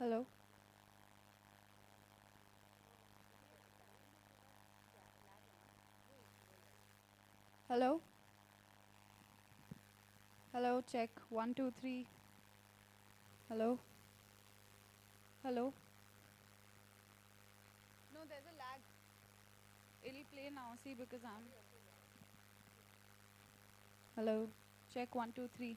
Hello. Hello. Hello. Check. One, two, three. Hello. Hello. No, there's a lag. It'll play now. See, because I'm. Hello. Check. One, two, three.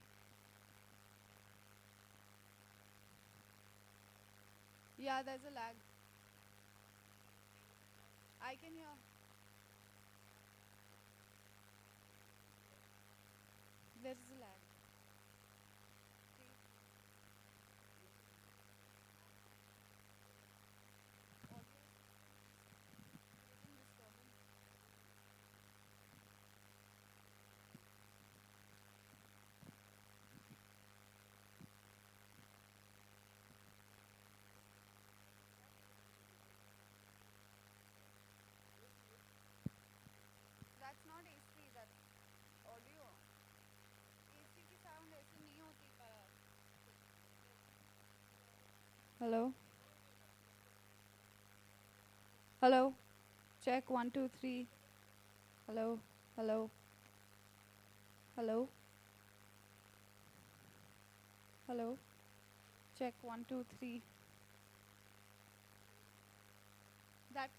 Yeah, there's a lag. I can hear. There's a lag. That's not AC. That's audio. AC की sound ऐसे नहीं होती पर. Hello. Hello. Check. One, two, three. Hello. Hello. Hello. Hello. Check. One, two, three. That.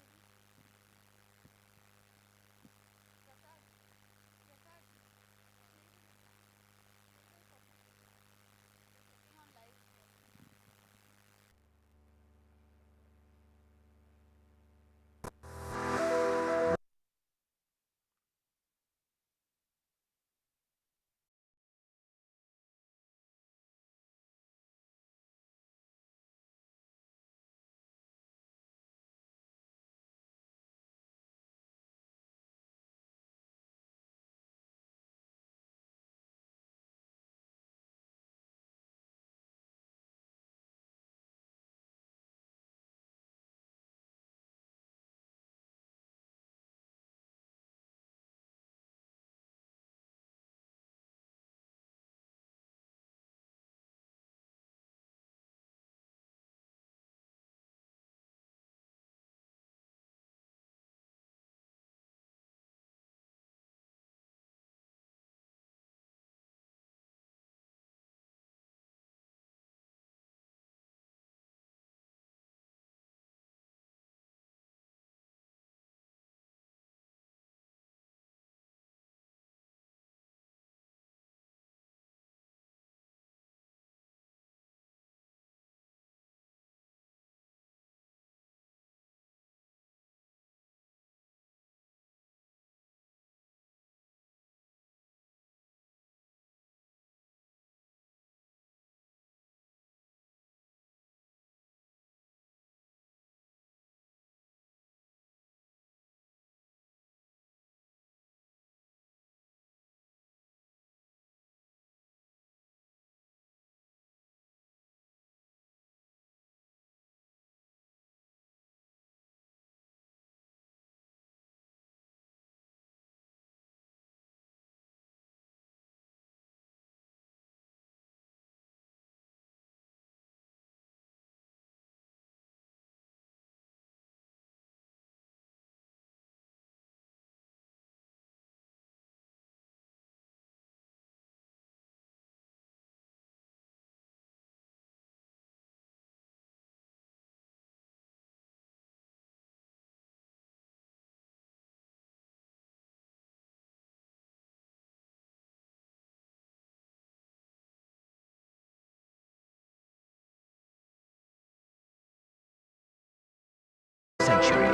Century.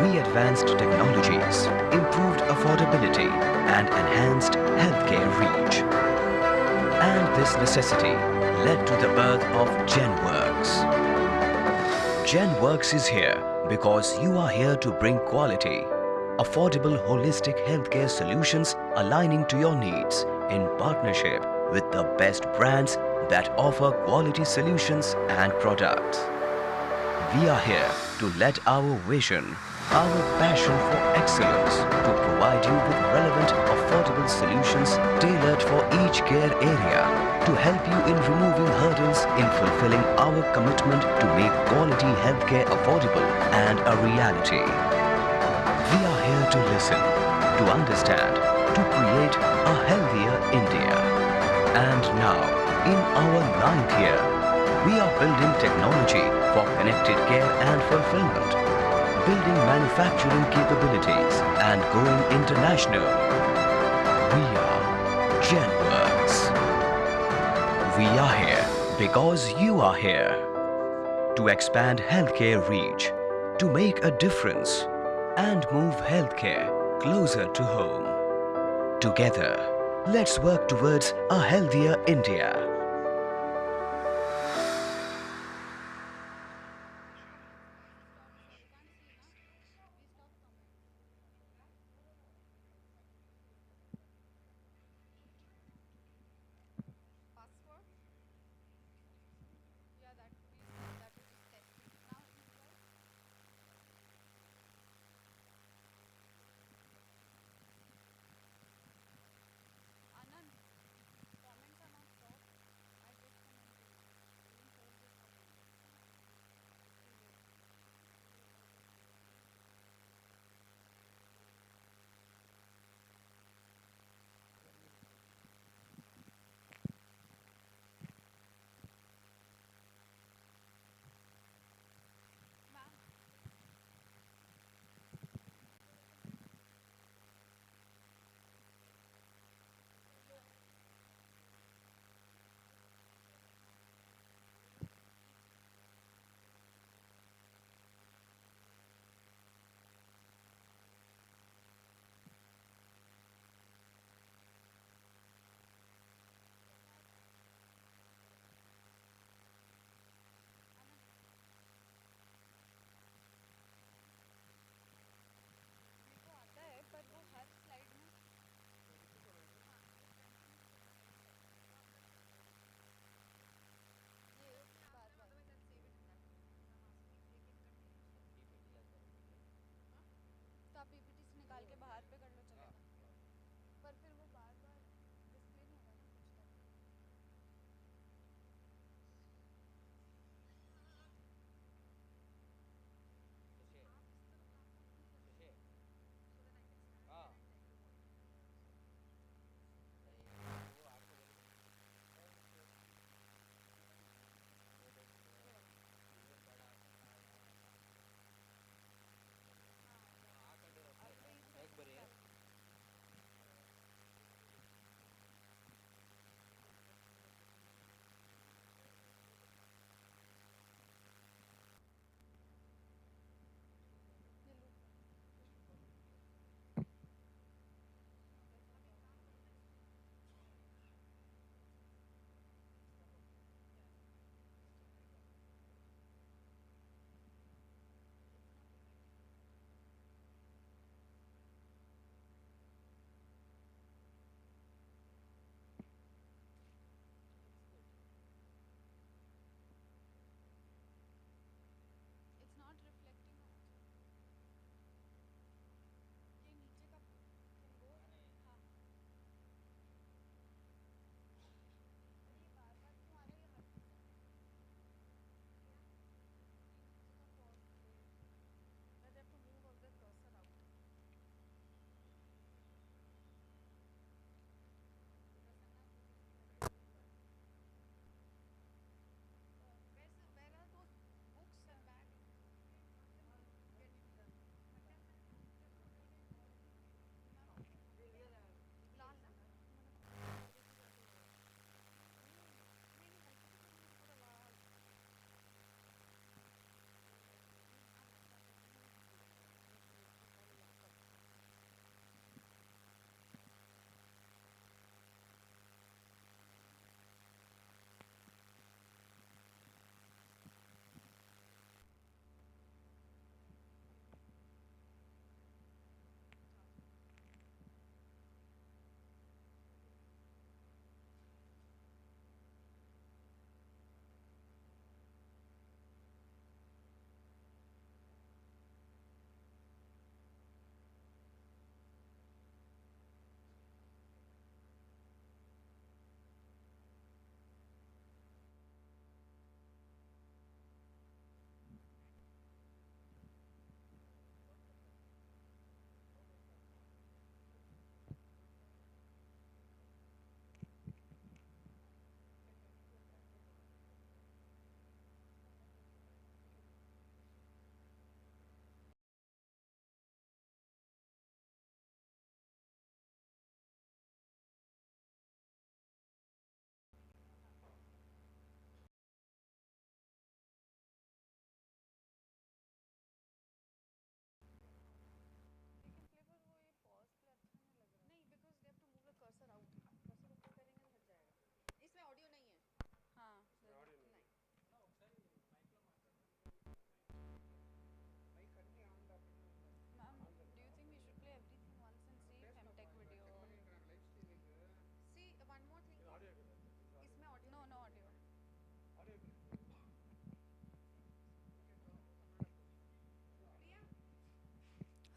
We advanced technologies, improved affordability, and enhanced healthcare reach. And this necessity led to the birth of GenWorks. GenWorks is here because you are here to bring quality, affordable holistic healthcare solutions aligning to your needs in partnership with the best brands that offer quality solutions and products. We are here to let our vision our passion for excellence to provide you with relevant, affordable solutions tailored for each care area to help you in removing hurdles in fulfilling our commitment to make quality healthcare affordable and a reality. We are here to listen, to understand, to create a healthier India. And now, in our ninth year, we are building technology for connected care and fulfillment, building manufacturing capabilities and going international. We are GenWorks. We are here because you are here. To expand healthcare reach, to make a difference, and move healthcare closer to home. Together, let's work towards a healthier India. Password? Yeah, that we just tested. Now you guys, Anand, comments are not stopped.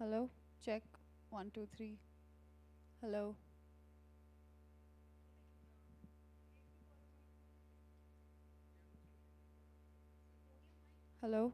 Hello, check. One, two, three. Hello. Hello.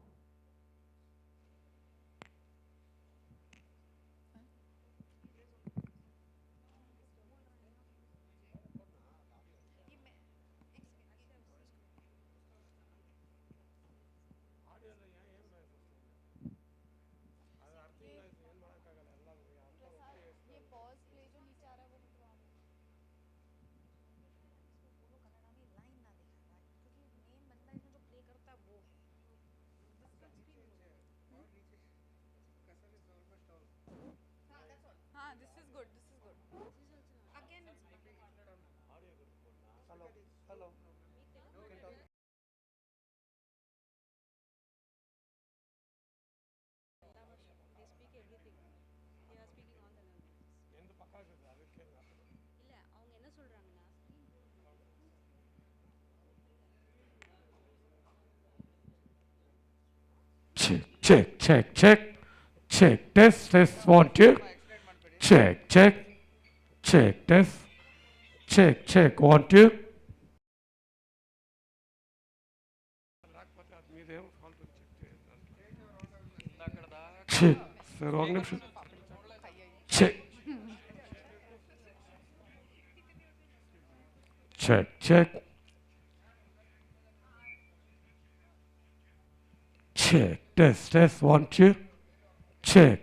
ये pause play जो नीचे आ रहा है वो मिटवा दो। हाँ, this is good. This is good. Again, Hello. Hello. You can talk. Check, check, check, check, check, test, test, 1, 2, check, check, check, test, check, check, 1, 2. Check, sir, wrong name. Check, check, check, check, test, test, 1, 2, check.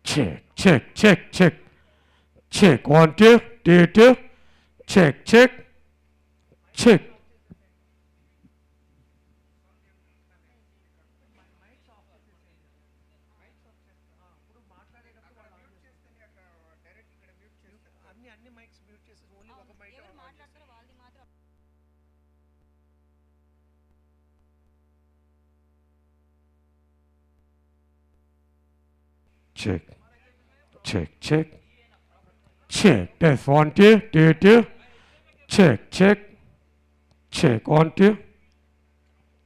Check, check, check, check, check, 1, 2, 2, check, check, check. అన్ని mics mute చేసేసి only ఒక mic on చేసి Check, check, check, check, test, 1, 2, 2, check, check, check, 1, 2,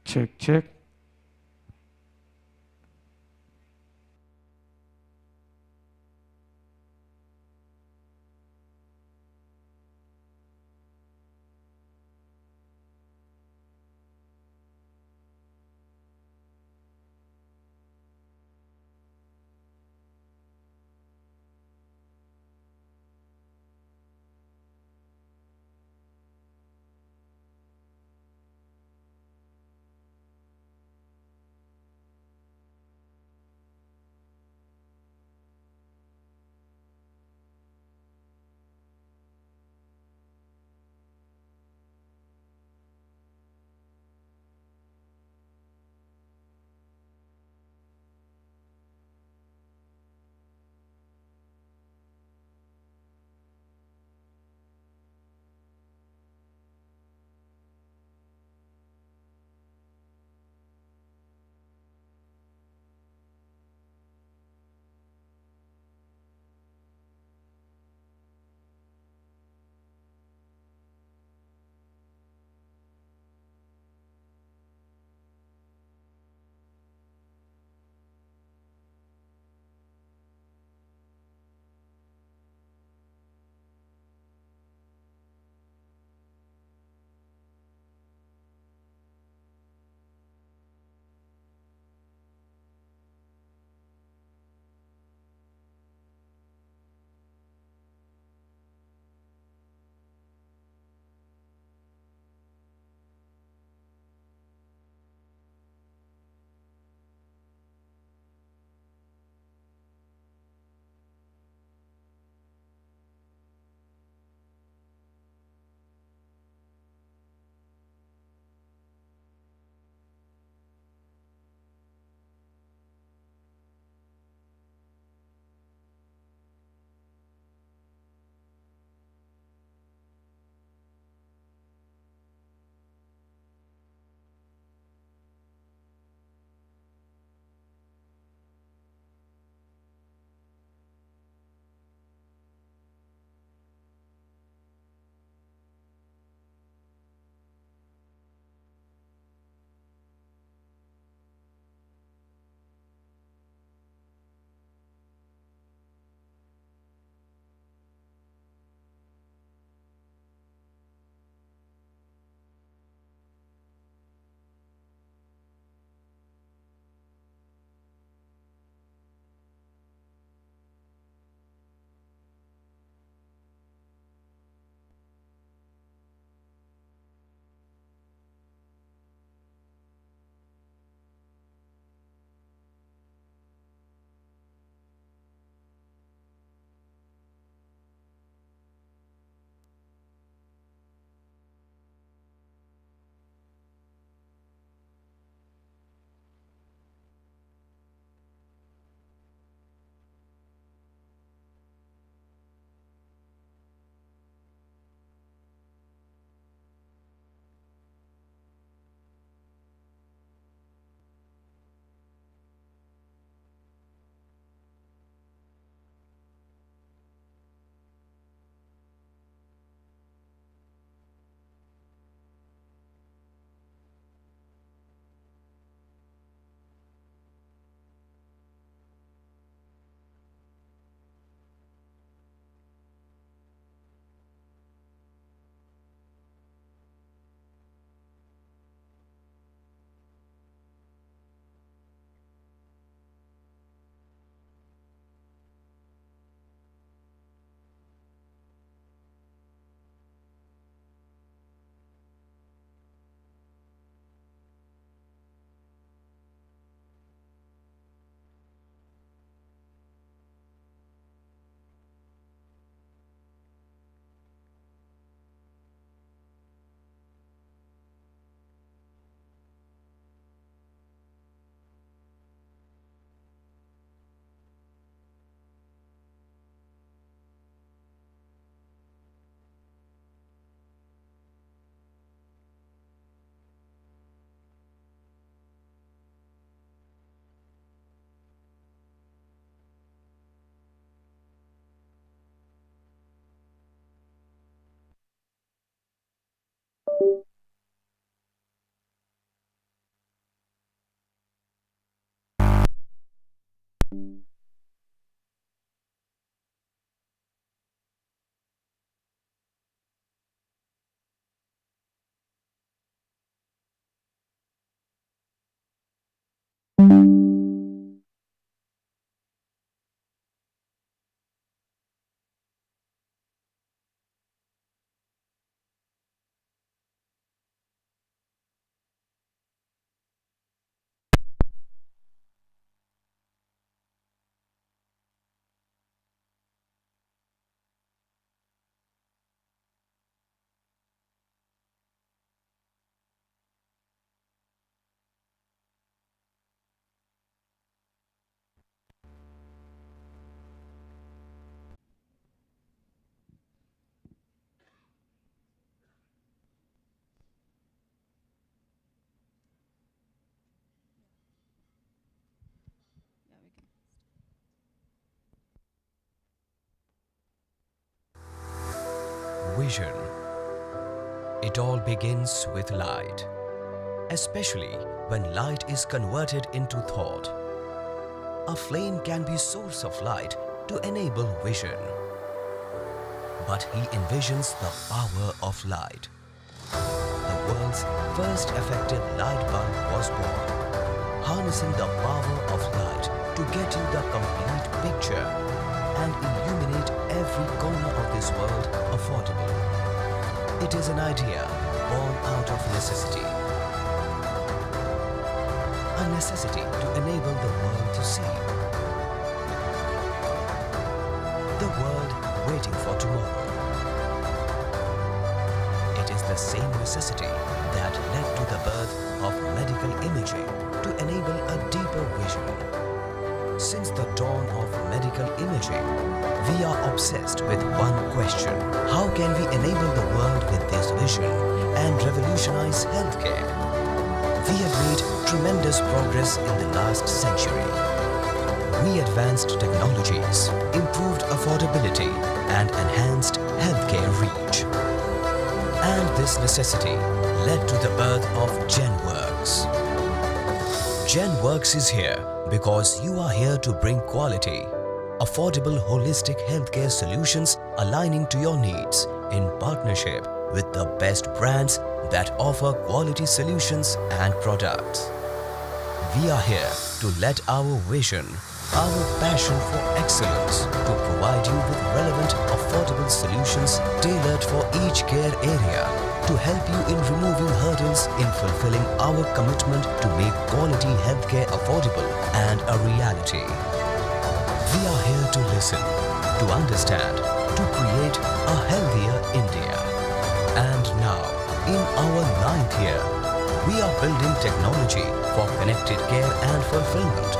check, check. Yeah, we can. Vision. It all begins with light, especially when light is converted into thought. A flame can be source of light to enable vision. But he envisions the power of light. The world's first effective light bulb was born, harnessing the power of light to get you the complete picture and illuminate every corner of this world affordably. It is an idea born out of necessity. A necessity to enable the world to see. The world waiting for tomorrow. It is the same necessity that led to the birth of medical imaging to enable a deeper vision. Since the dawn of medical imaging, we are obsessed with one question. How can we enable the world with this vision and revolutionize healthcare? We have made tremendous progress in the last century. We advanced technologies, improved affordability, and enhanced healthcare reach. And this necessity led to the birth of GenWorks. GenWorks is here because you are here to bring quality, affordable holistic healthcare solutions aligning to your needs in partnership with the best brands that offer quality solutions and products. We are here to let our vision, our passion for excellence to provide you with relevant, affordable solutions tailored for each care area to help you in removing hurdles in fulfilling our commitment to make quality healthcare affordable and a reality. We are here to listen, to understand, to create a healthier India. And now, in our 9th year, we are building technology for connected care and fulfillment,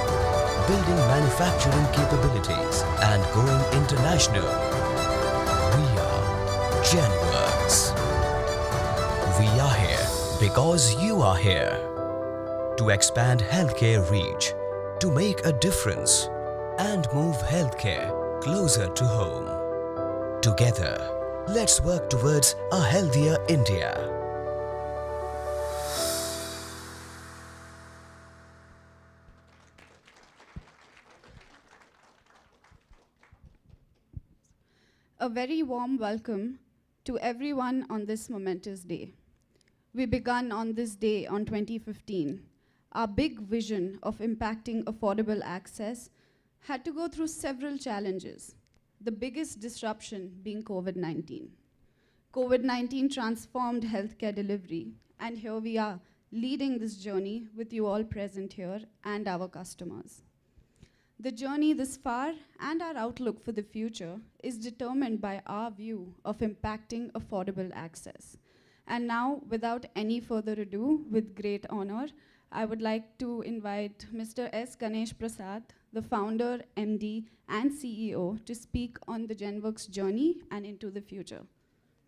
building manufacturing capabilities and going international. We are GenWorks. We are here because you are here. To expand healthcare reach, to make a difference, and move healthcare closer to home. Together, let's work towards a healthier India. A very warm welcome to everyone on this momentous day. We began on this day on 2015. Our big vision of impacting affordable access had to go through several challenges, the biggest disruption being COVID-19. COVID-19 transformed healthcare delivery, and here we are, leading this journey with you all present here and our customers. The journey this far and our outlook for the future is determined by our view of impacting affordable access. And now, without any further ado, with great honor, I would like to invite Mr. S. Ganesh Prasad, the founder, MD, and CEO, to speak on the GenWorks journey and into the future.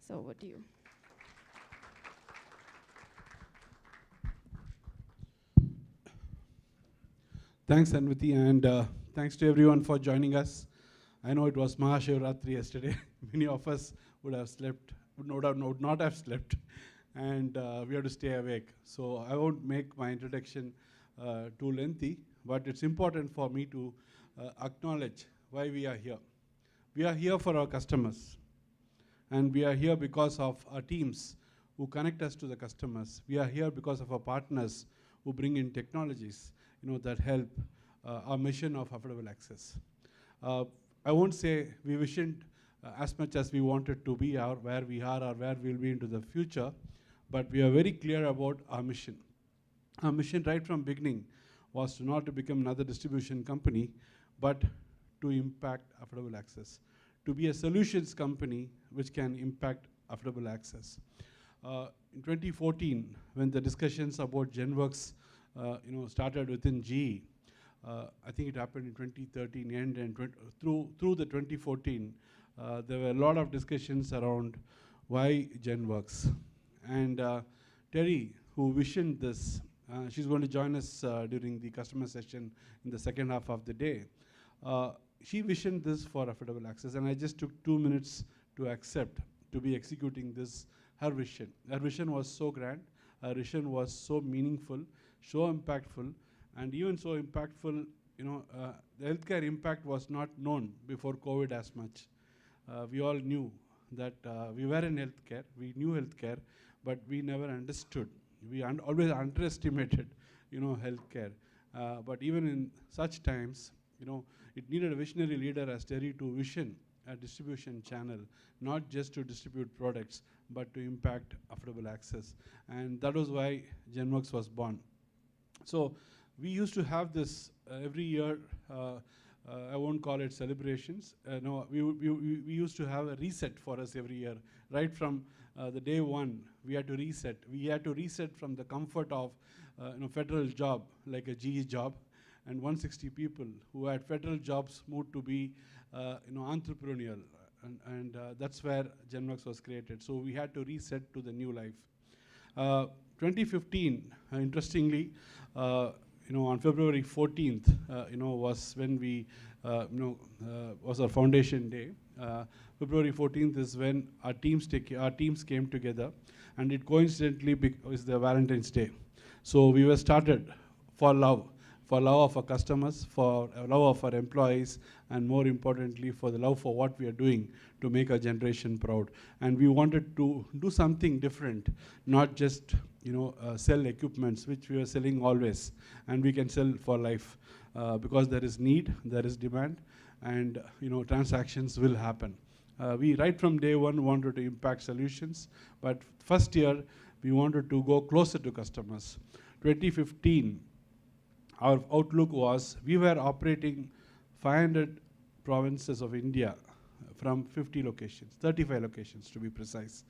So over to you. Thanks, Anviti, and thanks to everyone for joining us. I know it was Mahashivratri yesterday. Many of us would have slept, would not have slept. and we have to stay awake. So I won't make my introduction too lengthy, but it's important for me to acknowledge why we are here. We are here for our customers, and we are here because of our teams who connect us to the customers. We are here because of our partners who bring in technologies, that help our mission of affordable access. I won't say we visioned as much as we wanted to be, or where we are, or where we'll be into the future, but we are very clear about our mission. Our mission right from beginning was not to become another distribution company, but to impact affordable access, to be a solutions company which can impact affordable access. In 2014, when the discussions about GenWorks started within GE, I think it happened in 2013 end, and through the 2014, there were a lot of discussions around why GenWorks. And Terry, who visioned this, she's going to join us during the customer session in the second half of the day. She visioned this for affordable access, and I just took 2 minutes to accept to be executing this, her vision. Her vision was so grand, her vision was so meaningful, so impactful, and even so impactful, the healthcare impact was not known before COVID as much. We all knew that we were in healthcare, we knew healthcare, but we never understood. We always underestimated, healthcare. But even in such times, it needed a visionary leader as Terry to vision a distribution channel, not just to distribute products, but to impact affordable access. And that was why GenWorks was born. So we used to have this every year. I won't call it celebrations. No, we used to have a reset for us every year. Right from the day one, we had to reset. We had to reset from the comfort of federal job, like a GE job, and 160 people who had federal jobs moved to be entrepreneurial. And that's where GenWorks was created. So we had to reset to the new life. 2015, interestingly, on February 14th, was when we, was our foundation day. February 14th is when our teams came together, and it coincidentally is the Valentine's Day. So we were started for love of our customers, for love of our employees, and more importantly, for the love for what we are doing to make our generation proud. And we wanted to do something different, not just sell equipments, which we are selling always, and we can sell for life, because there is need, there is demand, and transactions will happen. We right from day one wanted to impact solutions, but first year we wanted to go closer to customers. 2015, our outlook was we were operating 500 provinces of India from 50 locations, 35 locations to be precise.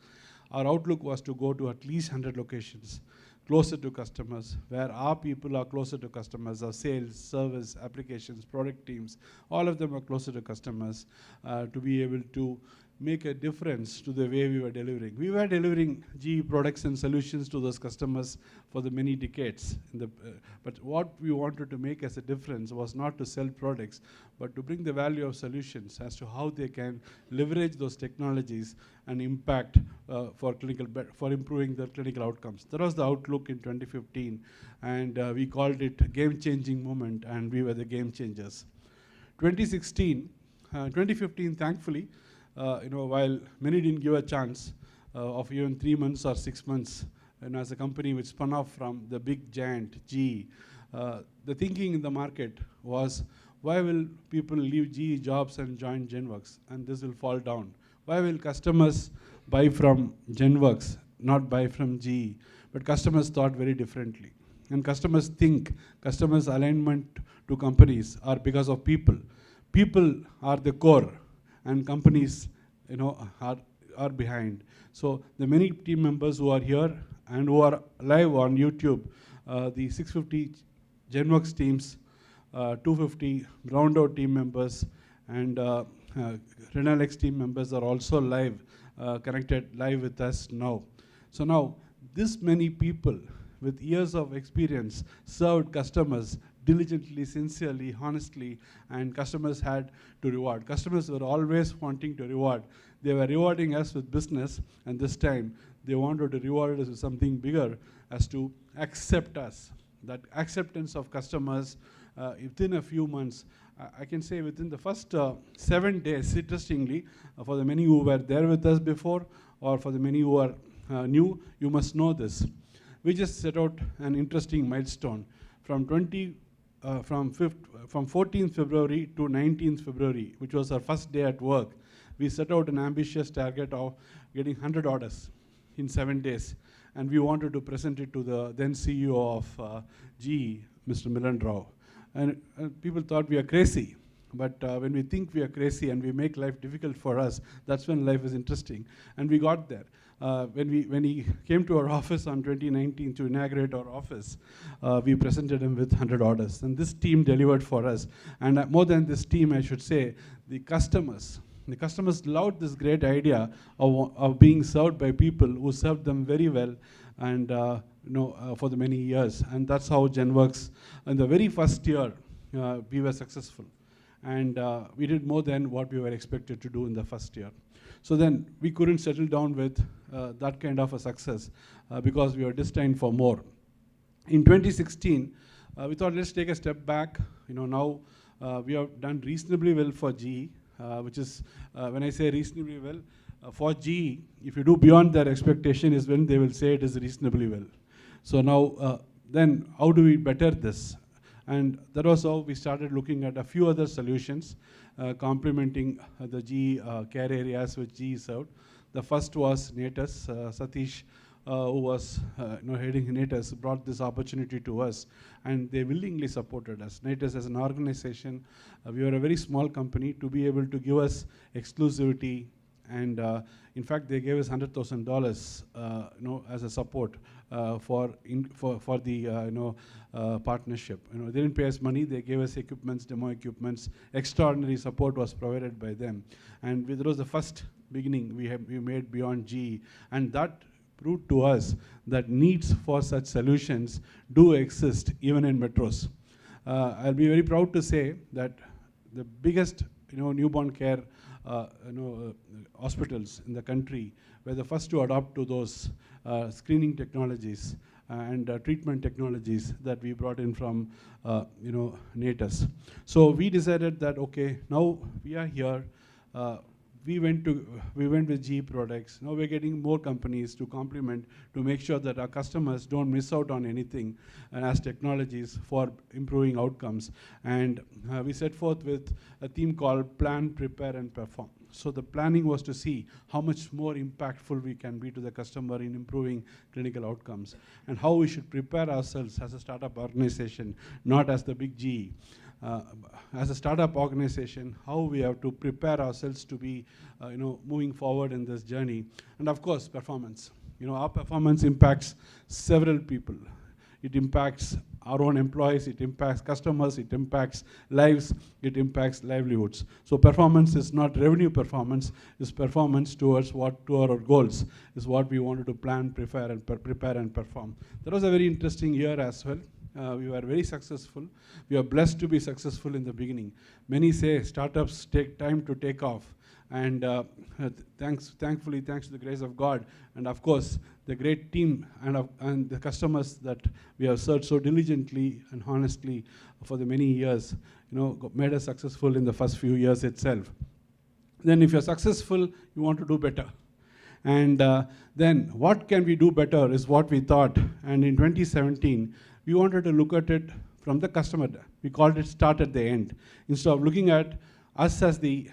Our outlook was to go to at least 100 locations, closer to customers, where our people are closer to customers, our sales, service, applications, product teams, all of them are closer to customers, to be able to make a difference to the way we were delivering. We were delivering GE products and solutions to those customers for the many decades. But what we wanted to make as a difference was not to sell products, but to bring the value of solutions as to how they can leverage those technologies and impact for improving their clinical outcomes. That was the outlook in 2015, and we called it game-changing moment, and we were the game changers. 2015, thankfully, while many didn't give a chance of even 3 months or 6 months, as a company which spun off from the big giant GE, the thinking in the market was, why will people leave GE jobs and join GenWorks, and this will fall down? Why will customers buy from GenWorks, not buy from GE? But customers thought very differently. And customers alignment to companies are because of people. People are the core, and companies, are behind. So the many team members who are here and who are live on YouTube, the 650 GenWorks teams, 250 Roundout team members, and Renalex team members are also live, connected live with us now. So now, this many people with years of experience served customers diligently, sincerely, honestly, and customers had to reward. Customers were always wanting to reward. They were rewarding us with business, and this time they wanted to reward us with something bigger as to accept us. That acceptance of customers within a few months, I can say within the first 7 days, interestingly, for the many who were there with us before, or for the many who are new, you must know this. We just set out an interesting milestone. From 14th February to 19th February, which was our first day at work, we set out an ambitious target of getting 100 orders in 7 days. And we wanted to present it to the then CEO of GE, Mr. Milan Rao. And people thought we are crazy. But when we think we are crazy and we make life difficult for us, that's when life is interesting. And we got there. When he came to our office on 2019 to inaugurate our office, we presented him with 100 orders. And this team delivered for us. And more than this team, I should say, the customers loved this great idea of being served by people who served them very well and for the many years. And that's how GenWorks, in the very first year, we were successful. And we did more than what we were expected to do in the first year. So then we couldn't settle down with that kind of a success because we were destined for more. In 2016, we thought, let's take a step back. Now we have done reasonably well for GE, which is, when I say reasonably well, for GE, if you do beyond their expectation is when they will say it is reasonably well. So now, then how do we better this? And that was how we started looking at a few other solutions, complementing the GE care areas which GE served. The first was Natus. Satish, who was heading Natus, brought this opportunity to us, and they willingly supported us. Natus as an organization, we were a very small company, to be able to give us exclusivity, and in fact, they gave us $100,000 as a support for the partnership. They didn't pay us money, they gave us equipments, demo equipments. Extraordinary support was provided by them. And that was the first beginning we made beyond GE. And that proved to us that needs for such solutions do exist even in metros. I'll be very proud to say that the biggest newborn care hospitals in the country were the first to adopt to those screening technologies and treatment technologies that we brought in from Natus. So we decided that, okay, now we are here. We went with GE products. Now we're getting more companies to complement to make sure that our customers don't miss out on anything and as technologies for improving outcomes. And we set forth with a theme called Plan, Prepare, and Perform. So the planning was to see how much more impactful we can be to the customer in improving clinical outcomes, and how we should prepare ourselves as a startup organization, not as the big GE. As a startup organization, how we have to prepare ourselves to be moving forward in this journey. And of course, performance. Our performance impacts several people. It impacts our own employees, it impacts customers, it impacts lives, it impacts livelihoods. So performance is not revenue performance, it's performance towards our goals, is what we wanted to plan, prepare and perform. That was a very interesting year as well. We were very successful. We are blessed to be successful in the beginning. Many say startups take time to take off. And thankfully, thanks to the grace of God, and of course, the great team and the customers that we have served so diligently and honestly for the many years, made us successful in the first few years itself. Then if you're successful, you want to do better. And then what can we do better is what we thought. And in 2017, we wanted to look at it from the customer. We called it start at the end. Instead of looking at us as the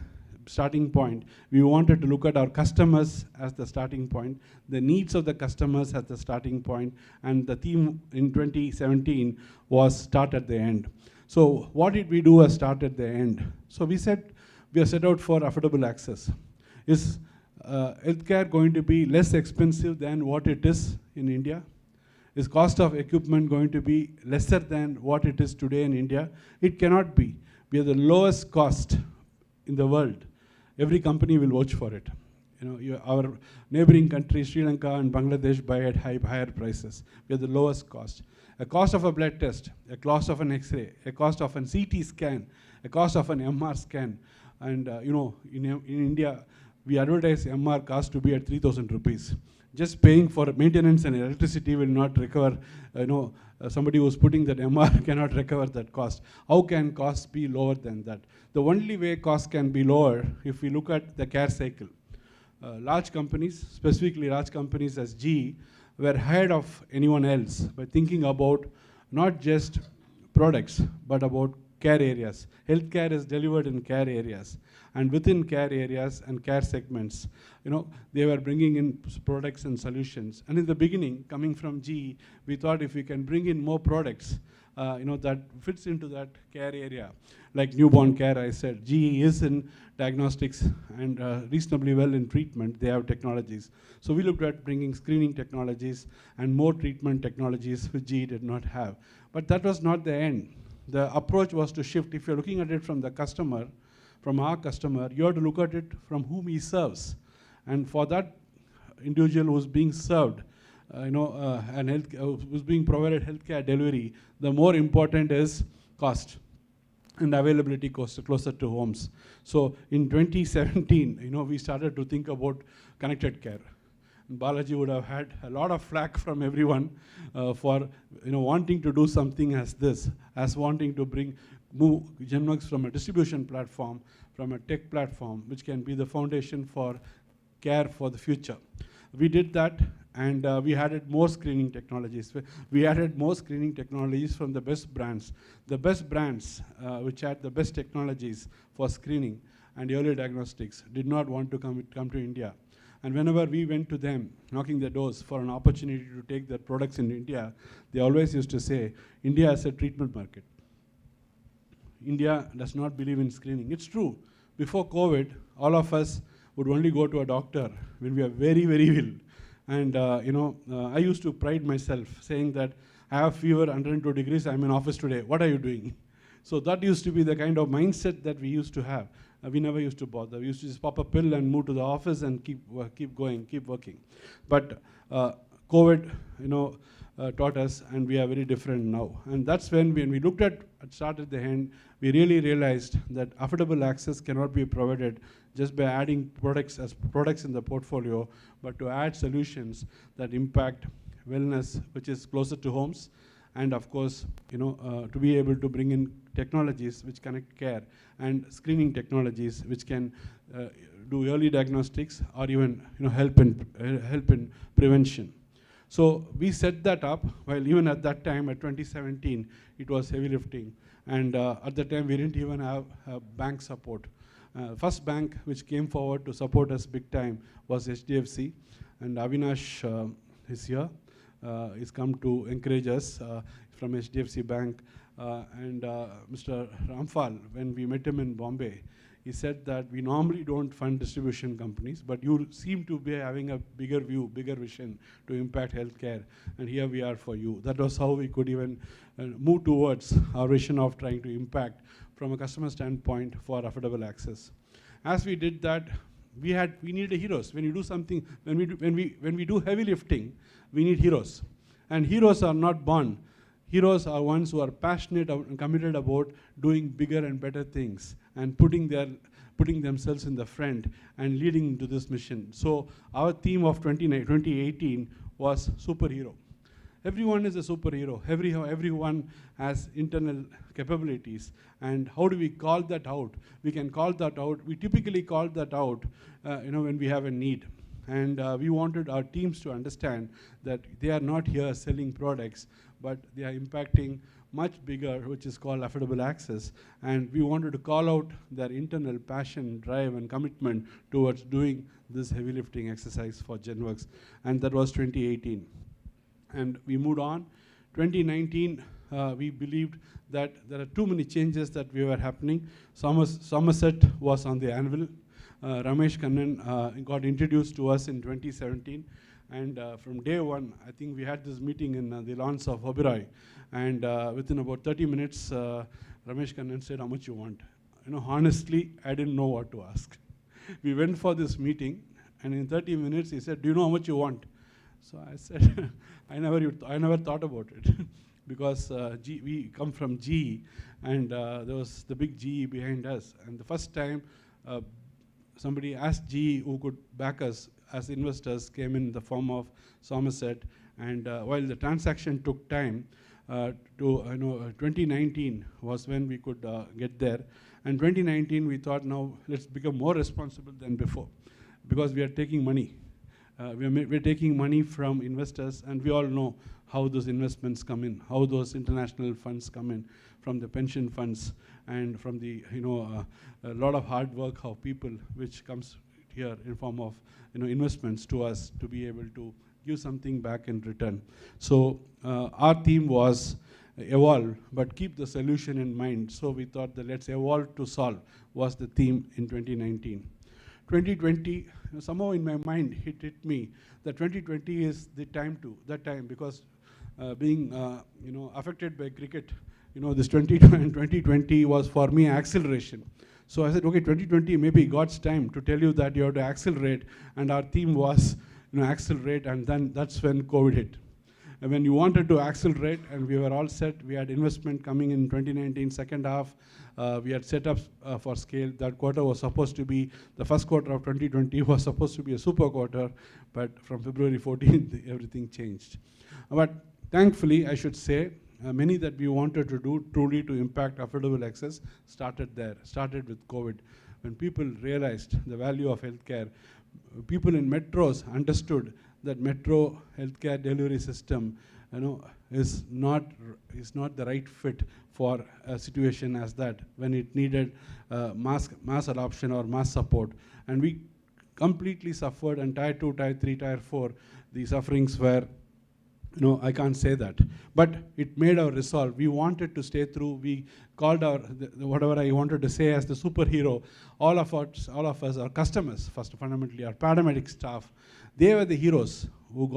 starting point, we wanted to look at our customers as the starting point, the needs of the customers as the starting point, and the theme in 2017 was start at the end. So what did we do as start at the end? So we said we are set out for affordable access. Is healthcare going to be less expensive than what it is in India? Is cost of equipment going to be lesser than what it is today in India? It cannot be. We are the lowest cost in the world. Every company will vouch for it. Our neighboring countries, Sri Lanka and Bangladesh, buy at higher prices. We are the lowest cost. A cost of a blood test, a cost of an X-ray, a cost of an CT scan, a cost of an MR scan. And in India, we advertise MR cost to be at 3,000 rupees. just paying for maintenance and electricity will not recover, somebody who's putting that MR cannot recover that cost. How can costs be lower than that? The only way costs can be lower if we look at the care cycle. Large companies, specifically large companies as GE, were ahead of anyone else by thinking about not just products, but about care areas. Healthcare is delivered in care areas. And within care areas and care segments, they were bringing in products and solutions. And in the beginning, coming from GE, we thought if we can bring in more products, that fits into that care area. Like newborn care, I said, GE is in diagnostics and reasonably well in treatment. They have technologies. So we looked at bringing screening technologies and more treatment technologies which GE did not have. But that was not the end. The approach was to shift. If you're looking at it from the customer, from our customer, you have to look at it from whom he serves. And for that individual who's being served, who's being provided healthcare delivery, the more important is cost and availability closer to homes. So in 2017, we started to think about connected care. And Balaji would have had a lot of flack from everyone for wanting to do something as wanting to move GenWorks from a distribution platform, from a tech platform, which can be the foundation for care for the future. We did that, and we added more screening technologies. We added more screening technologies from the best brands. The best brands, which had the best technologies for screening and early diagnostics, did not want to come to India. And whenever we went to them, knocking their doors for an opportunity to take their products in India, they always used to say, India is a treatment market. India does not believe in screening. It's true. Before COVID, all of us would only go to a doctor when we are very, very ill. And I used to pride myself saying that I have fever 102 degrees, I'm in office today. What are you doing? So that used to be the kind of mindset that we used to have. We never used to bother. We used to just pop a pill and move to the office and keep going, keep working. But COVID, taught us, and we are very different now. And that's when we looked at start at the end, we really realized that affordable access cannot be provided just by adding products in the portfolio, but to add solutions that impact wellness, which is closer to homes, and of course, to be able to bring in technologies which connect care and screening technologies which can do early diagnostics or even help in prevention. So we set that up, while even at that time, at 2017, it was heavy lifting. And at the time, we didn't even have bank support. First bank which came forward to support us big time was HDFC. And Avinash is here. He's come to encourage us from HDFC Bank. And Mr. Ramphal, when we met him in Bombay, he said that we normally don't fund distribution companies, but you seem to be having a bigger view, bigger vision to impact healthcare, and here we are for you. That was how we could even move towards our vision of trying to impact from a customer standpoint for affordable access. As we did that, we needed heroes. When you do something, when we do heavy lifting, we need heroes. And heroes are not born. Heroes are ones who are passionate and committed about doing bigger and better things and putting themselves in the front and leading to this mission. So our theme of 2018 was superhero. Everyone is a superhero. Everyone has internal capabilities. And how do we call that out? We can call that out. We typically call that out when we have a need. And we wanted our teams to understand that they are not here selling products, but they are impacting much bigger, which is called affordable access. And we wanted to call out their internal passion, drive, and commitment towards doing this heavy lifting exercise for GenWorks. And that was 2018. And we moved on. 2019, we believed that there are too many changes that were happening. Somerset was on the anvil. Ramesh Kannan got introduced to us in 2017. And from day one, I think we had this meeting in the lawns of Oberoi. And within about 30 minutes, Ramesh Kannan said, how much you want? Honestly, I didn't know what to ask. We went for this meeting, and in 30 minutes, he said, do you know how much you want? So I said, I never thought about it. Because we come from GE, and there was the big GE behind us. And the first time somebody asked GE who could back us, as investors came in the form of Somerset, and while the transaction took time, 2019 was when we could get there. And 2019 we thought, now let's become more responsible than before, because we are taking money. We're taking money from investors, and we all know how those investments come in, how those international funds come in, from the pension funds and from the, a lot of hard work of people which comes here in form of, investments to us to be able to give something back in return. So our theme was evolve, but keep the solution in mind. So we thought that let's evolve to solve was the theme in 2019. 2020, somehow in my mind, it hit me that 2020 is that time, because being, affected by cricket, this 2020 was for me acceleration. So I said, okay, 2020 maybe God's time to tell you that you have to accelerate, and our theme was, accelerate, and then that's when COVID hit. And when you wanted to accelerate, and we were all set, we had investment coming in 2019 second half. We had set up for scale. That quarter was supposed to be, the first quarter of 2020 was supposed to be a super quarter, but from February 14th, everything changed. But thankfully, I should say, many that we wanted to do truly to impact affordable access started with COVID. When people realized the value of healthcare, people in metros understood that metro healthcare delivery system, is not the right fit for a situation as that, when it needed mass adoption or mass support. And we completely suffered, and tier 2, tier 3, tier 4, the sufferings were, I can't say that. But it made our resolve. We wanted to stay through. We called whatever I wanted to say as the superhero. All of us, our customers, first fundamentally, our paramedic staff, they were the heroes who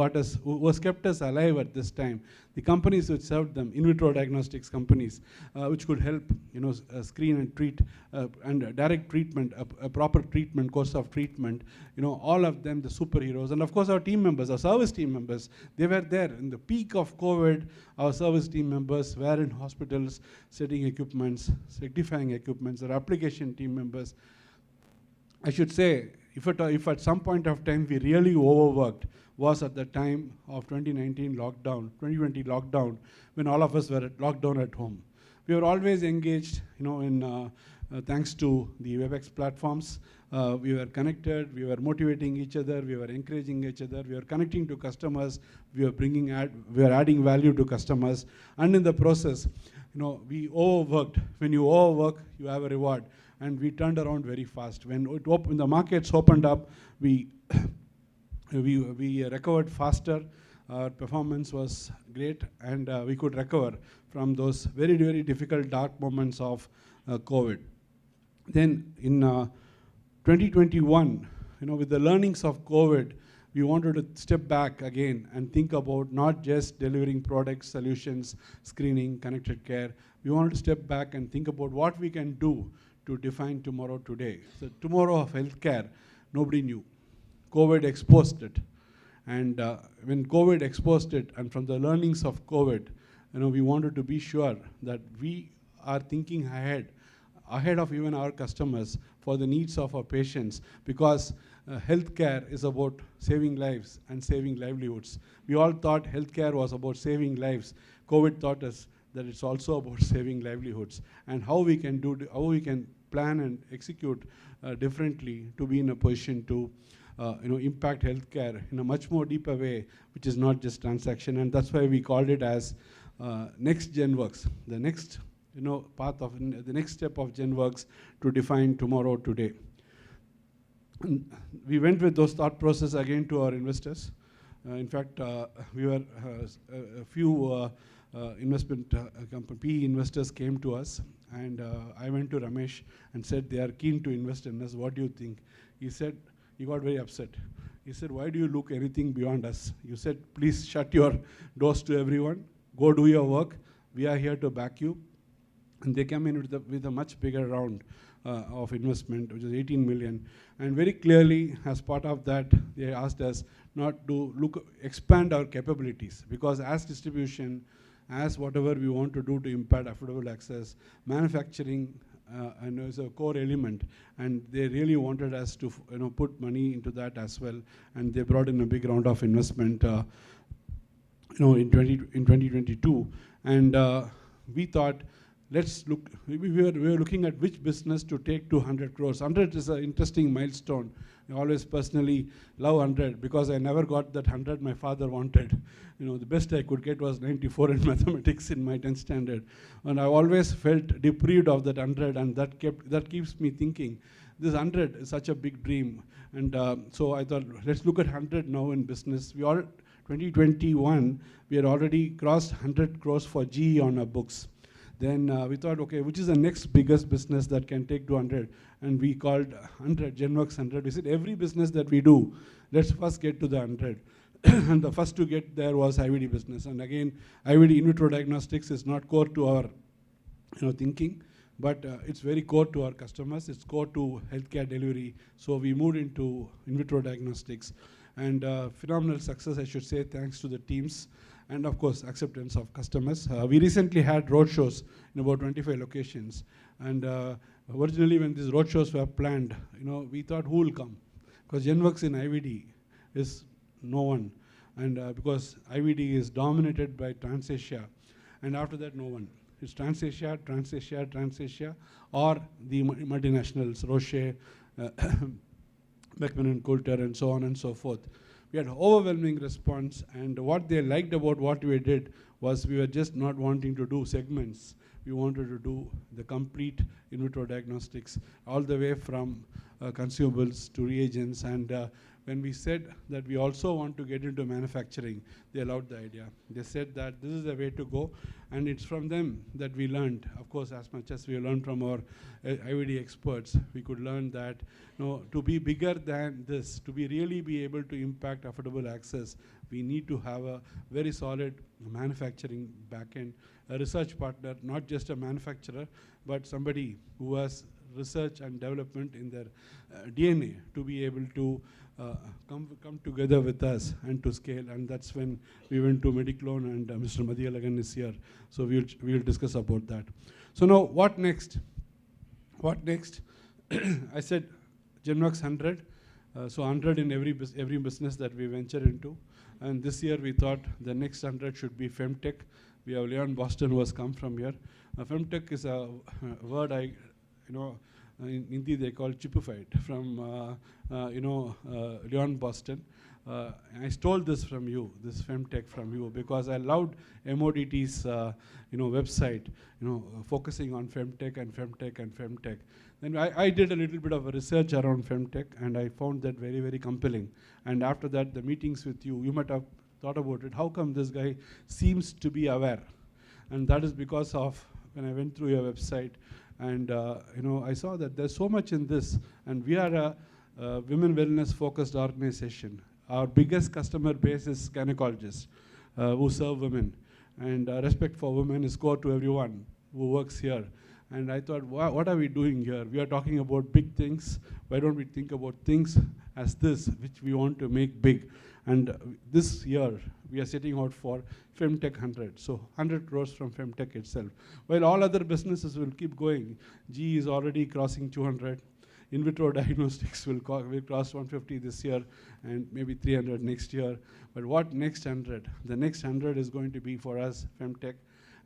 kept us alive at this time. The companies which served them, in vitro diagnostics companies, which could help, screen and treat, and direct treatment, a proper treatment, course of treatment, all of them the superheroes. And of course our team members, our service team members, they were there. In the peak of COVID, our service team members were in hospitals, setting equipments, rectifying equipments, our application team members. I should say, if at some point of time we really overworked, was at the time of 2020 lockdown, when all of us were locked down at home. We were always engaged, in thanks to the WebEx platforms. We were connected, we were motivating each other, we were encouraging each other, we were connecting to customers, we were adding value to customers, and in the process, we overworked. When you overwork, you have a reward. And we turned around very fast. When the markets opened up, we recovered faster. Our performance was great, and we could recover from those very, very difficult dark moments of COVID. Then in 2021, with the learnings of COVID, we wanted to step back again and think about not just delivering products, solutions, screening, connected care. We wanted to step back and think about what we can do to define tomorrow today. So tomorrow of healthcare, nobody knew. COVID exposed it. And when COVID exposed it, and from the learnings of COVID, we wanted to be sure that we are thinking ahead of even our customers for the needs of our patients, because healthcare is about saving lives and saving livelihoods. We all thought healthcare was about saving lives. COVID taught us that it's also about saving livelihoods, and how we can plan and execute differently to be in a position to impact healthcare in a much more deeper way, which is not just transaction. And that's why we called it as next GenWorks, the next path of the next step of GenWorks to define tomorrow today. And we went with those thought process again to our investors. In fact, we were a few investment company PE investors came to us, and I went to Ramesh and said they are keen to invest in us. What do you think? He said, he got very upset. He said, why do you look anything beyond us? You said, please shut your doors to everyone. Go do your work. We are here to back you. And they came in with a much bigger round of investment, which is 18 million. And very clearly, as part of that, they asked us not to expand our capabilities, because as distribution, as whatever we want to do to impact affordable access, manufacturing and it's a core element, and they really wanted us to put money into that as well, and they brought in a big round of investment in 2022, and we thought, let's look. We were looking at which business to take to 100 crores. 100 is an interesting milestone. I always personally love 100 because I never got that 100 my father wanted. The best I could get was 94 in mathematics in my 10th standard, and I always felt deprived of that 100, and that keeps me thinking. This 100 is such a big dream, and so I thought, let's look at 100 now in business. 2021, we had already crossed 100 crores for GE on our books. Then we thought, okay, which is the next biggest business that can take to 100? And we called 100, GenWorks 100. We said, every business that we do, let's first get to the 100. And the first to get there was IVD business. And again, IVD in vitro diagnostics is not core to our thinking, but it's very core to our customers. It's core to healthcare delivery. So we moved into in vitro diagnostics. And phenomenal success, I should say, thanks to the teams. And of course, acceptance of customers. We recently had roadshows in about 25 locations. And originally when these roadshows were planned, we thought, who will come? Because GenWorks in IVD is no one. And because IVD is dominated by Transasia. And after that, no one. It's Transasia, Transasia, Transasia, or the multinationals, Roche, Beckman & Coulter, and so on and so forth. We had overwhelming response, and what they liked about what we did was we were just not wanting to do segments. We wanted to do the complete in vitro diagnostics, all the way from consumables to reagents. And when we said that we also want to get into manufacturing, they allowed the idea. They said that this is the way to go, and it's from them that we learned. Of course, as much as we learned from our IVD experts, we could learn that to be bigger than this, to really be able to impact affordable access, we need to have a very solid manufacturing backend, a research partner, not just a manufacturer, but somebody who has research and development in their DNA to be able to come together with us and to scale. And that's when we went to Mediclone, and Mr. Madhyalagan is here. So we'll discuss about that. So now, what next? What next? I said GenWorks 100. So 100 in every business that we venture into. And this year we thought the next 100 should be Femtech. We have Leon Boston who has come from here. Femtech is a word in Hindi they call chipified from Leon Boston. I stole this from you, this Femtech from you, because I loved MODT's website, focusing on Femtech and Femtech and Femtech. Then I did a little bit of a research around Femtech, and I found that very, very compelling. And after that, the meetings with you might have thought about it. How come this guy seems to be aware? And that is because of when I went through your website, and I saw that there's so much in this, and we are a women wellness focused organization. Our biggest customer base is gynecologists who serve women, and respect for women is core to everyone who works here. And I thought, what are we doing here? We are talking about big things. Why don't we think about things as this, which we want to make big? And this year, we are setting out for Femtech 100. So 100 crores from Femtech itself. While all other businesses will keep going. GE is already crossing 200. In vitro diagnostics will cross 150 this year, and maybe 300 next year. But what next 100? The next 100 is going to be for us, Femtech.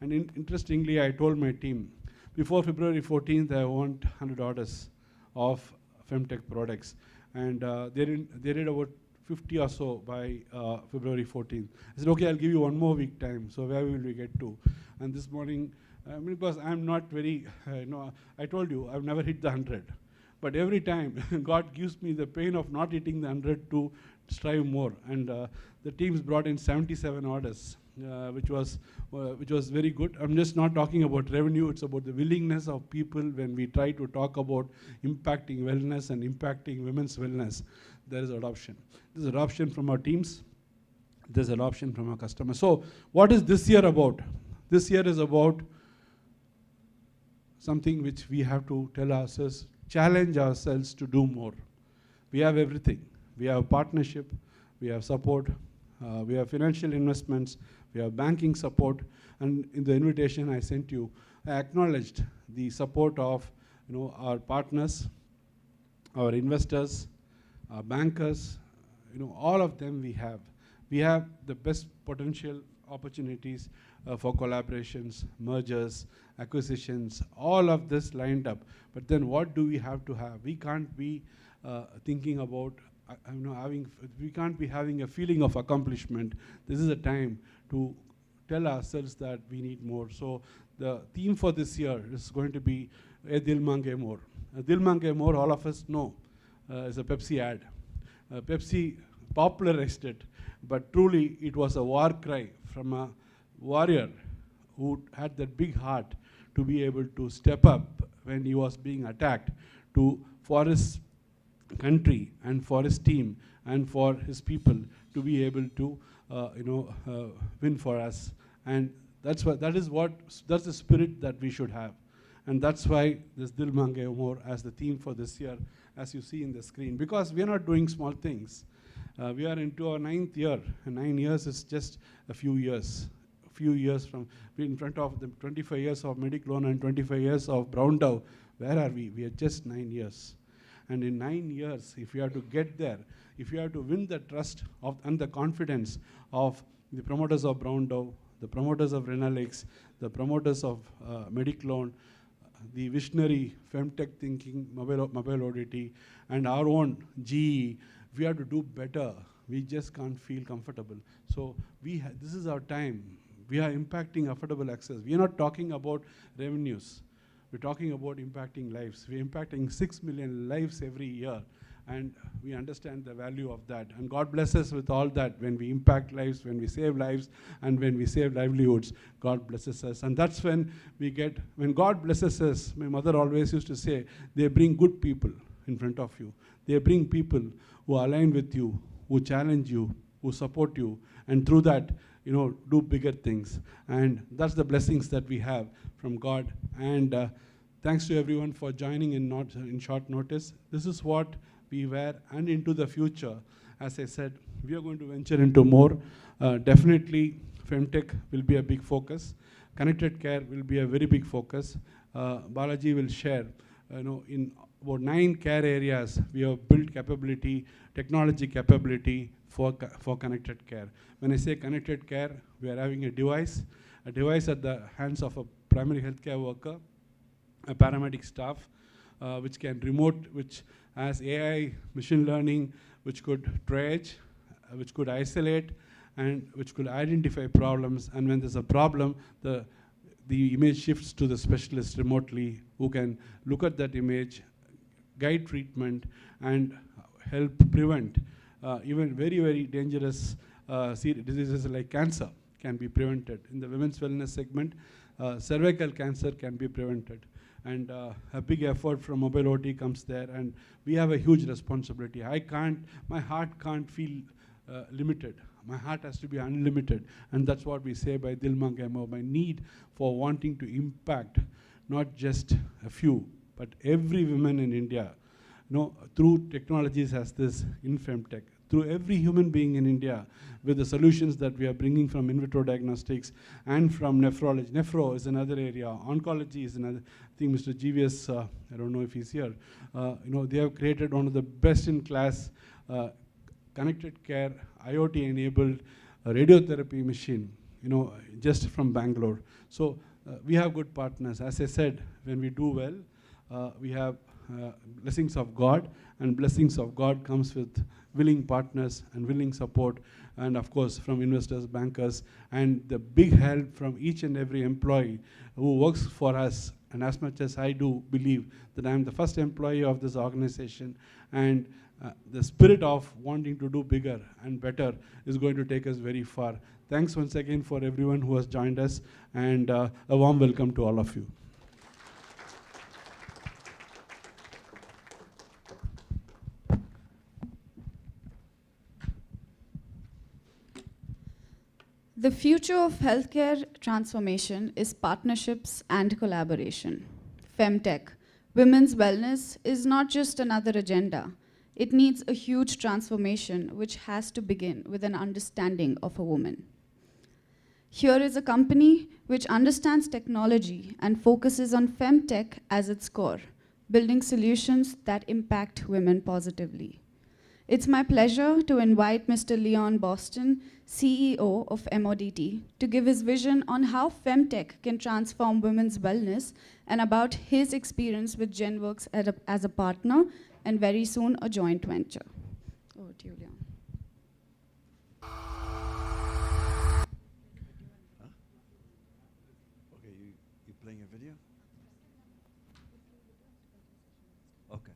And interestingly, I told my team, before February 14th, I want 100 orders of Femtech products. And they did about 50 or so by February 14th. I said, okay, I'll give you one more week time. So where will we get to? And this morning, because I'm not very, I told you, I've never hit the 100. But every time, God gives me the pain of not hitting the 100 to strive more. And the teams brought in 77 orders, which was very good. I'm just not talking about revenue. It's about the willingness of people when we try to talk about impacting wellness and impacting women's wellness. There is adoption. There's adoption from our teams. There's adoption from our customers. So what is this year about? This year is about something which we have to tell ourselves, challenge ourselves to do more. We have everything. We have partnership, we have support, we have financial investments, we have banking support, and in the invitation I sent you, I acknowledged the support of our partners, our investors, our bankers, all of them we have. We have the best potential opportunities for collaborations, mergers, acquisitions, all of this lined up. But then what do we have to have? We can't be thinking about, we can't be having a feeling of accomplishment. This is a time to tell ourselves that we need more. So the theme for this year is going to be Dil Mange More. Dil Mange More, all of us know, is a Pepsi ad. Pepsi popularized it, but truly it was a war cry from a warrior who had that big heart to be able to step up when he was being attacked for his country and for his team and for his people to be able to win for us. And that's the spirit that we should have. And that's why this Dil Mange More as the theme for this year, as you see in the screen. Because we are not doing small things. We are into our 9th year, and 9 years is just a few years. A few years from, in front of the 25 years of Mediclone and 25 years of Brown Dow. Where are we? We are just 9 years. And in 9 years, if you have to get there, if you have to win the trust and the confidence of the promoters of Brown Dow, the promoters of Renalix, the promoters of Mediclone, the visionary femtech thinking, mobile oddity, and our own GE, we have to do better. We just can't feel comfortable. So this is our time. We are impacting affordable access. We are not talking about revenues. We're talking about impacting lives. We're impacting 6 million lives every year. And we understand the value of that. And God bless us with all that. When we impact lives, when we save lives, and when we save livelihoods, God blesses us. And that's when when God blesses us, my mother always used to say, they bring good people in front of you. They bring people who align with you, who challenge you, who support you, and through that, do bigger things. And that's the blessings that we have from God. And thanks to everyone for joining in short notice. This is what we were, and into the future. As I said, we are going to venture into more. Definitely, Femtech will be a big focus. Connected care will be a very big focus. Balaji will share, in about 9 care areas, we have built capability, technology capability for connected care. When I say connected care, we are having a device at the hands of a primary healthcare worker, a paramedic staff, which has AI, machine learning, which could triage, which could isolate, and which could identify problems. And when there's a problem, the image shifts to the specialist remotely, who can look at that image, guide treatment, and help prevent even very, very dangerous diseases like cancer can be prevented. In the women's wellness segment, cervical cancer can be prevented. And a big effort from Mobile OT comes there, and we have a huge responsibility. My heart can't feel limited. My heart has to be unlimited. And that's what we say by Dil Mange More, my need for wanting to impact not just a few, but every woman in India, through technologies as this in Femtech, through every human being in India, with the solutions that we are bringing from in vitro diagnostics and from nephrology. Nephro is another area. Oncology is another. I think Mr. GVS, I don't know if he's here. They have created one of the best-in-class connected care, IoT-enabled radiotherapy machine, just from Bangalore. So we have good partners. As I said, when we do well, we have blessings of God, and blessings of God comes with willing partners and willing support, and of course from investors, bankers, and the big help from each and every employee who works for us. And as much as I do believe that I am the first employee of this organization, and the spirit of wanting to do bigger and better is going to take us very far. Thanks once again for everyone who has joined us, and a warm welcome to all of you. The future of healthcare transformation is partnerships and collaboration. Femtech, women's wellness, is not just another agenda. It needs a huge transformation which has to begin with an understanding of a woman. Here is a company which understands technology and focuses on Femtech as its core. building solutions that impact women positively. It's my pleasure to invite Mr. Leon Boston, CEO of MODT, to give his vision on how Femtech can transform women's wellness and about his experience with GenWorks as a partner and very soon a joint venture. Over to you, Leon. Okay, you playing a video? Okay.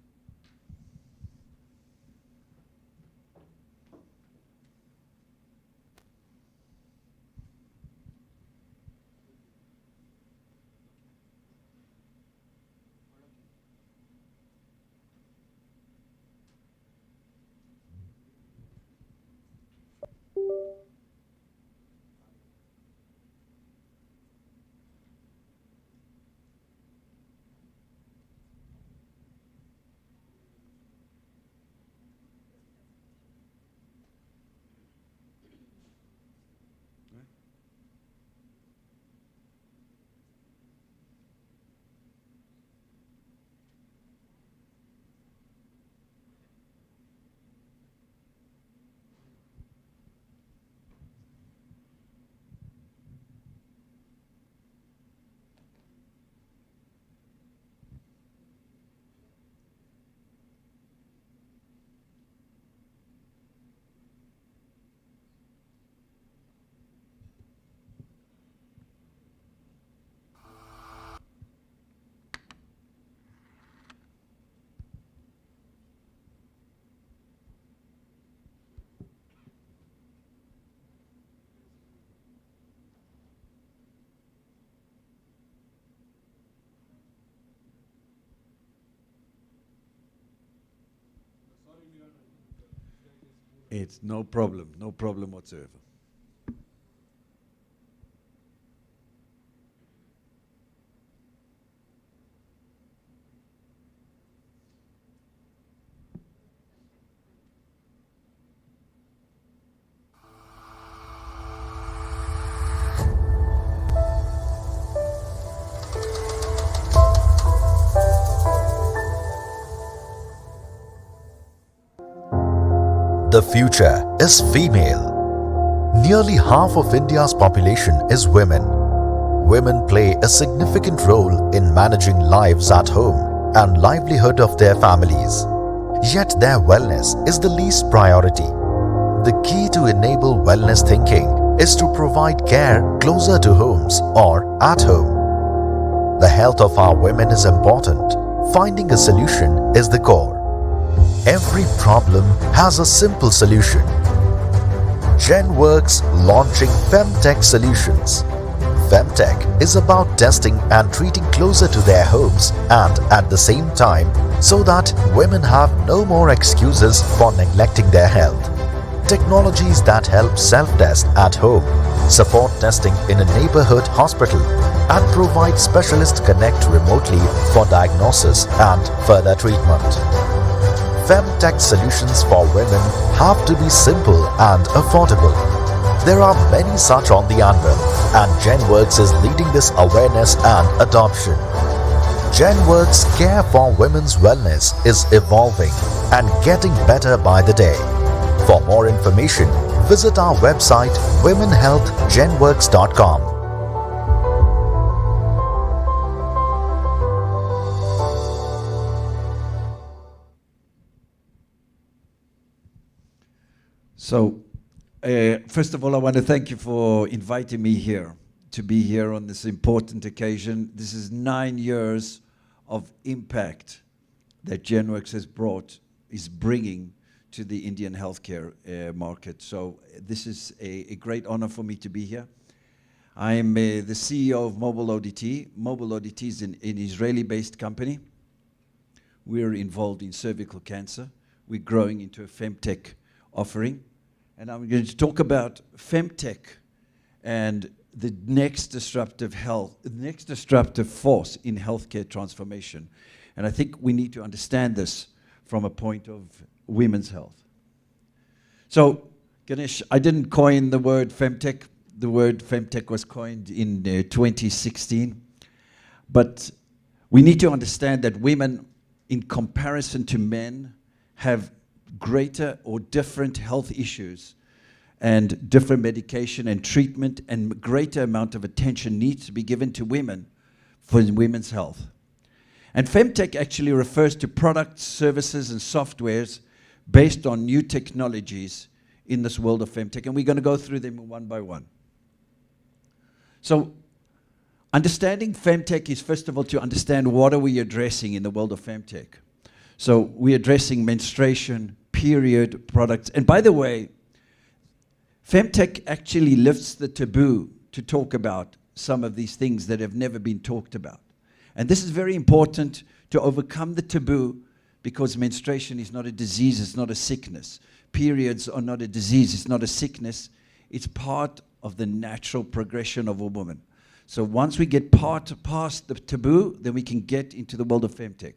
It's no problem whatsoever. The future is female. Nearly half of India's population is women. Women play a significant role in managing lives at home and livelihood of their families. Yet their wellness is the least priority. The key to enable wellness thinking is to provide care closer to homes or at home. The health of our women is important. Finding a solution is the core. Every problem has a simple solution. GenWorks launching Femtech solutions. Femtech is about testing and treating closer to their homes and at the same time so that women have no more excuses for neglecting their health. Technologies that help self-test at home, support testing in a neighborhood hospital, and provide specialist connect remotely for diagnosis and further treatment. Femtech solutions for women have to be simple and affordable. There are many such on the anvil, and GenWorks is leading this awareness and adoption. GenWorks Care for Women's Wellness is evolving and getting better by the day. For more information, visit our website womenhealthgenworks.com. So, first of all, I want to thank you for inviting me here, to be here on this important occasion. This is 9 years of impact that GenWorks is bringing to the Indian healthcare market. So this is a great honor for me to be here. I am the CEO of Mobile ODT. Mobile ODT is an Israeli-based company. We're involved in cervical cancer. We're growing into a Femtech offering. And I'm going to talk about Femtech and the next disruptive force in healthcare transformation. And I think we need to understand this from a point of women's health. So, Ganesh, I didn't coin the word Femtech. The word Femtech was coined in 2016. But we need to understand that women in comparison to men, have greater or different health issues and different medication and treatment, and greater amount of attention needs to be given to women for women's health. And Femtech actually refers to products, services, and softwares based on new technologies in this world of Femtech, and we're going to go through them one by one. So, understanding Femtech is, first of all, to understand what are we addressing in the world of Femtech. So, we're addressing menstruation, period, products, and by the way, Femtech actually lifts the taboo to talk about some of these things that have never been talked about. And this is very important to overcome the taboo, because menstruation is not a disease, it's not a sickness. Periods are not a disease, it's not a sickness. It's part of the natural progression of a woman. So once we get past the taboo, then we can get into the world of Femtech.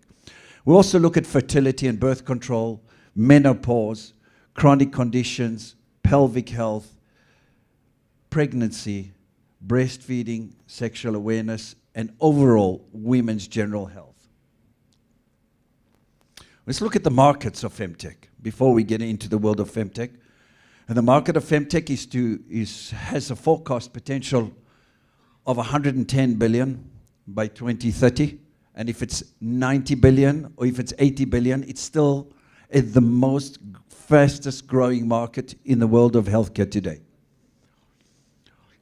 We also look at fertility and birth control, menopause, chronic conditions, pelvic health, pregnancy, breastfeeding, sexual awareness, and overall women's general health. Let's look at the markets of Femtech before we get into the world of Femtech. And the market of Femtech has a forecast potential of 110 billion by 2030. And if it's 90 billion or if it's 80 billion, it's still the most fastest growing market in the world of healthcare today.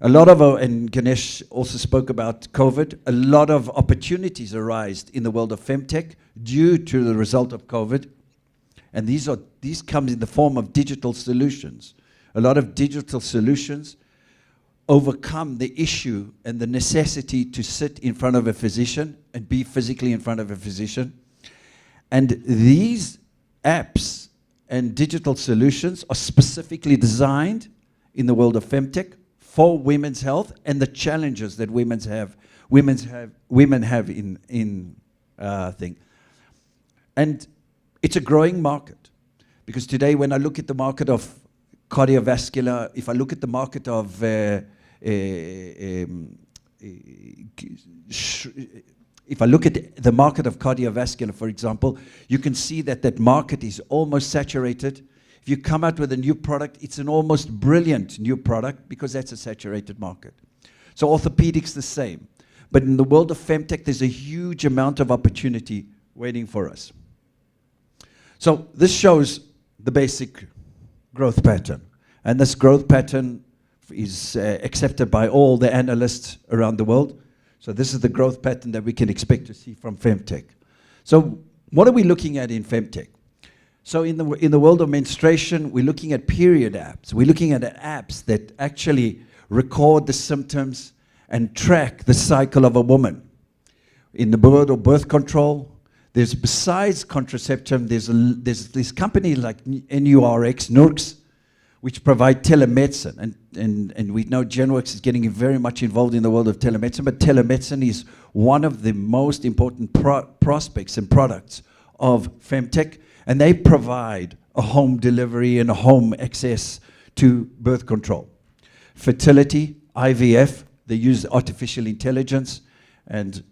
A lot of, and Ganesh also spoke about COVID, a lot of opportunities arise in the world of Femtech due to the result of COVID. And these come in the form of digital solutions. A lot of digital solutions overcome the issue and the necessity to sit in front of a physician and be physically in front of a physician. And these apps and digital solutions are specifically designed in the world of Femtech for women's health and the challenges that women have in thing. And it's a growing market, because today when I look at the market of cardiovascular, if I look at the market of if I look at the market of cardiovascular, for example, you can see that that market is almost saturated. If you come out with a new product, it's an almost brilliant new product, because that's a saturated market. So orthopedics the same. But in the world of Femtech, there's a huge amount of opportunity waiting for us. So this shows the basic growth pattern. And this growth pattern is accepted by all the analysts around the world. So this is the growth pattern that we can expect to see from Femtech. So what are we looking at in Femtech? So in the world of menstruation, we're looking at period apps. We're looking at apps that actually record the symptoms and track the cycle of a woman. In the world of birth control, there's, besides contraception, there's this company like GenWorks, which provide telemedicine. And we know GenWorks is getting very much involved in the world of telemedicine, but telemedicine is one of the most important prospects and products of Femtech. And they provide a home delivery and a home access to birth control. Fertility, IVF, they use artificial intelligence and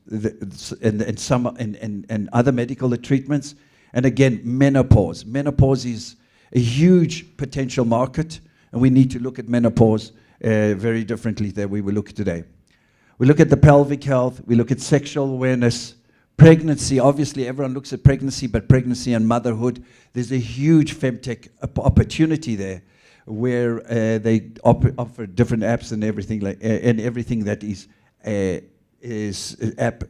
other medical treatments. And again, menopause. Menopause is a huge potential market, and we need to look at menopause very differently than we will look today. We look at the pelvic health, we look at sexual awareness, pregnancy. Obviously, everyone looks at pregnancy, but pregnancy and motherhood, there's a huge Femtech opportunity there, where they offer different apps and everything and everything that is app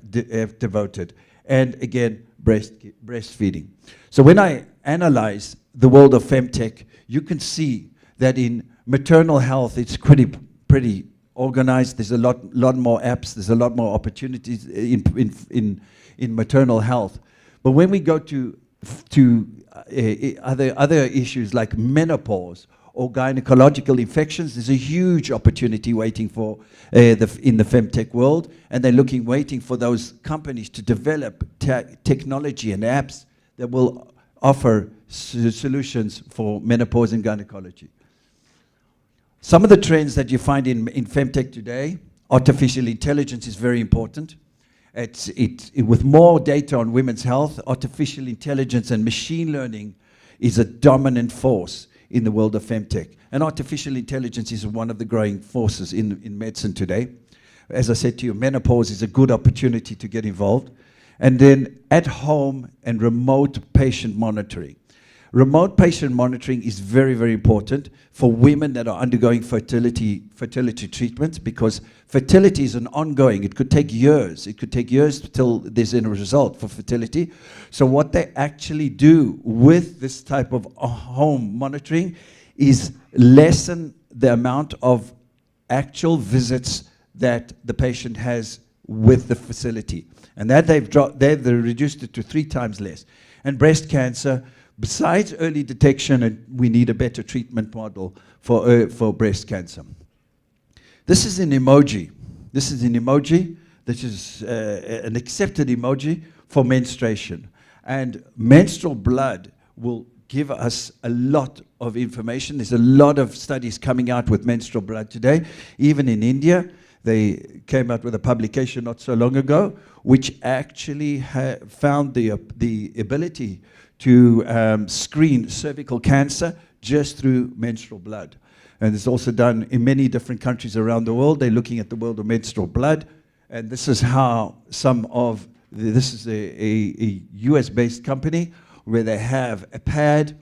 devoted. And again, breastfeeding. So when I analyze the world of Femtech, you can see that in maternal health, it's pretty organized. There's a lot more apps. There's a lot more opportunities in maternal health. But when we go to other issues like menopause or gynecological infections, there's a huge opportunity waiting for in the Femtech world, and they're waiting for those companies to develop technology and apps that will offer solutions for menopause and gynecology. Some of the trends that you find in Femtech today, artificial intelligence is very important. With more data on women's health, artificial intelligence and machine learning is a dominant force in the world of femtech. And artificial intelligence is one of the growing forces in medicine today. As I said to you, menopause is a good opportunity to get involved. And then at home and remote patient monitoring. Remote patient monitoring is very, very important for women that are undergoing fertility treatments, because fertility is an ongoing. It could take years. It could take years till there's a result for fertility. So what they actually do with this type of home monitoring is lessen the amount of actual visits that the patient has with the facility. And that they've reduced it to 3 times less. And breast cancer, besides early detection, we need a better treatment model for breast cancer. This is an emoji. This is an emoji that is an accepted emoji for menstruation. And menstrual blood will give us a lot of information. There's a lot of studies coming out with menstrual blood today. Even in India, they came out with a publication not so long ago, which actually found the ability to screen cervical cancer just through menstrual blood. And it's also done in many different countries around the world. They're looking at the world of menstrual blood. And this is how this is a US-based company where they have a pad.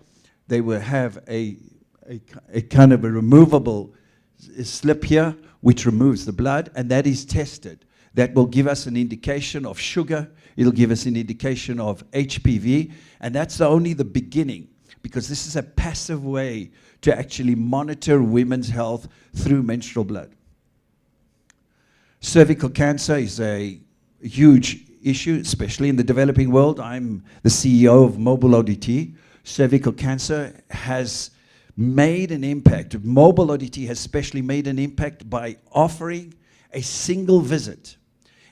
They will have a kind of a removable slip here, which removes the blood, and that is tested. That will give us an indication of sugar. It'll give us an indication of HPV, and that's only the beginning, because this is a passive way to actually monitor women's health through menstrual blood. Cervical cancer is a huge issue, especially in the developing world. I'm the CEO of Mobile ODT. Cervical cancer has made an impact. Mobile ODT has especially made an impact by offering a single visit.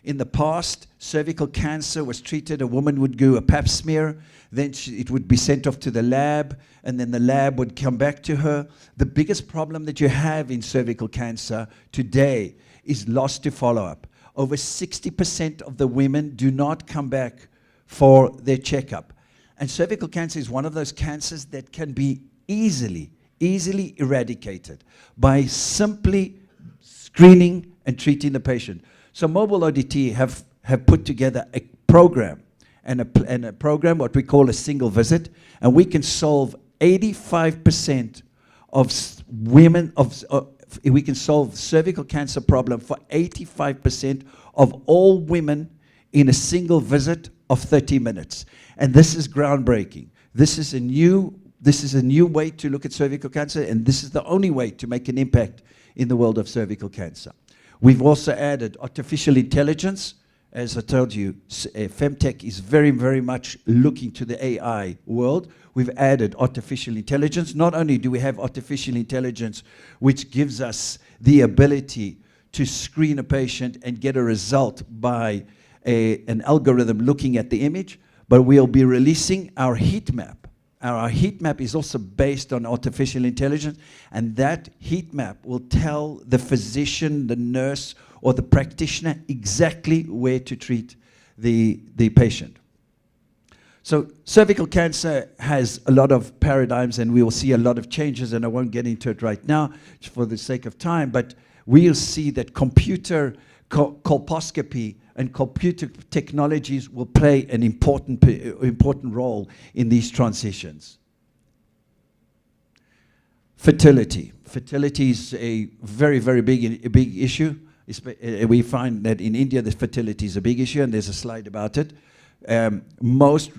In the past, cervical cancer was treated, a woman would do a pap smear, then it would be sent off to the lab, and then the lab would come back to her. The biggest problem that you have in cervical cancer today is loss to follow-up. Over 60% of the women do not come back for their checkup. And cervical cancer is one of those cancers that can be easily eradicated by simply screening and treating the patient. So Mobile ODT have put together a program, and a program what we call a single visit, and we can solve 85% of women we can solve cervical cancer problem for 85% of all women in a single visit of 30 minutes. And this is groundbreaking. This is a new way to look at cervical cancer, and this is the only way to make an impact in the world of cervical cancer. We've also added artificial intelligence. As I told you, Femtech is very, very much looking to the AI world. We've added artificial intelligence. Not only do we have artificial intelligence, which gives us the ability to screen a patient and get a result by an algorithm looking at the image, but we'll be releasing our heat map. Our heat map is also based on artificial intelligence, and that heat map will tell the physician, the nurse, or the practitioner exactly where to treat the patient. So cervical cancer has a lot of paradigms, and we will see a lot of changes, and I won't get into it right now for the sake of time, but we'll see that computer colposcopy and computer technologies will play an important role in these transitions. Fertility. Fertility is a very, very big issue. We find that in India, the fertility is a big issue, and there's a slide about it. Most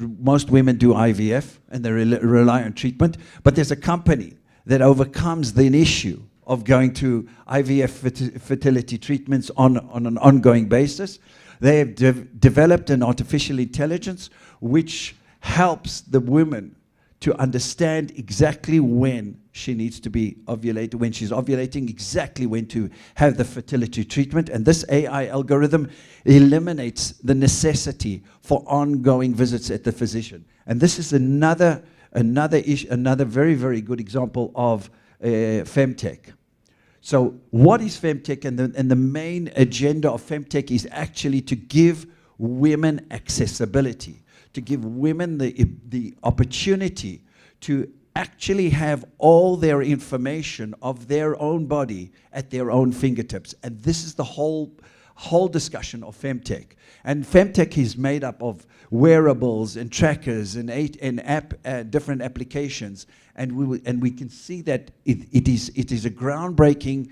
women do IVF, and they rely on treatment, but there's a company that overcomes the issue of going to IVF fertility treatments on an ongoing basis. They have developed an artificial intelligence which helps the woman to understand exactly when she needs to be ovulated, when she's ovulating, exactly when to have the fertility treatment. And this AI algorithm eliminates the necessity for ongoing visits at the physician. And this is another very, very good example of Femtech. So what is Femtech? And the main agenda of Femtech is actually to give women accessibility, to give women the opportunity to actually have all their information of their own body at their own fingertips. And this is the whole discussion of femtech. And femtech is made up of wearables and trackers and different applications. And we can see that it is a groundbreaking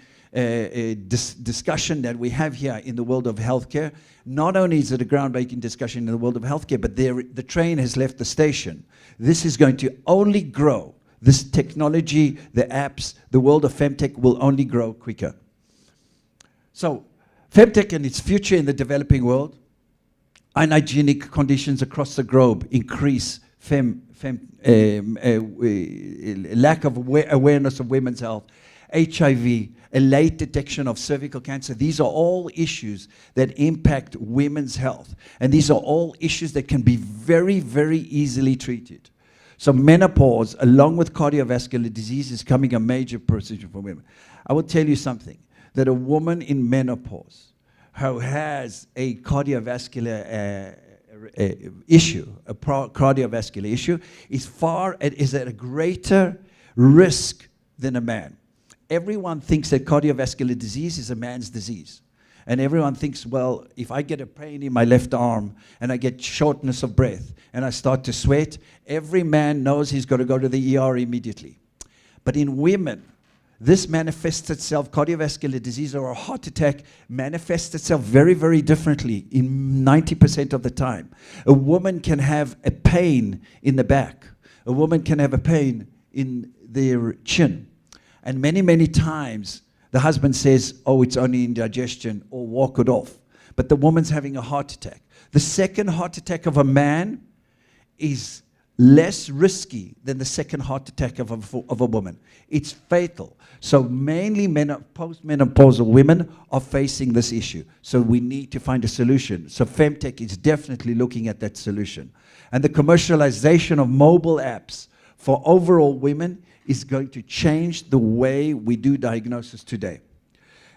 discussion that we have here in the world of healthcare. Not only is it a groundbreaking discussion in the world of healthcare, but the train has left the station. This is going to only grow. This technology, the apps, the world of femtech will only grow quicker. So, femtech and its future in the developing world, unhygienic conditions across the globe increase lack of awareness of women's health, HIV, a late detection of cervical cancer. These are all issues that impact women's health. And these are all issues that can be very, very easily treated. So menopause, along with cardiovascular disease, is becoming a major procedure for women. I will tell you something, that a woman in menopause who has a cardiovascular issue, cardiovascular issue, is at a greater risk than a man. Everyone thinks that cardiovascular disease is a man's disease. And everyone thinks, well, if I get a pain in my left arm and I get shortness of breath and I start to sweat, every man knows he's got to go to the ER immediately. But in women, this manifests itself, cardiovascular disease or a heart attack manifests itself very, very differently in 90% of the time. A woman can have a pain in the back. A woman can have a pain in their chin. And many, many times, the husband says, oh, it's only indigestion, or walk it off. But the woman's having a heart attack. The second heart attack of a man is less risky than the second heart attack of a woman. It's fatal. So mainly postmenopausal women are facing this issue. So we need to find a solution. So femtech is definitely looking at that solution. And the commercialization of mobile apps for overall women is going to change the way we do diagnosis today.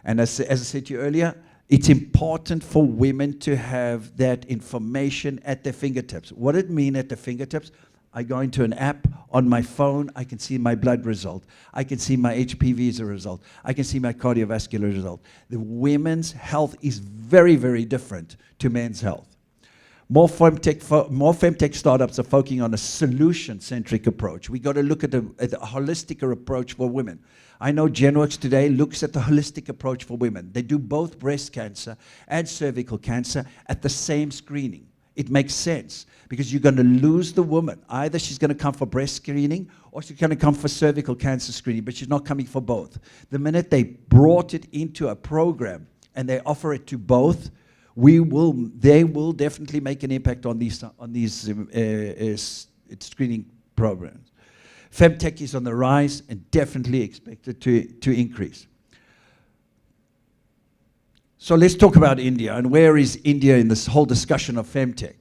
And as I said to you earlier, it's important for women to have that information at their fingertips. What does it mean at their fingertips? I go into an app on my phone, I can see my blood result. I can see my HPV as a result. I can see my cardiovascular result. The women's health is very, very different to men's health. More femtech startups are focusing on a solution-centric approach. We got to look at a holistic approach for women. I know GenWorks today looks at the holistic approach for women. They do both breast cancer and cervical cancer at the same screening. It makes sense because you're going to lose the woman. Either she's going to come for breast screening or she's going to come for cervical cancer screening, but she's not coming for both. The minute they brought it into a program and they offer it to both, they will definitely make an impact on these screening programs. Femtech is on the rise and definitely expected to increase. So let's talk about India and where is India in this whole discussion of femtech.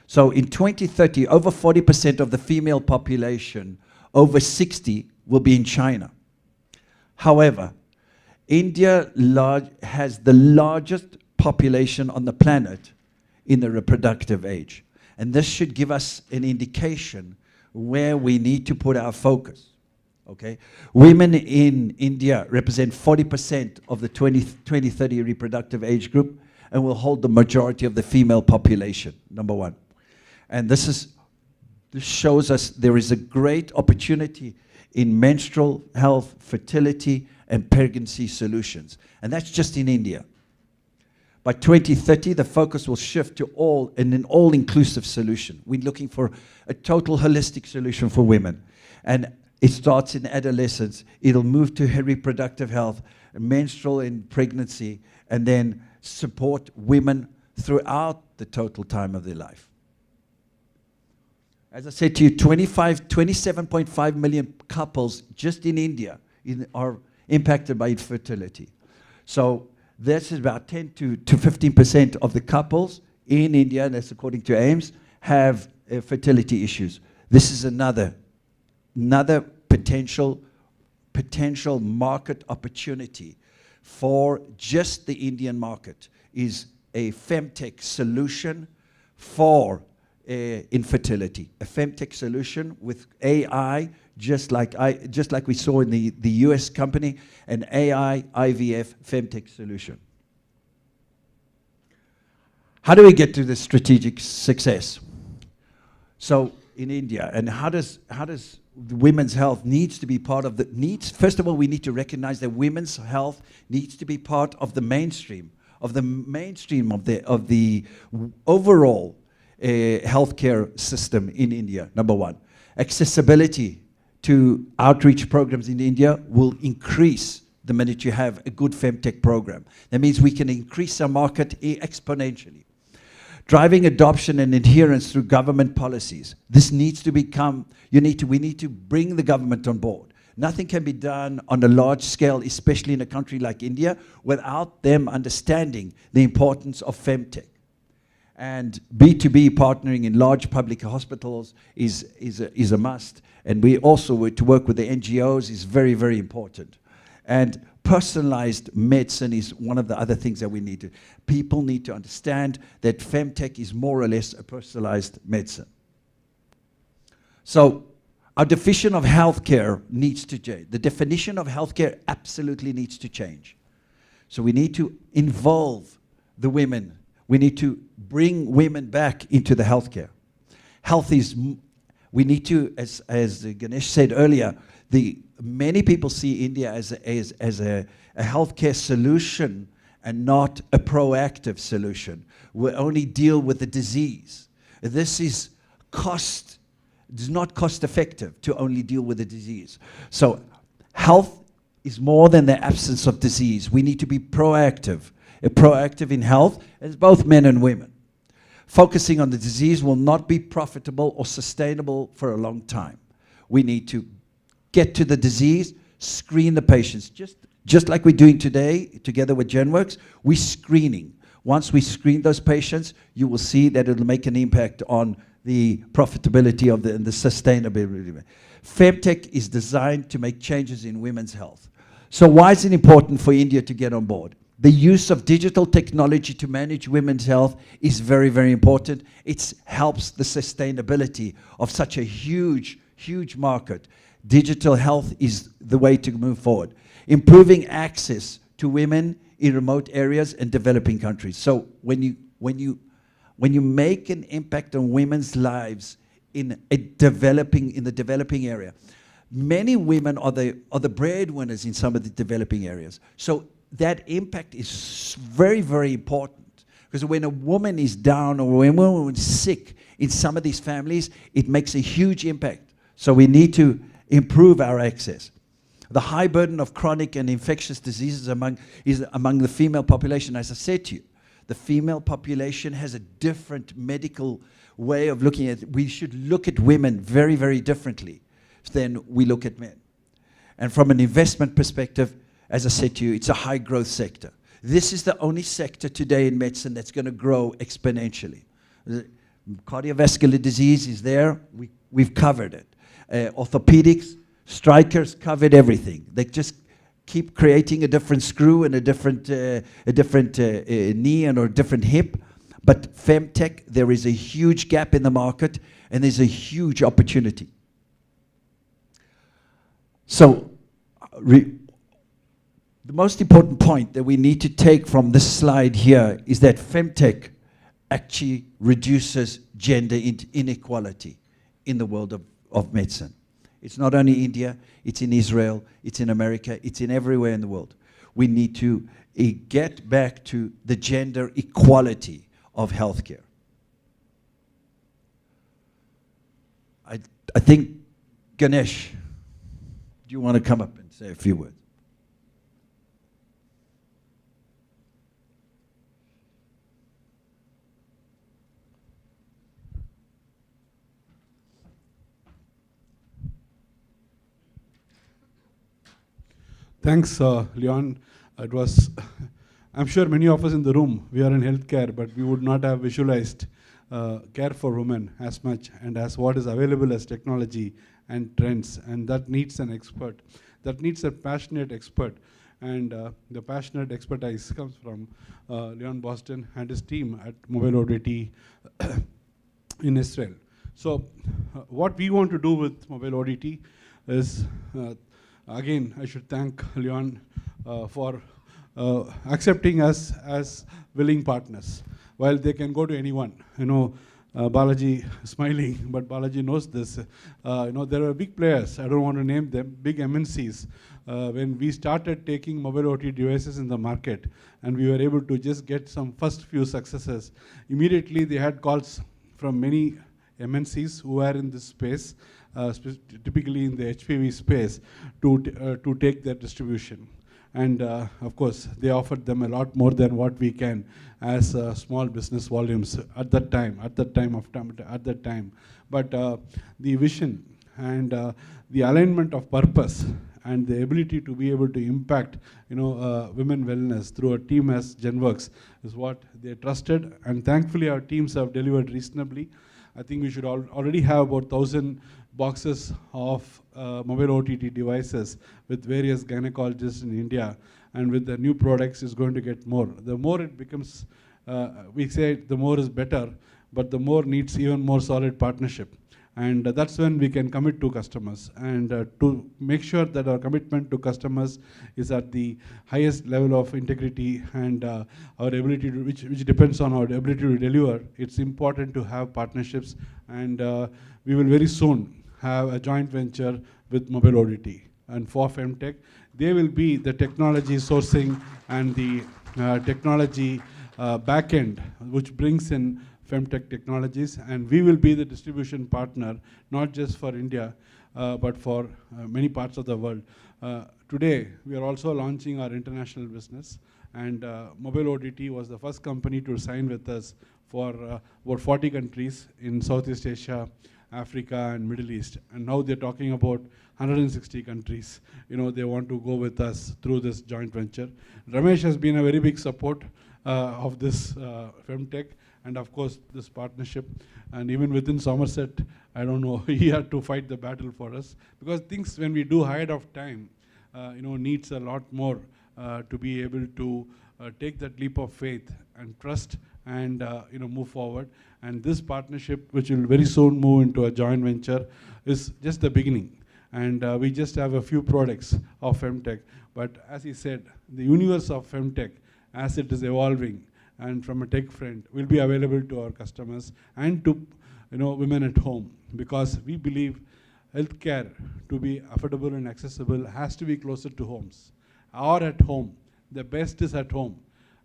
So in 2030, over 40% of the female population over 60 will be in China. However, India has the largest population on the planet in the reproductive age. And this should give us an indication where we need to put our focus. Okay? Women in India represent 40% of the 2030 reproductive age group and will hold the majority of the female population, number one. And this shows us there is a great opportunity in menstrual health, fertility, and pregnancy solutions. And that's just in India. By 2030, the focus will shift to an all-inclusive solution. We're looking for a total holistic solution for women. And it starts in adolescence. It'll move to reproductive health, menstrual and pregnancy, and then support women throughout the total time of their life. As I said to you, 27.5 million couples just in India are impacted by infertility. So that's about 10 to 15% of the couples in India, and that's according to AIMS, have fertility issues. This is another potential market opportunity for just the Indian market, is a femtech solution for infertility. A femtech solution with AI, just like we saw in the US company, an AI IVF femtech solution. How do we get to this strategic success? So in India, and how does women's health needs to be part of the needs? First of all, we need to recognize that women's health needs to be part of the mainstream of the overall healthcare system in India. Number one, accessibility to outreach programs in India will increase the minute you have a good femtech program. That means we can increase our market exponentially. Driving adoption and adherence through government policies. This needs to become, we need to bring the government on board. Nothing can be done on a large scale, especially in a country like India, without them understanding the importance of femtech. And B2B partnering in large public hospitals is a must. And we also, to work with the NGOs is very, very important. And personalized medicine is one of the other things that we need to. People need to understand that femtech is more or less a personalized medicine. So our definition of healthcare needs to change. The definition of healthcare absolutely needs to change. So we need to involve the women. We need to bring women back into the healthcare. Health is, we need to, as Ganesh said earlier, many people see India as a healthcare solution and not a proactive solution. We only deal with the disease. This is not cost effective to only deal with the disease. So health is more than the absence of disease. We need to be proactive. Proactive in health as both men and women. Focusing on the disease will not be profitable or sustainable for a long time. We need to get to the disease, screen the patients. Just like we're doing today, together with GenWorks, we're screening. Once we screen those patients, you will see that it'll make an impact on the profitability of and the sustainability. Femtech is designed to make changes in women's health. So why is it important for India to get on board? The use of digital technology to manage women's health is very, very important. It helps the sustainability of such a huge, huge market. Digital health is the way to move forward. Improving access to women in remote areas and developing countries. So when you make an impact on women's lives in the developing area, many women are the breadwinners in some of the developing areas. So that impact is very, very important. Because when a woman is down or when a woman is sick in some of these families, it makes a huge impact. So we need to improve our access. The high burden of chronic and infectious diseases is among the female population. As I said to you, the female population has a different medical way of looking at it. We should look at women very, very differently than we look at men. And from an investment perspective, as I said to you, it's a high growth sector. This is the only sector today in medicine that's going to grow exponentially. Cardiovascular disease is there. We've covered it. Orthopedics, strikers covered everything. They just keep creating a different screw and a different knee and or a different hip. But femtech, there is a huge gap in the market and there's a huge opportunity. So, the most important point that we need to take from this slide here is that femtech actually reduces gender inequality in the world of medicine. It's not only India, it's in Israel, it's in America, it's in everywhere in the world. We need to get back to the gender equality of healthcare. I think, Ganesh, do you want to come up and say a few words? Thanks, Leon. It was, I'm sure many of us in the room, we are in healthcare, but we would not have visualized care for women as much and as what is available as technology and trends. And that needs an expert. That needs a passionate expert. And the passionate expertise comes from Leon Boston and his team at Mobile ODT in Israel. So what we want to do with Mobile ODT is, again, I should thank Leon for accepting us as willing partners. While they can go to anyone, Balaji smiling, but Balaji knows this. There are big players, I don't want to name them, big MNCs. When we started taking mobile OT devices in the market, and we were able to just get some first few successes, immediately they had calls from many MNCs who are in this space, typically in the HPV space, to take their distribution. And of course, they offered them a lot more than what we can as small business volumes at that time. But the vision and the alignment of purpose and the ability to be able to impact, women wellness through a team as GenWorks is what they trusted. And thankfully, our teams have delivered reasonably. I think we should already have about 1,000 boxes of mobile OTT devices with various gynecologists in India, and with the new products is going to get more. The more it becomes, we say the more is better, but the more needs even more solid partnership. And that's when we can commit to customers, and to make sure that our commitment to customers is at the highest level of integrity and our ability to, which depends on our ability to deliver. It's important to have partnerships, and we will very soon have a joint venture with Mobile ODT. And for Femtech, they will be the technology sourcing and the technology backend, which brings in Femtech technologies, and we will be the distribution partner, not just for India, but for many parts of the world. Today, we are also launching our international business, and Mobile ODT was the first company to sign with us for about 40 countries in Southeast Asia, Africa, and Middle East. And now they're talking about 160 countries. They want to go with us through this joint venture. Ramesh has been a very big support of this Femtech, and of course this partnership. And even within Somerset, I don't know, he had to fight the battle for us, because things when we do ahead of time, needs a lot more to be able to take that leap of faith and trust and move forward. And this partnership, which will very soon move into a joint venture, is just the beginning. And we just have a few products of Femtech. But as he said, the universe of Femtech, as it is evolving, and from a tech front, will be available to our customers and to women at home, because we believe healthcare, to be affordable and accessible, has to be closer to homes or at home. The best is at home.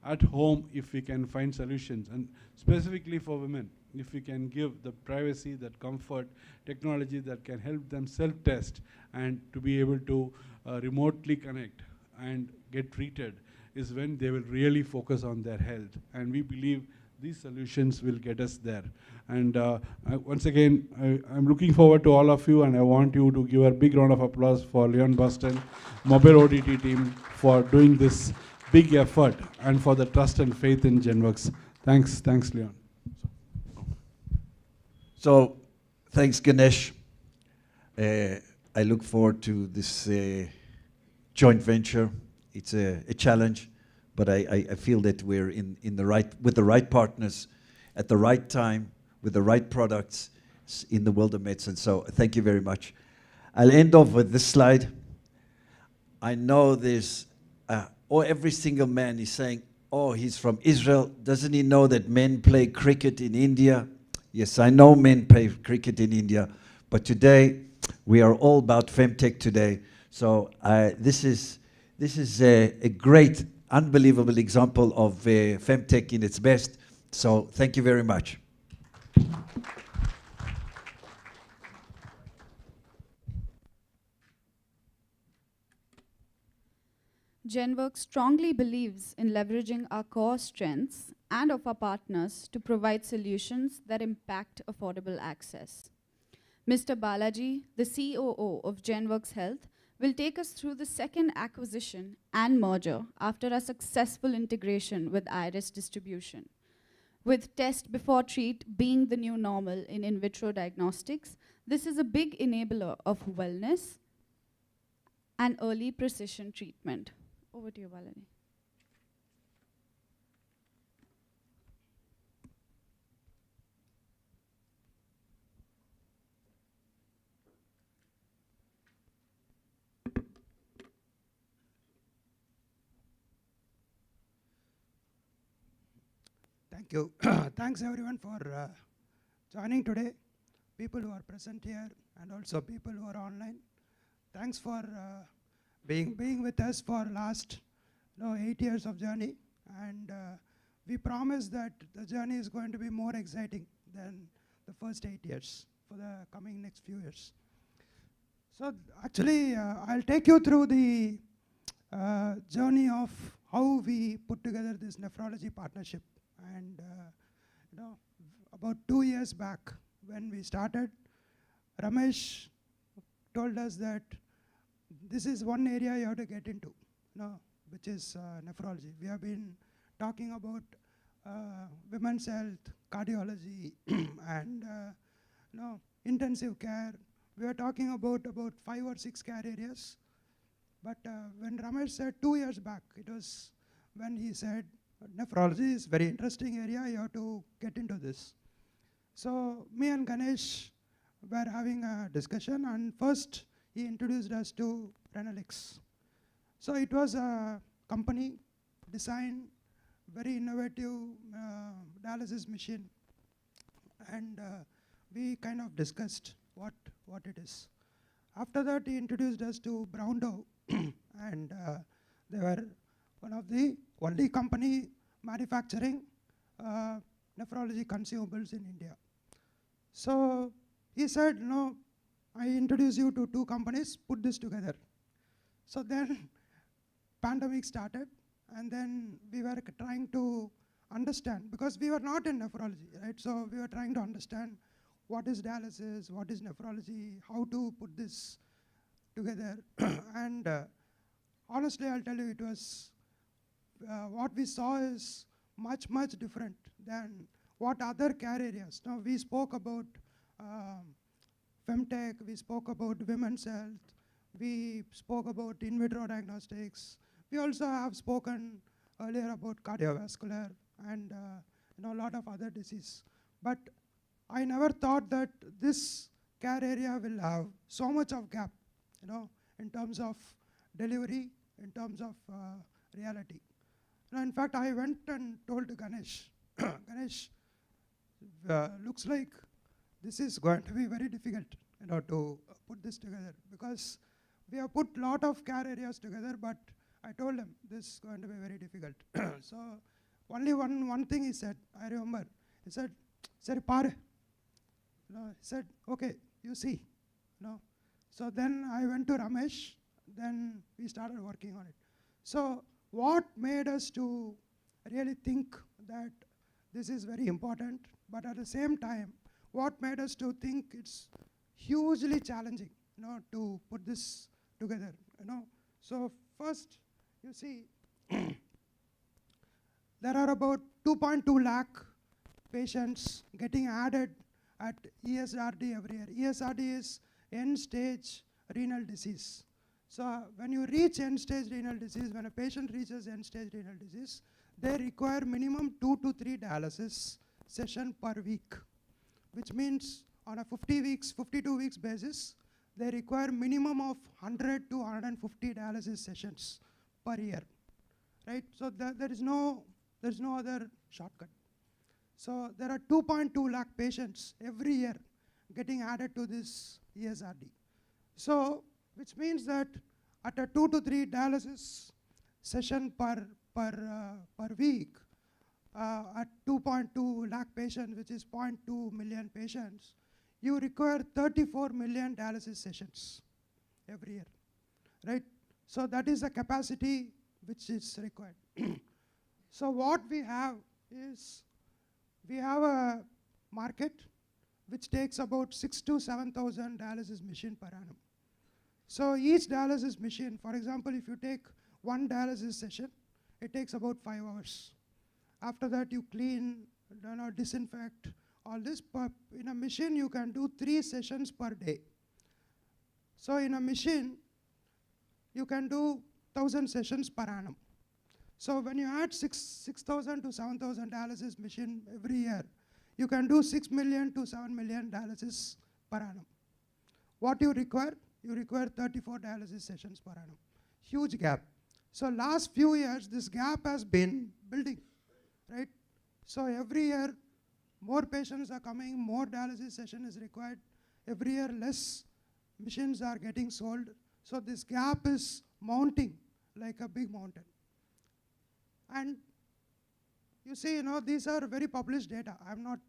At home, if we can find solutions, and specifically for women, if we can give the privacy, that comfort, technology that can help them self-test and to be able to remotely connect and get treated, is when they will really focus on their health. And we believe these solutions will get us there. And once again, I'm looking forward to all of you, and I want you to give a big round of applause for Leon Boston, Mobile ODT team, for doing this big effort and for the trust and faith in GenWorks. Thanks, Leon. So, thanks, Ganesh. I look forward to this joint venture. It's a challenge, but I feel that we're with the right partners, at the right time, with the right products in the world of medicine. So thank you very much. I'll end off with this slide. I know there's, every single man is saying, oh, he's from Israel. Doesn't he know that men play cricket in India? Yes, I know men play cricket in India, but today we are all about Femtech today. So this is a great, unbelievable example of Femtech in its best. So thank you very much. GenWorks strongly believes in leveraging our core strengths and of our partners to provide solutions that impact affordable access. Mr. Balaji, the COO of GenWorks Health, will take us through the second acquisition and merger after a successful integration with Iris Distribution. With test before treat being the new normal in vitro diagnostics, this is a big enabler of wellness and early precision treatment. Over to you, Balani. Thank you. Thanks everyone for joining today. People who are present here and also people who are online. Thanks for being with us for last 8 years of journey. And we promise that the journey is going to be more exciting than the first 8 years for the coming next few years. So actually, I'll take you through the journey of how we put together this nephrology partnership. And about 2 years back when we started, Ramesh told us that this is one area you have to get into, which is nephrology. We have been talking about women's health, cardiology, and intensive care. We are talking about 5 or 6 care areas. But when Ramesh said 2 years back, it was when he said, nephrology is very interesting area, you have to get into this. So me and Ganesh were having a discussion, and first he introduced us to Renalix. So it was a company designed very innovative dialysis machine, and we kind of discussed what it is. After that, he introduced us to Brown Doe, and they were one of the only company manufacturing nephrology consumables in India. So he said, no, I introduce you to 2 companies, put this together. So then pandemic started, and then we were trying to understand, because we were not in nephrology, right? So we were trying to understand what is dialysis, what is nephrology, how to put this together. And honestly, I'll tell you, it was what we saw is much, much different than what other care areas. Now, we spoke about femtech, we spoke about women's health, we spoke about in vitro diagnostics. We also have spoken earlier about cardiovascular and a lot of other disease. But I never thought that this care area will have so much of gap, in terms of delivery, in terms of reality. Now, in fact, I went and told Ganesh, Ganesh, looks like this is going to be very difficult, to put this together, because we have put lot of care areas together, but I told him this is going to be very difficult. So only one thing he said, I remember, he said, "Sir, pare." He said, okay, you see. So then I went to Ramesh, then we started working on it. So what made us to really think that this is very important, but at the same time, what made us to think it's hugely challenging, to put this together, So first, you see, there are about 2.2 lakh patients getting added at ESRD every year. ESRD is end-stage renal disease. So when you reach end-stage renal disease, when a patient reaches end-stage renal disease, they require minimum 2 to 3 dialysis session per week, which means on a 52 weeks basis, they require minimum of 100 to 150 dialysis sessions per year, right? So there is no other shortcut. So there are 2.2 lakh patients every year getting added to this ESRD. So which means that at a 2 to 3 dialysis session per week, at 2.2 lakh patients, which is 0.2 million patients, you require 34 million dialysis sessions every year, right? So that is the capacity which is required. So what we have is, we have a market which takes about 6,000 to 7,000 dialysis machine per annum. So each dialysis machine, for example, if you take one dialysis session, it takes about 5 hours. After that, you clean, disinfect, all this. In a machine, you can do 3 sessions per day. So in a machine, you can do 1,000 sessions per annum. So when you add 6,000 to 7,000 dialysis machine every year, you can do 6 million to 7 million dialysis per annum. What you require? You require 34 dialysis sessions per annum. Huge gap. So last few years, this gap has been building, right? So every year, more patients are coming, more dialysis session is required. Every year, less machines are getting sold. So this gap is mounting like a big mountain. And you see, these are very published data. I'm not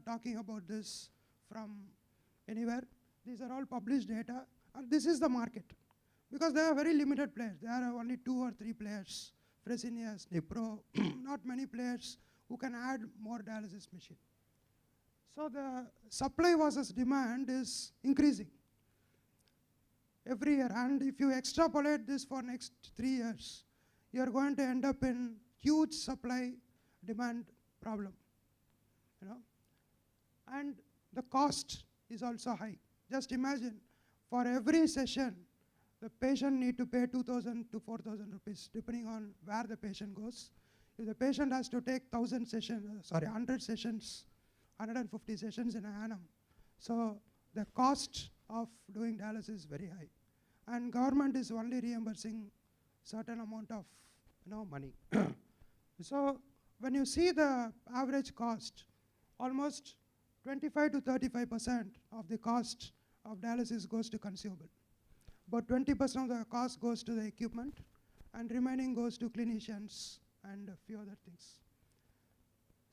talking about this from anywhere. These are all published data, and this is the market. Because there are very limited players. There are only 2 or 3 players, Fresenius, Nipro, not many players who can add more dialysis machine. So the supply versus demand is increasing every year. And if you extrapolate this for next 3 years, you're going to end up in huge supply-demand problem, And the cost is also high. Just imagine, for every session, the patient need to pay 2,000 to 4,000 rupees, depending on where the patient goes. If the patient has to take 100 sessions, 150 sessions in an annum, so the cost of doing dialysis is very high. And government is only reimbursing certain amount of money. So when you see the average cost, almost 25 to 35% of the cost of dialysis goes to consumable. About 20% of the cost goes to the equipment, and remaining goes to clinicians and a few other things.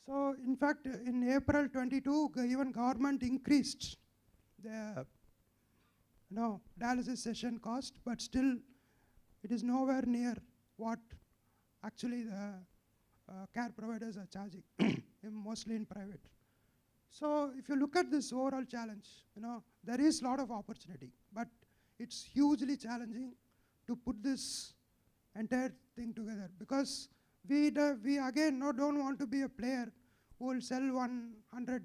So in fact, in April 22, even government increased the dialysis session cost, but still it is nowhere near what actually the care providers are charging, mostly in private. So if you look at this overall challenge, there is a lot of opportunity, but it's hugely challenging to put this entire thing together, because we again don't want to be a player who will sell 100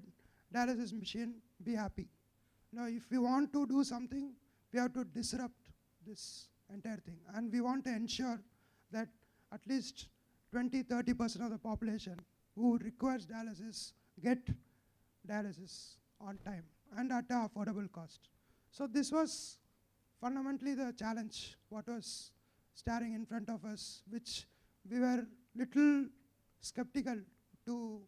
dialysis machine, be happy. If we want to do something, we have to disrupt this entire thing, and we want to ensure that at least 20-30% of the population who requires dialysis get dialysis on time and at an affordable cost. So this was fundamentally the challenge, what was staring in front of us, which we were little skeptical to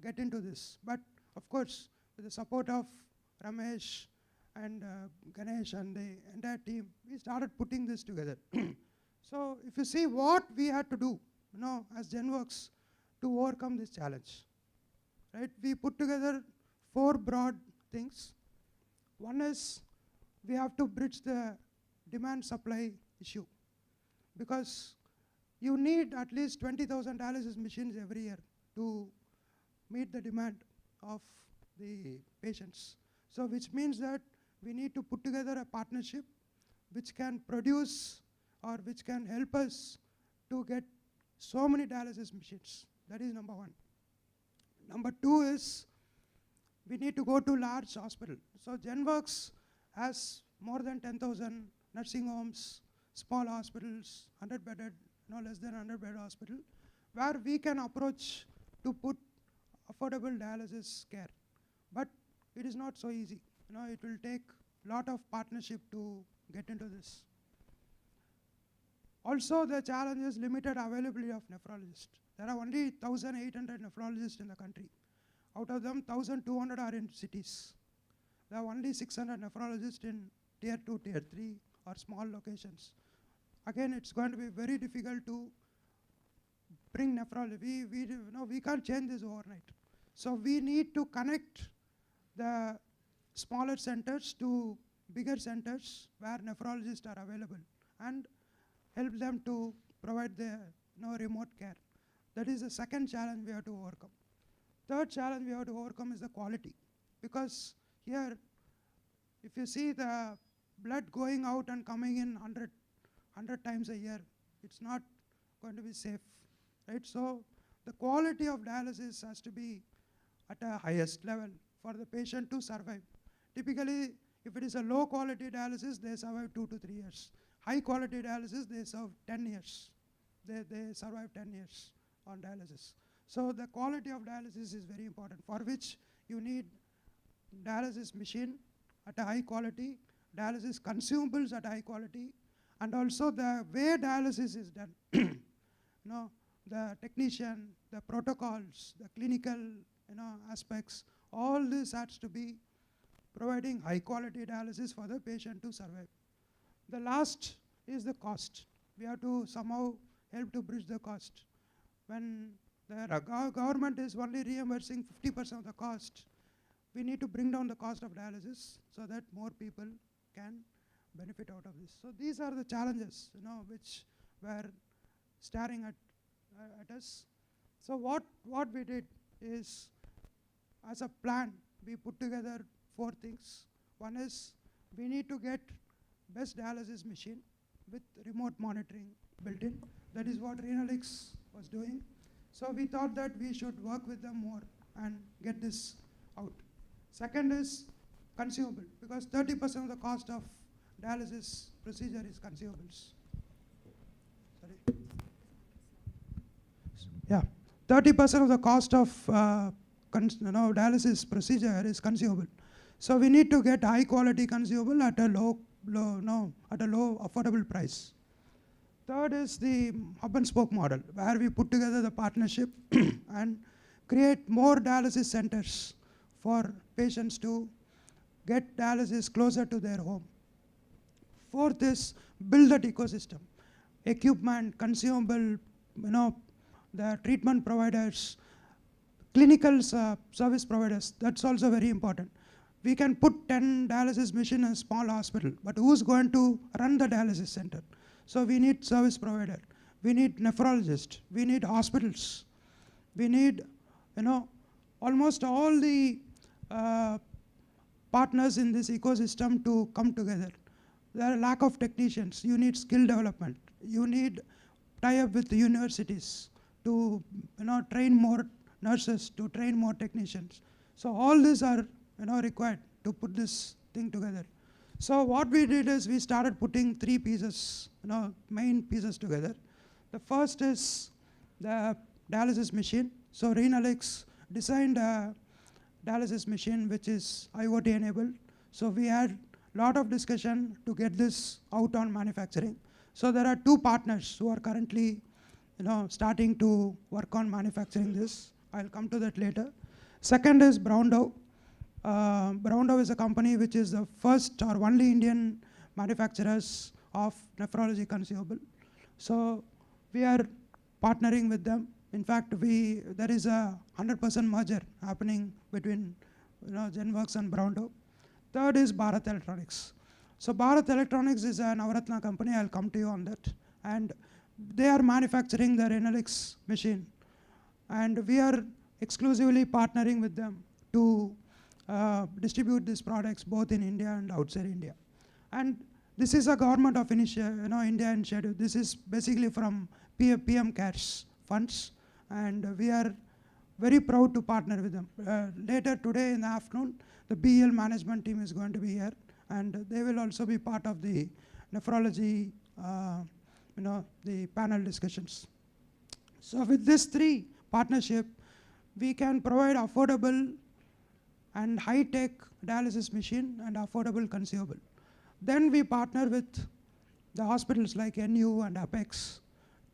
get into this. But of course, with the support of Ramesh and Ganesh and the entire team, we started putting this together. So if you see what we had to do, as GenWorks to overcome this challenge, right? We put together 4 broad things. One is we have to bridge the demand-supply issue, because you need at least 20,000 dialysis machines every year to meet the demand of the patients. So which means that we need to put together a partnership which can produce or which can help us to get so many dialysis machines. That is number 1. Number 2 is we need to go to large hospital. So GenWorks has more than 10,000 nursing homes, small hospitals, 100-bedded, less than 100-bed hospital, where we can approach to put affordable dialysis care. But it is not so easy. It will take a lot of partnership to get into this. Also, the challenge is limited availability of nephrologists. There are only 1,800 nephrologists in the country. Out of them, 1,200 are in cities. There are only 600 nephrologists in tier 2, tier 3, or small locations. Again, it's going to be very difficult to bring nephrology. We can't change this overnight. So we need to connect the smaller centers to bigger centers where nephrologists are available, and help them to provide the remote care. That is the second challenge we have to overcome. Third challenge we have to overcome is the quality, because here, if you see the blood going out and coming in 100 times a year, it's not going to be safe, right? So the quality of dialysis has to be at a highest level for the patient to survive. Typically, if it is a low quality dialysis, they survive 2 to 3 years. high quality dialysis, they serve 10 years. They survive 10 years on dialysis. So the quality of dialysis is very important, for which you need dialysis machine at a high quality, dialysis consumables at high quality, and also the way dialysis is done. The technician, the protocols, the clinical aspects, all this has to be providing high quality dialysis for the patient to survive. The last is the cost. We have to somehow help to bridge the cost. When the government is only reimbursing 50% of the cost, we need to bring down the cost of dialysis so that more people can benefit out of this. So these are the challenges, which were staring at us. So what we did is, as a plan, we put together 4 things. One is, we need to get best dialysis machine with remote monitoring built in. That is what Renalix was doing. So we thought that we should work with them more and get this out. Second is consumable, because 30% of the cost of dialysis procedure is consumables. Sorry. Yeah, 30% of the cost of dialysis procedure is consumable. So we need to get high quality consumable at a low affordable price. Third is the hub and spoke model, where we put together the partnership and create more dialysis centers for patients to get dialysis closer to their home. Fourth is build that ecosystem. Equipment, consumable, the treatment providers, clinical service providers, that's also very important. We can put 10 dialysis machines in a small hospital, but who's going to run the dialysis center? So we need service provider, we need nephrologists, we need hospitals, we need, almost all the partners in this ecosystem to come together. There are lack of technicians, you need skill development, you need tie-up with the universities to train more nurses, to train more technicians. So all these are required to put this thing together. So what we did is, we started putting 3 pieces, main pieces together. The first is the dialysis machine. So Renalix designed a dialysis machine which is IoT enabled. So we had a lot of discussion to get this out on manufacturing. So there are 2 partners who are currently starting to work on manufacturing this. I'll come to that later. Second is Brown Dove. Brown Dove is a company which is the first or only Indian manufacturers of nephrology consumable. So we are partnering with them. In fact, there is a 100% merger happening between GenWorks and Brown Dove. Third is Bharat Electronics. So Bharat Electronics is a Navaratna company. I'll come to you on that. And they are manufacturing the Renalix machine. And we are exclusively partnering with them to distribute these products both in India and outside India. And this is a government of India initiative. This is basically from PM CARES funds, and we are very proud to partner with them. Later today in the afternoon, the BEL management team is going to be here, and they will also be part of the nephrology, the panel discussions. So with this 3 partnership, we can provide affordable and high-tech dialysis machine and affordable consumable. Then we partner with the hospitals like NU and Apex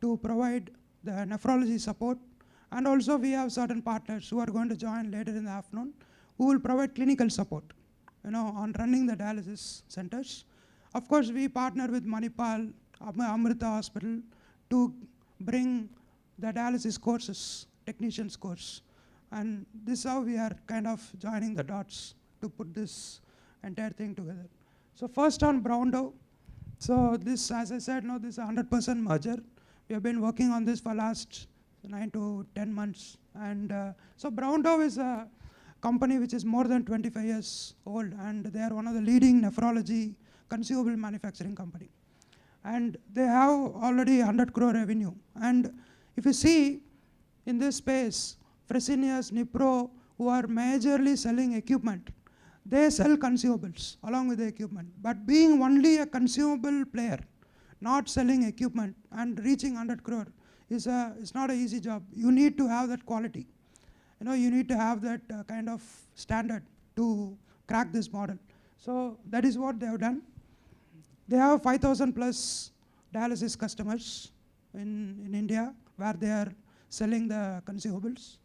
to provide the nephrology support. And also we have certain partners who are going to join later in the afternoon who will provide clinical support on running the dialysis centers. Of course, we partner with Manipal, Amrita Hospital to bring the dialysis courses, technicians course. And this is how we are kind of joining the dots to put this entire thing together. So first on Brown Dove. So this, as I said, this is a 100% merger. We have been working on this for last 9 to 10 months. And so Brown Dove is a company which is more than 25 years old, and they are one of the leading nephrology consumable manufacturing company. And they have already 100 crore revenue. And if you see in this space, Fresenius, Nipro, who are majorly selling equipment, they sell consumables along with the equipment. But being only a consumable player, not selling equipment and reaching 100 crore is not an easy job. You need to have that quality. You need to have that kind of standard to crack this model. So that is what they have done. They have 5,000 plus dialysis customers in India where they are selling the consumables.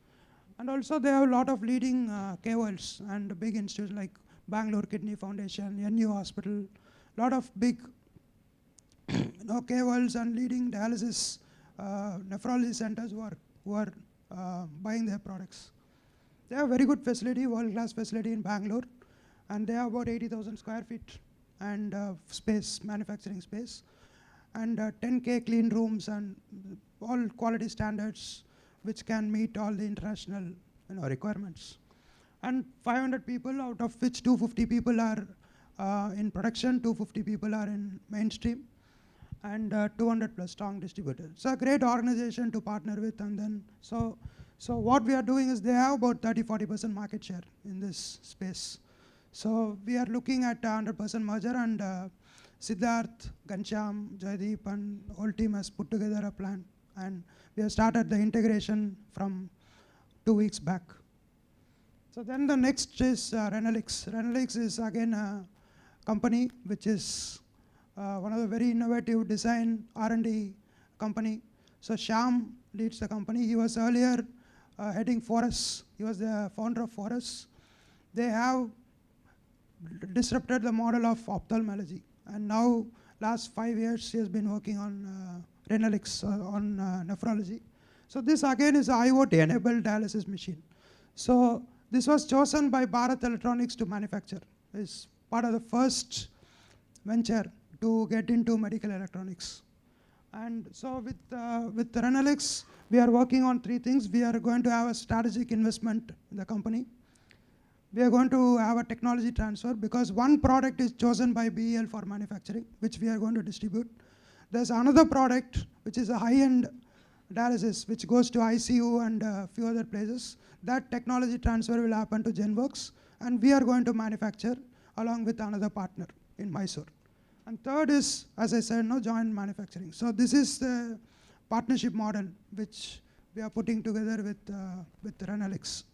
And also they have a lot of leading KOLs and big institutes like Bangalore Kidney Foundation, NU Hospital, a lot of big KOLs and leading dialysis nephrology centers who are buying their products. They have very good facility, world-class facility in Bangalore, and they have about 80,000 square feet and space, manufacturing space, and 10K clean rooms and all quality standards which can meet all the international requirements. And 500 people, out of which 250 people are in production, 250 people are in mainstream, and 200 plus strong distributors. It's a great organization to partner with, and then so what we are doing is they have about 30-40% market share in this space. So we are looking at 100% merger, and Siddharth, Gansham, Jaydeep, and whole team has put together a plan, and we have started the integration from 2 weeks back. So then the next is Renalix. Renalix is again a company which is one of the very innovative design R&D company. So Shyam leads the company. He was earlier heading Forus. He was the founder of Forus. They have disrupted the model of ophthalmology, and now last 5 years he has been working on Renalix on nephrology. So this again is an IoT-enabled dialysis machine. So this was chosen by Bharat Electronics to manufacture. It's part of the first venture to get into medical electronics. And so with Renalix, we are working on 3 things. We are going to have a strategic investment in the company. We are going to have a technology transfer because one product is chosen by BEL for manufacturing, which we are going to distribute. There's another product which is a high-end dialysis, which goes to ICU and a few other places. That technology transfer will happen to GenWorks, and we are going to manufacture along with another partner in Mysore. And third is, as I said, joint manufacturing. So this is the partnership model which we are putting together with Renalix.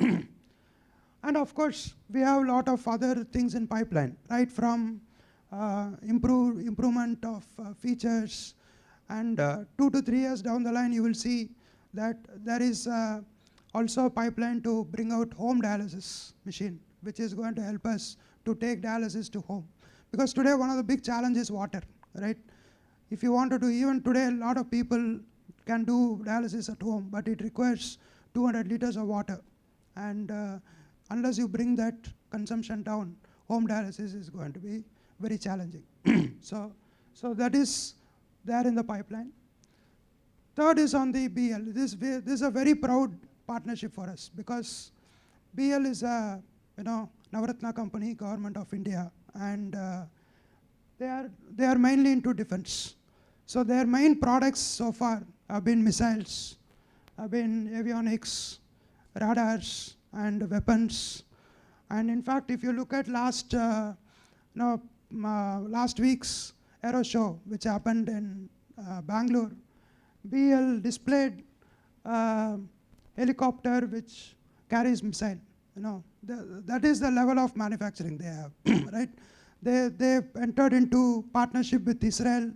And of course, we have a lot of other things in pipeline, right from improvement of features, and 2 to 3 years down the line, you will see that there is also a pipeline to bring out home dialysis machine, which is going to help us to take dialysis to home. Because today, one of the big challenges is water, right? If you want to do, even today, a lot of people can do dialysis at home, but it requires 200 liters of water. And unless you bring that consumption down, home dialysis is going to be very challenging. So that is there in the pipeline. Third is on the BL. This is a very proud partnership for us because BL is a Navaratna company, government of India, and they are mainly into defense. So their main products so far have been missiles, have been avionics, radars, and weapons. And in fact, if you look at last week's Aero Show, which happened in Bangalore, BL displayed helicopter which carries missile. That is the level of manufacturing they have, right? They entered into partnership with Israel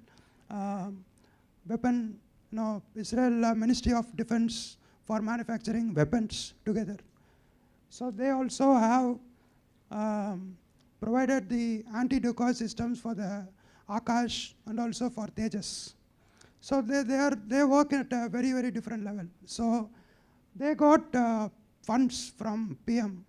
Israel Ministry of Defense for manufacturing weapons together. So they also have provided the anti-decoy systems for the Akash and also for Tejas. So they work at a very, very different level. So they got funds from PM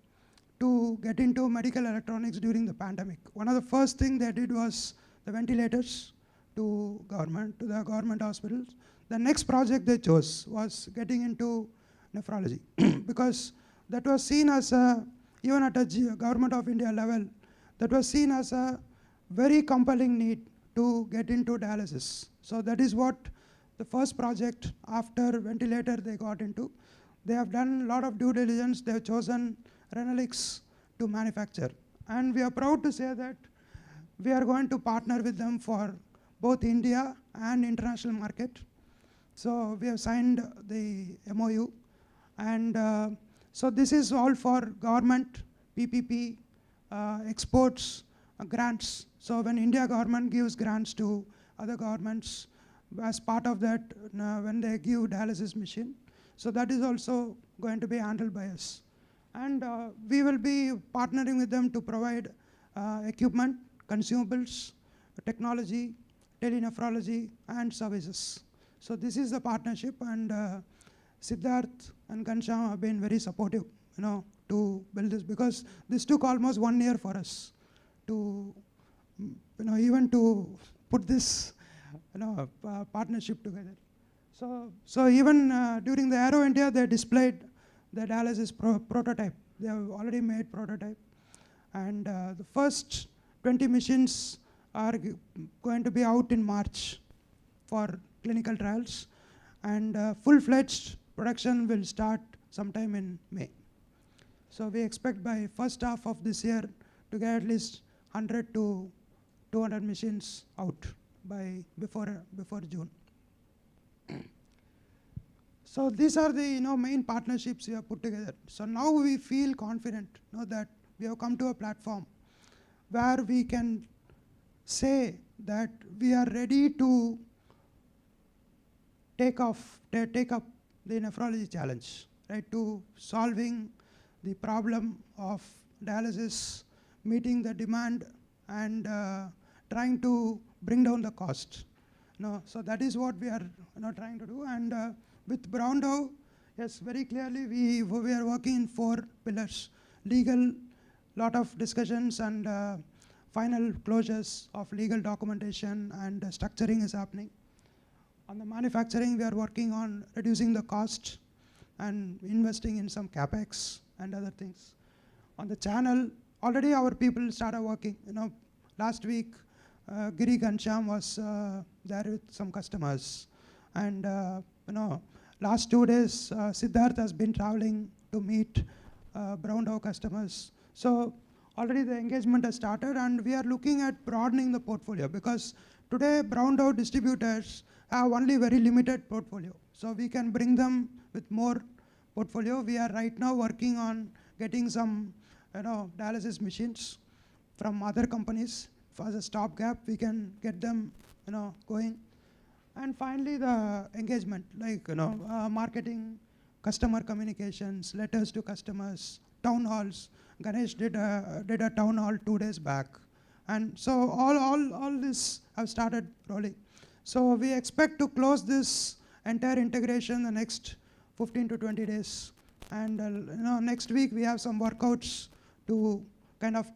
to get into medical electronics during the pandemic. One of the first things they did was the ventilators to the government hospitals. The next project they chose was getting into nephrology because that was seen as even at a government of India level, that was seen as a very compelling need to get into dialysis. So that is what the first project after ventilator they got into. They have done a lot of due diligence. They have chosen Renalix to manufacture. And we are proud to say that we are going to partner with them for both India and international market. So we have signed the MOU, and so this is all for government, PPP, exports, grants. So when India government gives grants to other governments, as part of that, when they give dialysis machine, so that is also going to be handled by us. And we will be partnering with them to provide equipment, consumables, technology, telenephrology, and services. So this is the partnership, and Siddharth and Ghanshyam have been very supportive, to build this, because this took almost 1 year for us to, even to put this, partnership together. So even during the Aero India, they displayed the dialysis prototype. They have already made prototype, and the first 20 machines are going to be out in March for clinical trials, and full-fledged production will start sometime in May. So we expect by first half of this year to get at least 100 to 200 machines out by before June. So these are the main partnerships we have put together. So now we feel confident that we have come to a platform where we can say that we are ready to take up the nephrology challenge, right? To solving the problem of dialysis, meeting the demand, and trying to bring down the cost. So that is what we are trying to do. And with Brown Doe, yes, very clearly we are working in 4 pillars: legal, lot of discussions, and final closures of legal documentation, and structuring is happening. On the manufacturing, we are working on reducing the cost and investing in some capex and other things. On the channel, already our people started working. Last week, Giri Ghanshyam was there with some customers, and last 2 days, Siddharth has been traveling to meet Brown Doe customers. So already the engagement has started, and we are looking at broadening the portfolio, because today Brown Doe distributors have only very limited portfolio. So we can bring them with more portfolio. We are right now working on getting some dialysis machines from other companies. As a stopgap, we can get them going. And finally, the engagement, like marketing, customer communications, letters to customers, town halls. Ganesh did a town hall 2 days back, and so all this have started rolling. So we expect to close this entire integration the next 15 to 20 days, and next week we have some workouts to kind of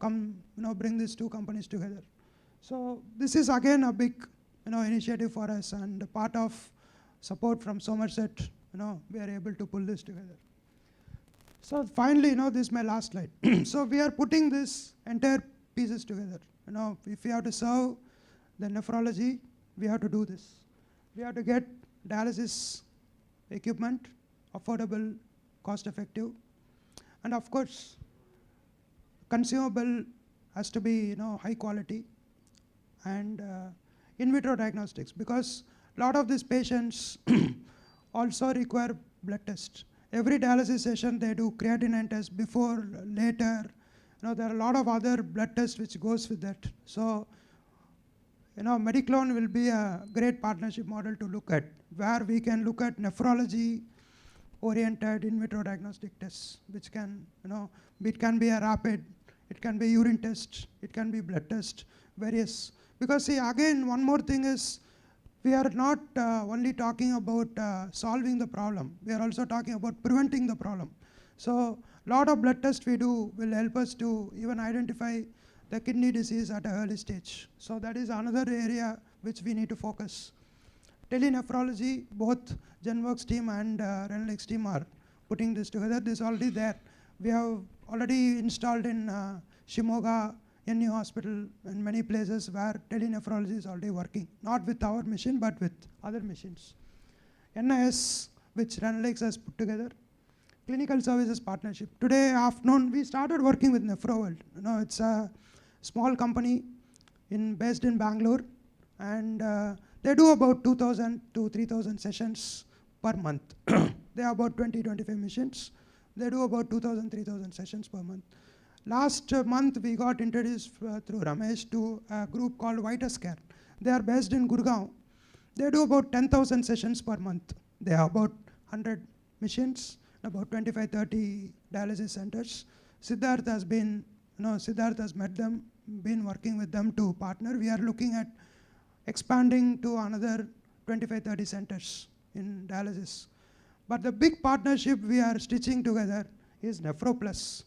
bring these 2 companies together. So this is again a big initiative for us, and part of support from Somerset, we are able to pull this together. So finally, this is my last slide. So we are putting this entire pieces together. If we have to serve the nephrology, we have to do this. We have to get dialysis equipment, affordable, cost-effective, and of course, consumable has to be high quality, and in vitro diagnostics, because a lot of these patients also require blood tests. Every dialysis session they do creatinine test before, later. There are a lot of other blood tests which goes with that. So Mediclone will be a great partnership model to look at, where we can look at nephrology oriented in vitro diagnostic tests, which can, it can be a rapid, it can be urine test, it can be blood test, various. Because see, again, one more thing is, we are not only talking about solving the problem, we are also talking about preventing the problem. So a lot of blood tests we do will help us to even identify the kidney disease at an early stage. So that is another area which we need to focus. Telenephrology, both GenWorks team and Renlex team are putting this together. This is already there. We have already installed in Shimoga, NU Hospital, and many places where telenephrology is already working. Not with our machine, but with other machines. NIS, which Renlex has put together. Clinical services partnership. Today afternoon, we started working with NephroWorld. It's a small company based in Bangalore, and they do about 2,000 to 3,000 sessions per month. They have about 20-25 missions. They do about 2,000, 3,000 sessions per month. Last month, we got introduced through Ramesh to a group called Vitus Care. They are based in Gurgaon. They do about 10,000 sessions per month. They have about 100 missions, about 25-30 dialysis centers. Siddharth has been, Siddharth has met them, been working with them to partner. We are looking at expanding to another 25-30 centers in dialysis. But the big partnership we are stitching together is NephroPlus,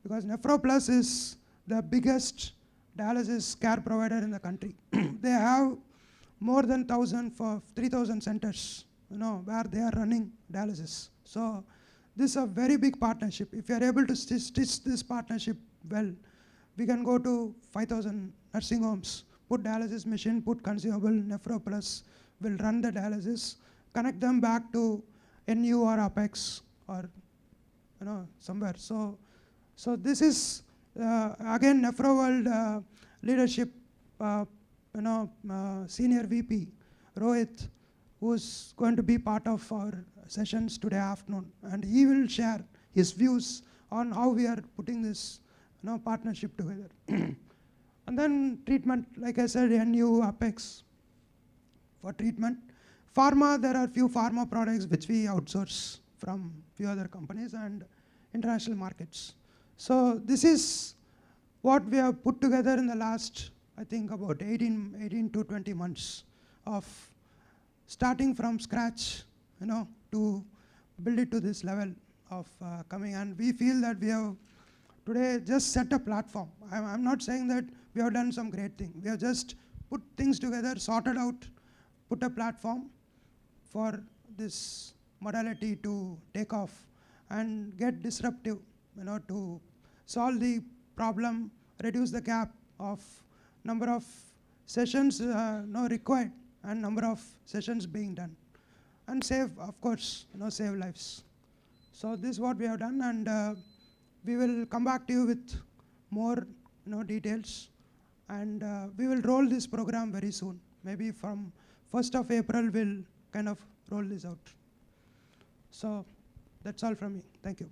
because NephroPlus is the biggest dialysis care provider in the country. They have more than 3,000 centers, where they are running dialysis. So this is a very big partnership. If you are able to stitch this partnership well, we can go to 5,000 nursing homes, put dialysis machine, put consumable, NephroPlus will run the dialysis, connect them back to NU or Apex or somewhere. So this is again NephroWorld leadership, senior VP Rohit, who's going to be part of our sessions today afternoon, and he will share his views on how we are putting this partnership together. And then treatment, like I said, NU, Apex for treatment. Pharma, there are few pharma products which we outsource from few other companies and international markets. So this is what we have put together in the last, I think, about 18 to 20 months of starting from scratch, to build it to this level of coming. And we feel that we have today just set a platform. I'm not saying that we have done some great thing. We have just put things together, sorted out, put a platform for this modality to take off and get disruptive, to solve the problem, reduce the gap of number of sessions required and number of sessions being done, and save, of course, save lives. So this is what we have done, and we will come back to you with more details, and we will roll this program very soon. Maybe from 1st of April, we'll kind of roll this out. So that's all from me. Thank you.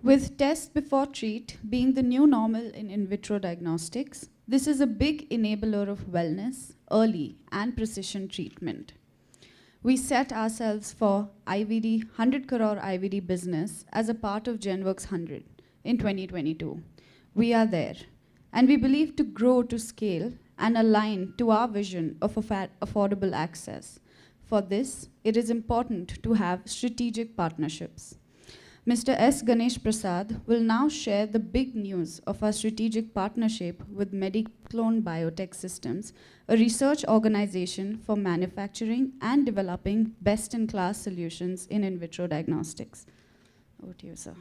With test before treat being the new normal in vitro diagnostics, this is a big enabler of wellness, early and precision treatment. We set ourselves for 100 crore IVD business as a part of GenWorks 100 in 2022. We are there, and we believe to grow to scale and align to our vision of affordable access. For this, it is important to have strategic partnerships. Mr. S. Ganesh Prasad will now share the big news of our strategic partnership with Mediclone Biotech Systems, a research organization for manufacturing and developing best-in-class solutions in vitro diagnostics. Over to you, sir.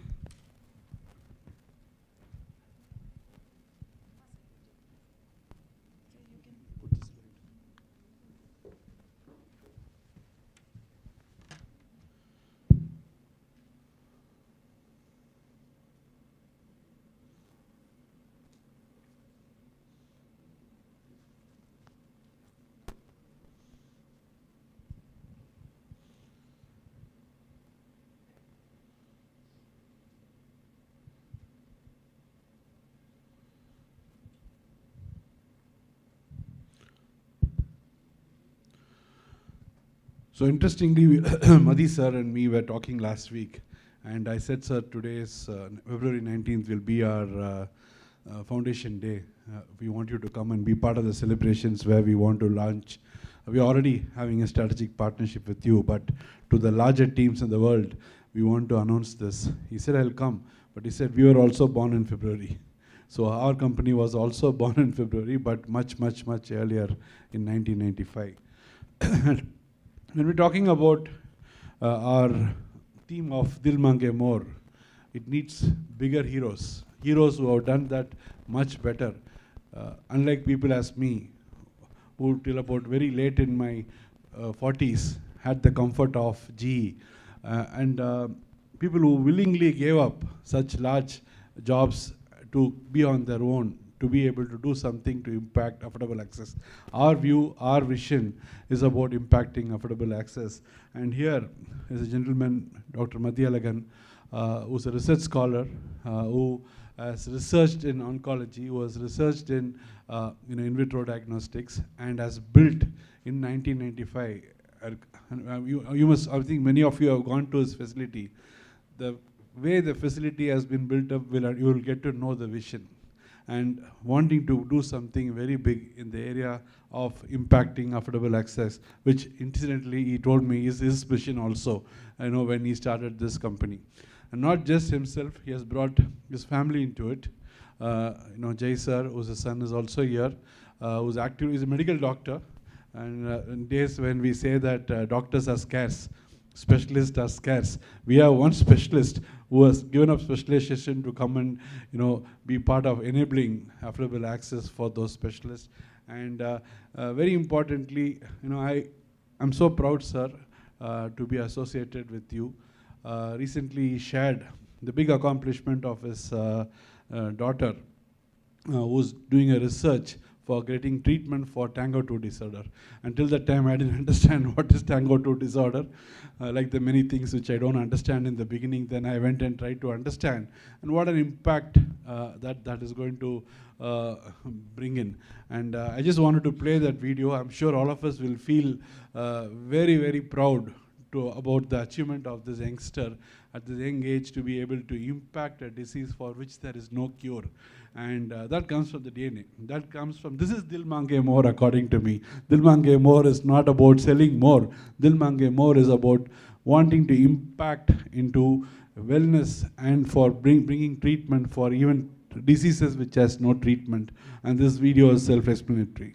So interestingly, Madhi sir and me were talking last week, and I said, sir, today's February 19th will be our foundation day. We want you to come and be part of the celebrations where we want to launch. We're already having a strategic partnership with you, but to the larger teams in the world, we want to announce this. He said, I'll come, but he said, we were also born in February. So our company was also born in February, but much, much, much earlier in 1995. When we're talking about our theme of Dil Mange More, it needs bigger heroes, heroes who have done that much better. Unlike people as me, who till about very late in my 40s had the comfort of GE. And people who willingly gave up such large jobs to be on their own, to be able to do something to impact affordable access. Our view, our vision is about impacting affordable access. And here is a gentleman, Dr. Madhi Alagan, who's a research scholar, who has researched in oncology, who has researched in in vitro diagnostics, and has built in 1995. You must, I think many of you have gone to his facility. The way the facility has been built up, you will get to know the vision. And wanting to do something very big in the area of impacting affordable access, which incidentally he told me is his vision also, when he started this company. And not just himself, he has brought his family into it. Jay sir, whose son is also here, who's active, he's a medical doctor. And in days when we say that doctors are scarce, specialists are scarce, we have one specialist who has given up specialization to come and be part of enabling affordable access for those specialists. And very importantly, I'm so proud, sir, to be associated with you. Recently he shared the big accomplishment of his daughter, who's doing a research for getting treatment for Tango 2 disorder. Until that time, I didn't understand what is Tango 2 disorder. Like the many things which I don't understand in the beginning, then I went and tried to understand. And what an impact that is going to bring in. And I just wanted to play that video. I'm sure all of us will feel very, very proud about the achievement of this youngster at this young age to be able to impact a disease for which there is no cure. And that comes from the DNA. That comes from, this is Dil Mange More according to me. Dil Mange More is not about selling more. Dil Mange More is about wanting to impact into wellness and for bringing treatment for even diseases which has no treatment. And this video is self-explanatory.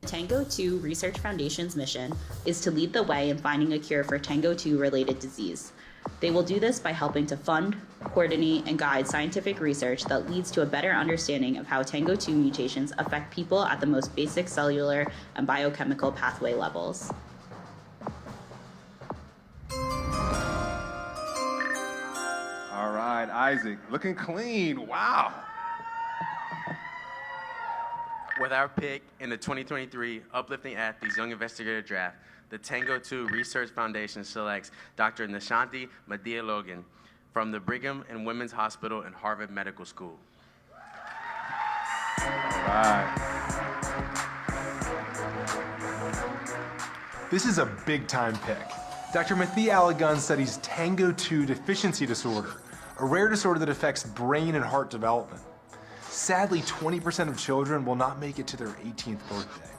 Tango 2 Research Foundation's mission is to lead the way in finding a cure for Tango 2 related disease. They will do this by helping to fund, coordinate, and guide scientific research that leads to a better understanding of how Tango 2 mutations affect people at the most basic cellular and biochemical pathway levels. All right, Isaac, looking clean, wow. With our pick in the 2023 Uplifting Athletes Young Investigator Draft, the Tango 2 Research Foundation selects Dr. Nishanti Madhi Logan from the Brigham and Women's Hospital and Harvard Medical School. All right. This is a big-time pick. Dr. Madhi Alagan studies Tango 2 deficiency disorder, a rare disorder that affects brain and heart development. Sadly, 20% of children will not make it to their 18th birthday.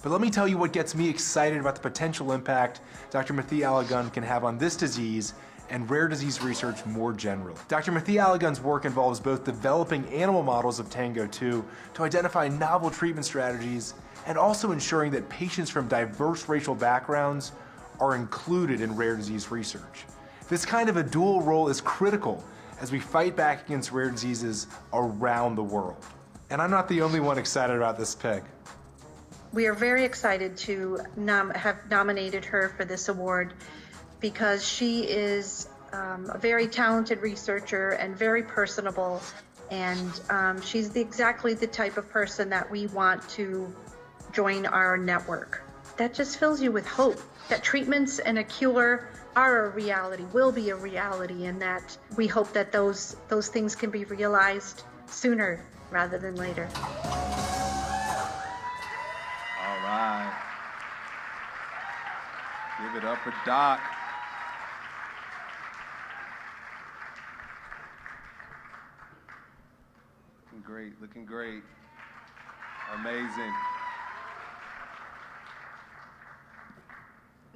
But let me tell you what gets me excited about the potential impact Dr. Madhi Alagan can have on this disease and rare disease research more generally. Dr. Madhi Alagan's work involves both developing animal models of Tango 2 to identify novel treatment strategies and also ensuring that patients from diverse racial backgrounds are included in rare disease research. This kind of a dual role is critical as we fight back against rare diseases around the world. And I'm not the only one excited about this pick. We are very excited to have nominated her for this award because she is a very talented researcher and very personable, and she's exactly the type of person that we want to join our network. That just fills you with hope that treatments and a cure are a reality, will be a reality, and that we hope that those things can be realized sooner rather than later. All right. Give it up for Doc. Looking great, looking great. Amazing.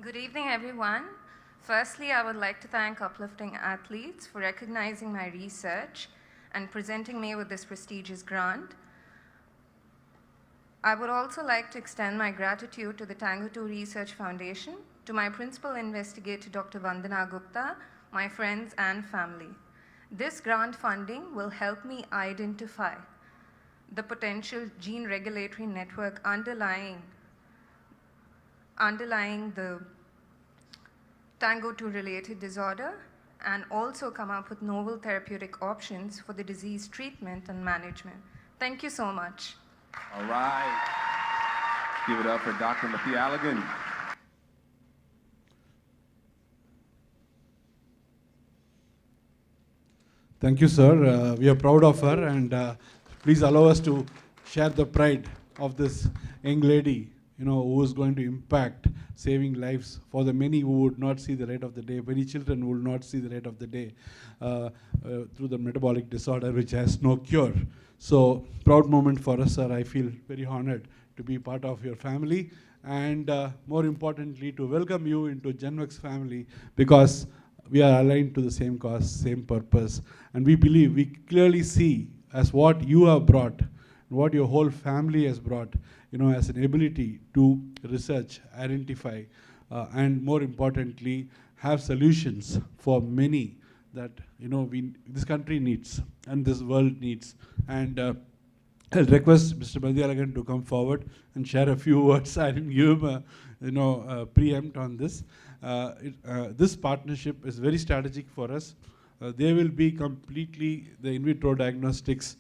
Good evening, everyone. Firstly, I would like to thank Uplifting Athletes for recognizing my research and presenting me with this prestigious grant. I would also like to extend my gratitude to the Tango 2 Research Foundation, to my principal investigator, Dr. Vandana Gupta, my friends and family. This grant funding will help me identify the potential gene regulatory network underlying the Tango 2 related disorder, and also come up with novel therapeutic options for the disease treatment and management. Thank you so much. All right. Give it up for Dr. Mathia Allegan. Thank you, sir. We are proud of her, and please allow us to share the pride of this young lady, who is going to impact saving lives for the many who would not see the light of the day. Many children who will not see the light of the day through the metabolic disorder, which has no cure. So, proud moment for us, sir. I feel very honored to be part of your family, and more importantly, to welcome you into GenWorks family, because we are aligned to the same cause, same purpose, and we believe, we clearly see as what you have brought, what your whole family has brought, as an ability to research, identify, and more importantly, have solutions for many that this country needs and this world needs. And I'll request Mr. Madhyalagan to come forward and share a few words. I didn't give him a preempt on this. This partnership is very strategic for us. They will be completely the in vitro diagnostics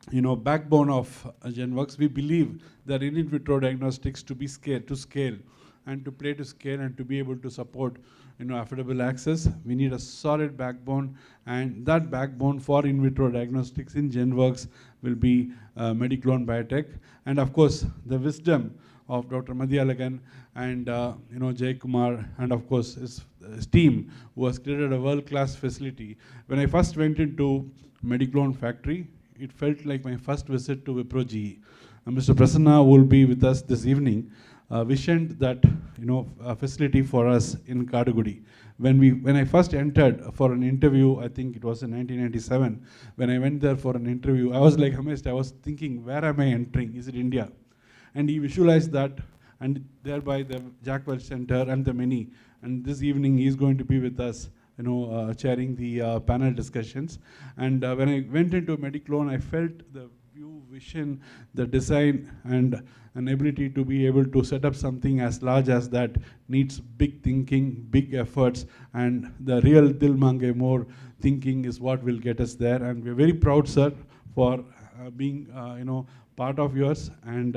backbone of GenWorks. We believe that in vitro diagnostics to scale and to play to scale and to be able to support affordable access, we need a solid backbone, and that backbone for in vitro diagnostics in GenWorks will be Mediclone Biotech, and of course the wisdom of Dr. Madhyalagan and Jay Kumar, and of course his team, who has created a world-class facility. When I first went into Mediclone factory, it felt like my first visit to Wipro GE. Mr. Prasanna will be with us this evening. Visioned that facility for us in Kadugudi. When I first entered for an interview, I think it was in 1997. When I went there for an interview, I was like amazed. I was thinking, where am I entering? Is it India? And he visualized that, and thereby the Jack Welch Center and the many. And this evening he is going to be with us, chairing the panel discussions. And when I went into Mediclone, I felt the vision, the design, and an ability to be able to set up something as large as that needs big thinking, big efforts, and the real Dil Mange More thinking is what will get us there. And we're very proud, sir, for being part of yours. And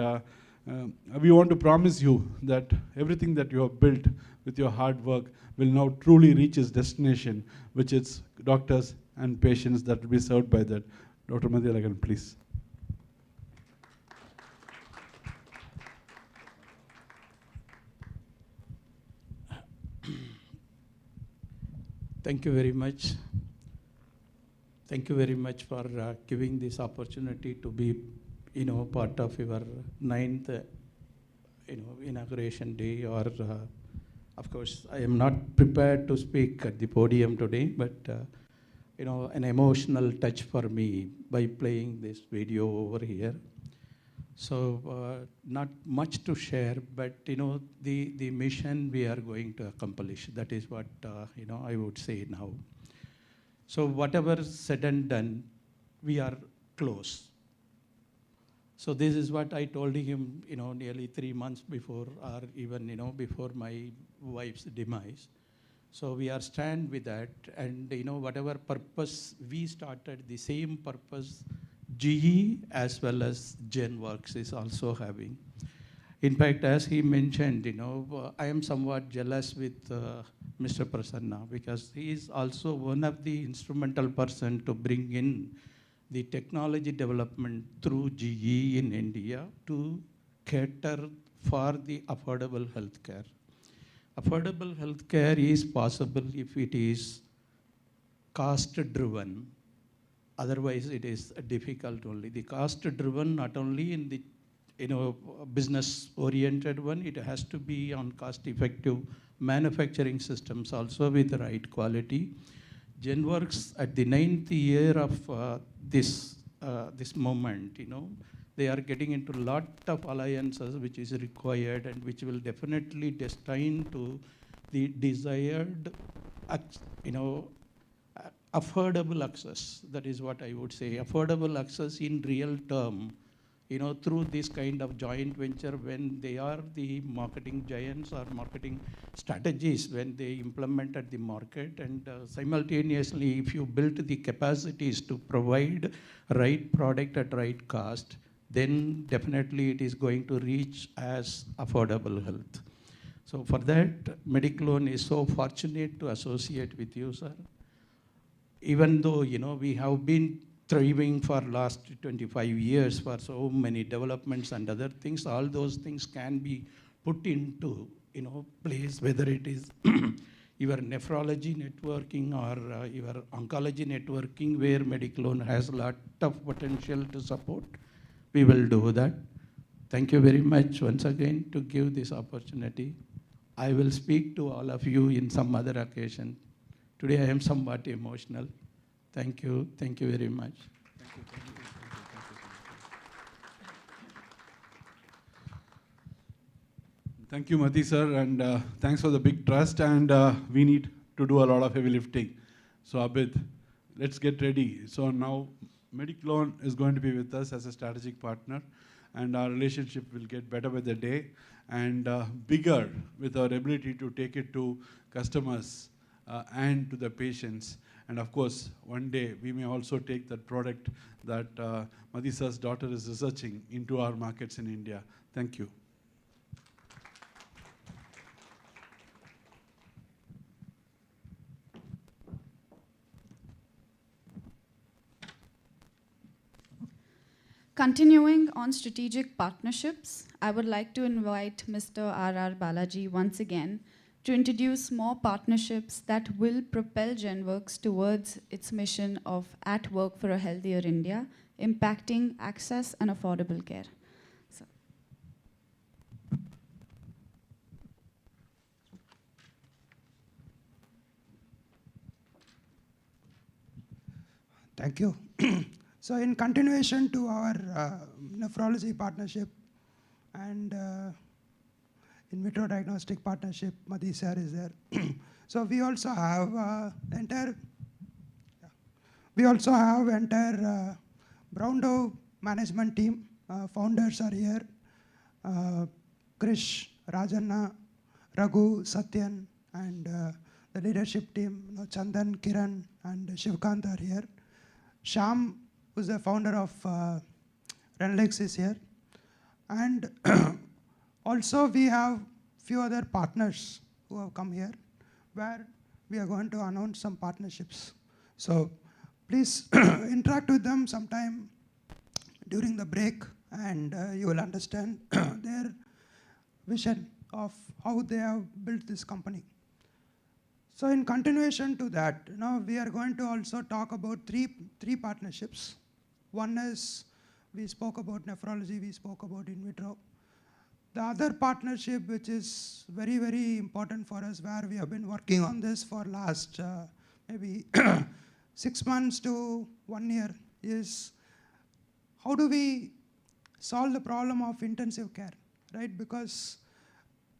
we want to promise you that everything that you have built with your hard work will now truly reach its destination, which is doctors and patients that will be served by that. Dr. Madhyalagan, please. Thank you very much. Thank you very much for giving this opportunity to be, part of your 9th, inauguration day. Or, of course, I am not prepared to speak at the podium today, but an emotional touch for me by playing this video over here. So not much to share, but the mission we are going to accomplish. That is what I would say now. So whatever said and done, we are close. So this is what I told him, nearly 3 months before, or even before my wife's demise. So we are stand with that, and whatever purpose we started, the same purpose GE as well as GenWorks is also having. In fact, as he mentioned, I am somewhat jealous with Mr. Prasanna, because he is also one of the instrumental person to bring in the technology development through GE in India to cater for the affordable healthcare. Affordable healthcare is possible if it is cost-driven. Otherwise, it is difficult only. The cost-driven, not only in the business-oriented one, it has to be on cost-effective manufacturing systems also with the right quality. GenWorks at the 9th year of this moment, they are getting into a lot of alliances which is required and which will definitely destine to the desired affordable access. That is what I would say. Affordable access in real term, through this kind of joint venture when they are the marketing giants or marketing strategies when they implement at the market, and simultaneously if you build the capacities to provide right product at right cost, then definitely it is going to reach as affordable health. So for that, Mediclone is so fortunate to associate with you, sir. Even though, we have been thriving for last 25 years for so many developments and other things, all those things can be put into, place, whether it is your nephrology networking or your oncology networking, where Mediclone has a lot of potential to support. We will do that. Thank you very much once again to give this opportunity. I will speak to all of you in some other occasion. Today I am somewhat emotional. Thank you very much. Thank you, Mati sir, and thanks for the big trust, and we need to do a lot of heavy lifting. So Abid, let's get ready. So now Mediclone is going to be with us as a strategic partner, and our relationship will get better with the day and bigger with our ability to take it to customers and to the patients. And of course, one day we may also take that product that Mati sir's daughter is researching into our markets in India. Thank you. Continuing on strategic partnerships, I would like to invite Mr. R.R. Balaji once again to introduce more partnerships that will propel GenWorks towards its mission of at work for a healthier India, impacting access and affordable care. So. Thank you. So in continuation to our nephrology partnership and in vitro diagnostic partnership, Mati sir is there. So we also have entire Brown Dove management team. Founders are here. Krish, Rajanna, Raghu, Satyan, and the leadership team, Chandan, Kiran, and Shivkant are here. Sham, who's the founder of Renlex, is here. And also we have few other partners who have come here, where we are going to announce some partnerships. So please interact with them sometime during the break, and you will understand their vision of how they have built this company. So in continuation to that, we are going to also talk about three partnerships. One is, we spoke about nephrology, we spoke about in vitro. The other partnership, which is very, very important for us, where we have been working on this for last maybe 6 months to 1 year, is how do we solve the problem of intensive care, right? Because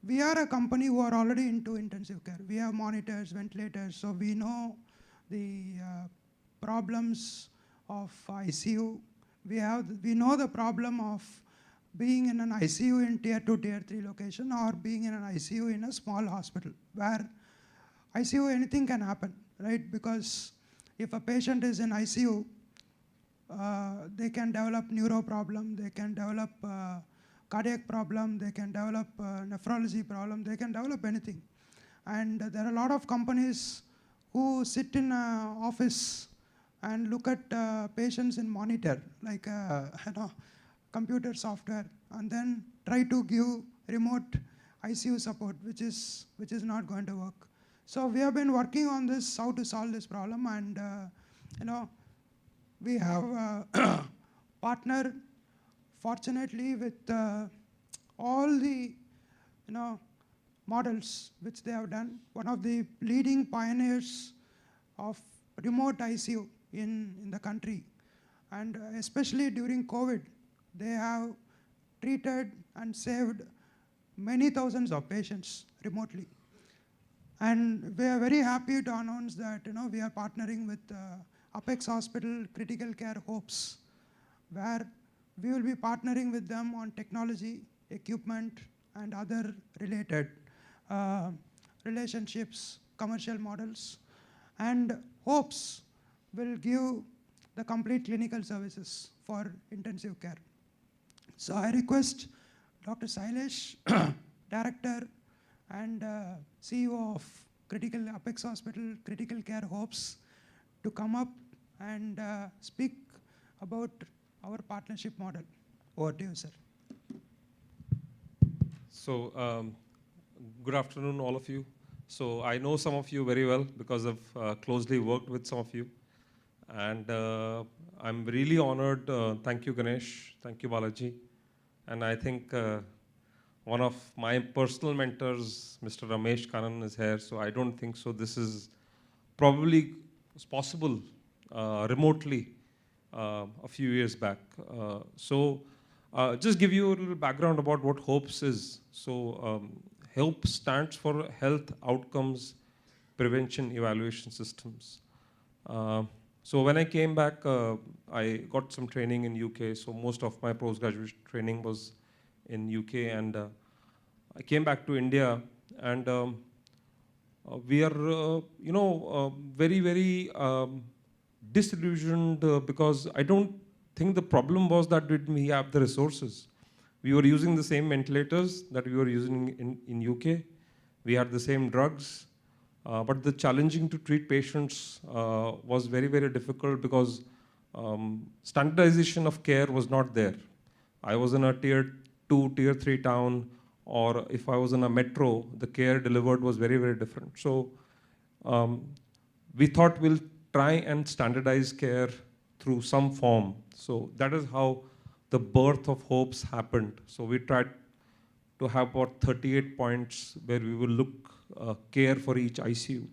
we are a company who are already into intensive care. We have monitors, ventilators, so we know the problems of ICU. We know the problem of being in an ICU in tier 2, tier 3 location, or being in an ICU in a small hospital, where ICU, anything can happen, right? Because if a patient is in ICU, they can develop neuro problem, they can develop cardiac problem, they can develop nephrology problem, they can develop anything. And there are a lot of companies who sit in an office and look at patients in monitor, like computer software, and then try to give remote ICU support, which is not going to work. So we have been working on this, how to solve this problem, and we have partnered, fortunately, with all the models which they have done. One of the leading pioneers of remote ICU in the country, and especially during COVID, they have treated and saved many thousands of patients remotely. And we are very happy to announce that we are partnering with Apex Hospital Critical Care Hopes, where we will be partnering with them on technology, equipment, and other related relationships, commercial models. And Hopes will give the complete clinical services for intensive care. So I request Dr. Sailesh, Director and CEO of Apex Hospital Critical Care Hopes, to come up and speak about our partnership model. Over to you, sir. So, good afternoon, all of you. So I know some of you very well because I've closely worked with some of you. And I'm really honored. Thank you, Ganesh. Thank you, Balaji. And I think one of my personal mentors, Mr. Ramesh Kanan, is here. So I don't think so. This is probably possible remotely a few years back. Just give you a little background about what HOPES is. So HOPE stands for Health Outcomes Prevention Evaluation Systems. So when I came back, I got some training in UK. So most of my postgraduate training was in UK, and I came back to India, and we are, very, very disillusioned because I don't think the problem was that did we have the resources. We were using the same ventilators that we were using in UK. We had the same drugs, but the challenging to treat patients was very, very difficult because standardization of care was not there. I was in a tier 2, tier 3 town, or if I was in a metro, the care delivered was very, very different. So we thought we'll try and standardize care through some form. So that is how the birth of HOPES happened. So we tried to have about 38 points where we will look care for each ICU.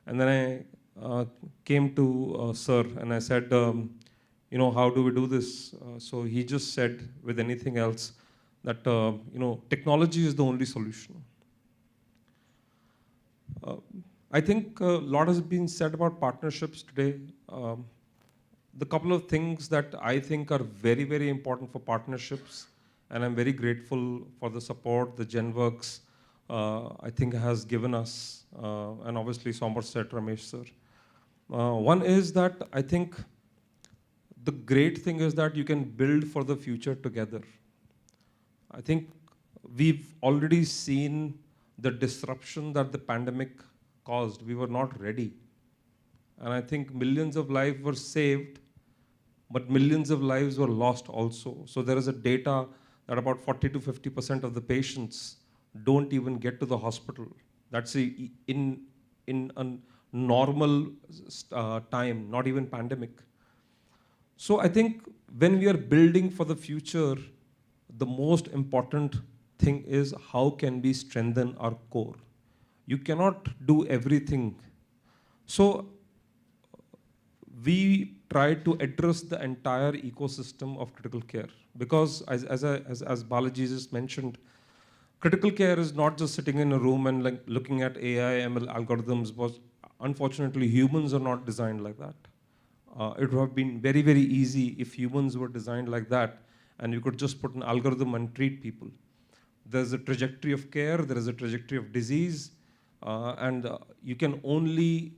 And then I came to Sir and I said, how do we do this? So he just said, with anything else, that technology is the only solution. I think a lot has been said about partnerships today. The couple of things that I think are very, very important for partnerships, and I'm very grateful for the support the GenWorks I think has given us, and obviously Somerset, Ramesh sir. One is that I think the great thing is that you can build for the future together. I think we've already seen the disruption that the pandemic caused. We were not ready. And I think millions of lives were saved, but millions of lives were lost also. So there is a data that about 40 to 50% of the patients don't even get to the hospital. That's in a normal time, not even pandemic. So I think when we are building for the future, the most important thing is how can we strengthen our core. You cannot do everything. So we try to address the entire ecosystem of critical care, because as Balaji just mentioned, critical care is not just sitting in a room and like looking at AI, ML algorithms. Unfortunately, humans are not designed like that. It would have been very, very easy if humans were designed like that, and you could just put an algorithm and treat people. There's a trajectory of care, there is a trajectory of disease, and you can only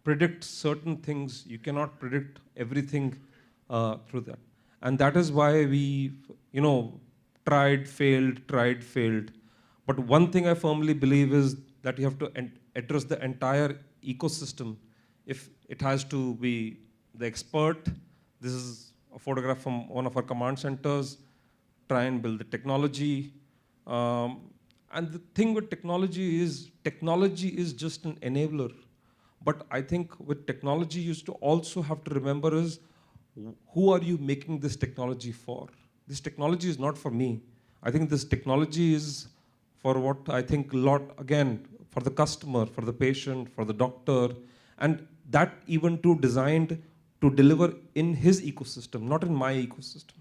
predict certain things. You cannot predict everything through that. And that is why we, tried, failed. But one thing I firmly believe is that you have to address the entire ecosystem. If it has to be the expert, this is a photograph from one of our command centers, try and build the technology. And the thing with technology is just an enabler. But I think with technology, you used to also have to remember is, who are you making this technology for? This technology is not for me. I think this technology is for what I think again, for the customer, for the patient, for the doctor, and that even too designed to deliver in his ecosystem, not in my ecosystem.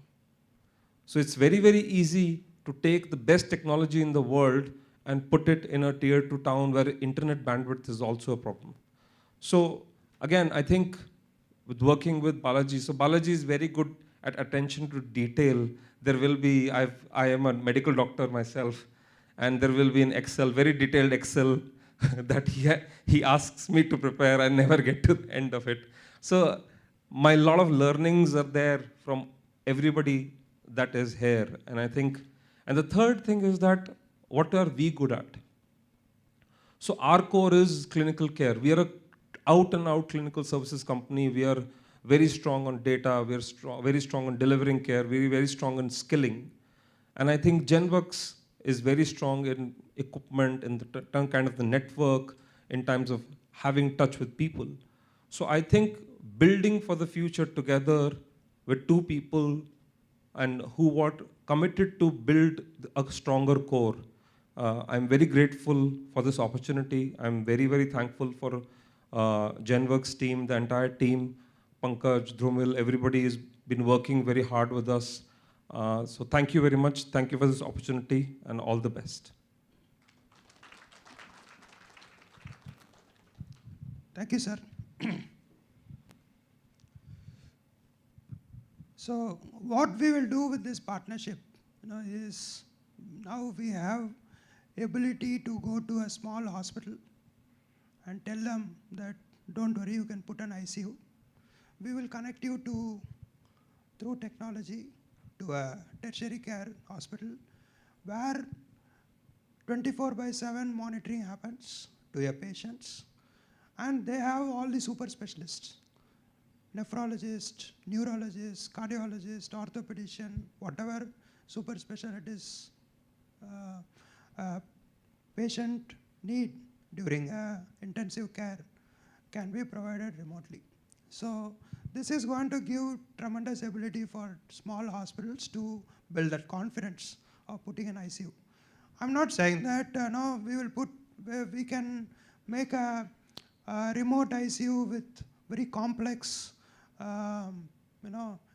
So it's very, very easy to take the best technology in the world and put it in a tier 2 town where internet bandwidth is also a problem. So again, I think with working with Balaji, so Balaji is very good at attention to detail. There will be, I am a medical doctor myself, and there will be an Excel, very detailed Excel that he asks me to prepare and never get to the end of it. So my lot of learnings are there from everybody that is here. And I think, and the third thing is that what are we good at? So our core is clinical care. We are a out and out clinical services company. We are very strong on data. We are very strong on delivering care. Very strong on skilling. And I think GenWorks is very strong in equipment, in the kind of the network, in terms of having touch with people. So I think building for the future together with two people and who are committed to build a stronger core. I'm very grateful for this opportunity. I'm very thankful for GenWorks team, the entire team, Pankaj, Dhrumil, everybody has been working very hard with us. So thank you very much. Thank you for this opportunity and all the best. Thank you, sir. So what we will do with this partnership, is now we have ability to go to a small hospital and tell them that don't worry, you can put an ICU. We will connect you through technology to a tertiary care hospital where 24/7 monitoring happens to your patients. And they have all the super specialists, nephrologist, neurologist, cardiologist, orthopedician, whatever super specialties patient need during intensive care can be provided remotely. So this is going to give tremendous ability for small hospitals to build that confidence of putting an ICU. I'm not saying that no, we can make a remote ICU with very complex,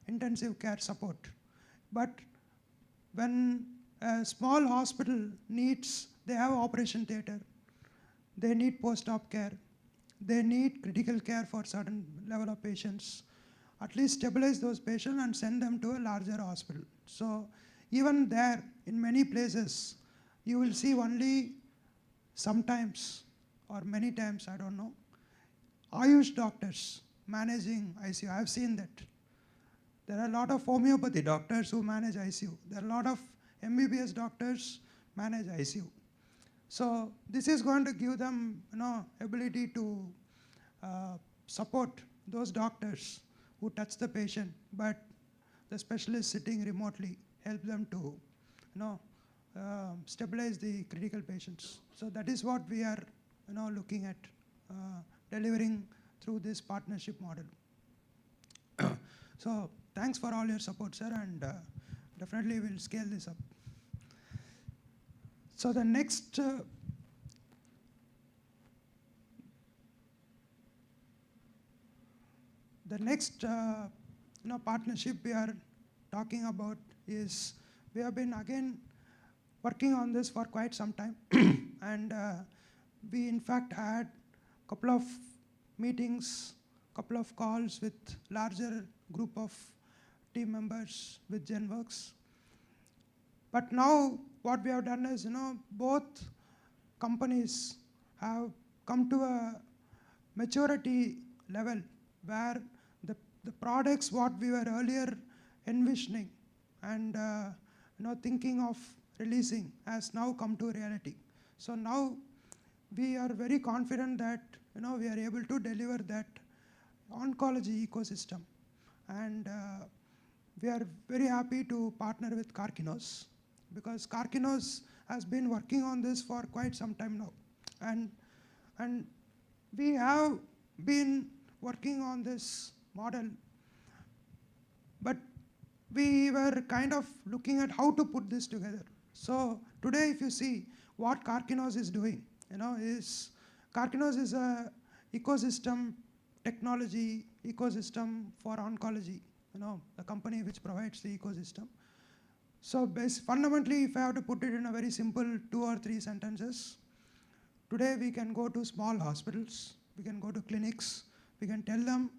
intensive care support. But when a small hospital needs, they have operation theater, they need post-op care, they need critical care for certain level of patients, at least stabilize those patients and send them to a larger hospital. So even there, in many places, you will see only sometimes or many times, I don't know, Ayush doctors managing ICU. I've seen that. There are a lot of homeopathy doctors who manage ICU. There are a lot of MBBS doctors manage ICU. So this is going to give them ability to support those doctors who touch the patient, but the specialist sitting remotely help them to stabilize the critical patients. So that is what we are looking at delivering through this partnership model. So thanks for all your support, sir, and definitely we'll scale this up. So the next partnership we are talking about is, we have been again working on this for quite some time. And we in fact had a couple of meetings, couple of calls with larger group of team members with GenWorks. But now what we have done is, both companies have come to a maturity level where the products what we were earlier envisioning and thinking of releasing has now come to reality. So now we are very confident that we are able to deliver that oncology ecosystem. And we are very happy to partner with Karkinos, because Karkinos has been working on this for quite some time now. And we have been working on this model, but we were kind of looking at how to put this together. So today, if you see what Karkinos is doing, Karkinos is a ecosystem, technology ecosystem for oncology, the company which provides the ecosystem. So fundamentally, if I have to put it in a very simple 2 or 3 sentences, today we can go to small hospitals, we can go to clinics, we can tell them,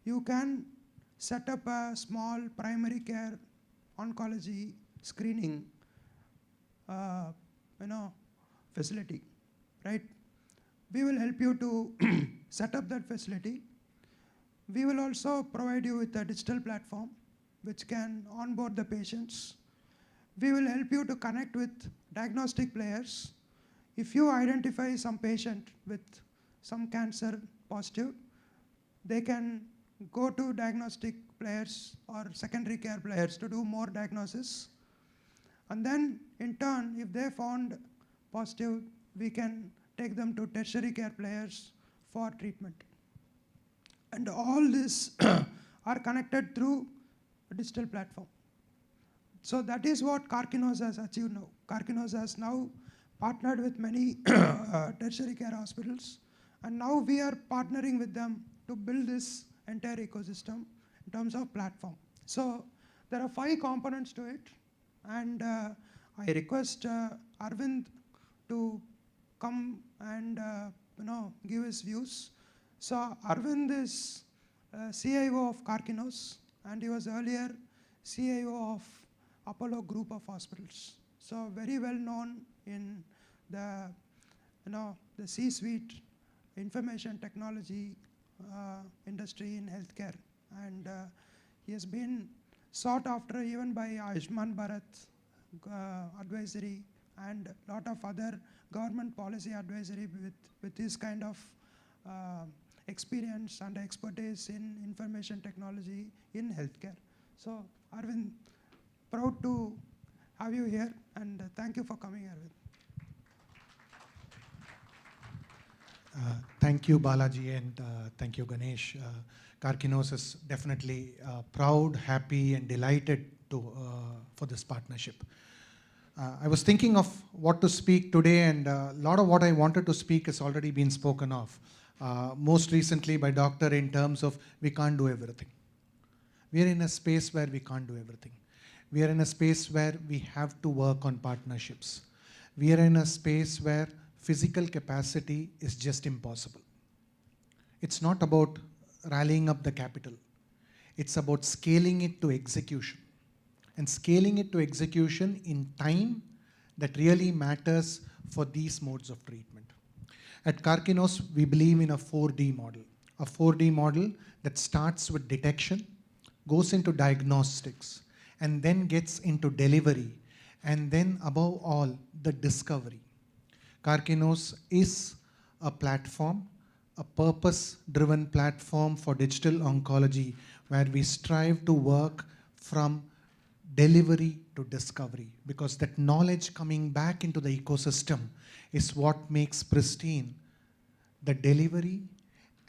you can set up a small primary care oncology screening facility, right? We will help you to set up that facility. We will also provide you with a digital platform which can onboard the patients. We will help you to connect with diagnostic players. If you identify some patient with some cancer positive, they can go to diagnostic players or secondary care players to do more diagnosis. And then in turn, if they found positive, we can take them to tertiary care players for treatment. And all this are connected through a digital platform. So that is what Karkinos has achieved now. Karkinos has now partnered with many tertiary care hospitals, and now we are partnering with them to build this entire ecosystem in terms of platform. So there are 5 components to it, and I request Arvind to come and give his views. So Arvind is CIO of Karkinos, and he was earlier CIO of Apollo Group of Hospitals. So very well known in the C-suite information technology industry in healthcare, and he has been sought after even by Ayushman Bharat advisory and a lot of other government policy advisory with this kind of experience and expertise in information technology in healthcare. So Arvind, proud to have you here, and thank you for coming, Arvind. Thank you, Balaji, and thank you, Ganesh. Karkinos is definitely proud, happy, and delighted for this partnership. I was thinking of what to speak today, and a lot of what I wanted to speak has already been spoken of. Most recently by Doctor, in terms of we can't do everything. We are in a space where we can't do everything. We are in a space where we have to work on partnerships. We are in a space where physical capacity is just impossible. It's not about rallying up the capital. It's about scaling it to execution. And scaling it to execution in time that really matters for these modes of treatment. At Karkinos, we believe in a 4D model. A 4D model that starts with detection, goes into diagnostics, and then gets into delivery, and then above all, the discovery. Karkinos is a platform, a purpose-driven platform for digital oncology, where we strive to work from delivery to discovery, because that knowledge coming back into the ecosystem is what makes pristine the delivery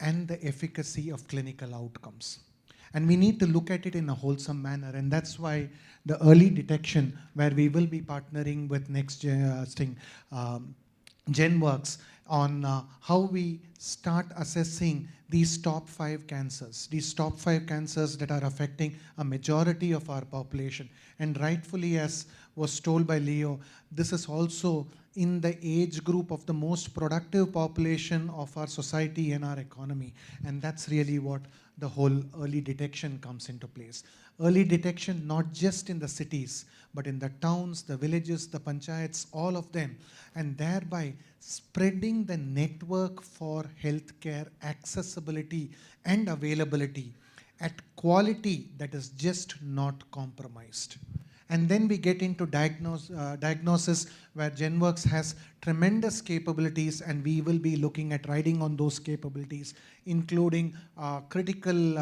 and the efficacy of clinical outcomes. And we need to look at it in a wholesome manner, and that's why the early detection, where we will be partnering with GenWorks on how we start assessing these top 5 cancers, that are affecting a majority of our population. And rightfully, as was told by Leo, this is also in the age group of the most productive population of our society and our economy. And that's really what the whole early detection comes into place. Early detection, not just in the cities, but in the towns, the villages, the panchayats, all of them, and thereby spreading the network for healthcare accessibility and availability at quality that is just not compromised. And then we get into diagnosis, where GenWorks has tremendous capabilities, and we will be looking at riding on those capabilities, including critical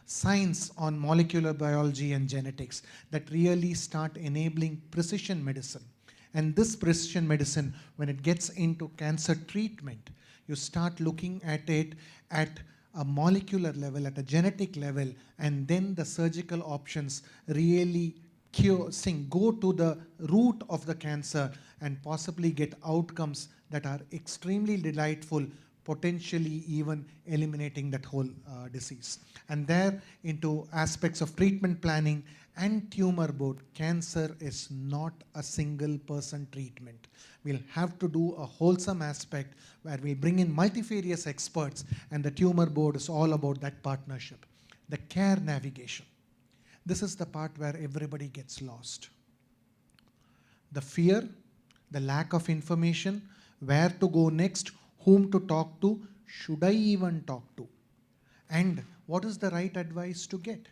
science on molecular biology and genetics that really start enabling precision medicine. And this precision medicine, when it gets into cancer treatment, you start looking at it at a molecular level, at a genetic level, and then the surgical options really go to the root of the cancer and possibly get outcomes that are extremely delightful, potentially even eliminating that whole disease. And there into aspects of treatment planning and tumor board, cancer is not a single person treatment. We'll have to do a wholesome aspect where we bring in multifarious experts, and the tumor board is all about that partnership. The care navigation. This is the part where everybody gets lost. The fear, the lack of information, where to go next, whom to talk to, should I even talk to, and what is the right advice to get.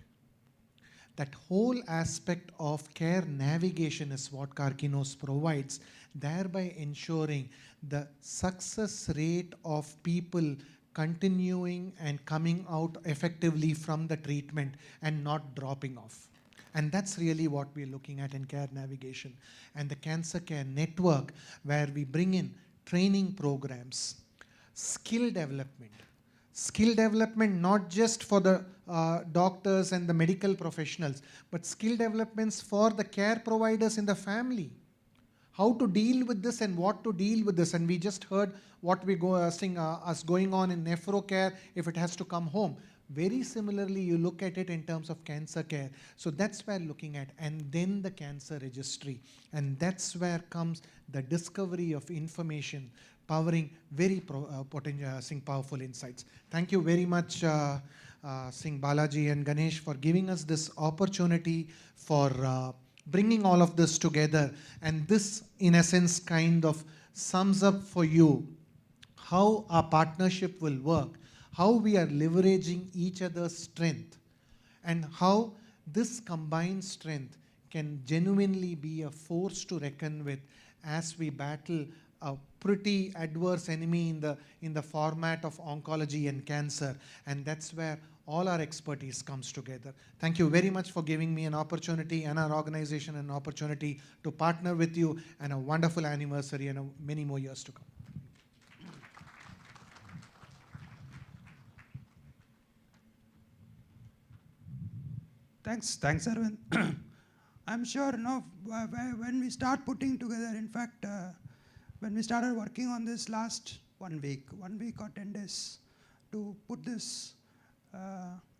That whole aspect of care navigation is what Karkinos provides, thereby ensuring the success rate of people continuing and coming out effectively from the treatment and not dropping off. And that's really what we're looking at in care navigation. And the cancer care network, where we bring in training programs, skill development. Skill development not just for the doctors and the medical professionals, but skill developments for the care providers in the family. How to deal with this and what to deal with this. And we just heard what we go seeing us going on in nephro care if it has to come home. Very similarly, you look at it in terms of cancer care. So that's where looking at, and then the cancer registry. And that's where comes the discovery of information, powering very powerful insights. Thank you very much, Singh Balaji and Ganesh, for giving us this opportunity for bringing all of this together. And this, in essence, kind of sums up for you how our partnership will work, how we are leveraging each other's strength, and how this combined strength can genuinely be a force to reckon with as we battle a pretty adverse enemy in the format of oncology and cancer. And that's where all our expertise comes together. Thank you very much for giving me an opportunity and our organization an opportunity to partner with you, and a wonderful anniversary and many more years to come. Thanks, Arvind. I'm sure when we start putting together, in fact, when we started working on this last 1 week or 10 days to put this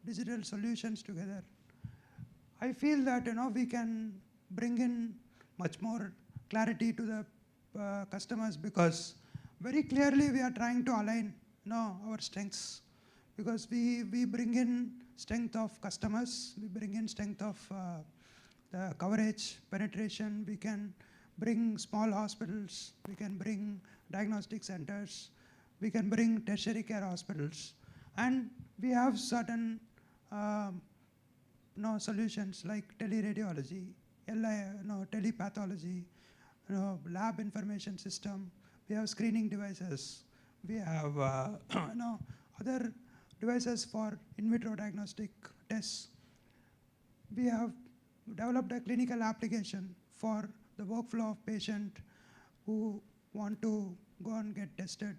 digital solutions together, I feel that we can bring in much more clarity to the customers, because very clearly we are trying to align our strengths, because we bring in strength of customers, we bring in strength of the coverage, penetration, we can bring small hospitals, we can bring diagnostic centers, we can bring tertiary care hospitals, and we have certain solutions like teleradiology, telepathology, lab information system, we have screening devices, we have other devices for in vitro diagnostic tests. We have developed a clinical application for the workflow of patient who want to go and get tested.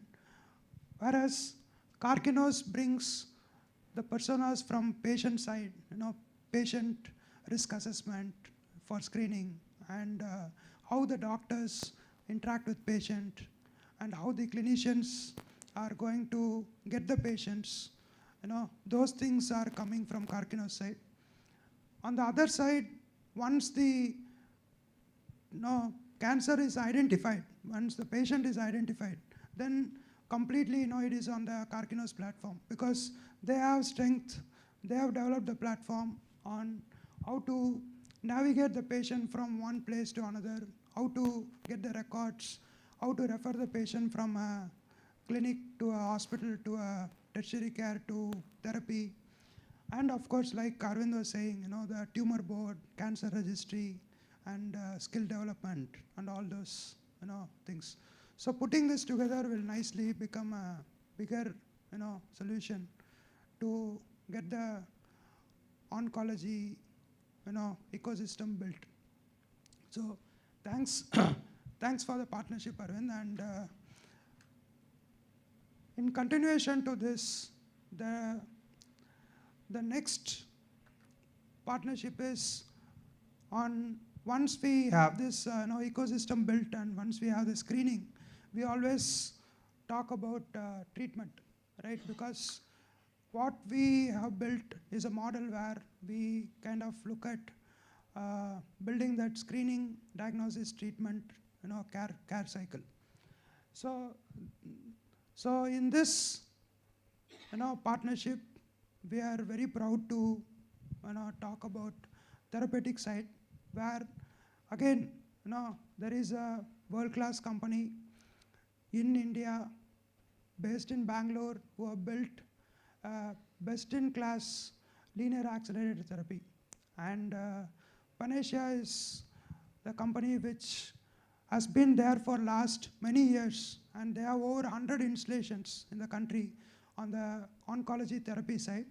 Whereas Karkinos brings the personas from patient side, patient risk assessment for screening, and how the doctors interact with patient, and how the clinicians are going to get the patients. Those things are coming from Karkinos side. On the other side, once the cancer is identified, once the patient is identified, then completely it is on the Karkinos platform, because they have strength, they have developed the platform on how to navigate the patient from one place to another, how to get the records, how to refer the patient from a clinic to a hospital to a tertiary care to therapy. And of course, like Arvind was saying, the tumor board, cancer registry, and skill development, and all those things. So putting this together will nicely become a bigger solution to get the oncology ecosystem built. So thanks, thanks for the partnership, Arvind. And in continuation to this, the next partnership is on, once we have this ecosystem built, and once we have the screening, we always talk about treatment, right? Because what we have built is a model where we kind of look at building that screening, diagnosis, treatment, care cycle. So in this, partnership, we are very proud to, talk about therapeutic side, where again, there is a world-class company in India, based in Bangalore, who have built best-in-class linear accelerated therapy. And Panacea is the company which has been there for last many years, and they have over 100 installations in the country on the oncology therapy side.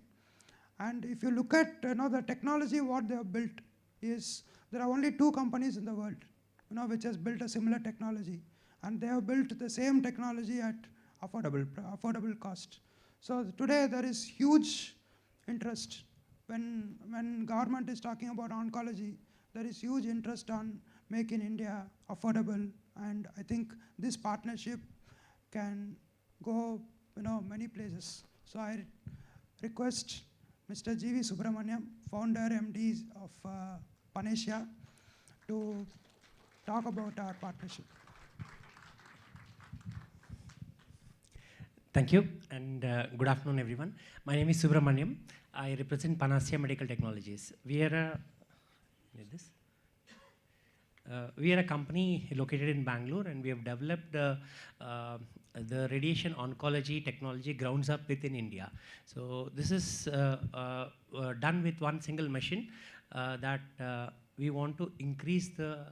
And if you look at the technology, what they have built is, there are only 2 companies in the world which has built a similar technology, and they have built the same technology at affordable cost. So today there is huge interest when government is talking about oncology. There is huge interest on making India affordable, and I think this partnership can go many places. So I request Mr. G.V. Subramaniam, founder MD of Panacea, to talk about our partnership. Thank you, and good afternoon, everyone. My name is Subramaniam. I represent Panacea Medical Technologies. We are a company located in Bangalore, and we have developed the radiation oncology technology grounds up within India. So this is done with one single machine that we want to increase the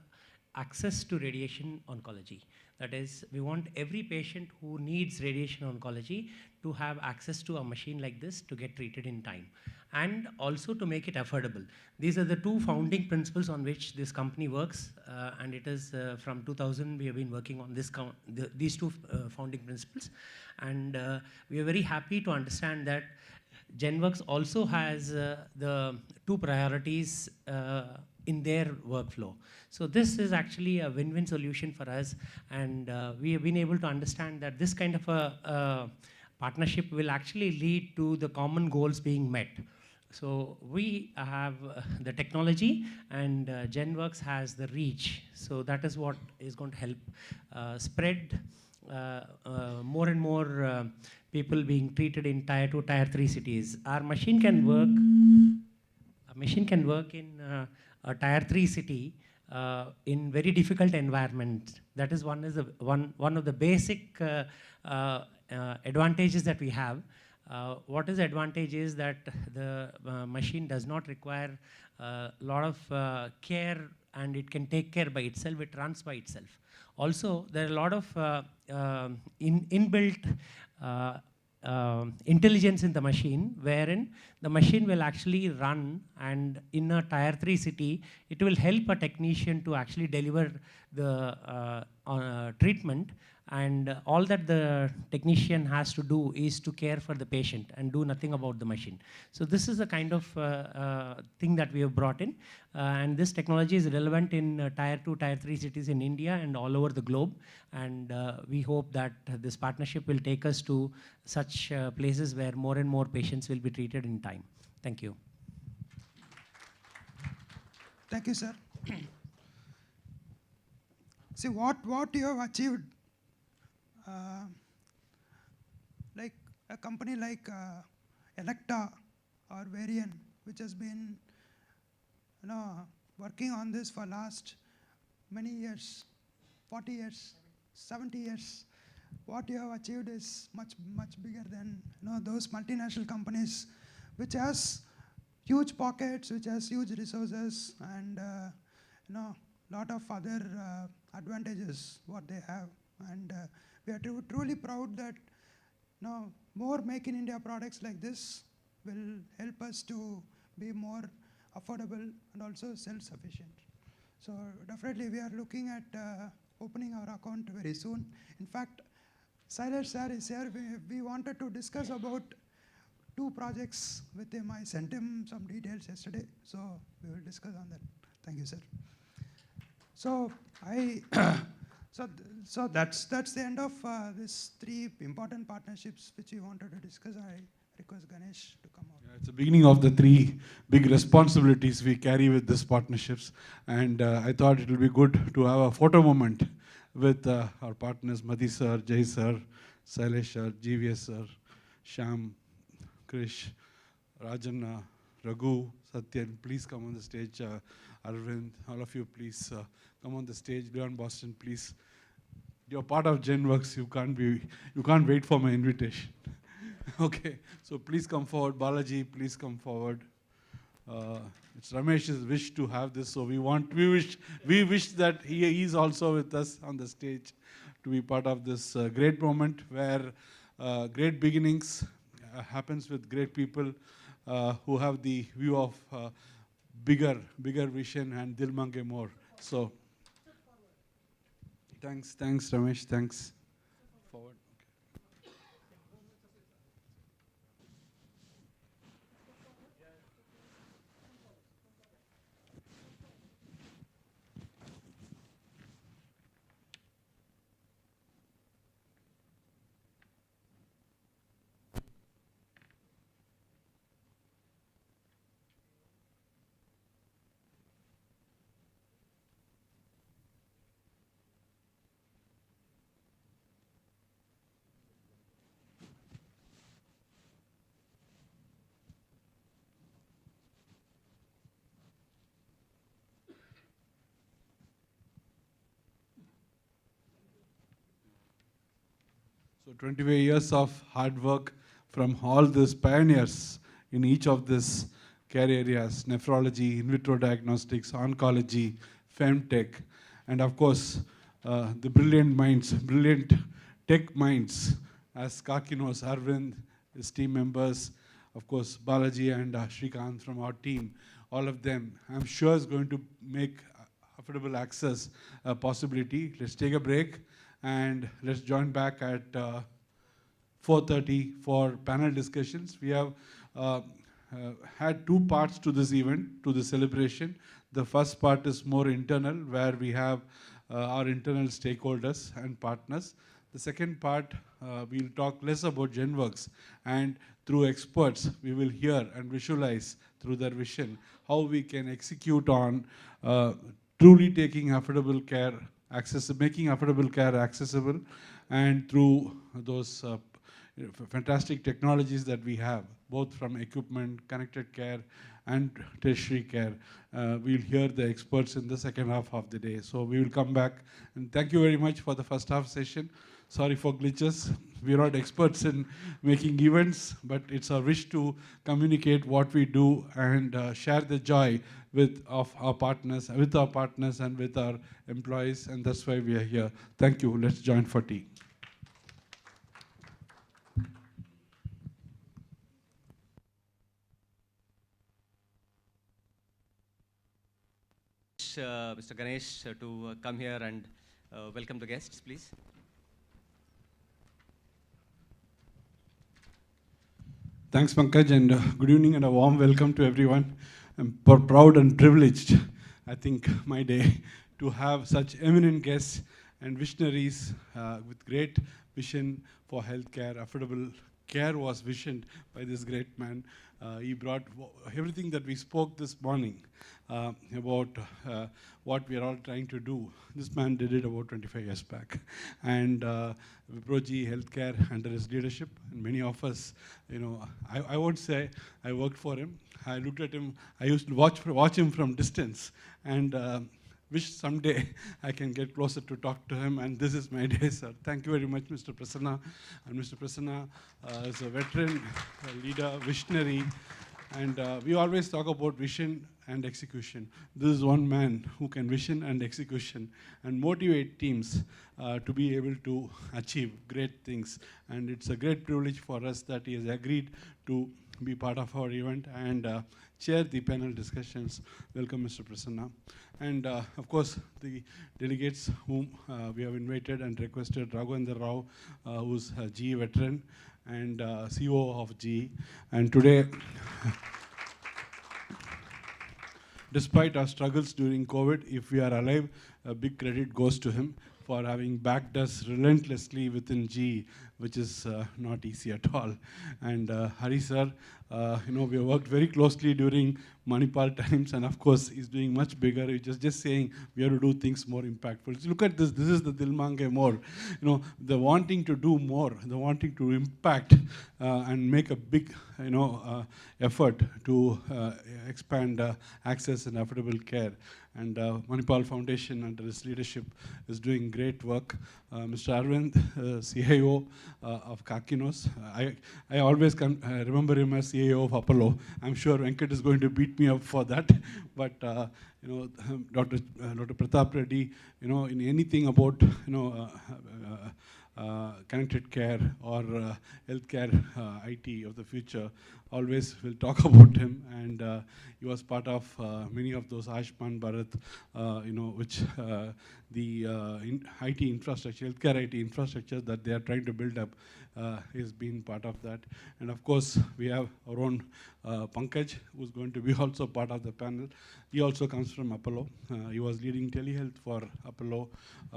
access to radiation oncology. That is, we want every patient who needs radiation oncology to have access to a machine like this to get treated in time, and also to make it affordable. These are the 2 founding principles on which this company works, and it is from 2000 we have been working on these 2 founding principles. And we are very happy to understand that GenWorks also has the 2 priorities in their workflow. So this is actually a win-win solution for us, and we have been able to understand that this kind of a partnership will actually lead to the common goals being met. So we have the technology, and GenWorks has the reach. So that is what is going to help spread more and more people being treated in Tier 2, Tier 3 cities. Our machine can work. A machine can work in a Tier 3 city in very difficult environment. That is one of the basic advantages that we have. What is the advantage is that the machine does not require a lot of care, and it can take care by itself. It runs by itself. Also, there are a lot of inbuilt intelligence in the machine, wherein the machine will actually run, and in a Tier 3 city, it will help a technician to actually deliver the treatment, and all that the technician has to do is to care for the patient and do nothing about the machine. So this is the kind of thing that we have brought in, and this technology is relevant in Tier 2, Tier 3 cities in India and all over the globe, and we hope that this partnership will take us to such places where more and more patients will be treated in time. Thank you. Thank you, sir. See, what you have achieved, like a company like Electa or Varian, which has been working on this for last many years, 40 years, 70 years. What you have achieved is much bigger than those multinational companies, which has huge pockets, which has huge resources, and lot of other advantages what they have. And we are truly proud that more Make in India products like this will help us to be more affordable and also self-sufficient. So definitely we are looking at opening our account very soon. In fact, Silas sir is here. We wanted to discuss about 2 projects with him. I sent him some details yesterday, so we will discuss on that. Thank you, sir. So So that's the end of these three important partnerships which we wanted to discuss. I request Ganesh to come out. Yeah, it's the beginning of the three big responsibilities we carry with these partnerships, and I thought it will be good to have a photo moment with our partners, Madhi sir, Jay sir, Sailesh sir, GVS sir, Sham, Krish, Rajan, Raghu, Satyan. Please come on the stage. Arvind, all of you, please come on the stage. Leon Boston, please. You're part of GenWorks. You can't wait for my invitation. Okay, so please come forward. Balaji, please come forward. It's Ramesh's wish to have this, so we wish that he is also with us on the stage to be part of this great moment where great beginnings happens with great people who have the view of bigger vision and dil mange more. So thanks Ramesh, thanks. Forward. So 25 years of hard work from all these pioneers in each of these care areas: nephrology, in vitro diagnostics, oncology, femtech, and of course the brilliant minds, brilliant tech minds, as Kaki knows, Arvind, his team members, of course Balaji and Srikanth from our team, all of them, I'm sure is going to make affordable access a possibility. Let's take a break and let's join back at 4:30 for panel discussions. We have had two parts to this event, to the celebration. The first part is more internal, where we have our internal stakeholders and partners. The second part, we'll talk less about GenWorks, and through experts, we will hear and visualize through their vision how we can execute on truly taking affordable care making affordable care accessible, and through those fantastic technologies that we have, both from equipment, connected care, and tertiary care. We'll hear the experts in the second half of the day. So we will come back, and thank you very much for the first half session. Sorry for glitches. We're not experts in making events, but it's our wish to communicate what we do and share the joy with our partners and with our employees, and that's why we are here. Thank you. Let's join for tea. Mr. Ganesh to come here and welcome the guests, please. Thanks, Pankaj, and good evening and a warm welcome to everyone. I'm proud and privileged, I think, my day, to have such eminent guests and visionaries with great vision for healthcare. Affordable care was visioned by this great man. He brought everything that we spoke this morning about what we are all trying to do. This man did it about 25 years back. And Viproji Healthcare under his leadership, and many of us, I won't say I worked for him. I looked at him, I used to watch him from distance, and wish someday I can get closer to talk to him, and this is my day, sir. Thank you very much, Mr. Prasanna. And Mr. Prasanna is a veteran, a leader, visionary, and we always talk about vision and execution. This is one man who can vision and execution and motivate teams to be able to achieve great things. And it's a great privilege for us that he has agreed to be part of our event and chair the panel discussions. Welcome, Mr. Prasanna. And of course, the delegates whom we have invited and requested: Raghavendra Rao, who's a GE veteran and CEO of GE. And today, despite our struggles during COVID, if we are alive, a big credit goes to him. for having backed us relentlessly within GE, which is not easy at all. And Hari sir, we have worked very closely during Manipal times, and of course, he's doing much bigger. He's just saying we have to do things more impactful. So look at this. This is the Dil Mange More. The wanting to do more, the wanting to impact and make a big, effort to expand access and affordable care. And Manipal Foundation, under his leadership, is doing great work. Mr. Arvind, CIO of Kakinos. I always remember him as CIO of Apollo. I'm sure Venkat is going to beat me up for that. But Dr. Pratap Reddy, in anything about connected care or healthcare IT of the future, always will talk about him. And he was part of many of those Ayushman Bharat, which the IT infrastructure, healthcare IT infrastructure that they are trying to build up has been part of that. And of course, we have our own Pankaj, who's going to be also part of the panel. He also comes from Apollo. He was leading telehealth for Apollo.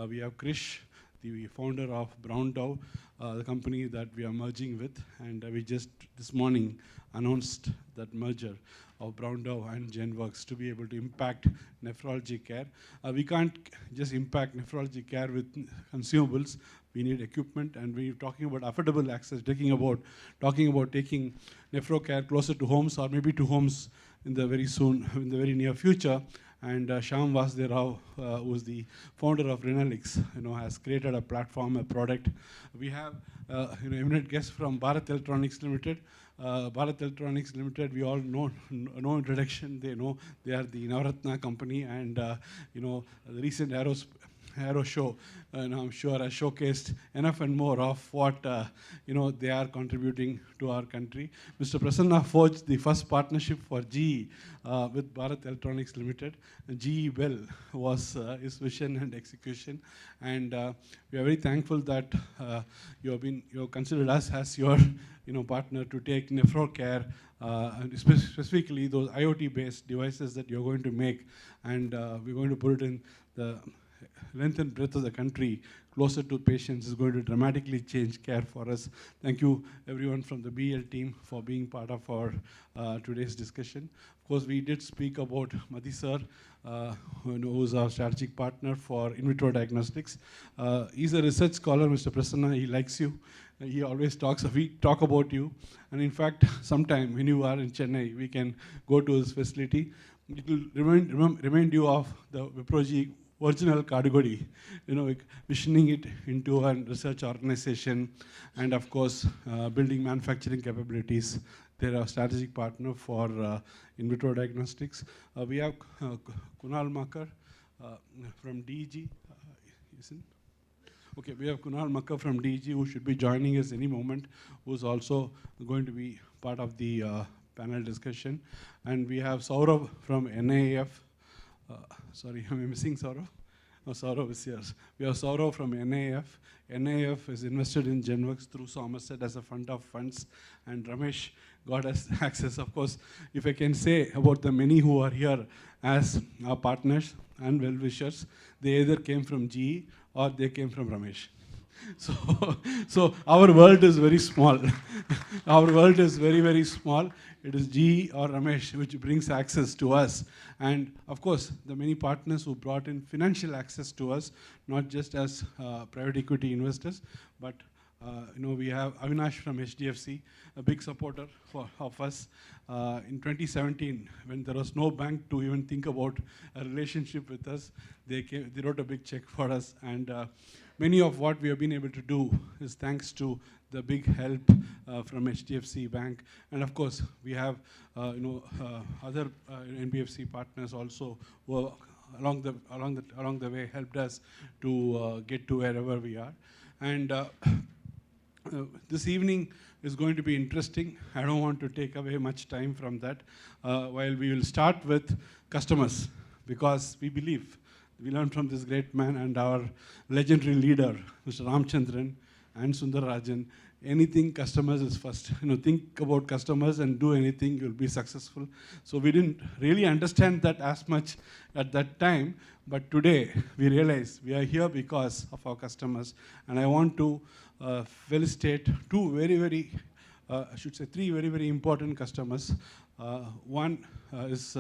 We have Krish, the founder of Brown Dow, the company that we are merging with. And we just this morning announced that merger of Brown Dow and GenWorks to be able to impact nephrology care. We can't just impact nephrology care with consumables. We need equipment, and we're talking about affordable access, talking about taking nephro care closer to homes, or maybe to homes in the very near future. And Shyam Vasde Rao, who is the founder of Renalix, has created a platform, a product. We have eminent guests from Bharat Electronics Limited. Bharat Electronics Limited, we all know, no introduction. They know they are the Navratna company, and the recent Aero show, and I'm sure has showcased enough and more of what they are contributing to our country. Mr. Prasanna forged the first partnership for GE with Bharat Electronics Limited. GE Well was his vision and execution, and we are very thankful that you have considered us as your partner to take nephro care, and specifically those IoT-based devices that you're going to make, and we're going to put it in the length and breadth of the country, closer to patients, is going to dramatically change care for us. Thank you, everyone from the BL team, for being part of our today's discussion. Of course, we did speak about Madhi sir, who is our strategic partner for in vitro diagnostics. He's a research scholar, Mr. Prasanna. He likes you. He always we talk about you. And in fact, sometime when you are in Chennai, we can go to his facility. It will remind you of the Viproji original category, visioning it into a research organization, and of course, building manufacturing capabilities. They're a strategic partner for in vitro diagnostics. We have Kunal Makar from DG. Okay, we have Kunal Makar from DG, who should be joining us any moment, who's also going to be part of the panel discussion. And we have Saurav from NAF. Sorry, am I missing Saurav? No, Saurav is here. We have Saurav from NAF. NAF is invested in GenWorks through Somerset as a fund of funds, and Ramesh got us access. Of course, if I can say about the many who are here as our partners and well-wishers, they either came from GE or they came from Ramesh. So our world is very small. Our world is very, very small. It is GE or Ramesh which brings access to us. And of course, the many partners who brought in financial access to us, not just as private equity investors, but we have Avinash from HDFC, a big supporter of us. In 2017, when there was no bank to even think about a relationship with us, they wrote a big check for us. And many of what we have been able to do is thanks to the big help from HDFC Bank. And of course, we have other NBFC partners also who along the way helped us to get to wherever we are. And this evening is going to be interesting. I don't want to take away much time from that. While we will start with customers, because we believe, we learned from this great man and our legendary leader, Mr. Ramchandran and Sundar Rajan, anything customers is first. Think about customers and do anything, you'll be successful. So we didn't really understand that as much at that time, but today we realize we are here because of our customers. And I want to felicitate two I should say three very, very important customers. One is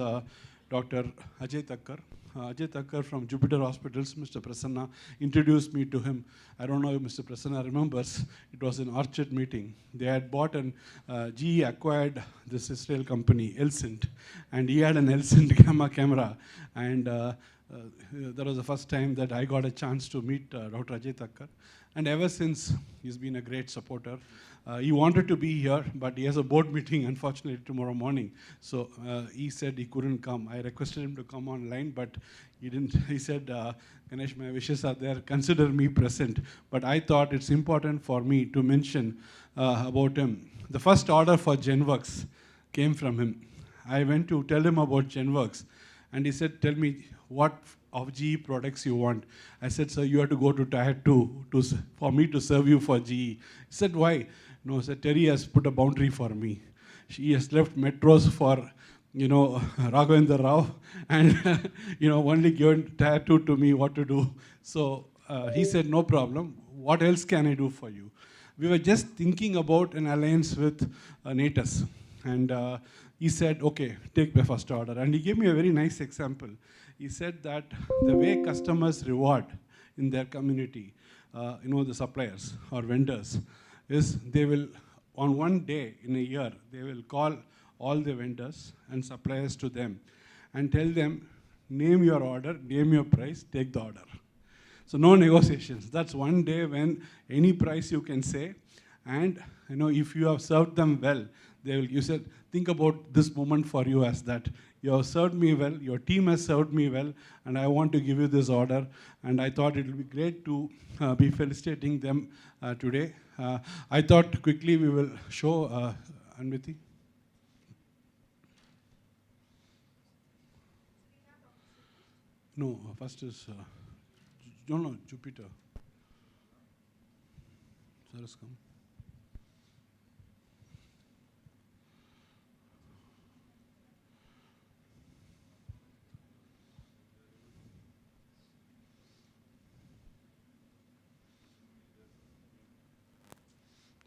Dr. Ajay Thakkar. Ajay Thakkar from Jupiter Hospitals, Mr. Prasanna, introduced me to him. I don't know if Mr. Prasanna remembers, it was an Orchard meeting. They had bought GE acquired this Israel company, Elsint, and he had an Elsint gamma camera. And that was the first time that I got a chance to meet Dr. Ajay Thakkar. And ever since, he's been a great supporter. He wanted to be here, but he has a board meeting, unfortunately, tomorrow morning. So he said he couldn't come. I requested him to come online, but he didn't. He said, Ganesh, my wishes are there. Consider me present. But I thought it's important for me to mention about him. The first order for GenWorks came from him. I went to tell him about GenWorks, and he said, tell me what of GE products you want. I said, sir, you have to go to Tier 2 for me to serve you for GE. He said, why? No, sir, Terry has put a boundary for me. She has left metros for, Raghavendra Rao, and, only given Tier 2 to me what to do. So he said, no problem. What else can I do for you? We were just thinking about an alliance with Natus. And he said, okay, take the first order. And he gave me a very nice example. He said that the way customers reward in their community, the suppliers or vendors, is they will, on one day in a year, they will call all the vendors and suppliers to them and tell them, name your order, name your price, take the order. So no negotiations. That's one day when any price you can say, and if you have served them well, you said, think about this moment for you as that. You have served me well, your team has served me well, and I want to give you this order. And I thought it would be great to be felicitating them today. I thought quickly we will show Anviti. No, first is, Jupiter. Sir has come.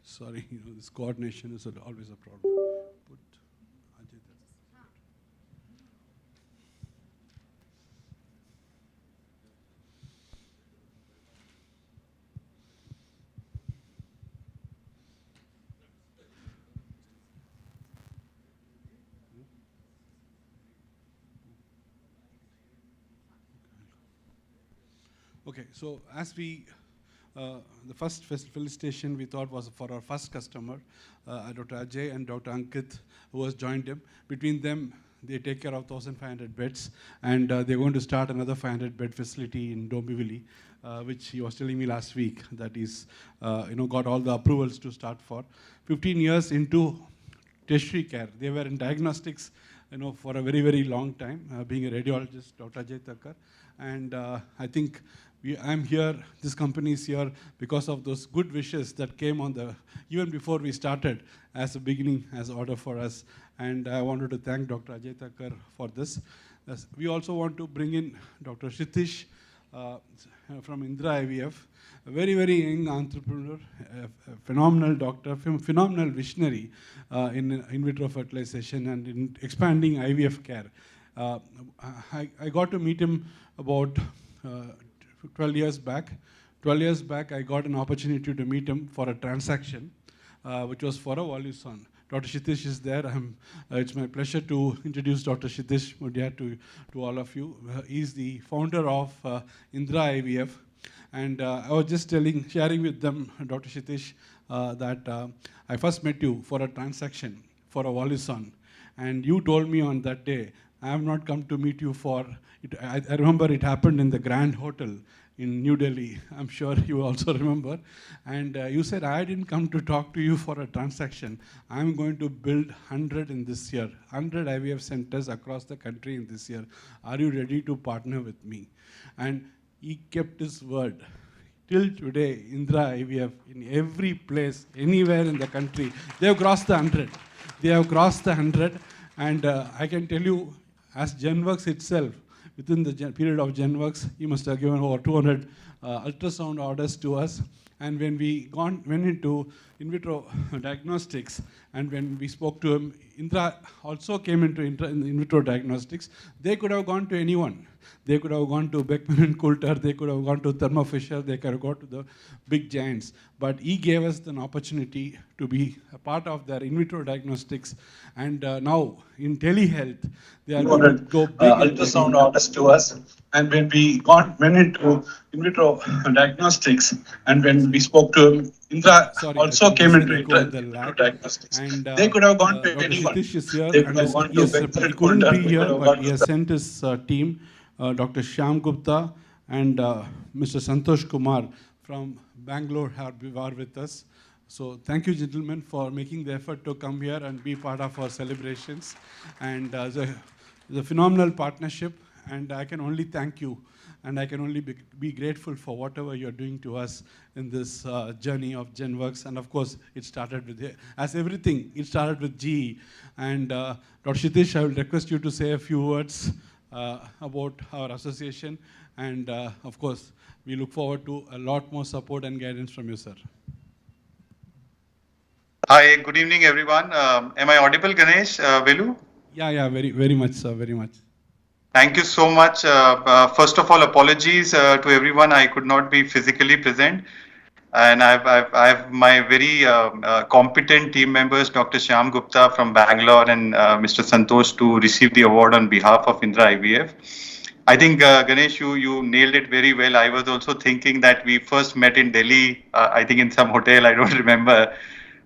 Sorry, this coordination is always a problem. Put Ajay there. Okay, so as we the first felicitation we thought was for our first customer, Dr. Ajay and Dr. Ankit, who has joined him. Between them, they take care of 1,500 beds, and they're going to start another 500-bed facility in Dombivli, which he was telling me last week that he's got all the approvals to start for. 15 years into tertiary care. They were in diagnostics for a very, very long time, being a radiologist, Dr. Ajay Thakkar. And I think I'm here, this company is here because of those good wishes that came on even before we started as a beginning, as order for us. And I wanted to thank Dr. Ajay Thakkar for this. We also want to bring in Dr. Shitish from Indra IVF, a very, very young entrepreneur, a phenomenal doctor, phenomenal visionary in in vitro fertilization and in expanding IVF care. I got to meet him about 12 years back. 12 years back, I got an opportunity to meet him for a transaction, which was for a Voluson. Dr. Shitish is there. It's my pleasure to introduce Dr. Shitish Mudia to all of you. He's the founder of Indra IVF. And I was just sharing with them, Dr. Shitish, that I first met you for a transaction for a Voluson. And you told me on that day, I have not come to meet you for it. I remember it happened in the Grand Hotel in New Delhi. I'm sure you also remember. And you said, I didn't come to talk to you for a transaction. I'm going to build 100 in this year, 100 IVF centers across the country in this year. Are you ready to partner with me? And he kept his word. till today, Indra IVF, in every place, anywhere in the country, they have crossed the 100. They have crossed the 100, and I can tell you, as GenWorks itself, within the period of GenWorks, he must have given over 200 ultrasound orders to us. And when we went into in vitro diagnostics, and when we spoke to him, Indra also came into in vitro diagnostics. They could have gone to anyone. They could have gone to Beckman and Coulter, they could have gone to Thermo Fisher, they could have gone to the big giants. But he gave us an opportunity to be a part of their in vitro diagnostics. And now in telehealth, they are going to go big. Ultrasound orders to us. And when we went into in vitro diagnostics, and when we spoke to him, Indra also came into in vitro diagnostics. And they could have gone to Dr. anyone. Satish is here, They and could have gone to yes, Beckman he and couldn't Coulter, be they here, could have but gone he to has sent his team, Dr. Shyam Gupta and Mr. Santosh Kumar from Bangalore are with us. So thank you, gentlemen, for making the effort to come here and be part of our celebrations. And the phenomenal partnership, and I can only thank you, and I can only be grateful for whatever you're doing to us in this journey of GenWorks. And of course, it started with, as everything, it started with GE. And Dr. Shitish, I will request you to say a few words about our association. And of course, we look forward to a lot more support and guidance from you, sir. Hi, good evening, everyone. Am I audible, Ganesh, Velu? Yeah, very much, sir, very much. Thank you so much. First of all, apologies to everyone. I could not be physically present. And I have my very competent team members, Dr. Shyam Gupta from Bangalore and Mr. Santosh, to receive the award on behalf of Indra IVF. I think, Ganesh, you nailed it very well. I was also thinking that we first met in Delhi, I think in some hotel, I don't remember.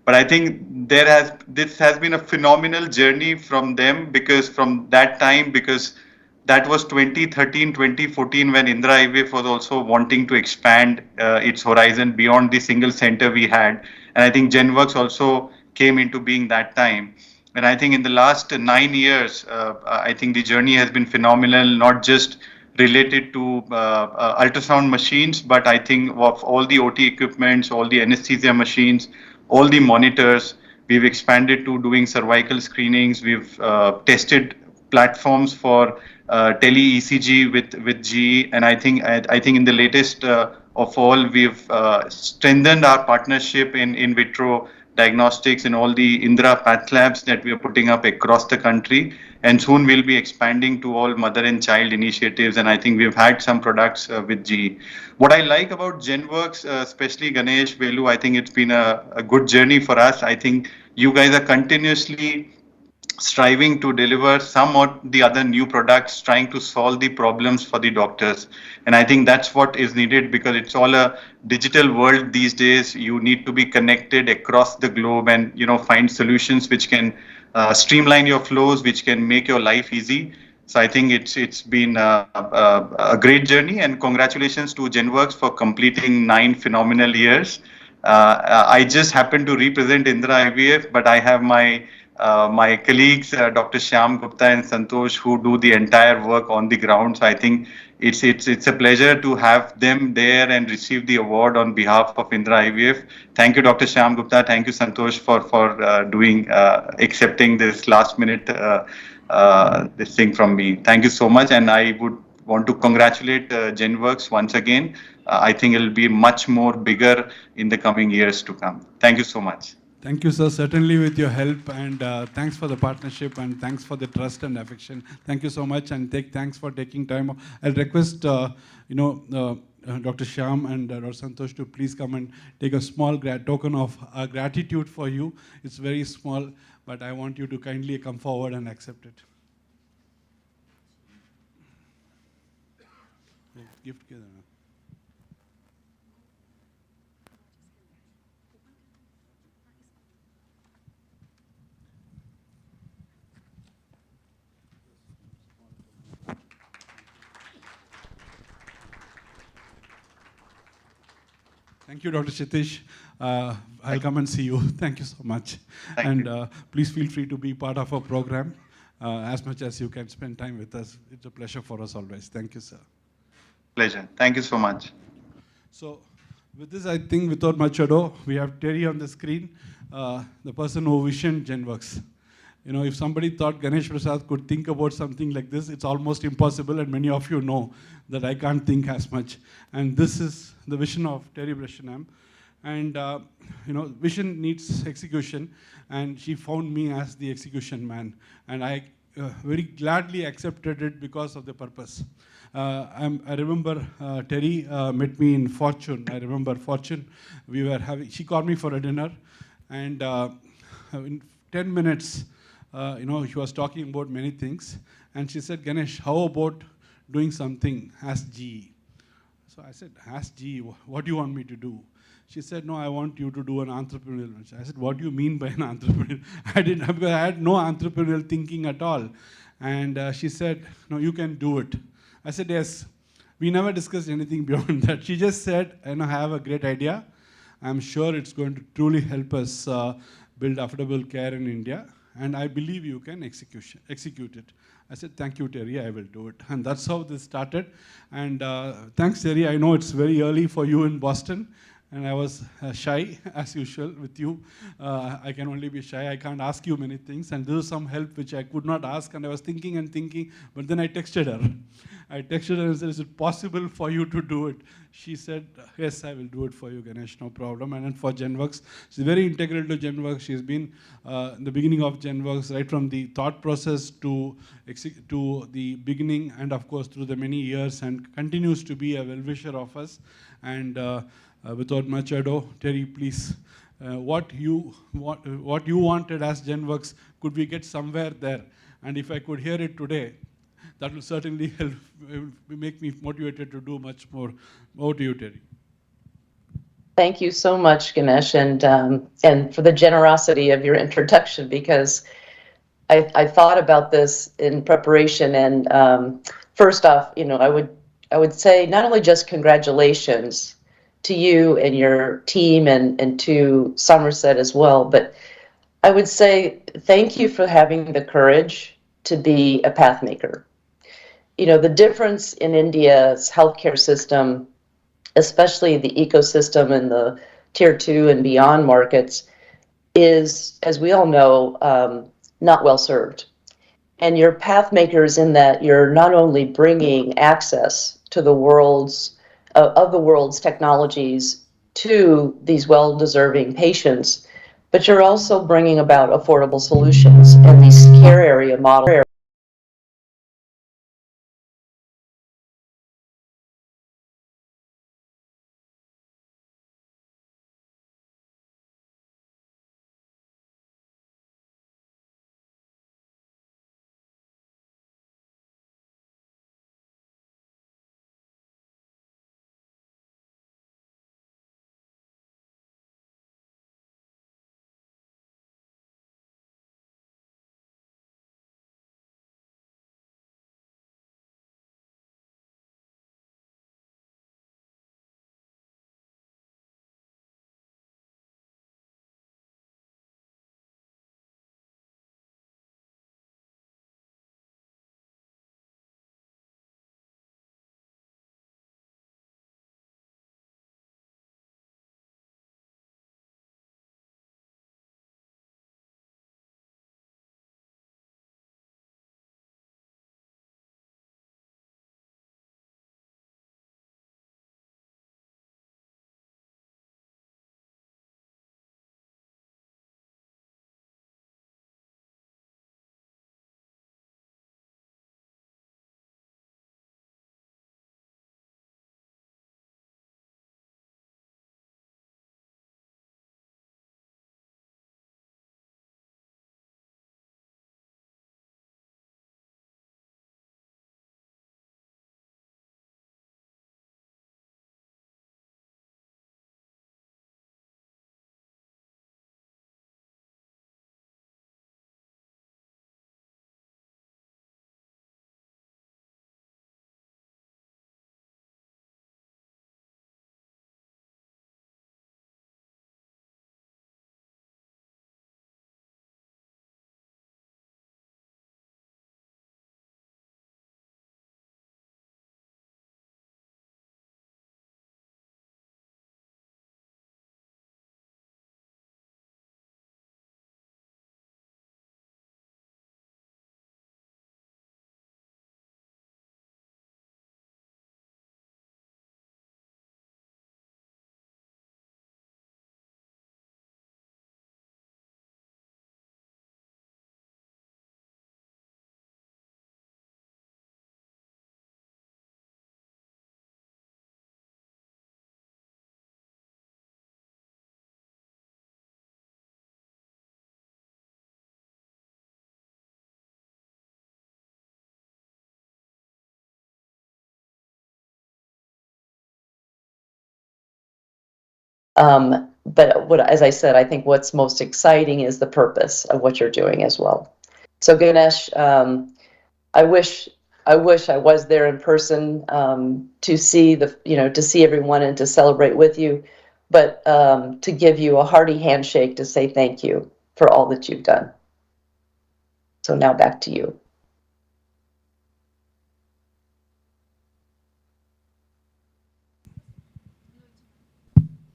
But I think this has been a phenomenal journey from them, because from that time, because that was 2013, 2014 when Indra IVF was also wanting to expand its horizon beyond the single center we had. And I think GenWorks also came into being that time. And I think in the last 9 years, I think the journey has been phenomenal, not just related to ultrasound machines, but I think of all the OT equipments, all the anesthesia machines, all the monitors. We've expanded to doing cervical screenings. We've tested platforms for tele ECG with GE, and I think in the latest of all, we've strengthened our partnership in vitro diagnostics in all the Indra path labs that we are putting up across the country, and soon we'll be expanding to all mother and child initiatives. And I think we've had some products with GE. What I like about GenWorks, especially Ganesh, Velu, I think it's been a good journey for us. I think you guys are continuously striving to deliver some or the other new products, trying to solve the problems for the doctors. And I think that's what is needed, because it's all a digital world these days. You need to be connected across the globe and, find solutions which can streamline your flows, which can make your life easy. So I think it's been a great journey, and congratulations to GenWorks for completing 9 phenomenal years. I just happen to represent Indra IVF, but I have my colleagues, Dr. Shyam Gupta and Santosh, who do the entire work on the ground. So I think it's a pleasure to have them there and receive the award on behalf of Indra IVF. Thank you, Dr. Shyam Gupta. Thank you, Santosh, for accepting this last minute this thing from me. Thank you so much, and I would want to congratulate GenWorks once again. I think it will be much more bigger in the coming years to come. Thank you so much. Thank you, sir. Certainly with your help, and thanks for the partnership, and thanks for the trust and affection. Thank you so much, and thanks for taking time. I'll request, Dr. Shyam and Dr. Santosh to please come and take a small token of gratitude for you. It's very small, but I want you to kindly come forward and accept it. Gift. Thank you, Dr. Shitish. I'll come and see you. Thank you so much. Thank you. Please feel free to be part of our program as much as you can spend time with us. It's a pleasure for us always. Thank you, sir. Pleasure. Thank you so much. So With this, I think without much ado, we have Terry on the screen, the person who visioned GenWorks. You know, if somebody thought Ganesh Prasad could think about something like this, it's almost impossible, and many of you know that I can't think as much. And this is the vision of Terry Breshenham. And you know, vision needs execution, and she found me as the execution man. And I very gladly accepted it because of the purpose. I remember Terry met me in Fortune. I remember Fortune. She called me for a dinner, and in 10 minutes, you know, she was talking about many things. And she said, Ganesh, how about doing something as GE? So I said, as GE, what do you want me to do? She said, no, I want you to do an entrepreneurial venture. I said, what do you mean by an entrepreneur? I had no entrepreneurial thinking at all. And she said, no, you can do it. I said, yes. We never discussed anything beyond that. She just said, I have a great idea. I'm sure it's going to truly help us build affordable care in India. And I believe you can execute it. I said, thank you, Terry, I will do it. And that's how this started. And thanks, Terry. I know it's very early for you in Boston. And I was shy, as usual, with you. I can only be shy. I can't ask you many things. And there was some help which I could not ask. And I was thinking and thinking. But then I texted her. I texted her and said, is it possible for you to do it? She said, yes, I will do it for you, Ganesh, no problem. And then for GenWorks, she's very integral to GenWorks. She's been in the beginning of GenWorks, right from the thought process to the beginning, and of course through the many years, and continues to be a well-wisher of us. And without much ado, Terry, please, what you wanted as GenWorks, could we get somewhere there? And if I could hear it today, that will certainly help make me motivated to do much more. Over to you, Terry. Thank you so much, Ganesh, and for the generosity of your introduction, because I thought about this in preparation. And first off, you know, I would say not only just congratulations to you and your team and to Somerset as well, but I would say thank you for having the courage to be a path maker. You know, the difference in India's healthcare system, especially the ecosystem and the tier 2 and beyond markets, is, as we all know, not well served. And you're path makers in that you're not only bringing access to the world's technologies to these well-deserving patients, but you're also bringing about affordable solutions and these care area models. But as I said, I think what's most exciting is the purpose of what you're doing as well. So Ganesh, I wish I was there in person to see to see everyone and to celebrate with you, but to give you a hearty handshake to say thank you for all that you've done. So now back to you.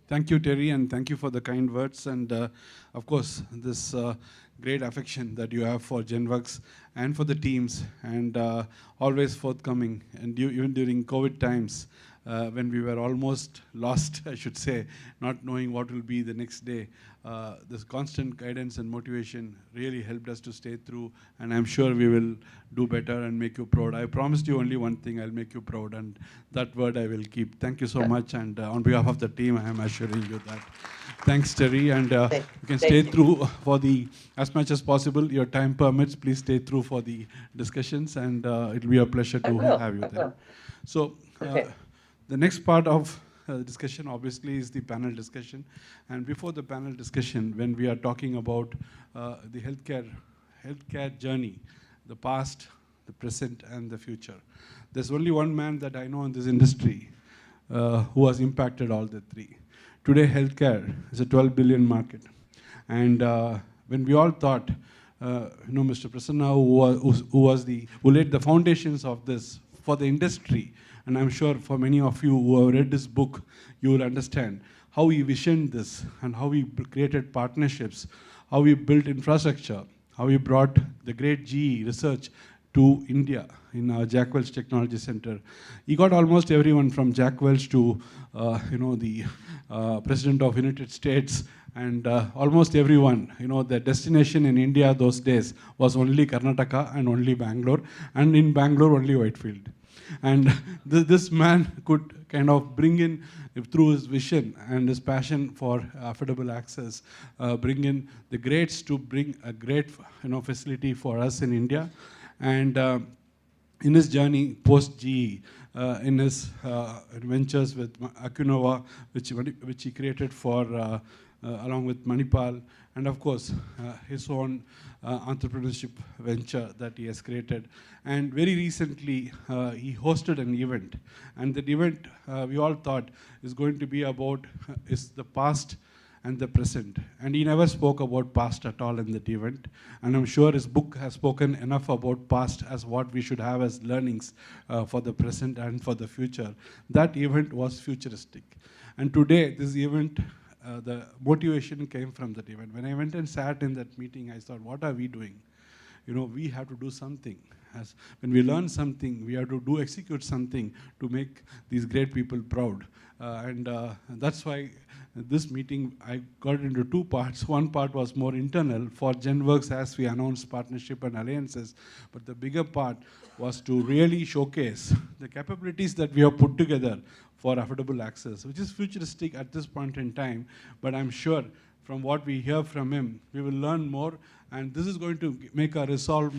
Thank you, Terry, and thank you for the kind words and, of course, this great affection that you have for GenWorks and for the teams, and always forthcoming. And even during COVID times, when we were almost lost, I should say, not knowing what will be the next day, this constant guidance and motivation really helped us to stay through, and I'm sure we will do better and make you proud. I promised you only one thing, I'll make you proud, and that word I will keep. Thank you so much, and on behalf of the team, I am assuring you that. Thanks, Terry, and you can stay through for as much as possible. Your time permits, please stay through for the discussions, and it'll be a pleasure to have you there. So, the next part of the discussion obviously is the panel discussion. And before the panel discussion, when we are talking about the healthcare journey, the past, the present, and the future, there's only one man that I know in this industry who has impacted all the three. Today, healthcare is a 12 billion market. And when we all thought, Mr. Prasanna, who laid the foundations of this for the industry, and I'm sure for many of you who have read this book, you will understand how he visioned this and how he created partnerships, how he built infrastructure, how he brought the great GE research to India in our Jack Welch Technology Center. He got almost everyone from Jack Welch to the President of United States, and almost everyone. The destination in India those days was only Karnataka and only Bangalore, and in Bangalore only Whitefield. And this man could kind of bring in, through his vision and his passion for affordable access, bring in the greats to bring a great facility for us in India. And in his journey post-GE, in his ventures with Akunova, which he created for along with Manipal, and of course his own entrepreneurship venture that he has created. And very recently he hosted an event, and that event we all thought is going to be about is the past and the present. And he never spoke about past at all in that event. And I'm sure his book has spoken enough about past as what we should have as learnings for the present and for the future. That event was futuristic. And today, this event, the motivation came from that event. When I went and sat in that meeting, I thought, what are we doing? We have to do something. When we learn something, we have to execute something to make these great people proud. And that's why this meeting, I got into two parts. One part was more internal for GenWorks as we announced partnership and alliances. But the bigger part was to really showcase the capabilities that we have put together for affordable access, which is futuristic at this point in time. But I'm sure from what we hear from him, we will learn more, and this is going to make our resolve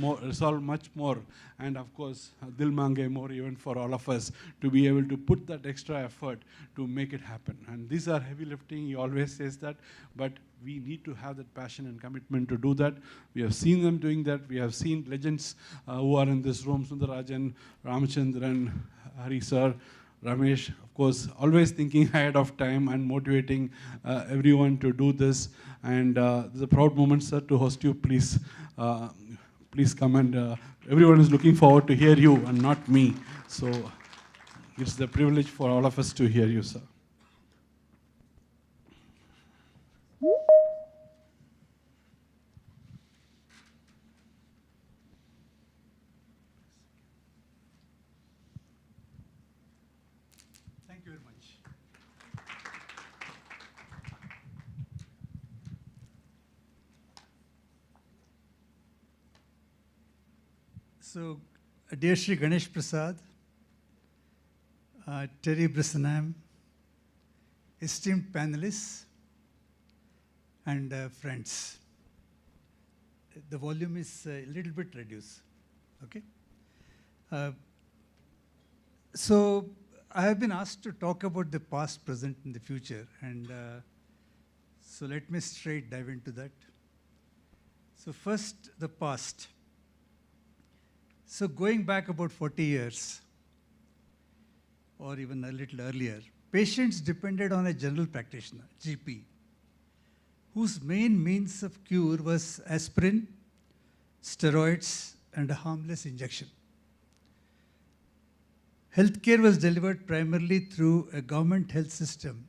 much more, and of course, dil mange more even for all of us to be able to put that extra effort to make it happen. And these are heavy lifting, he always says that, but we need to have that passion and commitment to do that. We have seen them doing that. We have seen legends who are in this room, Sundarajan, Ramachandran, Hari sir, Ramesh, of course, always thinking ahead of time and motivating everyone to do this. And this is a proud moment, sir, to host you. Please, please come, and everyone is looking forward to hear you and not me. So it's the privilege for all of us to hear you, sir. Thank you very much. So, dear Shri Ganesh Prasad, Terry Brissenham, esteemed panelists, and friends. The volume is a little bit reduced, okay? So, I have been asked to talk about the past, present, and the future, and So let me straight dive into that. So first, the past. So going back about 40 years, or even a little earlier, patients depended on a general practitioner, GP, whose main means of cure was aspirin, steroids, and a harmless injection. Healthcare was delivered primarily through a government health system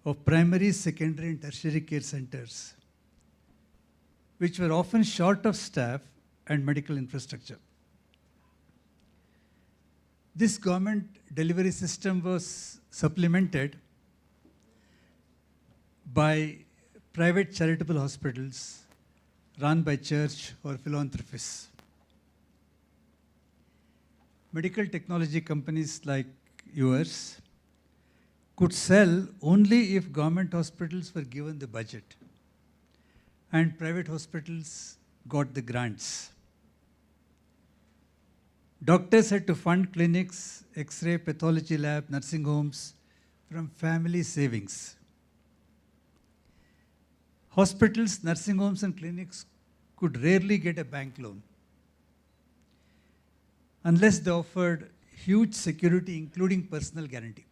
of primary, secondary, and tertiary care centers, which were often short of staff and medical infrastructure. This government delivery system was supplemented by private charitable hospitals run by church or philanthropists. Medical technology companies like yours could sell only if government hospitals were given the budget and private hospitals got the grants. Doctors had to fund clinics, X-ray, pathology lab, nursing homes from family savings. Hospitals, nursing homes, and clinics could rarely get a bank loan unless they offered huge security, including personal guarantee.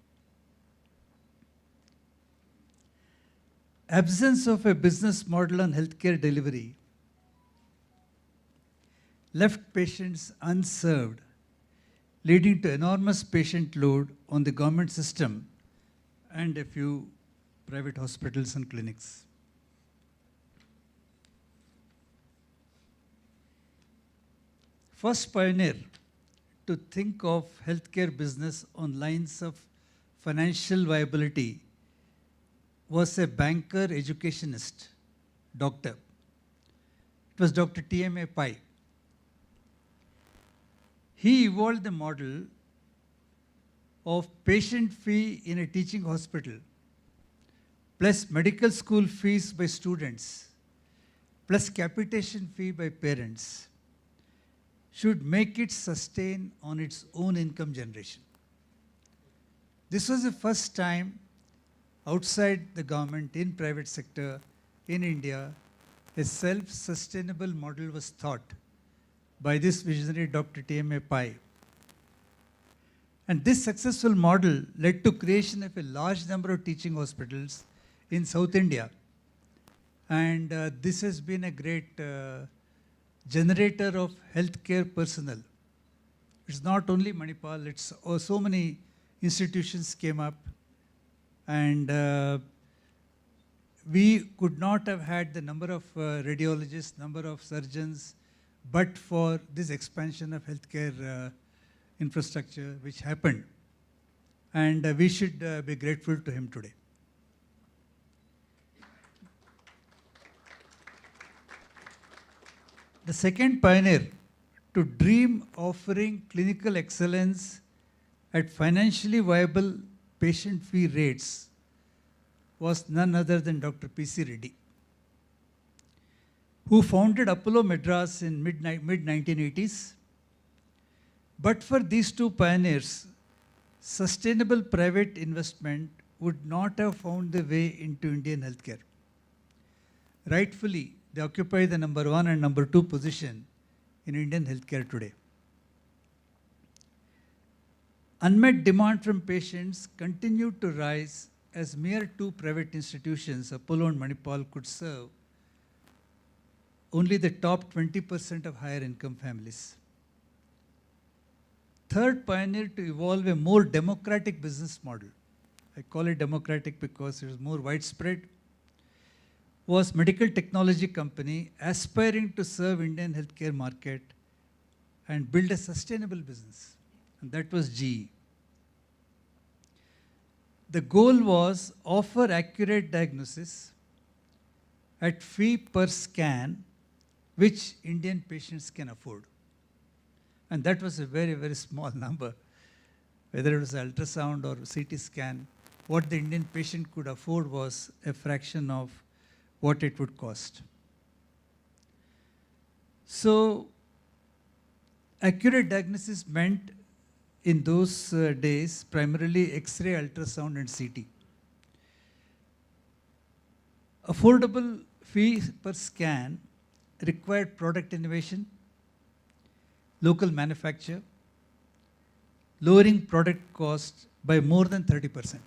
Absence of a business model on healthcare delivery left patients unserved, leading to enormous patient load on the government system and a few private hospitals and clinics. First pioneer to think of healthcare business on lines of financial viability was a banker educationist, doctor. It was Dr. T.M.A. Pai. He evolved the model of patient fee in a teaching hospital, plus medical school fees by students, plus capitation fee by parents, should make it sustain on its own income generation. This was the first time outside the government, in private sector, in India, a self-sustainable model was thought by this visionary Dr. T.M.A. Pai. And this successful model led to creation of a large number of teaching hospitals in South India. And this has been a great generator of healthcare personnel. It's not only Manipal, it's so many institutions came up, and we could not have had the number of radiologists, number of surgeons, but for this expansion of healthcare infrastructure which happened. And we should be grateful to him today. The second pioneer to dream offering clinical excellence at financially viable patient fee rates was none other than Dr. P.C. Reddy, who founded Apollo Madras in mid-1980s. But for these two pioneers, sustainable private investment would not have found the way into Indian healthcare. Rightfully, they occupy the number 1 and number 2 position in Indian healthcare today. Unmet demand from patients continued to rise as mere two private institutions, Apollo and Manipal, could serve only the top 20% of higher income families. Third pioneer to evolve a more democratic business model, I call it democratic because it was more widespread, was medical technology company aspiring to serve Indian healthcare market and build a sustainable business, and that was GE. The goal was offer accurate diagnosis at fee per scan, which Indian patients can afford. And that was a very, very small number. Whether it was ultrasound or CT scan, what the Indian patient could afford was a fraction of what it would cost. So, accurate diagnosis meant in those days primarily X-ray, ultrasound, and CT. Affordable fee per scan required product innovation, local manufacture, lowering product costs by more than 30%.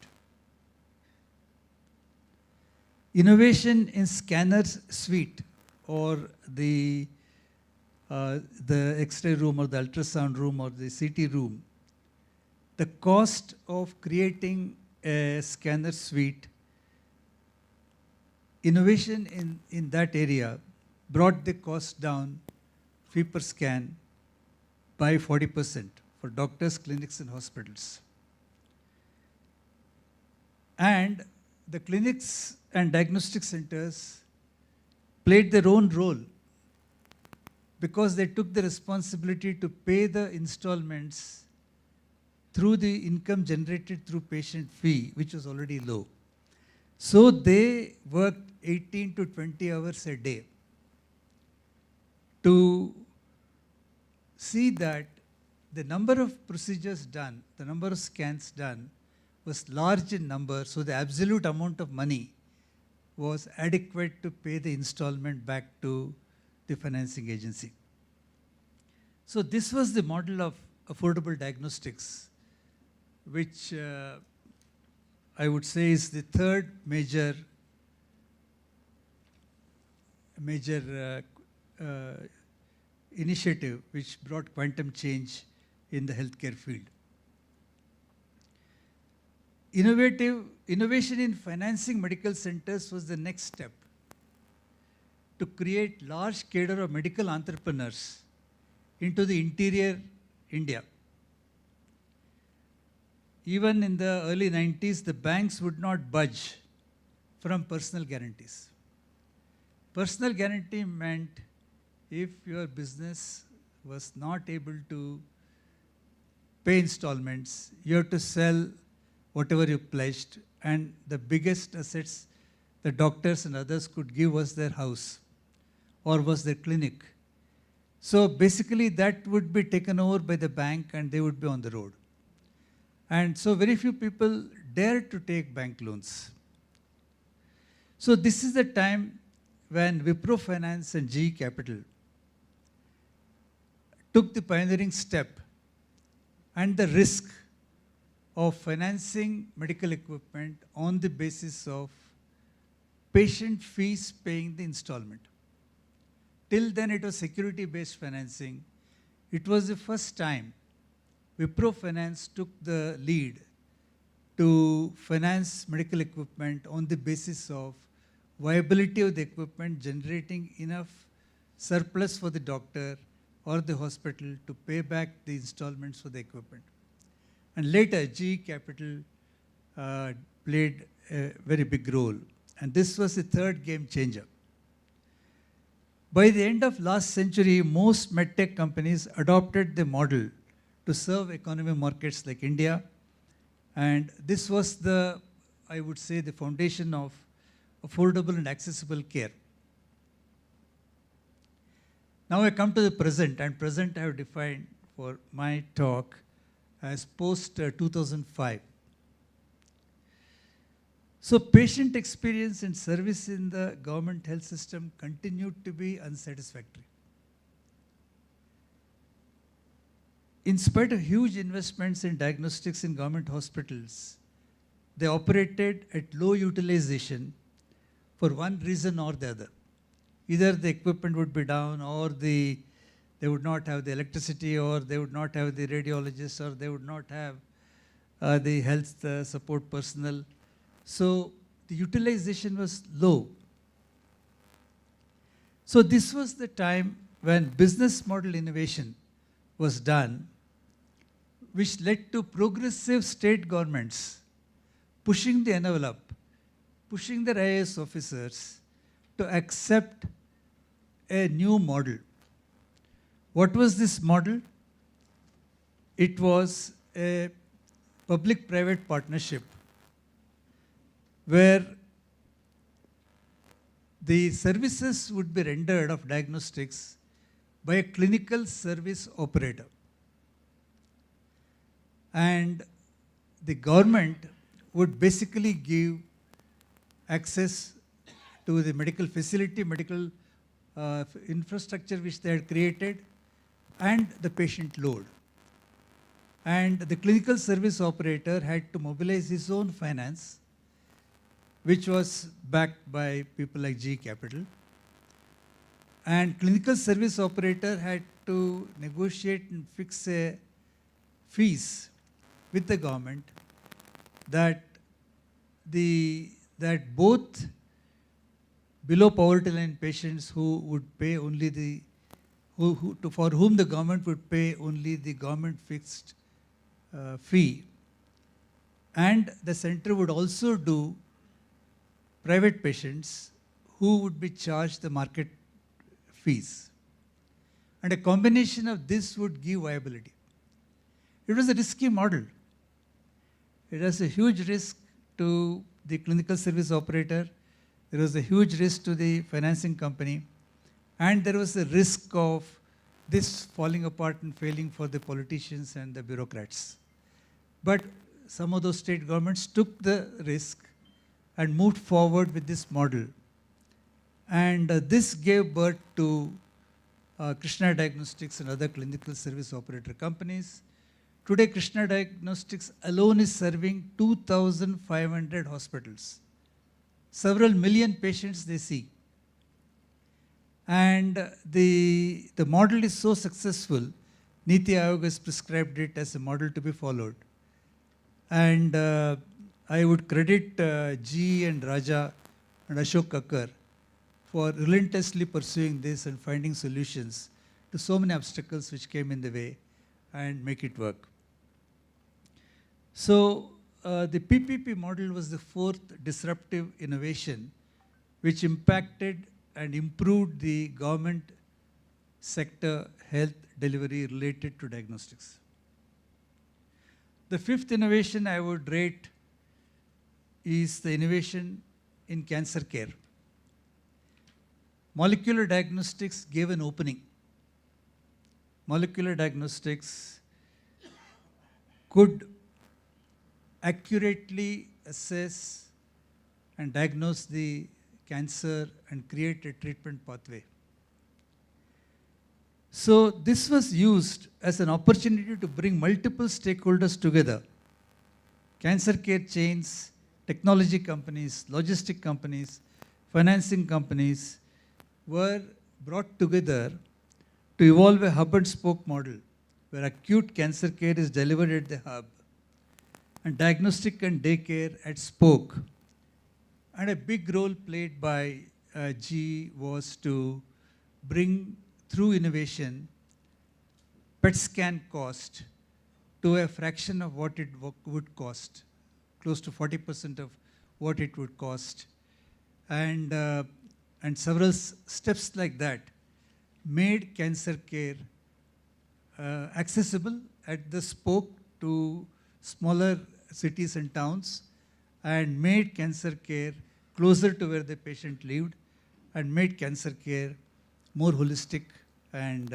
Innovation in scanners suite or the X-ray room or the ultrasound room or the CT room, the cost of creating a scanner suite, innovation in that area brought the cost down, fee per scan, by 40% for doctors, clinics, and hospitals. And the clinics and diagnostic centers played their own role because they took the responsibility to pay the installments through the income generated through patient fee, which was already low. So they worked 18 to 20 hours a day to see that the number of procedures done, the number of scans done was large in number, so the absolute amount of money was adequate to pay the installment back to the financing agency. So this was the model of affordable diagnostics, which I would say is the third major initiative which brought quantum change in the healthcare field. Innovation in financing medical centers was the next step to create large cadre of medical entrepreneurs into the interior India. Even in the early 90s, the banks would not budge from personal guarantees. Personal guarantee meant if your business was not able to pay installments, you have to sell whatever you pledged, and the biggest assets the doctors and others could give was their house or was their clinic. So basically that would be taken over by the bank and they would be on the road. And so very few people dared to take bank loans. So this is the time when Wipro Finance and GE Capital took the pioneering step and the risk of financing medical equipment on the basis of patient fees paying the installment. Till then it was security-based financing. It was the first time Wipro Finance took the lead to finance medical equipment on the basis of viability of the equipment generating enough surplus for the doctor or the hospital to pay back the installments for the equipment. And later, GE Capital played a very big role. And this was the third game changer. By the end of last century, most medtech companies adopted the model to serve economy markets like India. And this was the, I would say, the foundation of affordable and accessible care. Now I come to the present, and present I have defined for my talk as post-2005. So patient experience and service in the government health system continued to be unsatisfactory. In spite of huge investments in diagnostics in government hospitals, they operated at low utilization for one reason or the other. Either the equipment would be down, or they would not have the electricity, or they would not have the radiologists, or they would not have the health support personnel. So the utilization was low. So this was the time when business model innovation was done, which led to progressive state governments pushing the envelope, pushing their IAS officers to accept a new model. What was this model? It was a public-private partnership where the services would be rendered of diagnostics by a clinical service operator. And the government would basically give access to the medical facility, medical infrastructure which they had created, and the patient load. And the clinical service operator had to mobilize his own finance, which was backed by people like GE Capital. And clinical service operator had to negotiate and fix a fees with the government that both below poverty line patients who would pay only the for whom the government would pay only the government fixed fee, and the center would also do private patients who would be charged the market fees. And a combination of this would give viability. It was a risky model. It was a huge risk to the clinical service operator. There was a huge risk to the financing company. And there was a risk of this falling apart and failing for the politicians and the bureaucrats. But some of those state governments took the risk and moved forward with this model. And this gave birth to Krishna Diagnostics and other clinical service operator companies. Today, Krishna Diagnostics alone is serving 2,500 hospitals. Several million patients they see. And the model is so successful, Niti Aayog has prescribed it as a model to be followed. And I would credit G and Raja and Ashok Kakkar for relentlessly pursuing this and finding solutions to so many obstacles which came in the way and make it work. So the PPP model was the fourth disruptive innovation which impacted and improved the government sector health delivery related to diagnostics. The fifth innovation I would rate is the innovation in cancer care. Molecular diagnostics gave an opening. Molecular diagnostics could accurately assess and diagnose the cancer and create a treatment pathway. So this was used as an opportunity to bring multiple stakeholders together. Cancer care chains, technology companies, logistic companies, financing companies were brought together to evolve a hub and spoke model where acute cancer care is delivered at the hub and diagnostic and day care at spoke. And a big role played by GE was to bring through innovation PET scan cost to a fraction of what it would cost, close to 40% of what it would cost. And several steps like that made cancer care accessible at the spoke to smaller cities and towns, and made cancer care closer to where the patient lived, and made cancer care more holistic and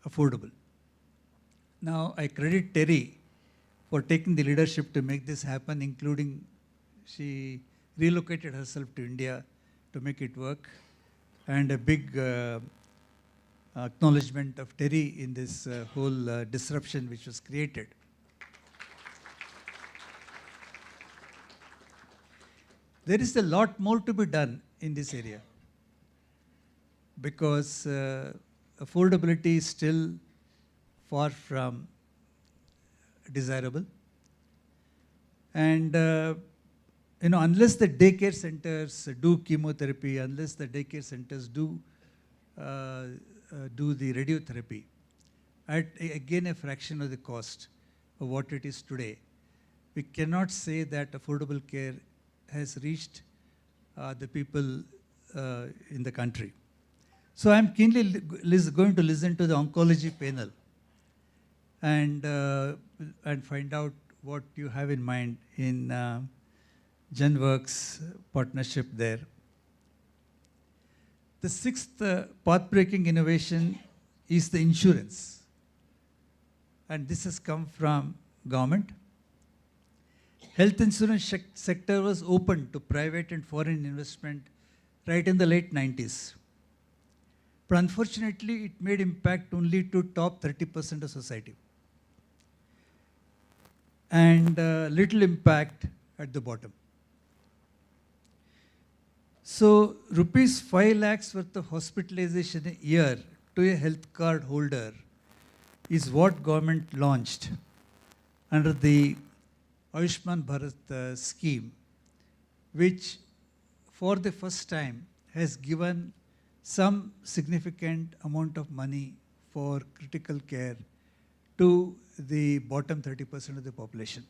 affordable. Now, I credit Terry for taking the leadership to make this happen, including she relocated herself to India to make it work, and a big acknowledgement of Terry in this whole disruption which was created. There is a lot more to be done in this area because affordability is still far from desirable. And unless the daycare centers do chemotherapy, unless the daycare centers do the radiotherapy at again a fraction of the cost of what it is today, we cannot say that affordable care has reached the people in the country. So I'm keenly going to listen to the oncology panel and find out what you have in mind in GenWorks partnership there. The sixth path-breaking innovation is the insurance. And this has come from government. health insurance sector was open to private and foreign investment right in the late 90s. But unfortunately, it made impact only to top 30% of society. And little impact at the bottom. So rupees 5 lakhs worth of hospitalization a year to a health card holder is what government launched under the Ayushman Bharat scheme, which for the first time has given some significant amount of money for critical care to the bottom 30% of the population.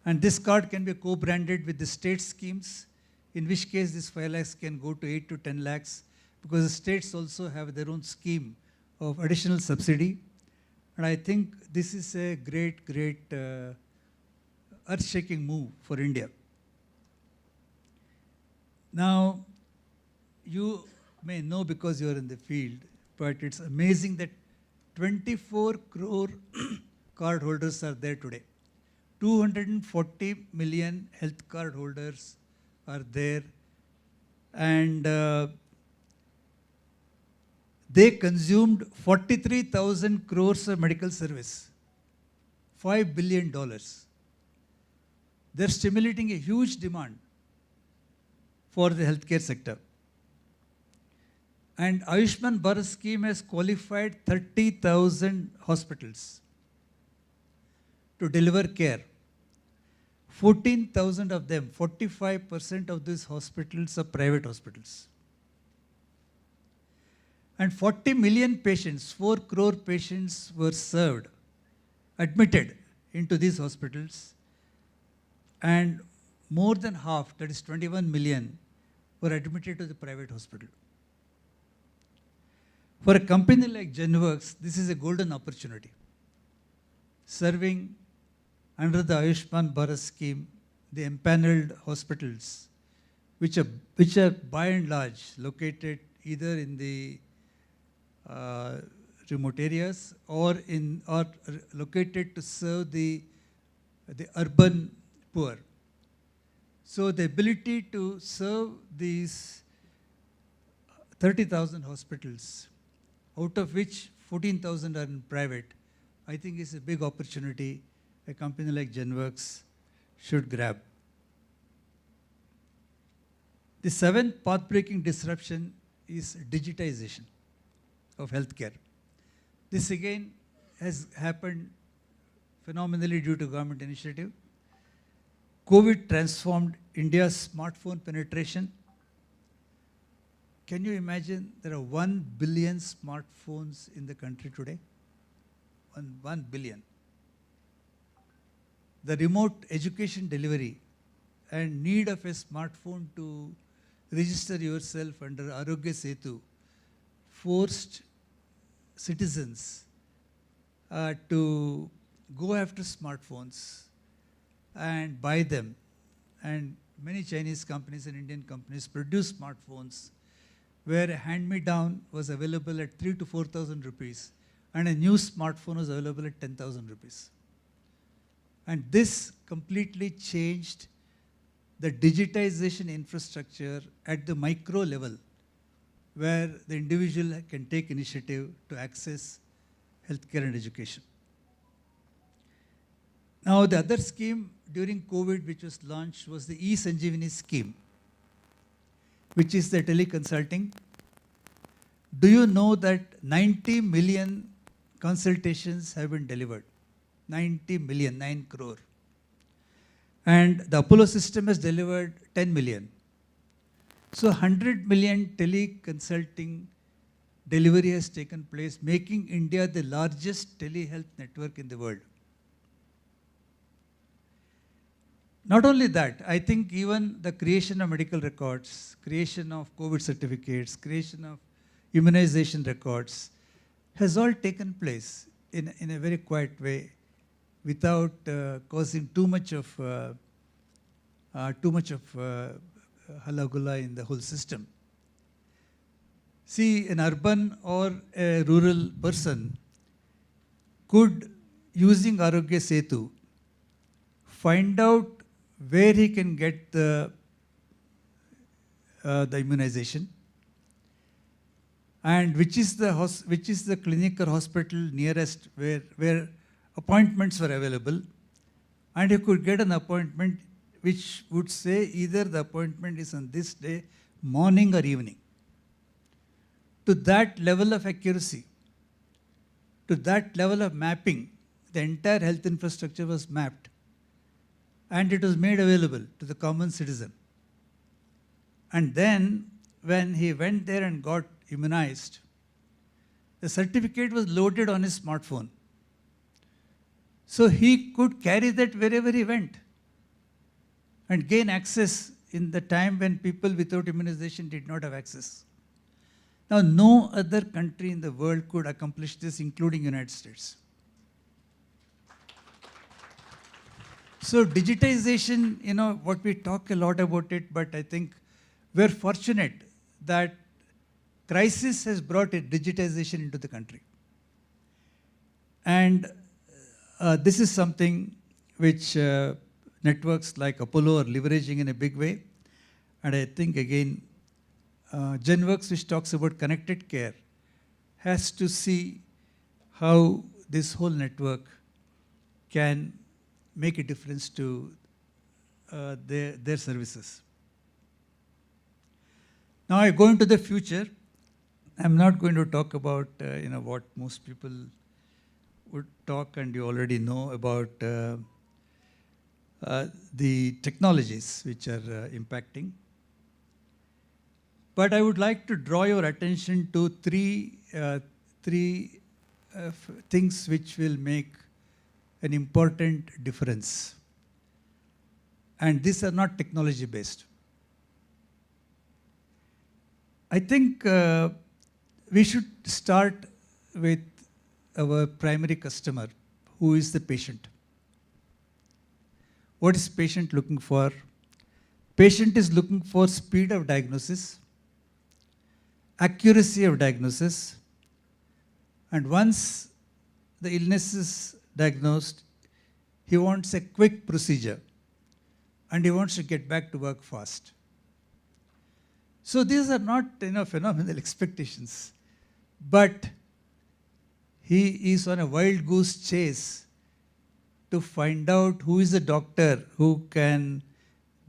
And this card can be co-branded with the state schemes, in which case this 5 lakhs can go to 8 to 10 lakhs, because the states also have their own scheme of additional subsidy. And I think this is a great, earth-shaking move for India. Now, you may know because you are in the field, but it's amazing that 24 crore card holders are there today. 240 million health card holders are there, and they consumed 43,000 crores of medical service, $5 billion. They're stimulating a huge demand for the healthcare sector. And Ayushman Bharat scheme has qualified 30,000 hospitals to deliver care. 14,000 of them, 45% of these hospitals are private hospitals. And 40 million patients, 4 crore patients were served, admitted into these hospitals. And more than half, that is 21 million, were admitted to the private hospital. For a company like GenWorks, this is a golden opportunity. Serving under the Ayushman Bharat scheme, the empaneled hospitals, which are by and large located either in the remote areas or located to serve the urban poor. So the ability to serve these 30,000 hospitals, out of which 14,000 are in private, I think is a big opportunity a company like GenWorks should grab. The seventh path-breaking disruption is digitization of healthcare. This again has happened phenomenally due to government initiative. COVID transformed India's smartphone penetration. Can you imagine there are 1 billion smartphones in the country today? 1 billion. The remote education delivery and need of a smartphone to register yourself under Arogya Setu forced citizens to go after smartphones and buy them. And many Chinese companies and Indian companies produce smartphones where a hand-me-down was available at 3,000 to 4,000 rupees and a new smartphone was available at 10,000 rupees. And this completely changed the digitization infrastructure at the micro level, where the individual can take initiative to access healthcare and education. Now, the other scheme during COVID which was launched was the e-Sanjeevani scheme, which is the teleconsulting. Do you know that 90 million consultations have been delivered? 90 million, 9 crore. And the Apollo system has delivered 10 million. So 100 million teleconsulting delivery has taken place, making India the largest telehealth network in the world. Not only that, I think even the creation of medical records, creation of COVID certificates, creation of immunization records has all taken place in a very quiet way, without causing too much of halagulla in the whole system. See, an urban or a rural person could, using Arogya Setu, find out where he can get the immunization, and which is the clinic or hospital nearest where appointments were available, and he could get an appointment which would say either the appointment is on this day, morning or evening. To that level of accuracy, to that level of mapping, the entire health infrastructure was mapped, and it was made available to the common citizen. And then when he went there and got immunized, the certificate was loaded on his smartphone. So he could carry that wherever he went and gain access in the time when people without immunization did not have access. Now, no other country in the world could accomplish this, including United States. So digitization, what we talk a lot about it, but I think we're fortunate that crisis has brought a digitization into the country. And this is something which networks like Apollo are leveraging in a big way. And I think, again, GenWorks, which talks about connected care, has to see how this whole network can make a difference to their services. Now I go into the future. I'm not going to talk about what most people would talk, and you already know about the technologies which are impacting. But I would like to draw your attention to three things which will make an important difference. And these are not technology based. I think we should start with our primary customer, who is the patient. What is patient looking for? Patient is looking for speed of diagnosis, accuracy of diagnosis, and once the illness is diagnosed, he wants a quick procedure and he wants to get back to work fast. So these are not phenomenal expectations, but he is on a wild goose chase to find out who is the doctor who can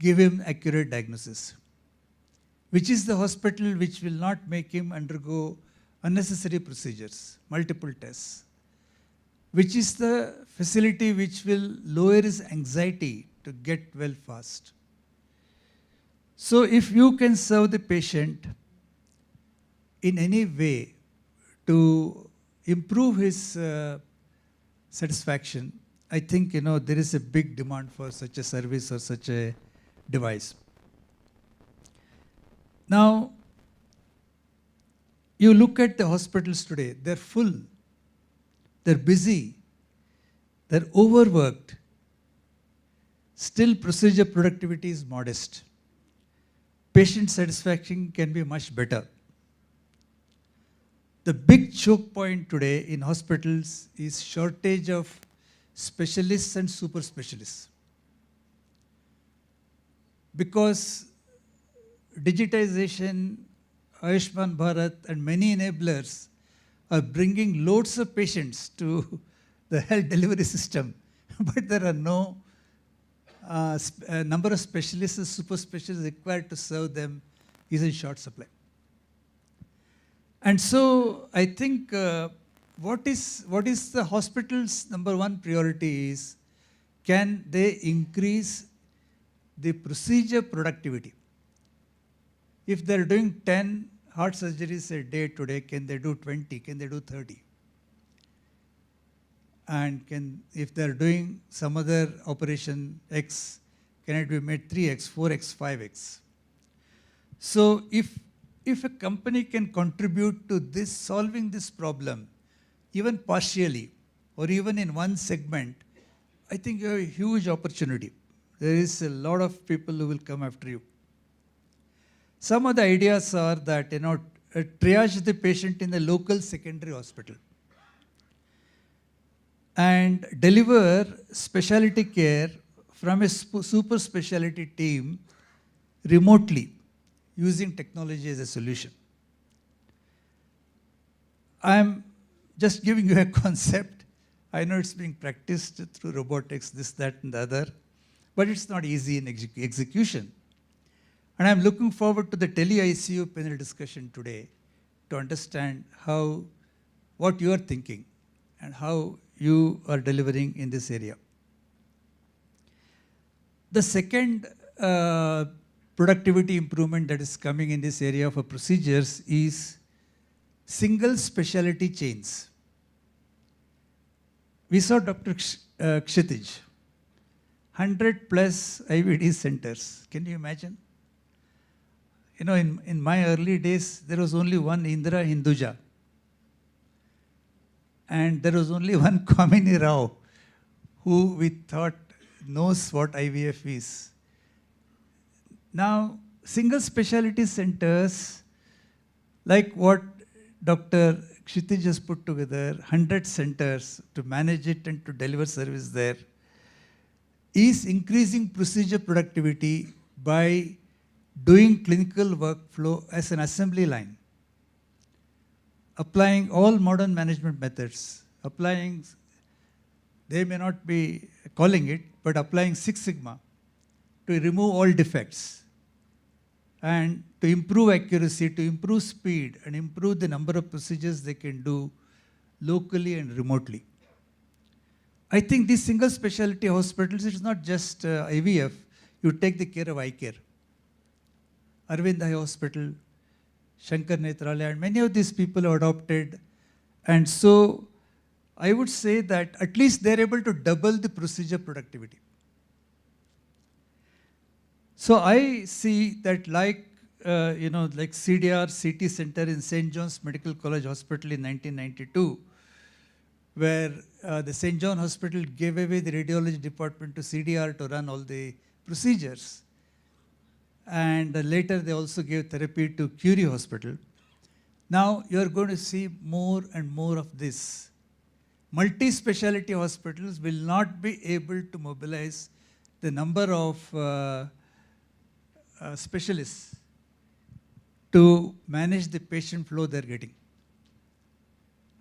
give him accurate diagnosis, which is the hospital which will not make him undergo unnecessary procedures, multiple tests, which is the facility which will lower his anxiety to get well fast. So if you can serve the patient in any way to improve his satisfaction, I think there is a big demand for such a service or such a device. Now, you look at the hospitals today, they're full, they're busy, they're overworked. Still, procedure productivity is modest. Patient satisfaction can be much better. The big choke point today in hospitals is shortage of specialists and super specialists. Because digitization, Ayushman Bharat, and many enablers are bringing loads of patients to the health delivery system, but there are no number of specialists and super specialists required to serve them is in short supply. And so I think what is the hospital's number one priority is, can they increase the procedure productivity? If they're doing 10 heart surgeries a day today, can they do 20? Can they do 30? And if they're doing some other operation X, can it be made 3X, 4X, 5X? So if a company can contribute to this, solving this problem, even partially, or even in one segment, I think you have a huge opportunity. There is a lot of people who will come after you. Some of the ideas are that, triage the patient in the local secondary hospital and deliver specialty care from a super specialty team remotely using technology as a solution. I'm just giving you a concept. I know it's being practiced through robotics, this, that, and the other, but it's not easy in execution. And I'm looking forward to the tele-ICU panel discussion today to understand what you are thinking and how you are delivering in this area. The second productivity improvement that is coming in this area for procedures is single specialty chains. We saw Dr. Kshitij, 100 plus IVD centers. Can you imagine? You know, in my early days, there was only one Indira Hinduja. And there was only one Kamini Rao, who we thought knows what IVF is. Now, single specialty centers, like what Dr. Kshitij has put together, 100 centers to manage it and to deliver service there, is increasing procedure productivity by doing clinical workflow as an assembly line, applying all modern management methods, they may not be calling it, but applying Six Sigma to remove all defects and to improve accuracy, to improve speed, and improve the number of procedures they can do locally and remotely. I think these single specialty hospitals, it's not just IVF, you take the care of eye care. Arvind Eye Hospital, Shankar Netralaya, and many of these people have adopted. And so I would say that at least they're able to double the procedure productivity. So I see that like CDR CT Center in St. John's Medical College Hospital in 1992, where the St. John Hospital gave away the radiology department to CDR to run all the procedures. And later they also gave therapy to Curie Hospital. Now you're going to see more and more of this. Multi-speciality hospitals will not be able to mobilize the number of specialists to manage the patient flow they're getting.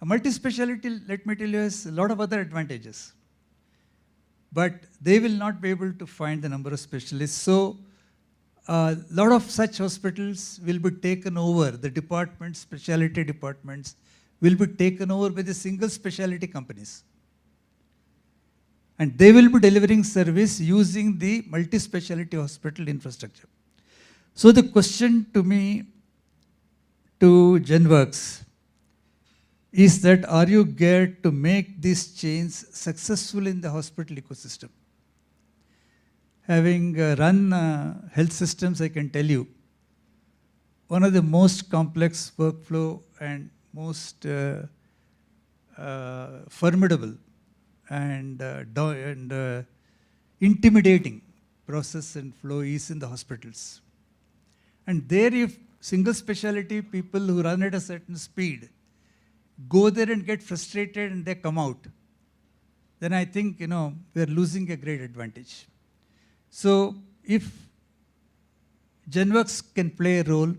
A multi-speciality, let me tell you, has a lot of other advantages. But they will not be able to find the number of specialists. So a lot of such hospitals will be taken over, the departments, specialty departments, will be taken over by the single specialty companies. And they will be delivering service using the multi-specialty hospital infrastructure. So the question to me, to GenWorks, is that are you geared to make these chains successful in the hospital ecosystem? Having run health systems, I can tell you, one of the most complex workflow and most formidable and intimidating process and flow is in the hospitals. And there, if single specialty people who run at a certain speed go there and get frustrated and they come out, then I think, we're losing a great advantage. So if GenWorks can play a role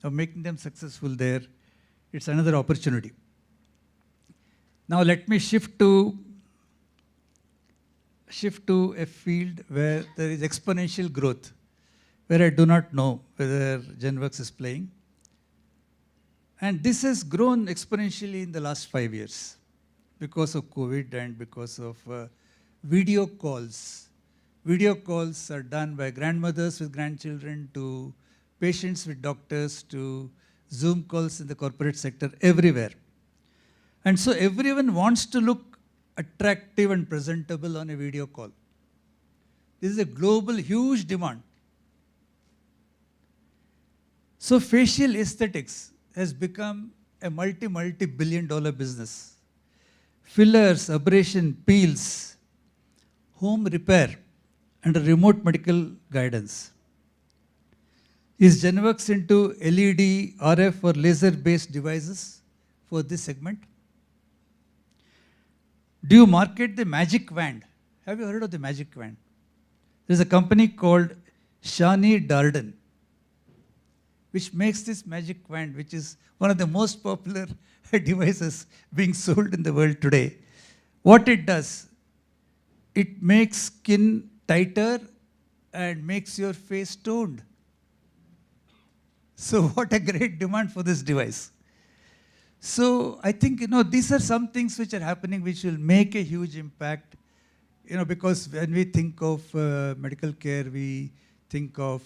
of making them successful there, it's another opportunity. Now let me shift to a field where there is exponential growth, where I do not know whether GenWorks is playing. And this has grown exponentially in the last 5 years because of COVID and because of video calls. Video calls are done by grandmothers with grandchildren to patients with doctors to Zoom calls in the corporate sector, everywhere. And so everyone wants to look attractive and presentable on a video call. This is a global, huge demand. So facial aesthetics has become a multi-billion-dollar business. Fillers, abrasion, peels, home repair, and remote medical guidance. Is GenWorks into LED, RF, or laser-based devices for this segment? Do you market the magic wand? Have you heard of the magic wand? There's a company called Shani Darden, which makes this magic wand, which is one of the most popular devices being sold in the world today. What it does, it makes skin tighter and makes your face toned. So what a great demand for this device. So I think, these are some things which are happening which will make a huge impact, because when we think of medical care, we think of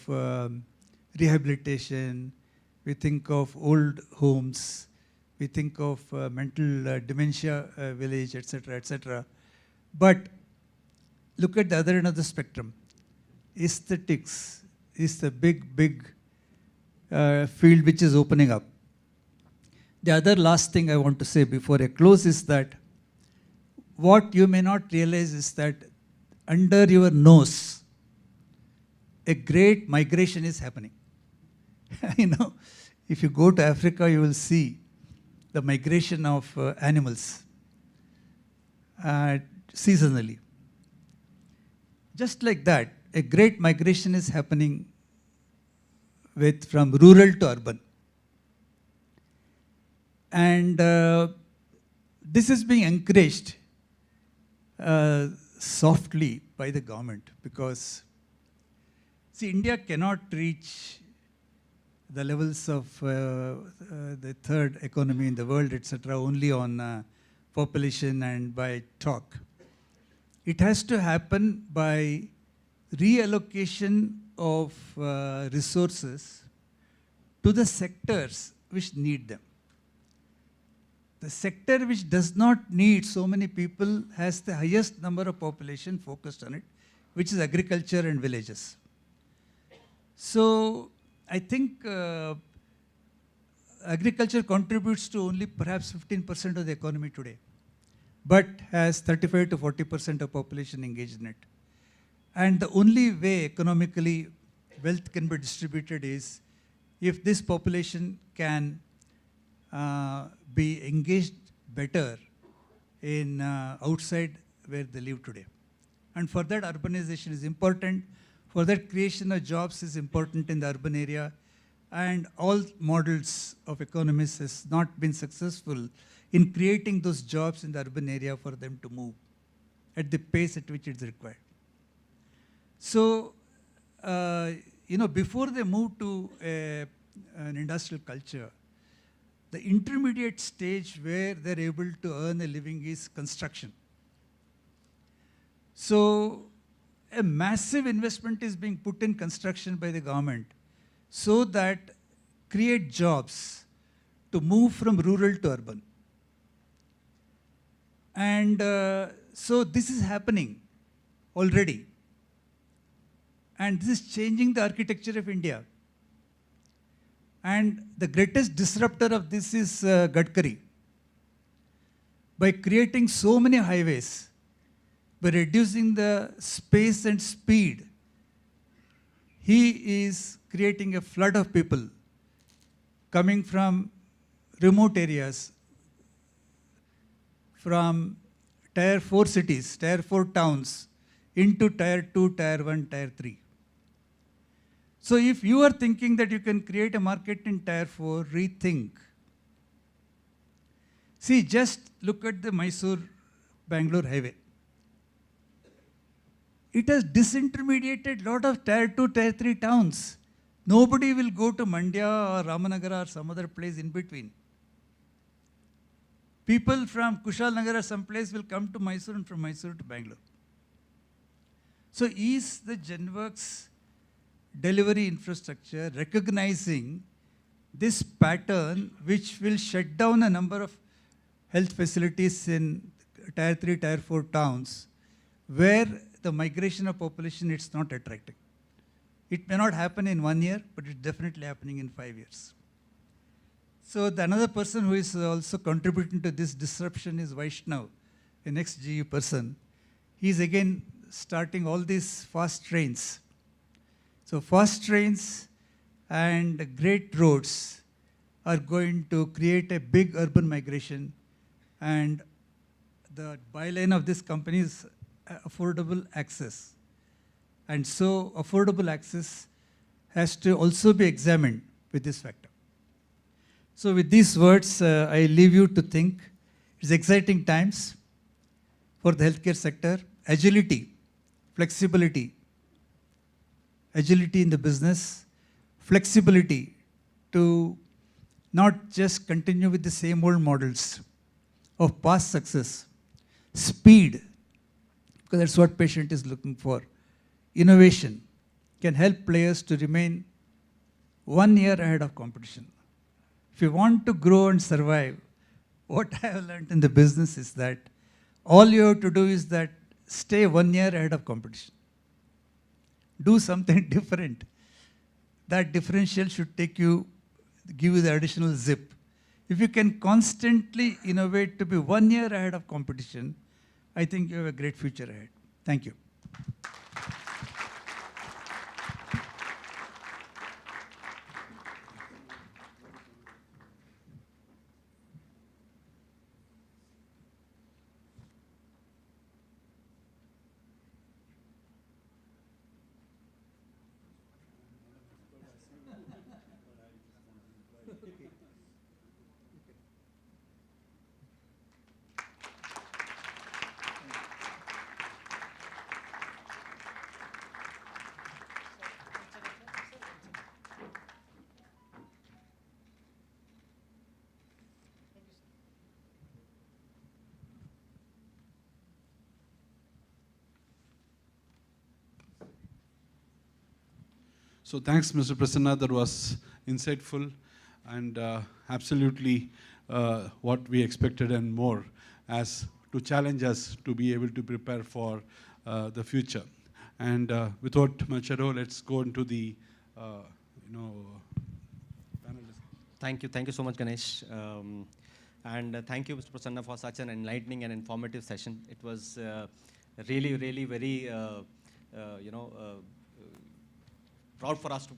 rehabilitation, we think of old homes, we think of mental dementia village, etc., etc. But look at the other end of the spectrum. Aesthetics is the big field which is opening up. The other last thing I want to say before I close is that what you may not realize is that under your nose, a great migration is happening. If you go to Africa, you will see the migration of animals seasonally. Just like that, a great migration is happening from rural to urban. And this is being encouraged softly by the government because, see, India cannot reach the levels of the third economy in the world, etc., only on population and by talk. It has to happen by reallocation of resources to the sectors which need them. The sector which does not need so many people has the highest number of population focused on it, which is agriculture and villages. So I think agriculture contributes to only perhaps 15% of the economy today, but has 35 to 40% of population engaged in it. And the only way economically wealth can be distributed is if this population can be engaged better in outside where they live today. And for that, urbanization is important. For that, creation of jobs is important in the urban area. And all models of economists has not been successful in creating those jobs in the urban area for them to move at the pace at which it's required. So, before they move to an industrial culture, the intermediate stage where they're able to earn a living is construction. So a massive investment is being put in construction by the government so that create jobs to move from rural to urban. And so this is happening already. And this is changing the architecture of India. And the greatest disruptor of this is Gadkari. By creating so many highways, by reducing the space and speed, he is creating a flood of people coming from remote areas, from Tier 4 cities, Tier 4 towns, into Tier 2, Tier 1, Tier 3. So if you are thinking that you can create a market in Tier 4, rethink. See, just look at the Mysore-Bangalore highway. It has disintermediated a lot of Tier 2, Tier 3 towns. Nobody will go to Mandya or Ramanagara or some other place in between. People from Kushalnagar or someplace will come to Mysore and from Mysore to Bangalore. So is the GenWorks delivery infrastructure recognizing this pattern which will shut down a number of health facilities in Tier 3, Tier 4 towns where the migration of population is not attracting. It may not happen in 1 year, but it's definitely happening in 5 years. So another person who is also contributing to this disruption is Vaishnav, an ex-GE person. He's again starting all these fast trains. So fast trains and great roads are going to create a big urban migration, and the byline of this company is affordable access. And so affordable access has to also be examined with this factor. So with these words, I leave you to think. It's exciting times for the healthcare sector. Agility, flexibility, agility in the business, flexibility to not just continue with the same old models of past success, speed, because that's what patient is looking for, innovation can help players to remain 1 year ahead of competition. If you want to grow and survive, what I have learned in the business is that all you have to do is that stay 1 year ahead of competition. Do something different. That differential should give you the additional zip. If you can constantly innovate to be 1 year ahead of competition, I think you have a great future ahead. Thank you. So thanks, Mr. Prasanna. That was insightful and absolutely what we expected and more, as to challenge us to be able to prepare for the future. And without much ado, let's go into the panel discussion. Thank you so much, Ganesh. And thank you, Mr. Prasanna, for such an enlightening and informative session. It was really, really very, proud for us to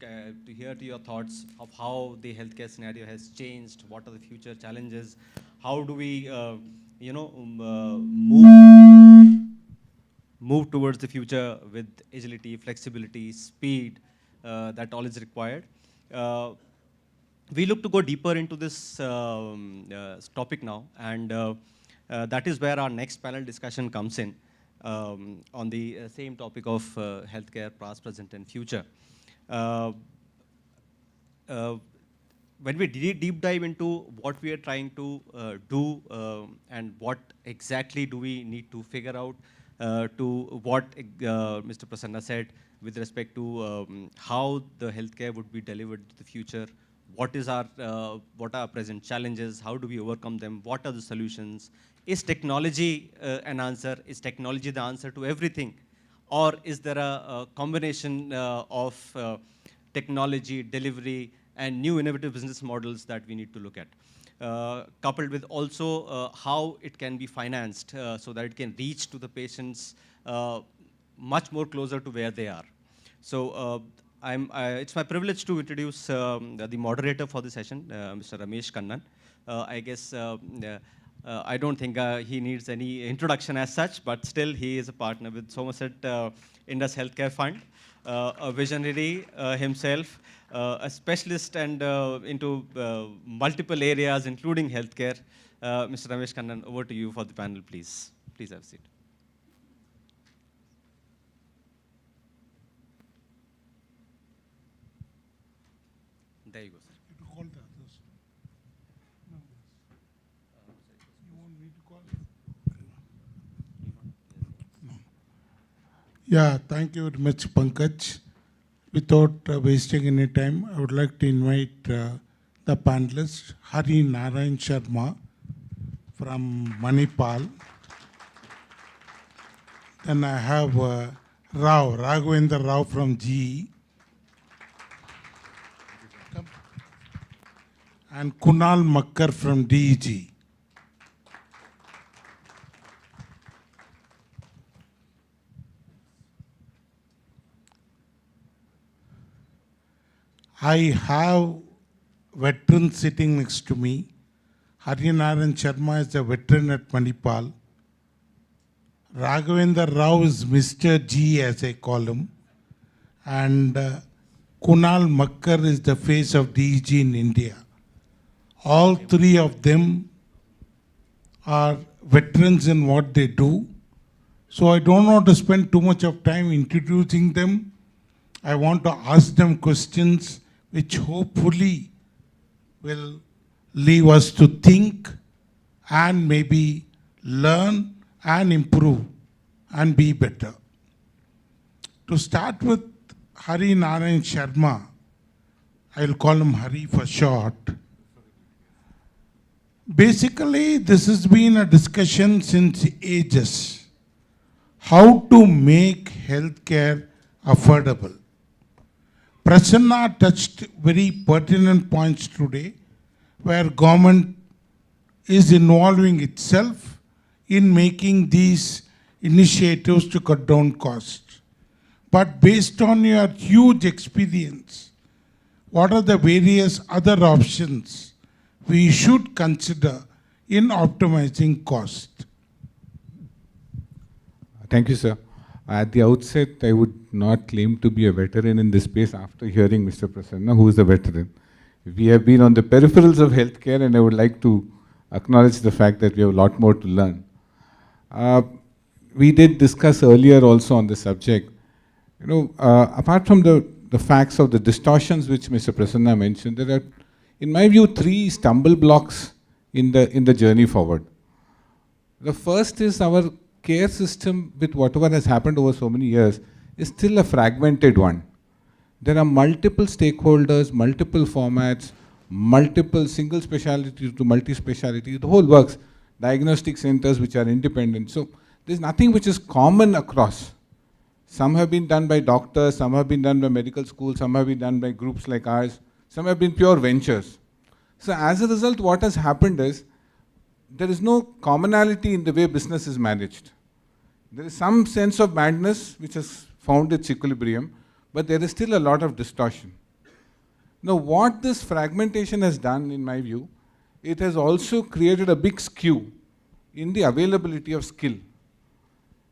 hear to your thoughts of how the healthcare scenario has changed, what are the future challenges, how do we, move towards the future with agility, flexibility, speed, that all is required. We look to go deeper into this topic now, and that is where our next panel discussion comes in, on the same topic of healthcare, past, present, and future. When we deep dive into what we are trying to do and what exactly do we need to figure out, to what Mr. Prasanna said with respect to how the healthcare would be delivered to the future, what are our present challenges, how do we overcome them, what are the solutions, is technology an answer, is technology the answer to everything? Or is there a combination of technology, delivery, and new innovative business models that we need to look at? Coupled with also how it can be financed so that it can reach to the patients much more closer to where they are. So it's my privilege to introduce the moderator for the session, Mr. Ramesh Kannan. I guess I don't think he needs any introduction as such, but still he is a partner with Somerset Indus Healthcare Fund, a visionary himself, a specialist and into multiple areas, including healthcare. Mr. Ramesh Kannan, over to you for the panel, please. Please have a seat. There you go, sir. Yeah, thank you very much, Pankaj. Without wasting any time, I would like to invite the panelists, Hari Narayan Sharma from Manipal. Then I have Raghavendra Rao from GE. And Kunal Makkar from DEG. I have veteran sitting next to me. Hari Narayan Sharma is a veteran at Manipal. Raghavendra Rao is Mr. G, as I call him. and Kunal Makkar is the face of DEG in India. All three of them are veterans in what they do. So I don't want to spend too much of time introducing them. I want to ask them questions which hopefully will leave us to think and maybe learn and improve and be better. To start with Hari Narayan Sharma, I'll call him Hari for short. Basically, this has been a discussion since ages. How to make healthcare affordable. Prasanna touched very pertinent points today, where government is involving itself in making these initiatives to cut down costs. But based on your huge experience, what are the various other options we should consider in optimizing cost? Thank you, sir. At the outset, I would not claim to be a veteran in this space after hearing Mr. Prasanna, who is a veteran. We have been on the peripherals of healthcare, and I would like to acknowledge the fact that we have a lot more to learn. We did discuss earlier also on the subject. Apart from the facts of the distortions which Mr. Prasanna mentioned, there are, in my view, three stumble blocks in the journey forward. The first is our care system, with whatever has happened over so many years, is still a fragmented one. There are multiple stakeholders, multiple formats, multiple single specialty to multi-speciality, the whole works, diagnostic centers which are independent. So there's nothing which is common across. Some have been done by doctors, some have been done by medical schools, some have been done by groups like ours, some have been pure ventures. So as a result, what has happened is, there is no commonality in the way business is managed. There is some sense of madness which has found its equilibrium, but there is still a lot of distortion. Now, what this fragmentation has done, in my view, it has also created a big skew in the availability of skill.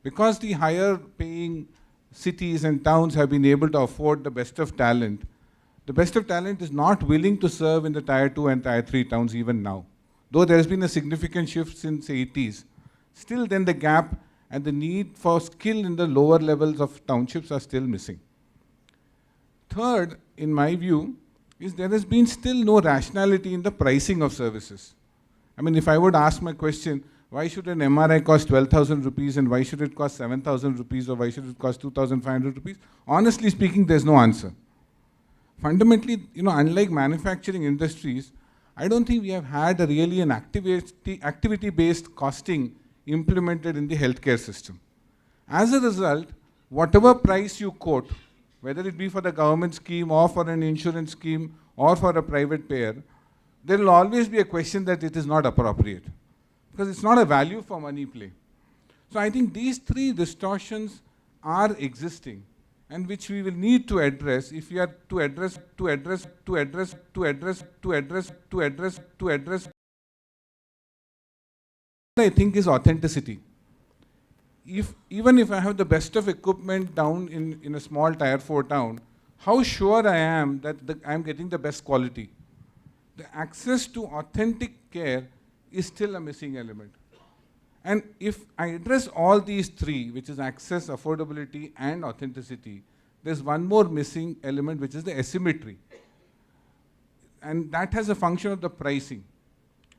Because the higher paying cities and towns have been able to afford the best of talent is not willing to serve in the tier 2 and tier 3 towns even now. Though there has been a significant shift since the 80s, still then the gap and the need for skill in the lower levels of townships are still missing. Third, in my view, is there has been still no rationality in the pricing of services. I mean, if I would ask my question, why should an MRI cost 12,000 rupees and why should it cost 7,000 rupees or why should it cost 2,500 rupees? Honestly speaking, there's no answer. Fundamentally, unlike manufacturing industries, I don't think we have had really an activity-based costing implemented in the healthcare system. As a result, whatever price you quote, whether it be for the government scheme or for an insurance scheme or for a private payer, there will always be a question that it is not appropriate, because it's not a value for money play. So I think these three distortions are existing, and which we will need to address if we are to address I think is authenticity. Even if I have the best of equipment down in a small tier 4 town, how sure I am that I am getting the best quality? The access to authentic care is still a missing element. And if I address all these three, which is access, affordability, and authenticity, there's one more missing element, which is the asymmetry. And that has a function of the pricing.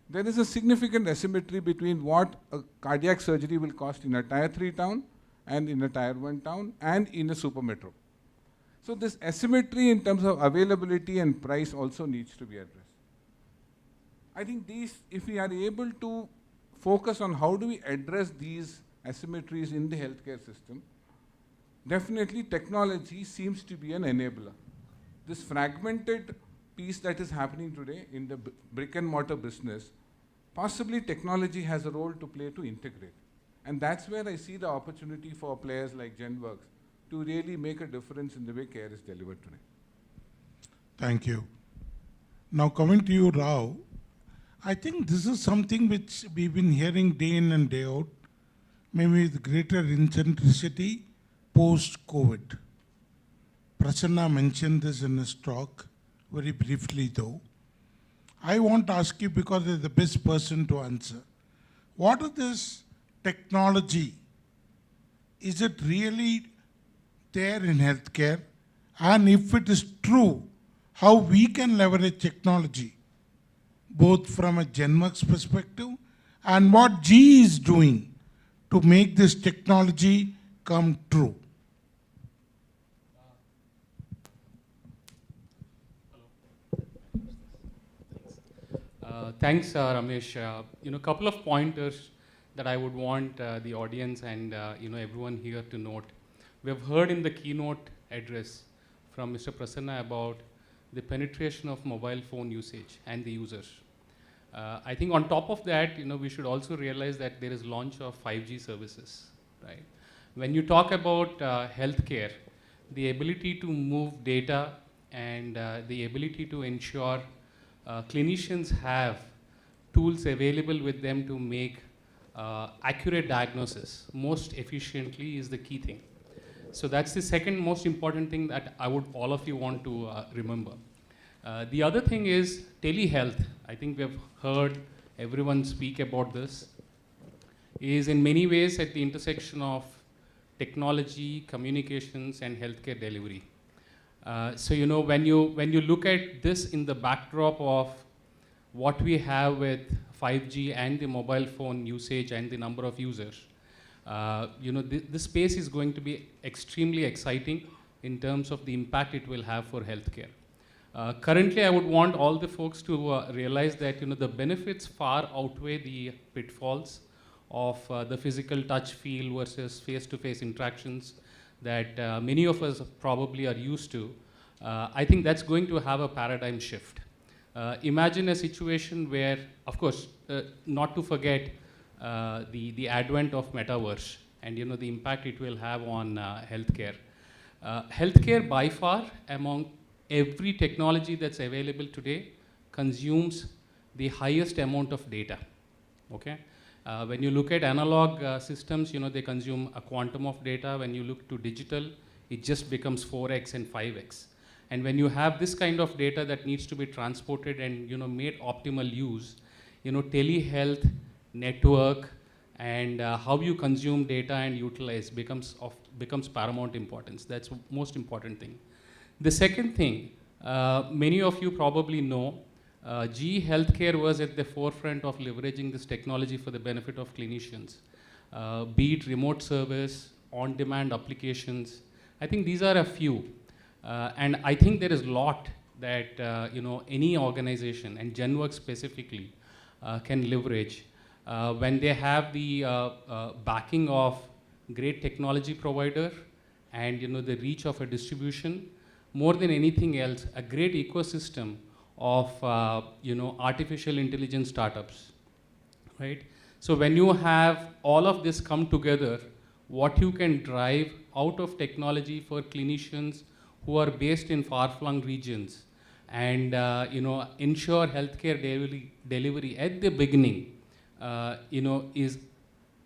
There is a significant asymmetry between what a cardiac surgery will cost in a tier 3 town and in a tier 1 town and in a super metro. So this asymmetry in terms of availability and price also needs to be addressed. I think if we are able to focus on how do we address these asymmetries in the healthcare system, definitely technology seems to be an enabler. This fragmented piece that is happening today in the brick and mortar business, possibly technology has a role to play to integrate. And that's where I see the opportunity for players like GenWorks to really make a difference in the way care is delivered today. Thank you. Now coming to you, Rao, I think this is something which we've been hearing day in and day out, maybe with greater intensity post-COVID. Prasanna mentioned this in his talk, very briefly though. I want to ask you because you're the best person to answer. What is this technology? Is it really there in healthcare? And if it is true, how we can leverage technology, both from a GenWorks perspective and what GE is doing to make this technology come true? Thanks, Ramesh. Couple of pointers that I would want the audience and everyone here to note. We have heard in the keynote address from Mr. Prasanna about the penetration of mobile phone usage and the users. I think on top of that, we should also realize that there is launch of 5G services, right? When you talk about healthcare, the ability to move data and the ability to ensure clinicians have tools available with them to make accurate diagnosis most efficiently is the key thing. So that's the second most important thing that I would all of you want to remember. The other thing is telehealth. I think we have heard everyone speak about this. Is in many ways at the intersection of technology, communications, and healthcare delivery. So when you look at this in the backdrop of what we have with 5G and the mobile phone usage and the number of users, this space is going to be extremely exciting in terms of the impact it will have for healthcare. Currently, I would want all the folks to realize that the benefits far outweigh the pitfalls of the physical touch feel versus face-to-face interactions that many of us probably are used to. I think that's going to have a paradigm shift. Imagine a situation where, of course, not to forget the advent of metaverse and the impact it will have on healthcare. Healthcare by far among every technology that's available today consumes the highest amount of data, okay? When you look at analog systems, they consume a quantum of data. When you look to digital, it just becomes 4x and 5x. And when you have this kind of data that needs to be transported and made optimal use, telehealth, network, and how you consume data and utilize becomes paramount importance. That's the most important thing. The second thing, many of you probably know, GE Healthcare was at the forefront of leveraging this technology for the benefit of clinicians, be it remote service, on-demand applications. I think these are a few. And I think there is a lot that any organization, and GenWorks specifically, can leverage when they have the backing of great technology provider and the reach of a distribution. More than anything else, a great ecosystem of artificial intelligence startups, right? So when you have all of this come together, what you can drive out of technology for clinicians who are based in far-flung regions and ensure healthcare delivery at the beginning, is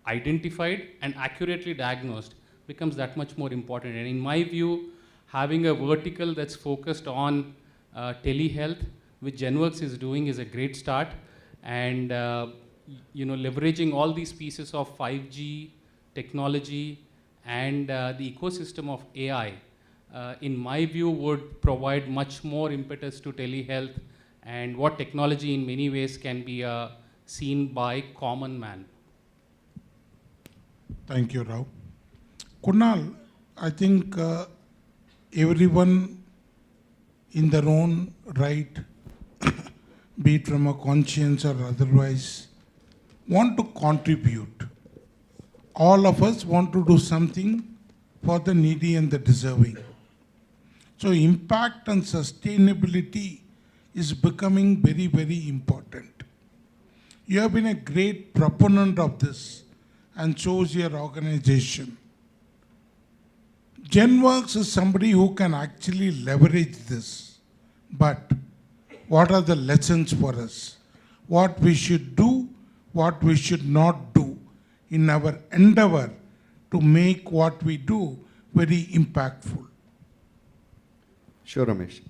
identified and accurately diagnosed becomes that much more important. And in my view, having a vertical that's focused on telehealth, which GenWorks is doing, is a great start. And leveraging all these pieces of 5G technology and the ecosystem of AI, in my view, would provide much more impetus to telehealth and what technology in many ways can be seen by common man. Thank you, Rao. Kunal, I think everyone in their own right, be it from a conscience or otherwise, want to contribute. All of us want to do something for the needy and the deserving. So impact and sustainability is becoming very, very important. You have been a great proponent of this and chose your organization. GenWorks is somebody who can actually leverage this. But what are the lessons for us? What we should do, what we should not do in our endeavor to make what we do very impactful. Sure, Ramesh.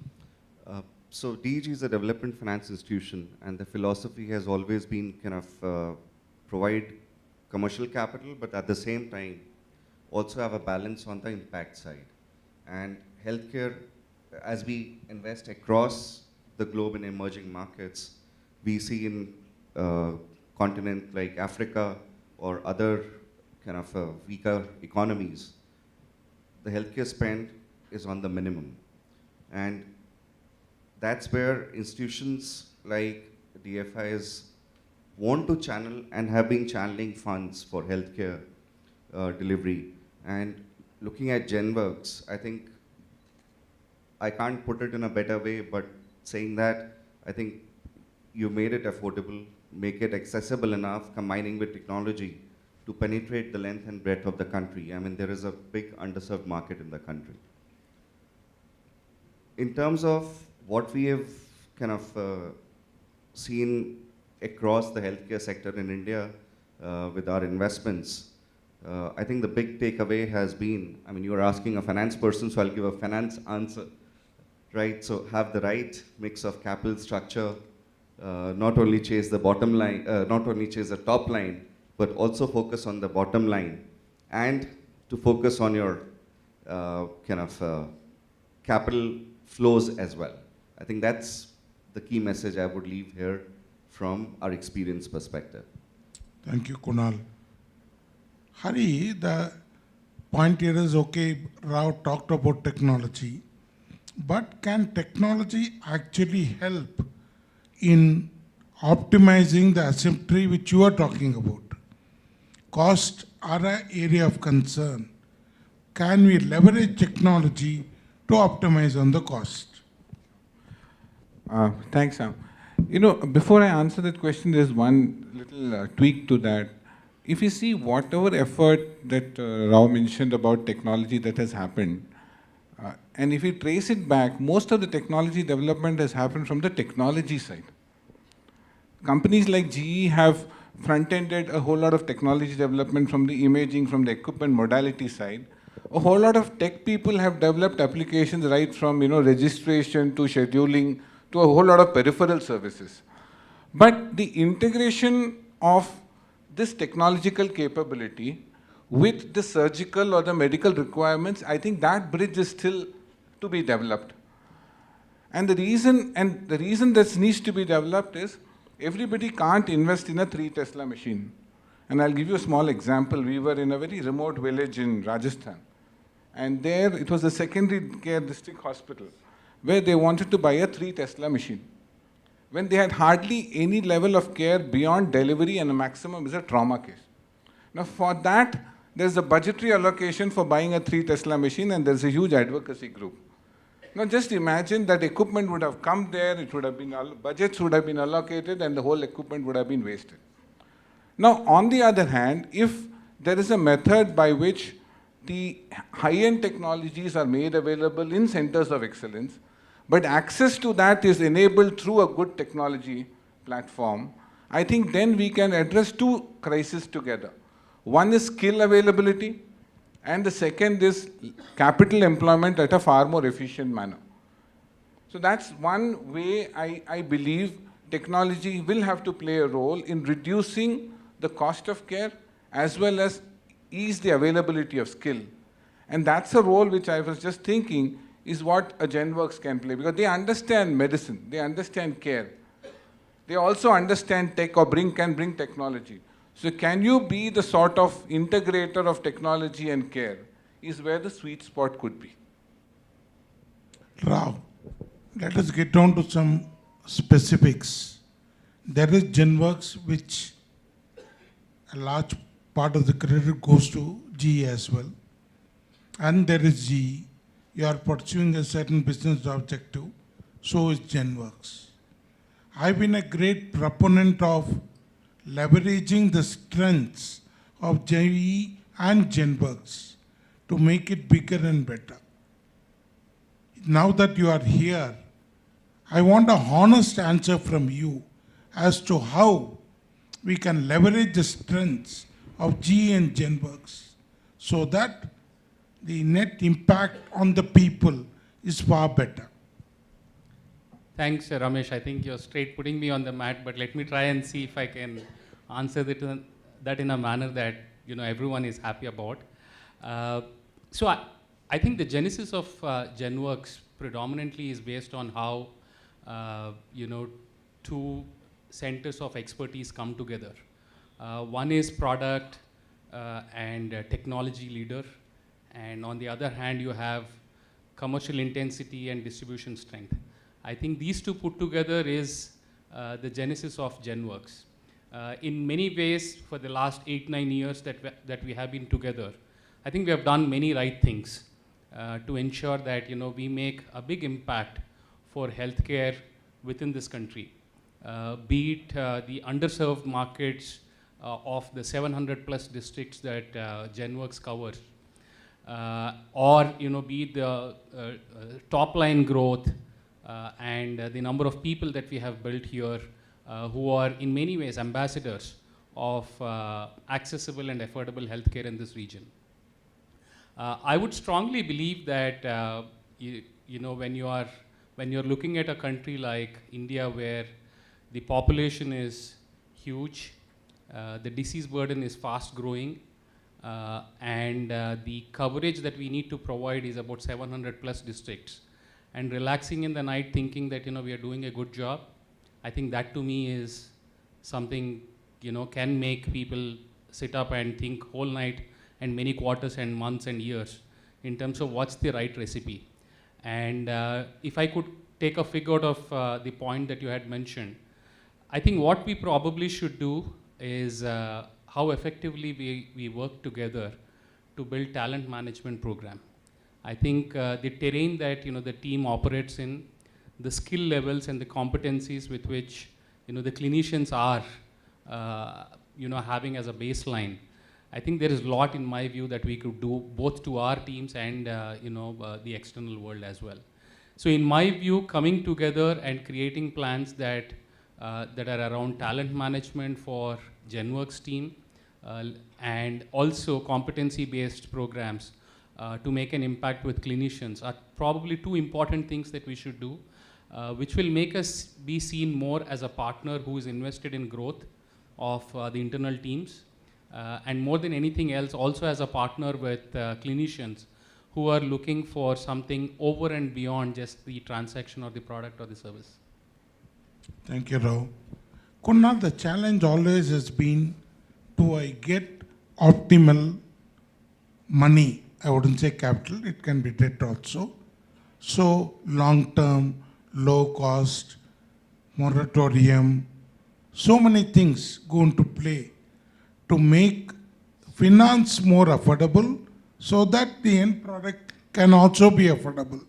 So DEG is a development finance institution, and the philosophy has always been kind of provide commercial capital, but at the same time also have a balance on the impact side. And healthcare, as we invest across the globe in emerging markets, we see in continent like Africa or other kind of weaker economies, the healthcare spend is on the minimum. And that's where institutions like DFIs want to channel and have been channeling funds for healthcare delivery. And looking at GenWorks, I think I can't put it in a better way, but saying that, I think you made it affordable, make it accessible enough, combining with technology to penetrate the length and breadth of the country. I mean, there is a big underserved market in the country. In terms of what we have kind of seen across the healthcare sector in India with our investments, I think the big takeaway has been, I mean, you are asking a finance person, so I'll give a finance answer, right? So have the right mix of capital structure, not only chase the bottom line, not only chase the top line, but also focus on the bottom line, and to focus on your kind of capital flows as well. I think that's the key message I would leave here from our experience perspective. Thank you, Kunal. Hari, the point here is okay, Rao talked about technology, but can technology actually help in optimizing the asymmetry which you are talking about? Costs are an area of concern. Can we leverage technology to optimize on the cost? Thanks, Sam. You know, before I answer that question, there's one little tweak to that. If you see whatever effort that Rao mentioned about technology that has happened, and if you trace it back, most of the technology development has happened from the technology side. Companies like GE have front-ended a whole lot of technology development from the imaging, from the equipment modality side. A whole lot of tech people have developed applications right from registration to scheduling to a whole lot of peripheral services. But the integration of this technological capability with the surgical or the medical requirements, I think that bridge is still to be developed. And the reason that needs to be developed is everybody can't invest in a 3 Tesla machine. And I'll give you a small example. We were in a very remote village in Rajasthan. And there it was a secondary care district hospital where they wanted to buy a 3 Tesla machine, when they had hardly any level of care beyond delivery, and a maximum is a trauma case. Now for that, there's a budgetary allocation for buying a 3 Tesla machine, and there's a huge advocacy group. Now just imagine that equipment would have come there, it would have been, budgets would have been allocated, and the whole equipment would have been wasted. Now on the other hand, if there is a method by which the high-end technologies are made available in centers of excellence, but access to that is enabled through a good technology platform, I think then we can address 2 crises together. One is skill availability, and the second is capital employment at a far more efficient manner. So that's one way I believe technology will have to play a role in reducing the cost of care as well as ease the availability of skill. And that's a role which I was just thinking is what a GenWorks can play, because they understand medicine, they understand care. They also understand tech or can bring technology. So can you be the sort of integrator of technology and care is where the sweet spot could be. Rao, let us get down to some specifics. There is GenWorks, which a large part of the credit goes to GE as well. And there is GE. You are pursuing a certain business objective, so is GenWorks. I've been a great proponent of leveraging the strengths of GE and GenWorks to make it bigger and better. Now that you are here, I want a honest answer from you as to how we can leverage the strengths of GE and GenWorks so that the net impact on the people is far better. Thanks, Ramesh. I think you're straight putting me on the mat, but let me try and see if I can answer that in a manner that everyone is happy about. So I think the genesis of GenWorks predominantly is based on how two centers of expertise come together. One is product and technology leader, and on the other hand, you have commercial intensity and distribution strength. I think these two put together is the genesis of GenWorks. In many ways, for the last 8-9 years that we have been together, I think we have done many right things to ensure that we make a big impact for healthcare within this country. Be it the underserved markets of the 700 plus districts that GenWorks covers, or be it the top line growth and the number of people that we have built here who are in many ways ambassadors of accessible and affordable healthcare in this region. I would strongly believe that when you're looking at a country like India, where the population is huge, the disease burden is fast growing, and the coverage that we need to provide is about 700 plus districts, and relaxing in the night thinking that we are doing a good job, I think that to me is something can make people sit up and think whole night and many quarters and months and years in terms of what's the right recipe. And if I could take a figure out of the point that you had mentioned, I think what we probably should do is how effectively we work together to build talent management program. I think the terrain that the team operates in, the skill levels and the competencies with which the clinicians are having as a baseline, I think there is a lot in my view that we could do both to our teams and the external world as well. So in my view, coming together and creating plans that are around talent management for GenWorks team and also competency-based programs to make an impact with clinicians are probably two important things that we should do, which will make us be seen more as a partner who is invested in growth of the internal teams, and more than anything else, also as a partner with clinicians who are looking for something over and beyond just the transaction or the product or the service. Thank you, Rao. Kunal, the challenge always has been, do I get optimal money? I wouldn't say capital, it can be debt also. So long-term, low cost, moratorium, so many things go into play to make finance more affordable so that the end product can also be affordable.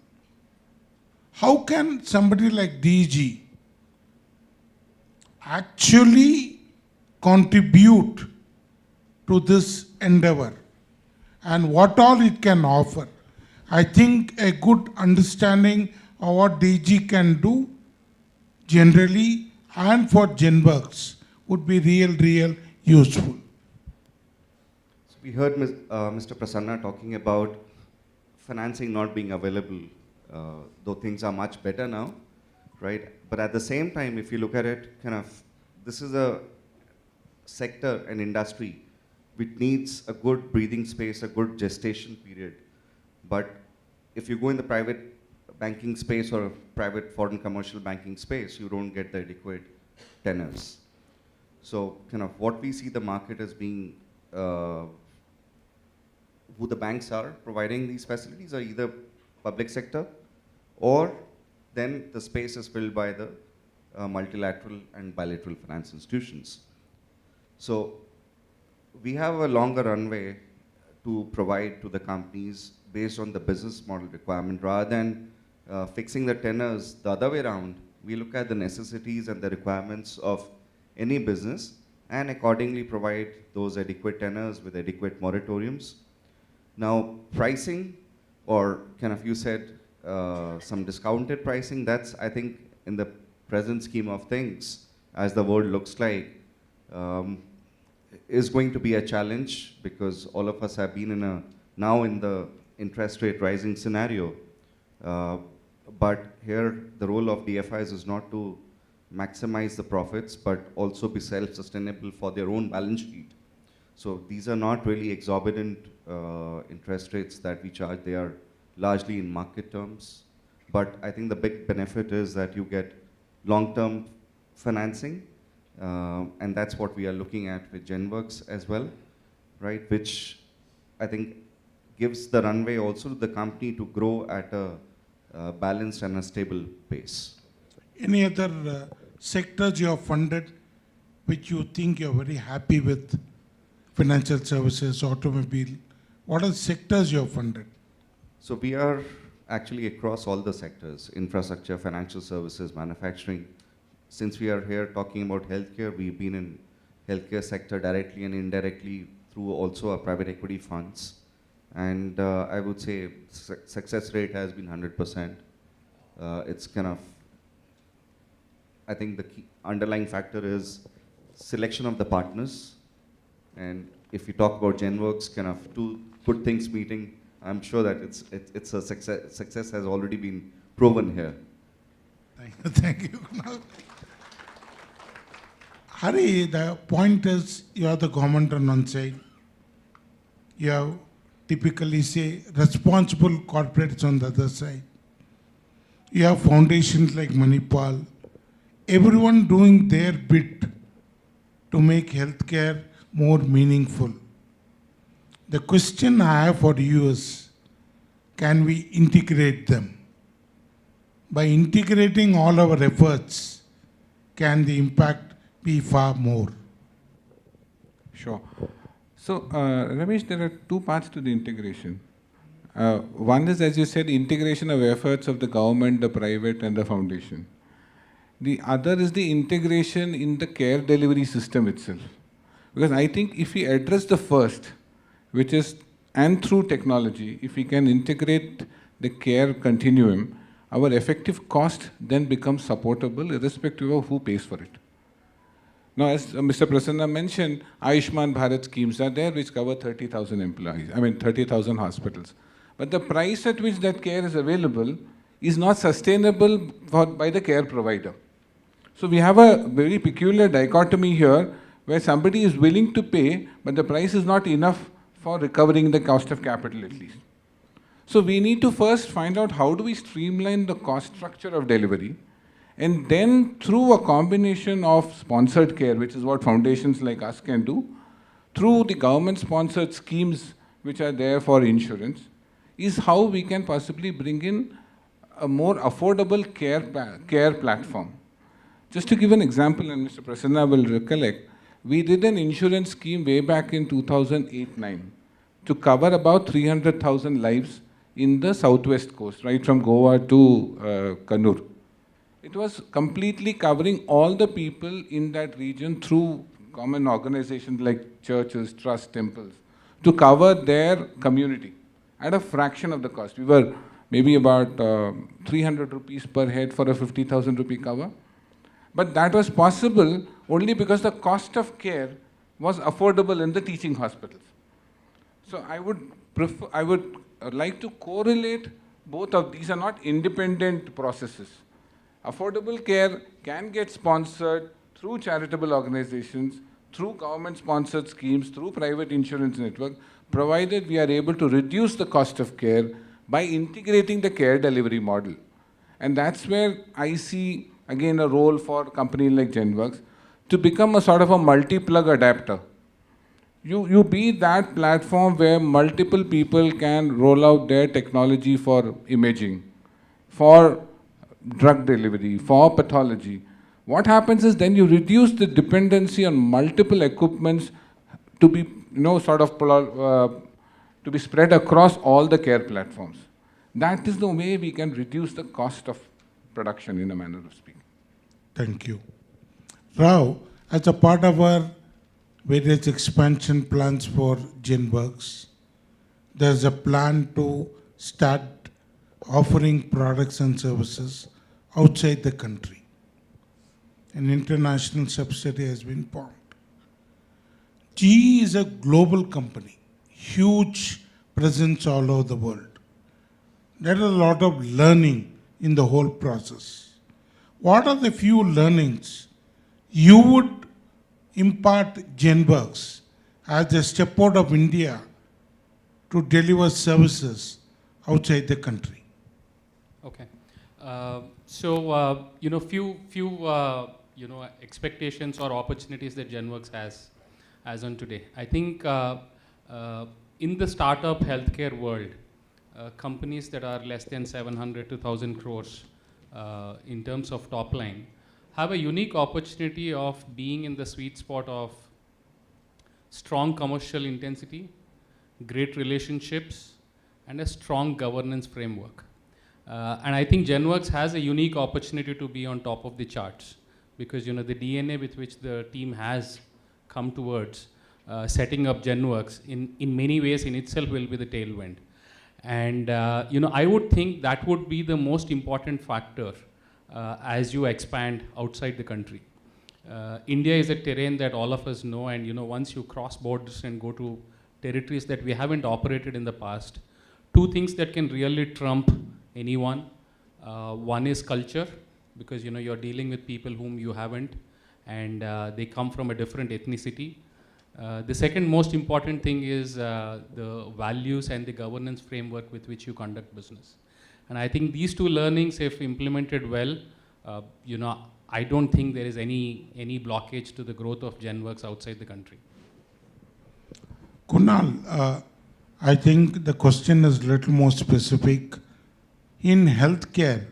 How can somebody like DG actually contribute to this endeavor and what all it can offer? I think a good understanding of what DG can do generally and for GenWorks would be real useful. So we heard Mr. Prasanna talking about financing not being available, though things are much better now, right? But at the same time, if you look at it, this is a sector and industry which needs a good breathing space, a good gestation period. But if you go in the private banking space or private foreign commercial banking space, you don't get the adequate tenors. So what we see the market as being, who the banks are providing these facilities are either public sector, or then the space is filled by the multilateral and bilateral finance institutions. So we have a longer runway to provide to the companies based on the business model requirement, rather than fixing the tenors the other way around. We look at the necessities and the requirements of any business and accordingly provide those adequate tenors with adequate moratoriums. Now, pricing, or you said some discounted pricing, that's, I think, in the present scheme of things, as the world looks like, is going to be a challenge, because all of us have been now in the interest rate rising scenario. But here, the role of DFIs is not to maximize the profits, but also be self-sustainable for their own balance sheet. So these are not really exorbitant interest rates that we charge. They are largely in market terms. But I think the big benefit is that you get long-term financing, and that's what we are looking at with GenWorks as well, right? Which I think gives the runway also to the company to grow at a balanced and a stable pace. Any other sectors you have funded which you think you're very happy with? Financial services, automobile, what are the sectors you have funded? So we are actually across all the sectors: infrastructure, financial services, manufacturing. Since we are here talking about healthcare, we've been in healthcare sector directly and indirectly through also our private equity funds. And I would say success rate has been 100%. It's kind of, I think the key underlying factor is selection of the partners. And if you talk about GenWorks, kind of two good things meeting, I'm sure that it's a success has already been proven here. Thank you. Hari, the point is you have the government on one side. You have typically say responsible corporates on the other side. You have foundations like Manipal. Everyone doing their bit to make healthcare more meaningful. The question I have for you is, can we integrate them? By integrating all our efforts, can the impact be far more? Sure. So, Ramesh, there are two parts to the integration. One is, as you said, integration of efforts of the government, the private, and the foundation. The other is the integration in the care delivery system itself. Because I think if we address the first, which is, and through technology, if we can integrate the care continuum, our effective cost then becomes supportable irrespective of who pays for it. Now, as Mr. Prasanna mentioned, Ayushman Bharat schemes are there which cover 30,000 employees, 30,000 hospitals. But the price at which that care is available is not sustainable by the care provider. So we have a very peculiar dichotomy here where somebody is willing to pay, but the price is not enough for recovering the cost of capital at least. So we need to first find out how do we streamline the cost structure of delivery, and then through a combination of sponsored care, which is what foundations like us can do, through the government-sponsored schemes which are there for insurance, is how we can possibly bring in a more affordable care platform. Just to give an example, and Mr. Prasanna will recollect, we did an insurance scheme way back in 2008-9 to cover about 300,000 lives in the southwest coast, right from Goa to Kannur. It was completely covering all the people in that region through common organizations like churches, trusts, temples, to cover their community at a fraction of the cost. We were maybe about 300 rupees per head for a 50,000 rupee cover. But that was possible only because the cost of care was affordable in the teaching hospitals. So I would like to correlate both of these. Are not independent processes. Affordable care can get sponsored through charitable organizations, through government-sponsored schemes, through private insurance network, provided we are able to reduce the cost of care by integrating the care delivery model. And that's where I see, again, a role for a company like GenWorks to become a sort of a multi-plug adapter. You be that platform where multiple people can roll out their technology for imaging, for drug delivery, for pathology. What happens is then you reduce the dependency on multiple equipments to be, to be spread across all the care platforms. That is the way we can reduce the cost of production in a manner of speaking. Thank you. Rao, as a part of our various expansion plans for GenWorks, there's a plan to start offering products and services outside the country. An international subsidiary has been formed. GE is a global company, huge presence all over the world. there is a lot of learning in the whole process. What are the few learnings you would impart GenWorks as a step out of India to deliver services outside the country? Okay. Few expectations or opportunities that GenWorks has as on today. I think in the startup healthcare world, companies that are less than 700 to 1,000 crores in terms of top line have a unique opportunity of being in the sweet spot of strong commercial intensity, great relationships, and a strong governance framework. And I think GenWorks has a unique opportunity to be on top of the charts because the DNA with which the team has come towards setting up GenWorks in many ways in itself will be the tailwind. And I would think that would be the most important factor as you expand outside the country. India is a terrain that all of us know, and once you cross borders and go to territories that we haven't operated in the past, two things that can really trump anyone. One is culture, because you're dealing with people whom you haven't, and they come from a different ethnicity. The second most important thing is the values and the governance framework with which you conduct business. And I think these two learnings, if implemented well, I don't think there is any blockage to the growth of GenWorks outside the country. Kunal, I think the question is a little more specific. In healthcare,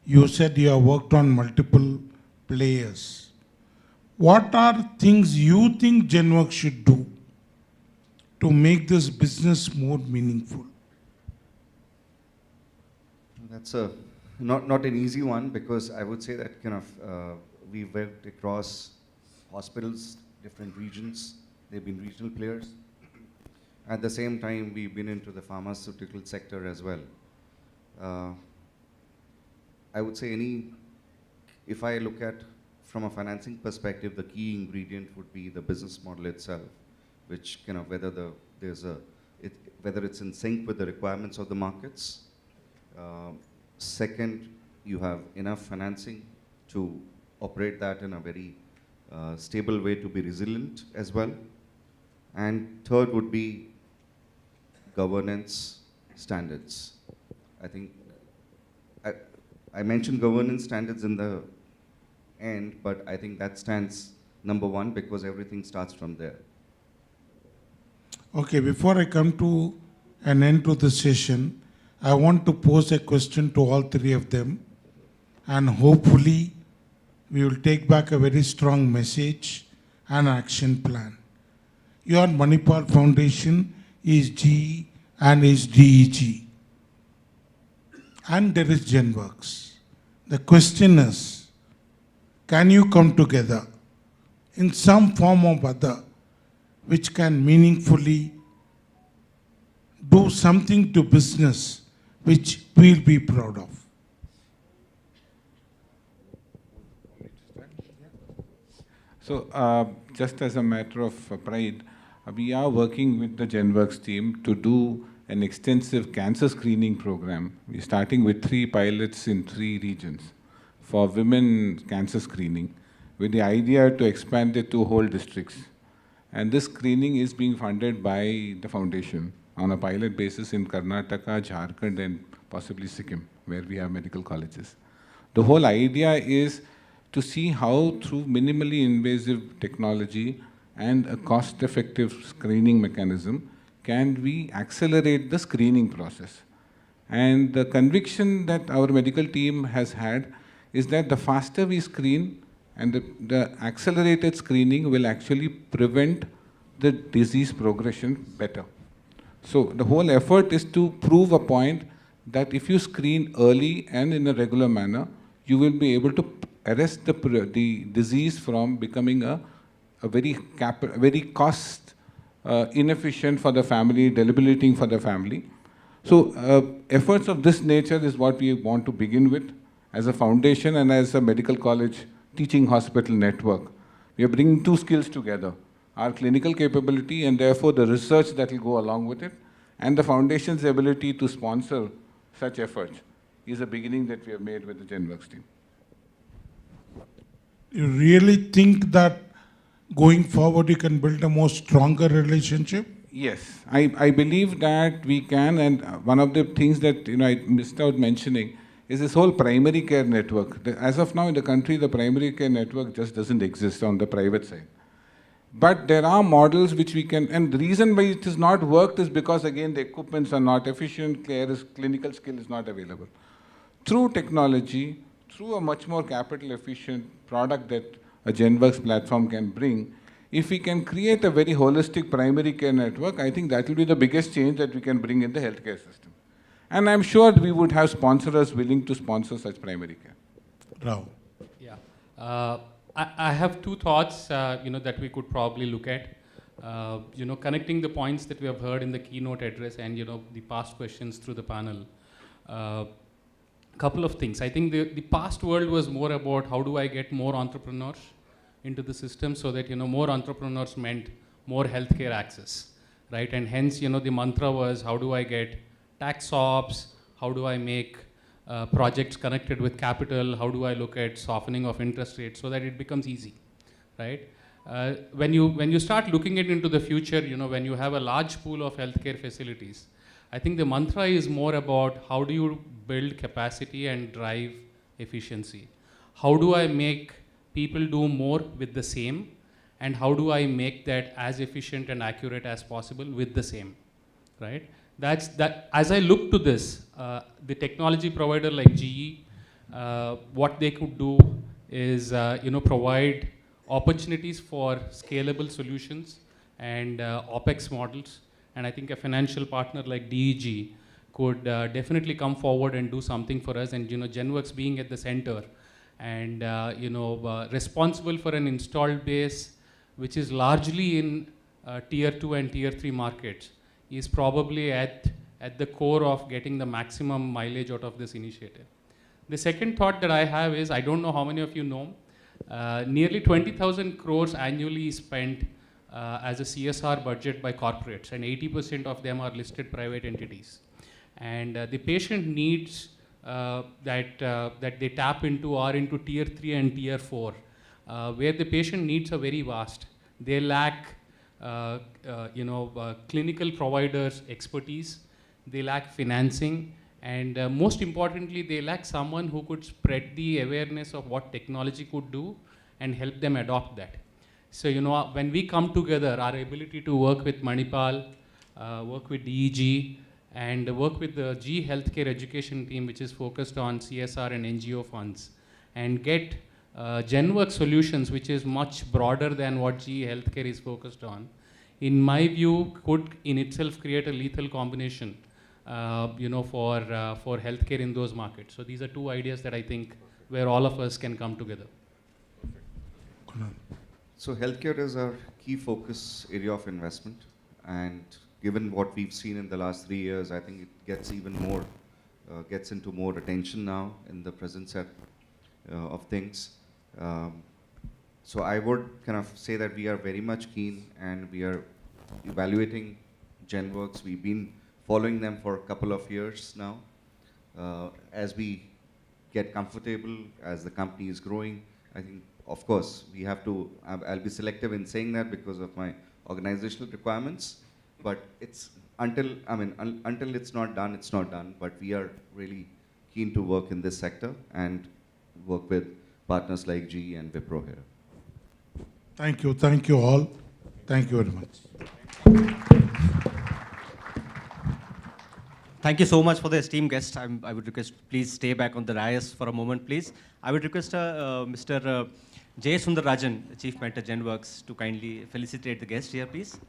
you said you have worked on multiple players. What are things you think GenWorks should do to make this business more meaningful? That's not an easy one, because I would say that we've worked across hospitals, different regions. They've been regional players. At the same time, we've been into the pharmaceutical sector as well. I would say if I look at from a financing perspective, the key ingredient would be the business model itself, which whether it's in sync with the requirements of the markets. Second, you have enough financing to operate that in a very stable way to be resilient as well. And third would be governance standards. I think I mentioned governance standards in the end, but I think that stands number one because everything starts from there. Okay, before I come to an end to the session, I want to pose a question to all three of them, and hopefully we will take back a very strong message and action plan. Your Manipal Foundation is GE and is DEG. And there is GenWorks. The question is, can you come together in some form or other which can meaningfully do something to business which we'll be proud of? So just as a matter of pride, we are working with the GenWorks team to do an extensive cancer screening program. We're starting with 3 pilots in 3 regions for women cancer screening, with the idea to expand it to whole districts. And this screening is being funded by the foundation on a pilot basis in Karnataka, Jharkhand, and possibly Sikkim, where we have medical colleges. The whole idea is to see how through minimally invasive technology and a cost-effective screening mechanism can we accelerate the screening process. And the conviction that our medical team has had is that the faster we screen and the accelerated screening will actually prevent the disease progression better. So the whole effort is to prove a point that if you screen early and in a regular manner, you will be able to arrest the disease from becoming a very cost inefficient for the family, debilitating for the family. So efforts of this nature is what we want to begin with as a foundation and as a medical college teaching hospital network. We are bringing 2 skills together, our clinical capability and therefore the research that will go along with it, and the foundation's ability to sponsor such efforts is a beginning that we have made with the GenWorks team. You really think that going forward you can build a more stronger relationship? Yes, I believe that we can, and one of the things that I missed out mentioning is this whole primary care network. As of now in the country, the primary care network just doesn't exist on the private side. But there are models which we can, and the reason why it has not worked is because again the equipments are not efficient, clinical skill is not available. Through technology, through a much more capital efficient product that a GenWorks platform can bring, if we can create a very holistic primary care network, I think that will be the biggest change that we can bring in the healthcare system. And I'm sure we would have sponsors willing to sponsor such primary care. Rao. Yeah. I have two thoughts, that we could probably look at. Connecting the points that we have heard in the keynote address and, the past questions through the panel. Couple of things. I think the past world was more about how do I get more entrepreneurs into the system so that, more entrepreneurs meant more healthcare access, right? And hence, the mantra was how do I get tax ops, how do I make projects connected with capital, how do I look at softening of interest rates so that it becomes easy, right? When you start looking into the future, when you have a large pool of healthcare facilities, I think the mantra is more about how do you build capacity and drive efficiency. How do I make people do more with the same, and how do I make that as efficient and accurate as possible with the same, right? As I look to this, the technology provider like GE, what they could do is, provide opportunities for scalable solutions and OpEx models. And I think a financial partner like DEG could definitely come forward and do something for us. And GenWorks being at the center and responsible for an installed base, which is largely in tier 2 and tier 3 markets, is probably at the core of getting the maximum mileage out of this initiative. The second thought that I have is, I don't know how many of you know, nearly 20,000 crores annually is spent as a CSR budget by corporates, and 80% of them are listed private entities. And the patient needs that they tap into are into tier 3 and tier 4, where the patient needs are very vast. They lack clinical providers' expertise, they lack financing, and most importantly, they lack someone who could spread the awareness of what technology could do and help them adopt that. So, when we come together, our ability to work with Manipal, work with DEG, and work with the G Healthcare Education team, which is focused on CSR and NGO funds, and get GenWorks solutions, which is much broader than what GE Healthcare is focused on, in my view, could in itself create a lethal combination, for healthcare in those markets. So these are two ideas that I think where all of us can come together. So healthcare is our key focus area of investment, and given what we've seen in the last 3 years, I think it gets even more, gets into more attention now in the present set of things. So I would kind of say that we are very much keen, and we are evaluating GenWorks. We've been following them for a couple of years now. As we get comfortable, as the company is growing, I think, of course, we have to, I'll be selective in saying that because of my organizational requirements, but it's until it's not done, it's not done. But we are really keen to work in this sector and work with partners like GE and Wipro here. Thank you all. Thank you very much. Thank you so much for the esteemed guest. I would request, please stay back on the dais for a moment, please. I would request Mr. J. Sundararajan, Chief Mentor GenWorks, to kindly felicitate the guest here, please.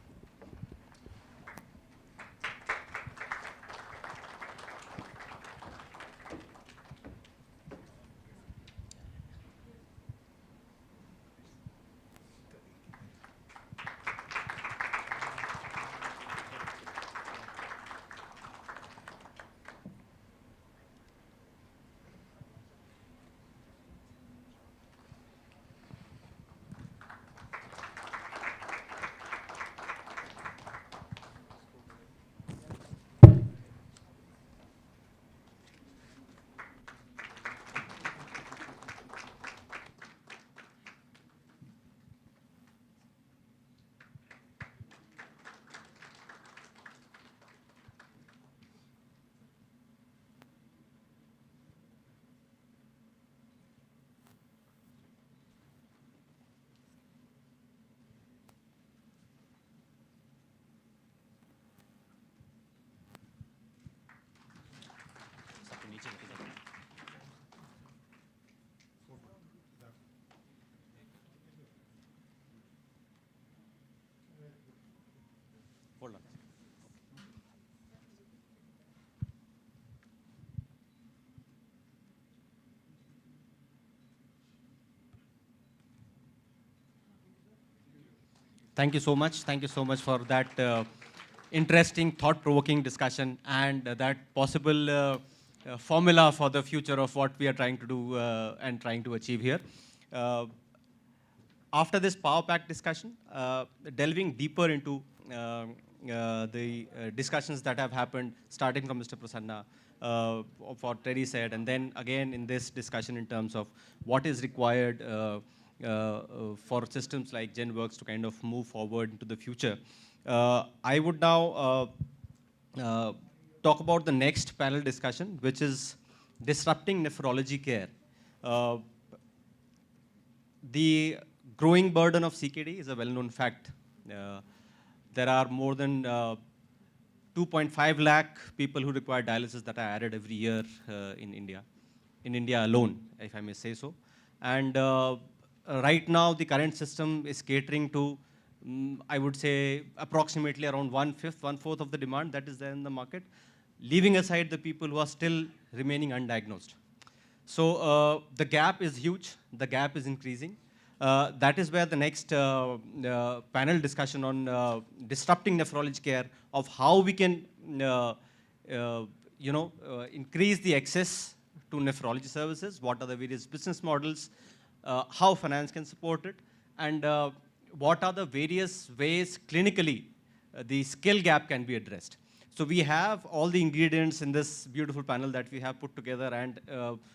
Thank you so much. Thank you so much for that interesting, thought-provoking discussion and that possible formula for the future of what we are trying to do and trying to achieve here. After this power pack discussion, delving deeper into the discussions that have happened, starting from Mr. Prasanna, for Terry said, and then again in this discussion in terms of what is required for systems like GenWorks to kind of move forward into the future. I would now talk about the next panel discussion, which is disrupting nephrology care. The growing burden of CKD is a well-known fact. There are more than 2.5 lakh people who require dialysis that are added every year in India alone, if I may say so. And right now, the current system is catering to, I would say, approximately around 1/4 of the demand that is there in the market, leaving aside the people who are still remaining undiagnosed. So the gap is huge. The gap is increasing. That is where the next panel discussion on disrupting nephrology care of how we can, increase the access to nephrology services, what are the various business models, how finance can support it, and what are the various ways clinically the skill gap can be addressed. So we have all the ingredients in this beautiful panel that we have put together, and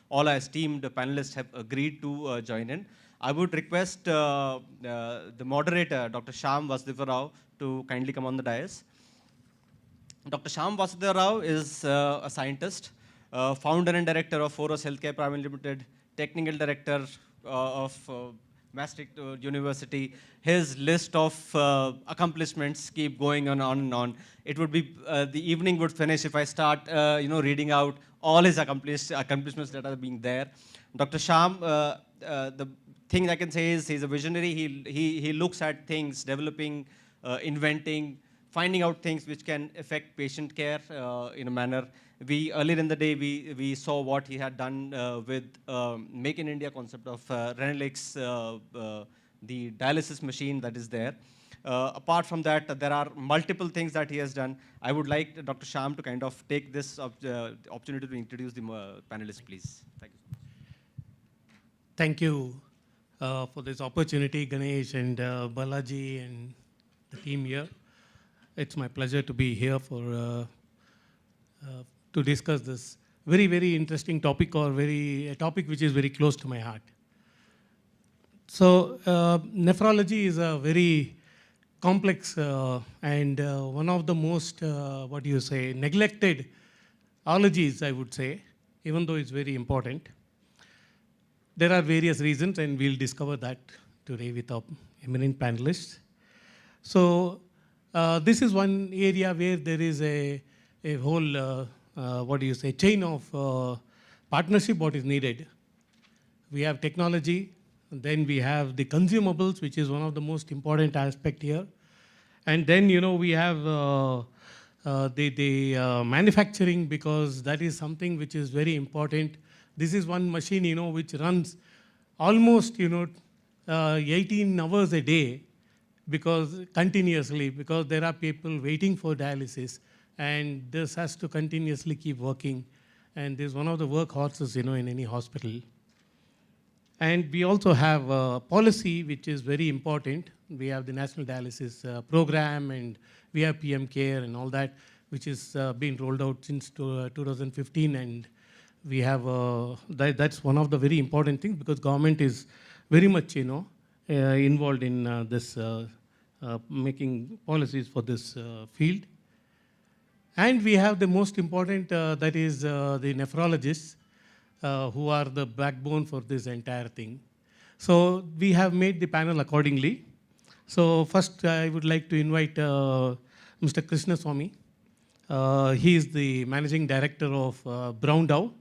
all our esteemed panelists have agreed to join in. I would request the moderator, Dr. Shyam Vasudeva Rao, to kindly come on the dais. Dr. Shyam Vasudeva Rao is a scientist, founder and director of Forus Healthcare Private Limited, technical director of Maastricht University. His list of accomplishments keep going on and on. It would be, the evening would finish if I start reading out all his accomplishments that are being there. Dr. Shyam, the thing I can say is he's a visionary. He looks at things, developing, inventing, finding out things which can affect patient care in a manner. Earlier in the day, we saw what he had done with Make in India concept of Renelix, the dialysis machine that is there. Apart from that, there are multiple things that he has done. I would like Dr. Shyam to kind of take this opportunity to introduce the panelists, please. Thank you. Thank you for this opportunity, Ganesh and Balaji and the team here. It's my pleasure to be here for to discuss this very, very interesting topic, or a topic which is very close to my heart. So nephrology is a very complex and one of the most, neglected ologies, I would say, even though it's very important. There are various reasons, and we'll discover that today with our eminent panelists. So this is one area where there is a whole, chain of partnership what is needed. We have technology, and then we have the consumables, which is one of the most important aspect here. And then, we have the manufacturing, because that is something which is very important. This is one machine, which runs almost, 18 hours a day, continuously, because there are people waiting for dialysis, and this has to continuously keep working. And this is one of the workhorses, in any hospital. And we also have a policy which is very important. We have the National Dialysis Program, and we have PM Care and all that, which is been rolled out since 2015. And we have, that's one of the very important things, because government is very much, involved in this making policies for this field. And we have the most important, that is the nephrologists, who are the backbone for this entire thing. So we have made the panel accordingly. So first I would like to invite Mr. Krishna Swamy. He is the managing director of Brown Dow,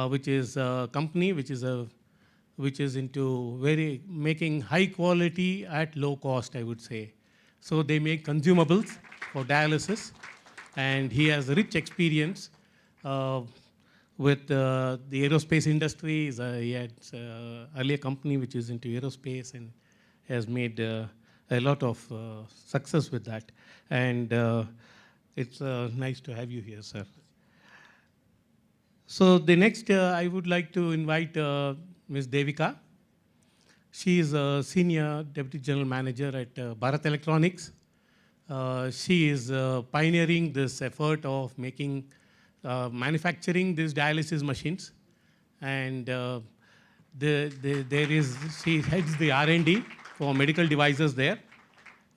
which is a company which is into making high quality at low cost, I would say. So they make consumables for dialysis, and he has a rich experience with the aerospace industry. He had earlier company which is into aerospace, and has made a lot of success with that. And it's nice to have you here, sir. So the next, I would like to invite Ms. Devika. She is a Senior Deputy General Manager at Bharat Electronics. She is pioneering this effort of making, manufacturing these dialysis machines. And she heads the R&D for medical devices there.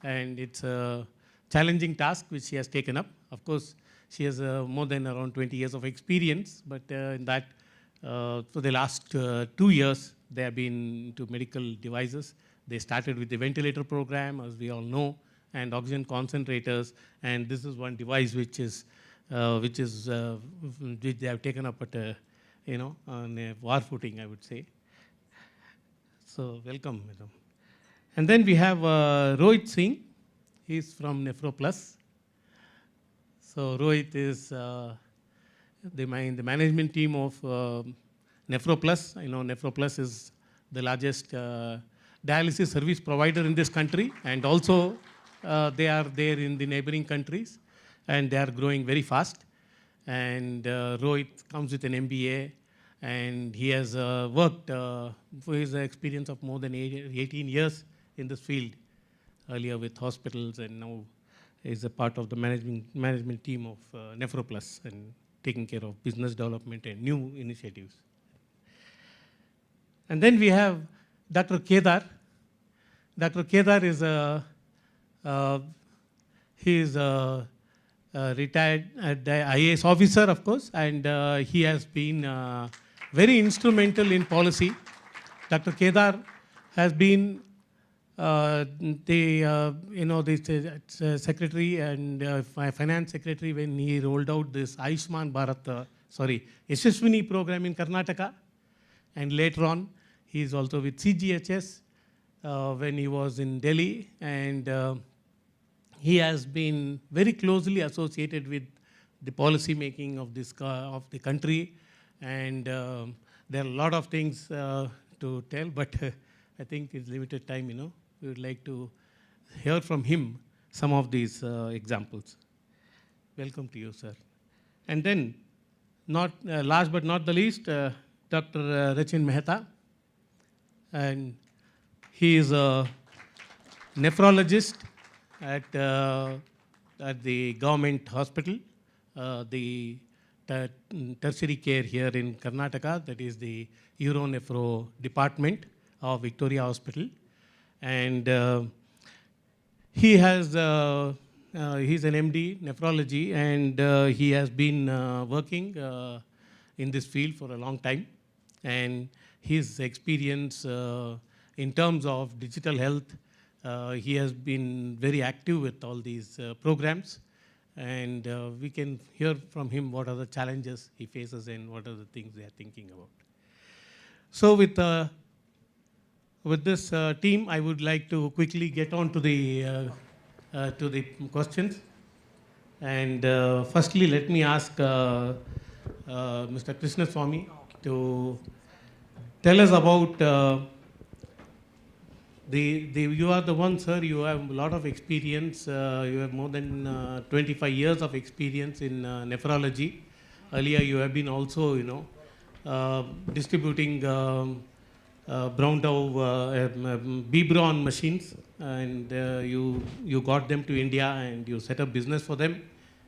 And it's a challenging task which she has taken up. Of course, she has more than around 20 years of experience, but in that, for the last 2 years, they have been into medical devices. They started with the ventilator program, as we all know, and oxygen concentrators, and this is one device which they have taken up at a, on a war footing, I would say. So welcome, madam. And then we have Rohit Singh. He's from NephroPlus. So Rohit is in the management team of NephroPlus. I know NephroPlus is the largest dialysis service provider in this country, and also they are there in the neighboring countries, and they are growing very fast. And Rohit comes with an MBA, and he has worked for his experience of more than 18 years in this field, earlier with hospitals, and now is a part of the management team of NephroPlus and taking care of business development and new initiatives. And then we have Dr. Kedar. Dr. Kedar is a retired IAS officer, of course, and he has been very instrumental in policy. Dr. Kedar has been the secretary and finance secretary when he rolled out this Ayushman Bharat, Yashaswini program in Karnataka. And later on, he is also with CGHS when he was in Delhi. And he has been very closely associated with the policy making of the country. And there are a lot of things to tell, but I think it's limited time, we would like to hear from him some of these examples. Welcome to you, sir. And then, last but not the least, Dr. Rachin Mehta. And he is a nephrologist at the government hospital, the tertiary care here in Karnataka, that is the Uronephro department of Victoria Hospital. And he has, he's an MD, nephrology, and he has been working in this field for a long time. And his experience in terms of digital health, he has been very active with all these programs. And we can hear from him what are the challenges he faces and what are the things they are thinking about. So with this team, I would like to quickly get on to the questions. And firstly, let me ask Mr. Krishnaswamy to tell us about you are the one, sir, you have a lot of experience. You have more than 25 years of experience in nephrology. Earlier, you have been also, distributing Brown Dove Bebron machines, and you got them to India and you set up business for them.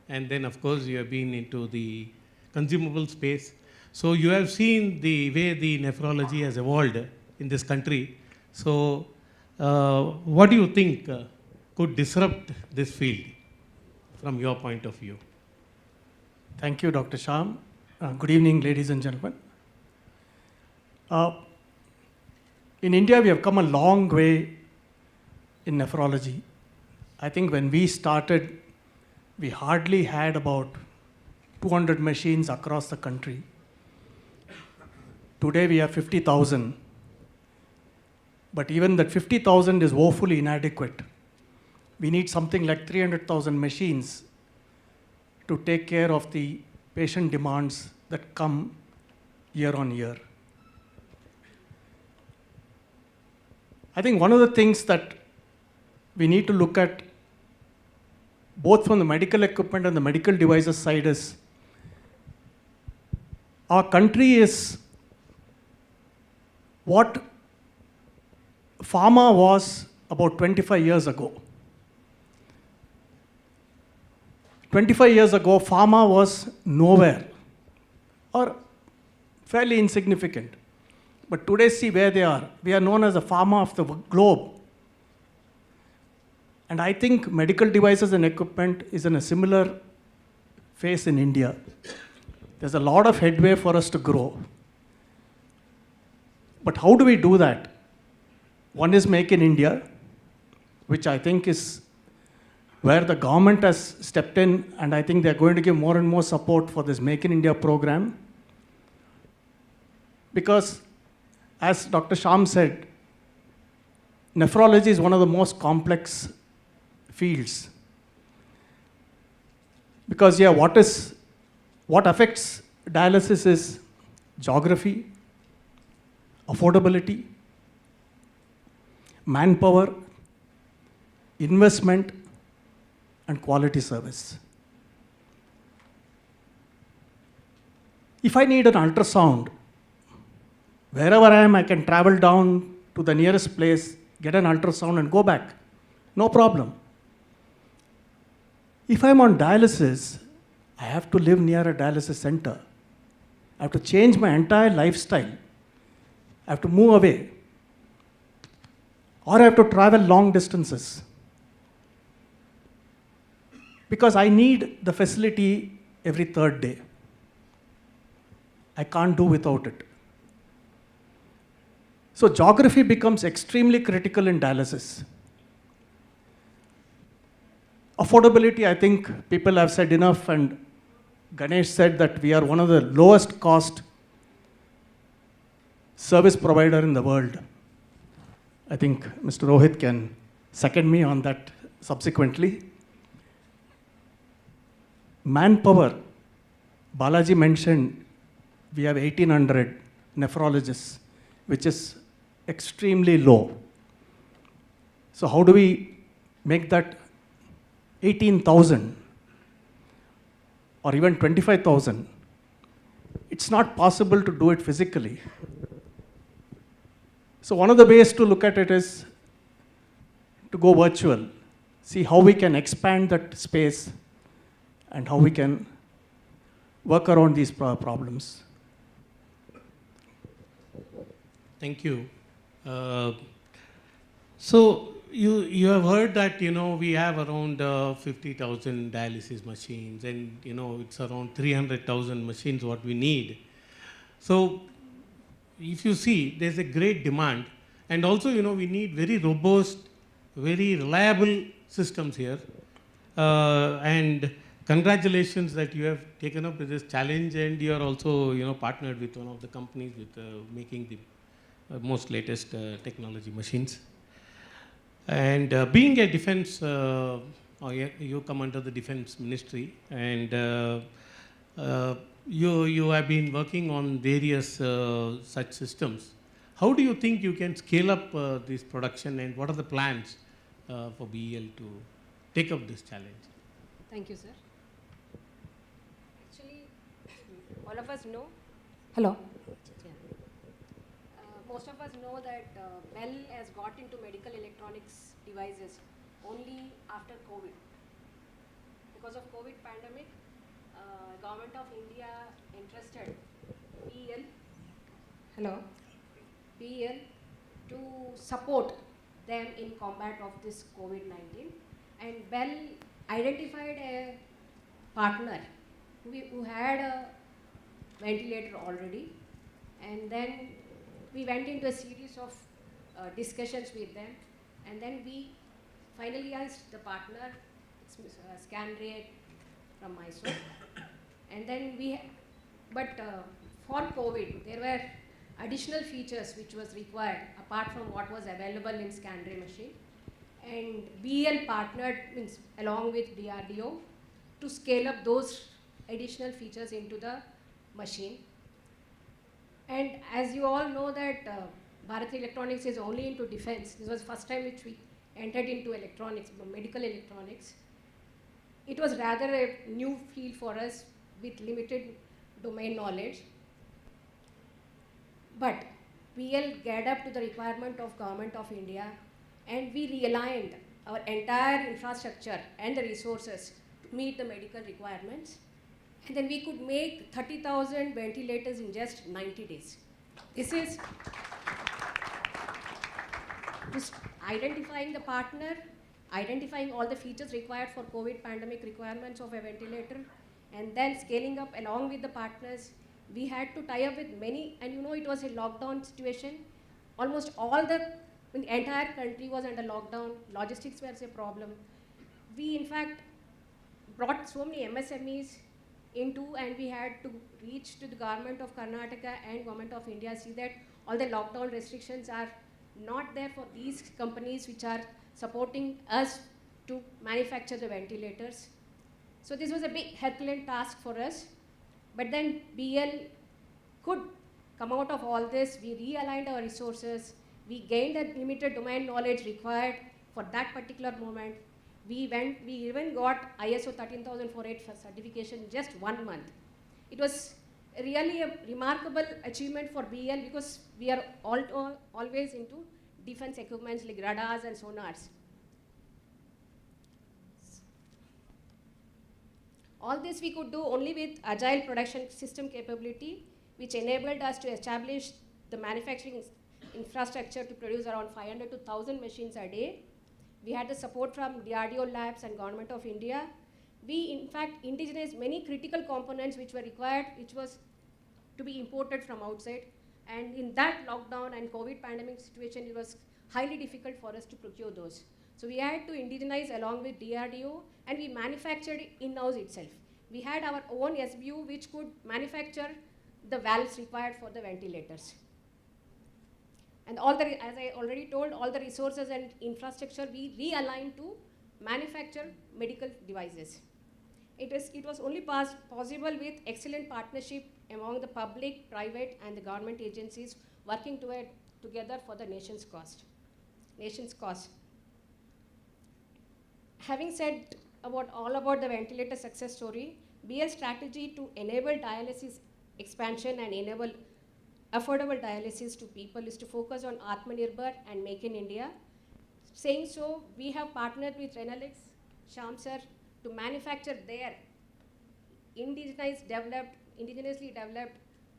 And then, of course, you have been into the consumable space. So you have seen the way the nephrology has evolved in this country. So what do you think could disrupt this field from your point of view? Thank you, Dr. Shyam. Good evening, ladies and gentlemen. In India, we have come a long way in nephrology. I think when we started, we hardly had about 200 machines across the country. Today, we have 50,000. But even that 50,000 is woefully inadequate. We need something like 300,000 machines to take care of the patient demands that come year on year. I think one of the things that we need to look at both from the medical equipment and the medical devices side is our country is what pharma was about 25 years ago. 25 years ago, pharma was nowhere or fairly insignificant. But today, see where they are. We are known as the pharma of the globe. And I think medical devices and equipment is in a similar phase in India. There's a lot of headway for us to grow. But how do we do that? One is Make in India, which I think is where the government has stepped in, and I think they're going to give more and more support for this Make in India program. Because, as Dr. Sham said, nephrology is one of the most complex fields. Because, yeah, what affects dialysis is geography, affordability, manpower, investment, and quality service. If I need an ultrasound, wherever I am, I can travel down to the nearest place, get an ultrasound, and go back. No problem. If I'm on dialysis, I have to live near a dialysis center. I have to change my entire lifestyle. I have to move away. Or I have to travel long distances. Because I need the facility every third day. I can't do without it. So geography becomes extremely critical in dialysis. Affordability, I think people have said enough, and Ganesh said that we are one of the lowest cost service provider in the world. I think Mr. Rohit can second me on that subsequently. Manpower, Balaji mentioned we have 1,800 nephrologists, which is extremely low. So how do we make that 18,000 or even 25,000? It's not possible to do it physically. So one of the ways to look at it is to go virtual, see how we can expand that space and how we can work around these problems. Thank you. So you have heard that we have around 50,000 dialysis machines, and it's around 300,000 machines what we need. So if you see, there's a great demand, and also we need very robust, very reliable systems here. And congratulations that you have taken up with this challenge, and you are also partnered with one of the companies with making the most latest technology machines. And being a defense, you come under the defense ministry, and you have been working on various such systems. How do you think you can scale up this production, and what are the plans for BEL to take up this challenge? Thank you, sir. Actually, all of us know. Hello. Most of us know that BEL has got into medical electronics devices only after COVID. Because of COVID pandemic, Government of India entrusted BEL to support them in combat of this COVID-19, and BEL identified a partner who had a ventilator already, and then we went into a series of discussions with them, and then we finalized the partner. It's ScanRate from Mysore. And then for COVID, there were additional features which was required apart from what was available in ScanRay machine. And BEL partnered along with DRDO to scale up those additional features into the machine. And as you all know that Bharat Electronics is only into defense. This was the first time which we entered into electronics, medical electronics. It was rather a new field for us with limited domain knowledge. But PL geared up to the requirement of Government of India, and we realigned our entire infrastructure and the resources to meet the medical requirements. And then we could make 30,000 ventilators in just 90 days. This is just identifying the partner, identifying all the features required for COVID pandemic requirements of a ventilator, and then scaling up along with the partners. We had to tie up with many, and you know it was a lockdown situation. Almost all the entire country was under lockdown. Logistics was a problem. We in fact brought so many MSMEs into, and we had to reach to the government of Karnataka and government of India, see that all the lockdown restrictions are not there for these companies which are supporting us to manufacture the ventilators. So this was a big Herculean task for us. But then BL could come out of all this. We realigned our resources. We gained the limited domain knowledge required for that particular moment. We even got ISO 13048 for certification in just 1 month. It was really a remarkable achievement for BL because we are always into defense equipments like radars and sonars. All this we could do only with agile production system capability, which enabled us to establish the manufacturing infrastructure to produce around 500 to 1,000 machines a day. We had the support from DRDO labs and Government of India. We in fact indigenized many critical components which were required, which was to be imported from outside. And in that lockdown and COVID pandemic situation, it was highly difficult for us to procure those. So we had to indigenize along with DRDO, and we manufactured it in-house itself. We had our own SBU which could manufacture the valves required for the ventilators. And all the, as I already told, all the resources and infrastructure we realigned to manufacture medical devices. It was only possible with excellent partnership among the public, private, and the government agencies working together for the nation's cause. Having said all about the ventilator success story, BL's strategy to enable dialysis expansion and enable affordable dialysis to people is to focus on Atmanirbhar and Make in India. Saying so, we have partnered with Renalix, Shyam sir, to manufacture their indigenously developed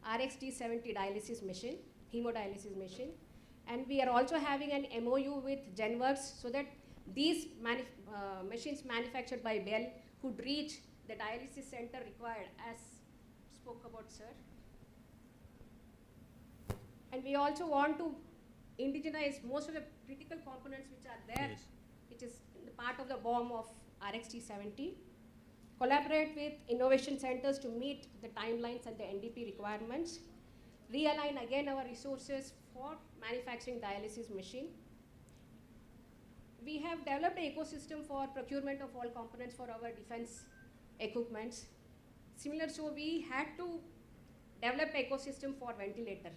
RxT70 dialysis machine, hemodialysis machine. And we are also having an MOU with GenWorks so that these machines manufactured by Bell could reach the dialysis center required, as spoke about sir. And we also want to indigenize most of the critical components which are there, which is the part of the BOM of RxT70. Collaborate with innovation centers to meet the timelines and the NDP requirements. Realign again our resources for manufacturing dialysis machine. We have developed an ecosystem for procurement of all components for our defense equipments. Similar, so we had to develop an ecosystem for ventilator.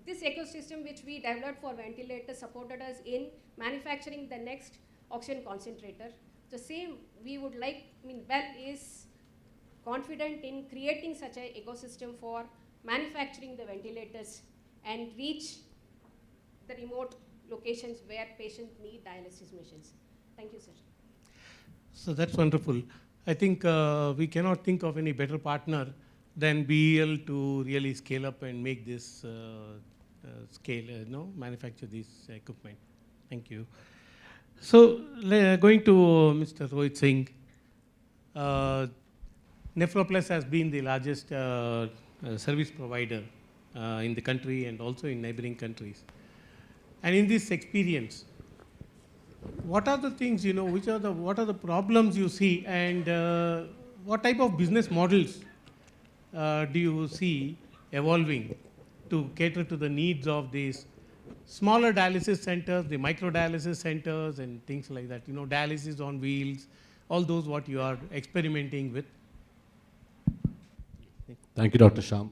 This ecosystem which we developed for ventilator supported us in manufacturing the next oxygen concentrator. The same we would like, Bell is confident in creating such an ecosystem for manufacturing the ventilators and reach the remote locations where patients need dialysis machines. Thank you, sir. So that's wonderful. I think we cannot think of any better partner than BEL to really scale up and make this manufacture this equipment. Thank you. So going to Mr. Rohit Singh, NephroPlus has been the largest service provider in the country and also in neighboring countries. And in this experience, what are the things, what are the problems you see, and what type of business models do you see evolving to cater to the needs of these smaller dialysis centers, the micro dialysis centers and things like that, dialysis on wheels, all those what you are experimenting with? Thank you, Dr. Shyam.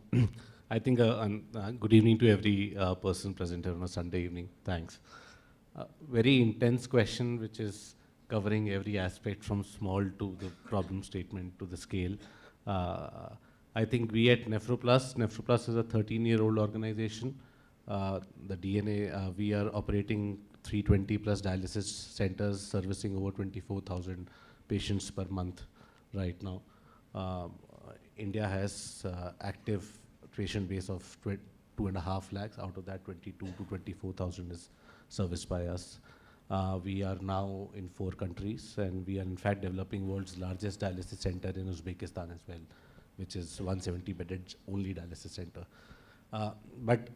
I think good evening to every person present here on a Sunday evening. Thanks. Very intense question, which is covering every aspect from small to the problem statement to the scale. I think we at Nephroplus is a 13-year-old organization. The DNA, we are operating 320 plus dialysis centers servicing over 24,000 patients per month right now. India has active patient base of 2.5 lakhs. Out of that, 22 to 24,000 is serviced by us. We are now in 4 countries, and we are in fact developing world's largest dialysis center in Uzbekistan as well, which is 170 bedded only dialysis center. But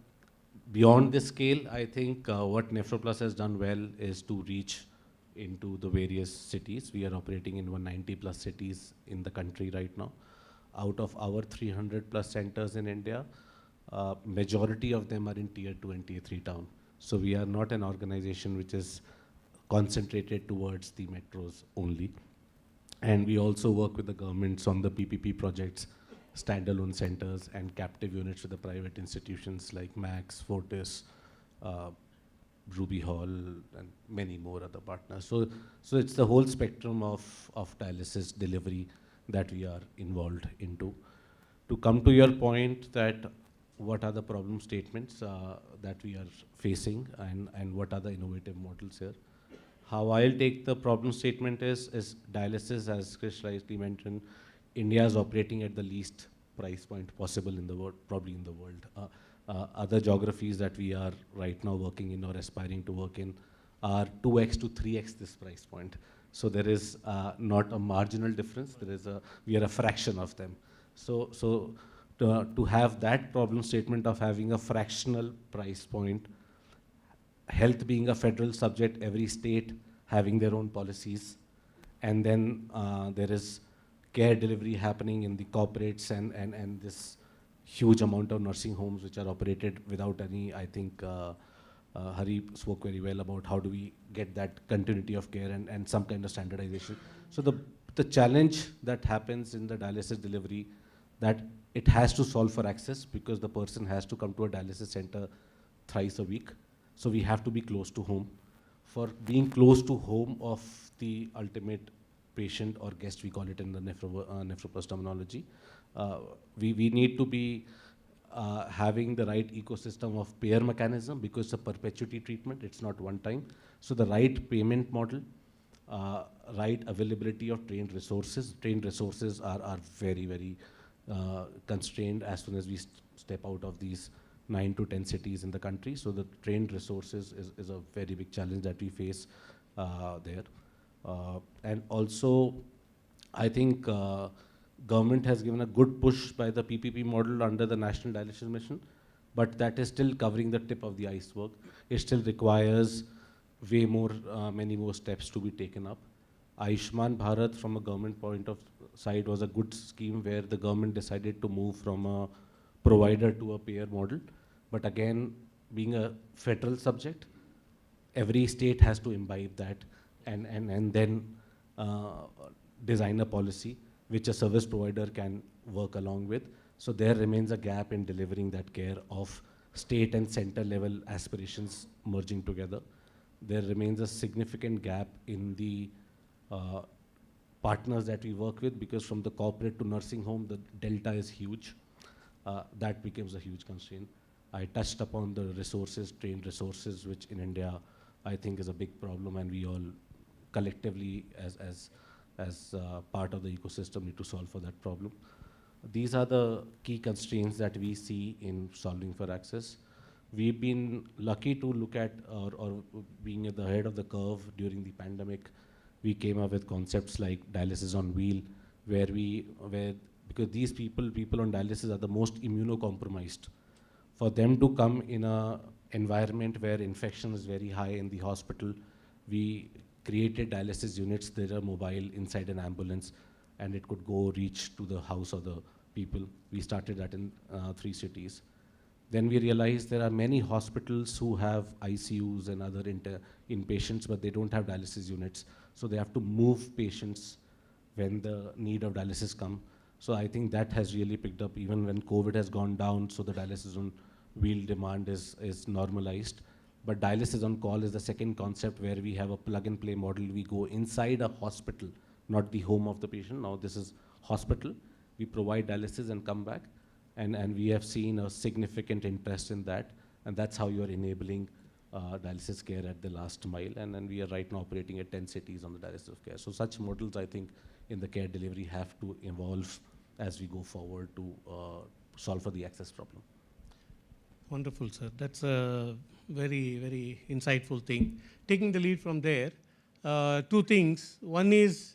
beyond this scale, I think what Nephroplus has done well is to reach into the various cities. We are operating in 190 plus cities in the country right now. Out of our 300 plus centers in India, majority of them are in tier 2 and tier 3 town. So we are not an organization which is concentrated towards the metros only. And we also work with the governments on the PPP projects, standalone centers and captive units with the private institutions like Max, Fortis, Ruby Hall, and many more other partners. So it's the whole spectrum of dialysis delivery that we are involved into. To come to your point that what are the problem statements that we are facing and what are the innovative models here. How I'll take the problem statement is dialysis, as Chris rightly mentioned, India is operating at the least price point possible in the world, probably in the world. Other geographies that we are right now working in or aspiring to work in are 2x to 3x this price point. So there is not a marginal difference. We are a fraction of them. So to have that problem statement of having a fractional price point, health being a federal subject, every state having their own policies, and then there is care delivery happening in the corporates and this huge amount of nursing homes which are operated without any, I think Hari spoke very well about how do we get that continuity of care and some kind of standardization. So the challenge that happens in the dialysis delivery, that it has to solve for access because the person has to come to a dialysis center thrice a week. So we have to be close to home. For being close to home of the ultimate patient or guest, we call it in the Nephroplus terminology, we need to be having the right ecosystem of payer mechanism because it's a perpetuity treatment, it's not one time. So the right payment model, right availability of trained resources. Trained resources are very, very constrained as soon as we step out of these 9 to 10 cities in the country. So the trained resources is a very big challenge that we face there. And also, I think government has given a good push by the PPP model under the National Dialysis Mission, but that is still covering the tip of the iceberg. It still requires way more, many more steps to be taken up. Ayushman Bharat, from a government point of side, was a good scheme where the government decided to move from a provider to a payer model. But again, being a federal subject, every state has to imbibe that and then design a policy which a service provider can work along with. So there remains a gap in delivering that care of state and center level aspirations merging together. There remains a significant gap in the partners that we work with because from the corporate to nursing home, the delta is huge. That becomes a huge constraint. I touched upon the resources, trained resources, which in India I think is a big problem, and we all collectively as part of the ecosystem need to solve for that problem. These are the key constraints that we see in solving for access. We've been lucky to look at or being at the head of the curve during the pandemic. We came up with concepts like dialysis on wheel, where because these people on dialysis are the most immunocompromised. For them to come in a environment where infection is very high in the hospital, we created dialysis units that are mobile inside an ambulance, and it could go reach to the house of the people. We started that in 3 cities. Then we realized there are many hospitals who have ICUs and other inpatients, but they don't have dialysis units. So they have to move patients when the need of dialysis come. So I think that has really picked up even when COVID has gone down, so the dialysis on wheel demand is normalized. But dialysis on call is the second concept where we have a plug and play model. We go inside a hospital, not the home of the patient. Now this is hospital. We provide dialysis and come back. And we have seen a significant interest in that. And that's how you're enabling dialysis care at the last mile. And then we are right now operating at 10 cities on the dialysis of care. So such models, I think, in the care delivery have to evolve as we go forward to solve for the access problem. Wonderful, sir. That's a very, very insightful thing. Taking the lead from there, two things. One is,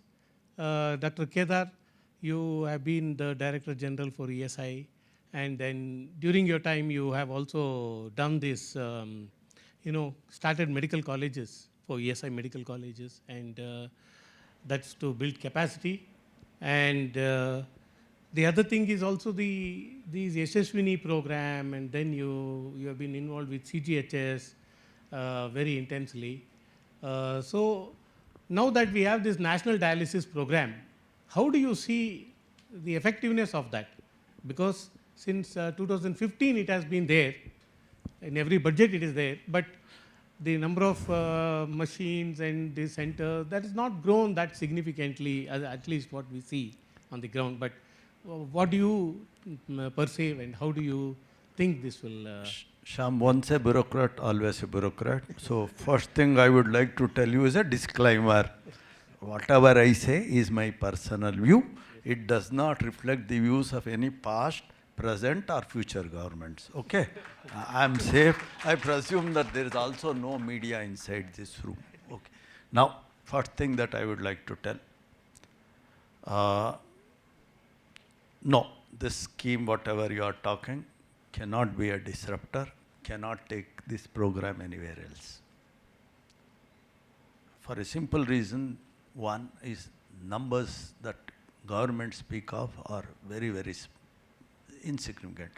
Dr. Kedar, you have been the Director General for ESI, and then during your time you have also done this, started medical colleges for ESI medical colleges, and that's to build capacity. And the other thing is also these Yashaswini program, and then you have been involved with CGHS very intensely. So now that we have this national dialysis program, how do you see the effectiveness of that? Because since 2015 it has been there, in every budget it is there, but the number of machines and the center, that has not grown that significantly, at least what we see on the ground. But what do you perceive, and how do you think this will? Sham, once a bureaucrat, always a bureaucrat. So first thing I would like to tell you is a disclaimer. Whatever I say is my personal view. It does not reflect the views of any past, present or future governments. Okay? I am safe. I presume that there is also no media inside this room. Okay. Now, first thing that I would like to tell. No, this scheme, whatever you are talking, cannot be a disruptor, cannot take this program anywhere else. For a simple reason, one is numbers that government speak of are very, very insignificant.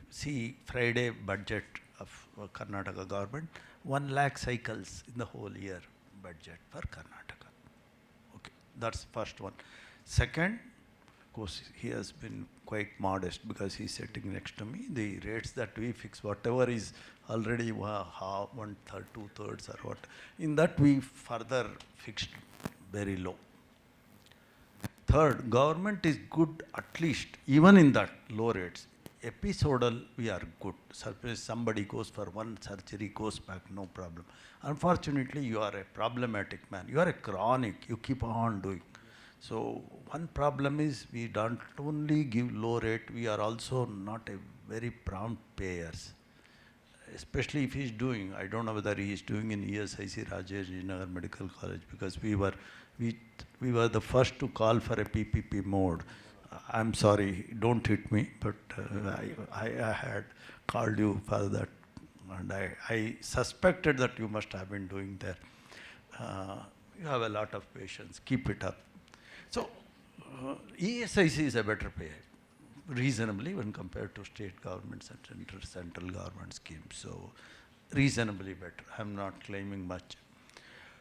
See, Friday budget of Karnataka government, 1 lakh cycles in the whole year budget for Karnataka. Okay, that's first one. Second, of course, he has been quite modest because he's sitting next to me. The rates that we fix, whatever is already one-third, two-thirds or what, in that we further fixed very low. Third, government is good at least, even in that low rates. Episodal, we are good. Suppose somebody goes for one surgery, goes back, no problem. Unfortunately, you are a problematic man. You are a chronic, you keep on doing. So one problem is we don't only give low rate, we are also not a very prompt payers. Especially if he's doing, I don't know whether he is doing in ESIC Rajesh Nagar Medical College, because we were the first to call for a PPP mode. I'm sorry, don't hit me, but I had called you for that, and I suspected that you must have been doing that. You have a lot of patience, keep it up. So, ESIC is a better pay, reasonably when compared to state governments and central government schemes. So, reasonably better. I'm not claiming much.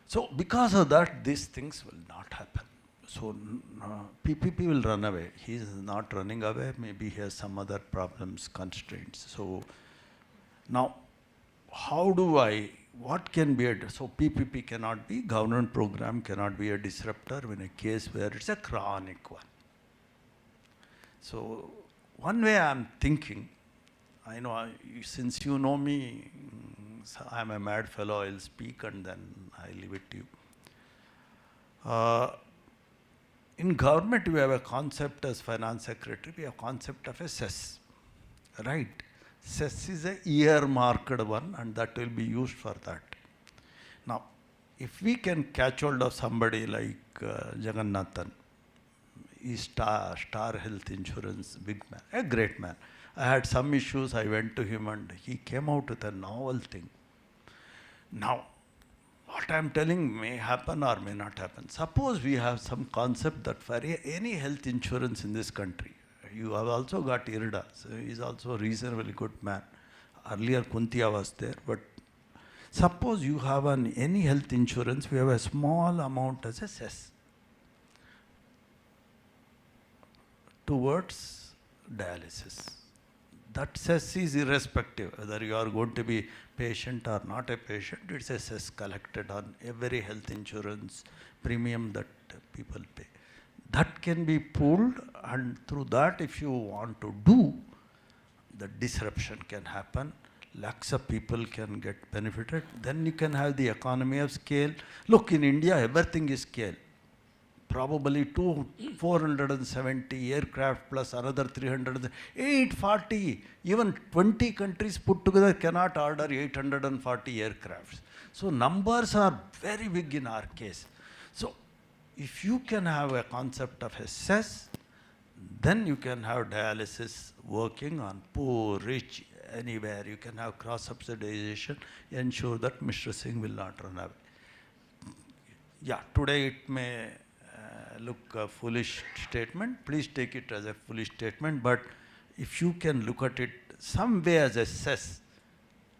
So, because of that, these things will not happen. So, PPP will run away. He is not running away. Maybe he has some other problems, constraints. So, now, how do what can be so PPP cannot be, government program cannot be a disruptor in a case where it's a chronic one. So, one way I'm thinking, I know, since you know me, I'm a mad fellow, I'll speak and then I leave it to you. In government, we have a concept as finance secretary, we have a concept of a cess, right? Cess is a earmarked one and that will be used for that. Now, if we can catch hold of somebody like Jagannathan, he's Star Health Insurance, big man, a great man. I had some issues, I went to him and he came out with a novel thing. Now, what I'm telling may happen or may not happen. Suppose we have some concept that for any health insurance in this country, you have also got IRDA, so he's also a reasonably good man. Earlier Kuntia was there, but suppose you have any health insurance, we have a small amount as a cess towards dialysis. That cess is irrespective, whether you are going to be patient or not a patient, it's a cess collected on every health insurance premium that people pay. That can be pooled, and through that, if you want to do, the disruption can happen. Lakhs of people can get benefited. Then you can have the economy of scale. Look, in India, everything is scale. Probably 470 aircraft plus another 300, 840. Even 20 countries put together cannot order 840 aircrafts. So numbers are very big in our case. So if you can have a concept of a cess, then you can have dialysis working on poor, rich, anywhere. You can have cross-subsidization, ensure that Mr. Singh will not run away. Yeah, today it may look a foolish statement. Please take it as a foolish statement, but if you can look at it some way as a cess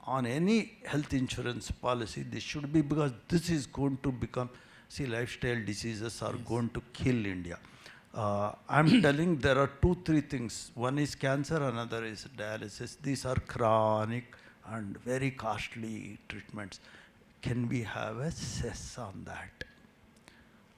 on any health insurance policy, this should be, because this is going to become, see, lifestyle diseases are going to kill India. I'm telling there are 2-3 things. One is cancer, another is dialysis. These are chronic and very costly treatments. Can we have a cess on that?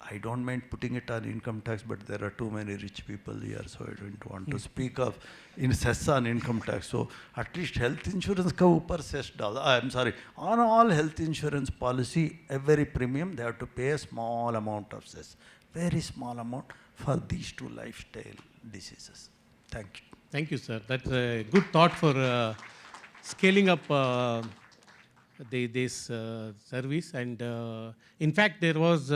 I don't mind putting it on income tax, but there are too many rich people here, so I don't want to speak of in cess on income tax. So at least health insurance ka upar cess dal. I'm sorry, on all health insurance policy, every premium they have to pay a small amount of cess, very small amount for these 2 lifestyle diseases. Thank you. Thank you, sir. That's a good thought for scaling up this service. And in fact, there was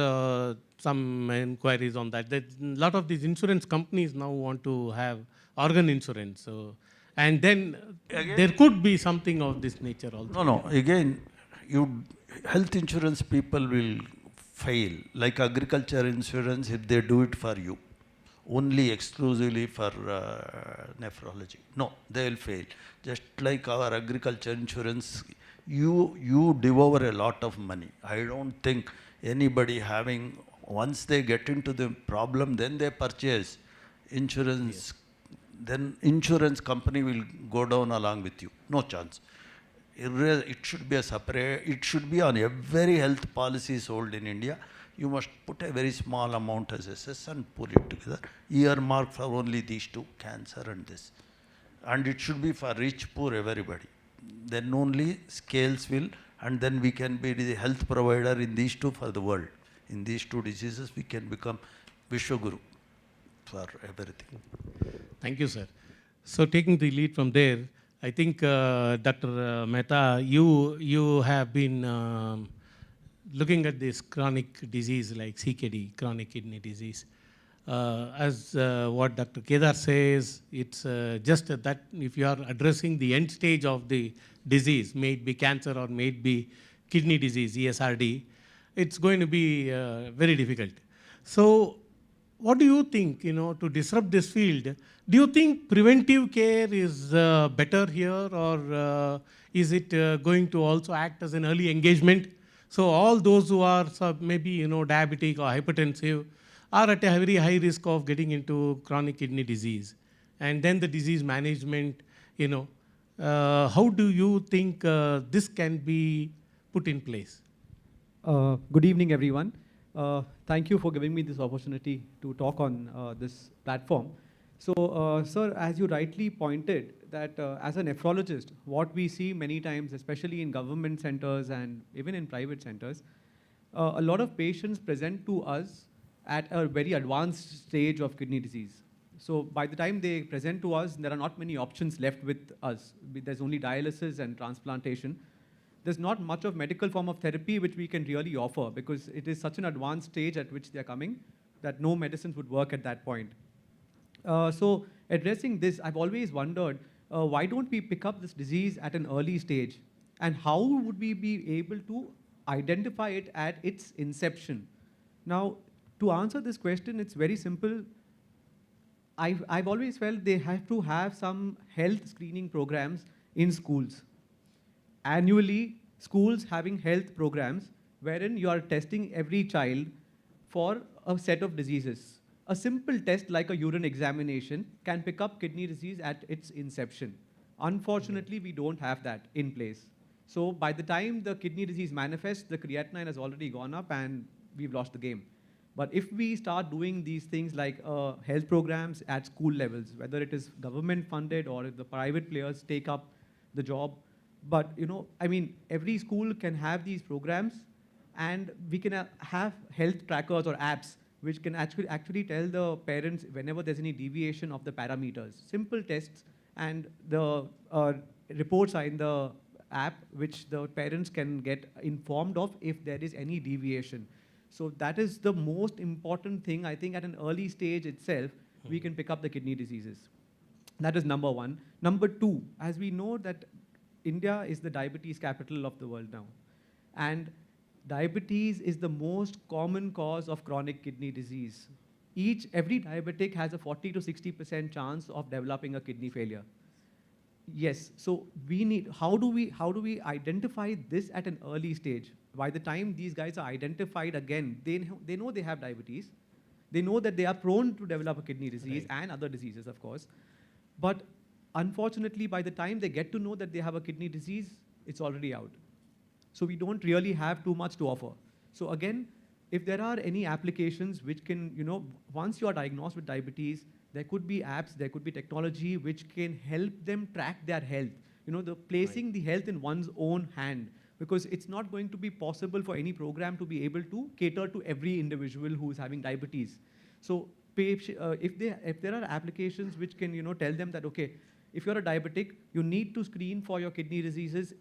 some inquiries on that. That a lot of these insurance companies now want to have organ insurance. So, and then Again, there could be something of this nature also. No, again, health insurance people will fail. Like agriculture insurance, if they do it for you, only exclusively for nephrology. No, they will fail. Just like our agriculture insurance, you devour a lot of money. I don't think anybody having, once they get into the problem, then they purchase insurance, then insurance company will go down along with you. No chance. It should be a separate, it should be on every health policy sold in India. You must put a very small amount as a cess and pull it together. Earmark for only these 2, cancer and this. And it should be for rich, poor, everybody. Then only scales will, and then we can be the health provider in these 2 for the world. In these 2 diseases, we can become Vishwaguru for everything. Thank you, sir. So taking the lead from there, I think Dr. Mehta, you have been looking at this chronic disease like CKD, chronic kidney disease. As what Dr. Kedar says, it's just that if you are addressing the end stage of the disease, may it be cancer or may it be kidney disease, ESRD, it's going to be very difficult. So what do you think, to disrupt this field? Do you think preventive care is better here, or is it going to also act as an early engagement? So all those who are maybe diabetic or hypertensive are at a very high risk of getting into chronic kidney disease. And then the disease management, how do you think this can be put in place? Good evening, everyone. Thank you for giving me this opportunity to talk on this platform. So, sir, as you rightly pointed, that as a nephrologist, what we see many times, especially in government centers and even in private centers, a lot of patients present to us at a very advanced stage of kidney disease. So by the time they present to us, there are not many options left with us. There's only dialysis and transplantation. There's not much of medical form of therapy which we can really offer, because it is such an advanced stage at which they're coming that no medicines would work at that point. So addressing this, I've always wondered, why don't we pick up this disease at an early stage? And how would we be able to identify it at its inception? Now, to answer this question, it's very simple. I've always felt they have to have some health screening programs in schools. Annually, schools having health programs wherein you are testing every child for a set of diseases. A simple test like a urine examination can pick up kidney disease at its inception. Unfortunately, we don't have that in place. So by the time the kidney disease manifests, the creatinine has already gone up and we've lost the game. But if we start doing these things like health programs at school levels, whether it is government funded or if the private players take up the job, but I mean, every school can have these programs, and we can have health trackers or apps which can actually tell the parents whenever there's any deviation of the parameters. Simple tests, and the reports are in the app which the parents can get informed of if there is any deviation. So that is the most important thing. I think at an early stage itself, we can pick up the kidney diseases. That is number one. Number two, as we know that India is the diabetes capital of the world now. And diabetes is the most common cause of chronic kidney disease. Every diabetic has a 40 to 60% chance of developing a kidney failure. Yes, so how do we identify this at an early stage? By the time these guys are identified again, they know they have diabetes. They know that they are prone to develop a kidney disease and other diseases, of course. But unfortunately, by the time they get to know that they have a kidney disease, it's already out. So we don't really have too much to offer. So again, if there are any applications which can, once you are diagnosed with diabetes, there could be apps, there could be technology which can help them track their health. Placing the health in one's own hand, because it's not going to be possible for any program to be able to cater to every individual who is having diabetes. So if there are applications which can tell them that, okay, if you're a diabetic, you need to screen for your kidney diseases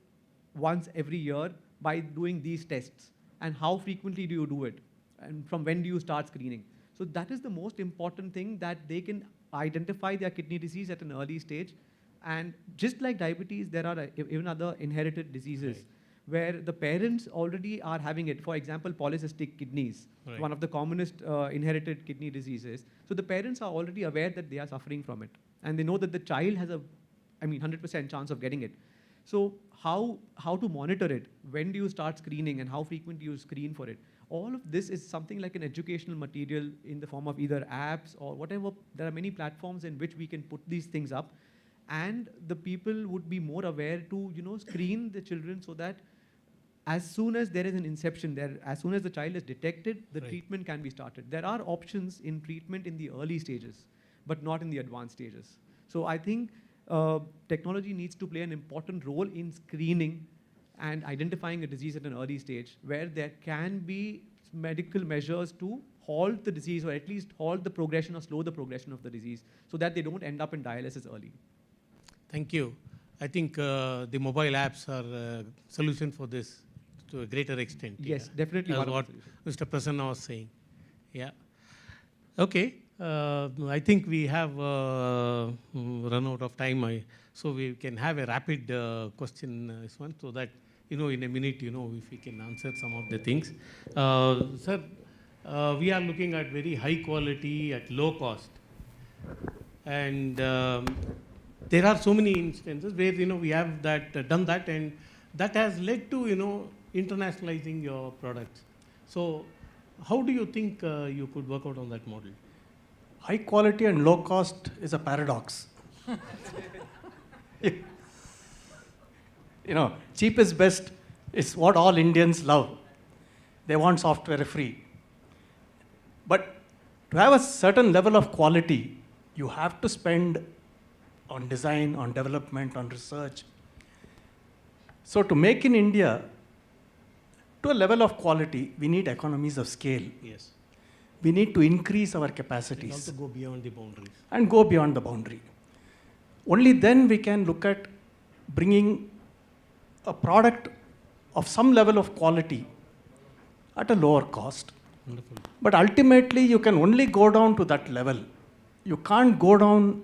once every year by doing these tests. And how frequently do you do it? And from when do you start screening? So that is the most important thing, that they can identify their kidney disease at an early stage. And just like diabetes, there are even other inherited diseases where the parents already are having it. For example, polycystic kidneys, one of the commonest inherited kidney diseases. So the parents are already aware that they are suffering from it. And they know that the child has 100% chance of getting it. So how to monitor it? When do you start screening, and how frequent do you screen for it? All of this is something like an educational material in the form of either apps or whatever. There are many platforms in which we can put these things up, and the people would be more aware to screen the children, so that as soon as there is an inception there, as soon as the child is detected, the treatment can be started. There are options in treatment in the early stages, but not in the advanced stages. So I think technology needs to play an important role in screening and identifying a disease at an early stage, where there can be medical measures to halt the disease, or at least halt the progression or slow the progression of the disease, so that they don't end up in dialysis early. Thank you. I think the mobile apps are a solution for this to a greater extent. Yes, definitely. That's what Mr. Prasanna was saying. Yeah. Okay. I think we have run out of time, so we can have a rapid question, this one, so that in a minute, if we can answer some of the things. Sir, we are looking at very high quality at low cost, and there are so many instances where we have done that, and that has led to internationalizing your products. So, how do you think you could work out on that model? High quality and low cost is a paradox. Cheap is best is what all Indians love. They want software free. But to have a certain level of quality, you have to spend on design, on development, on research. So to make in India, to a level of quality, we need economies of scale. Yes. We need to increase our capacities. And also go beyond the boundaries. And go beyond the boundary. Only then we can look at bringing a product of some level of quality at a lower cost. Wonderful. But ultimately, you can only go down to that level. You can't go down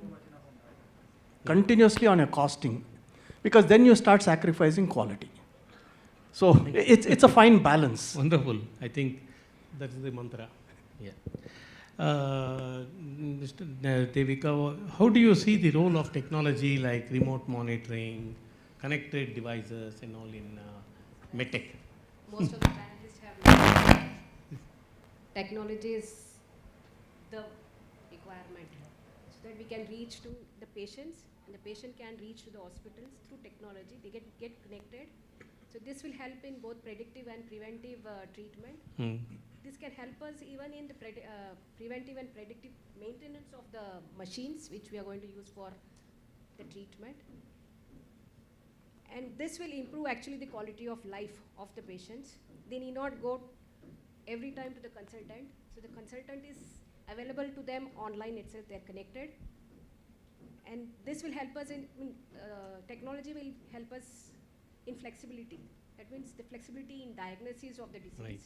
continuously on your costing, because then you start sacrificing quality. So it's a fine balance. Wonderful. I think that's the mantra. Yeah. Mr. Devika, how do you see the role of technology like remote monitoring, connected devices and all in medtech? Most of the panelists have technology is the requirement, so that we can reach to the patients and the patient can reach to the hospitals through technology. They get connected. So this will help in both predictive and preventive treatment. This can help us even in the preventive and predictive maintenance of the machines which we are going to use for the treatment. And this will improve actually the quality of life of the patients. They need not go every time to the consultant. So the consultant is available to them online itself, they're connected. And this will help us in, technology will help us in flexibility. That means the flexibility in diagnosis of the disease. Right.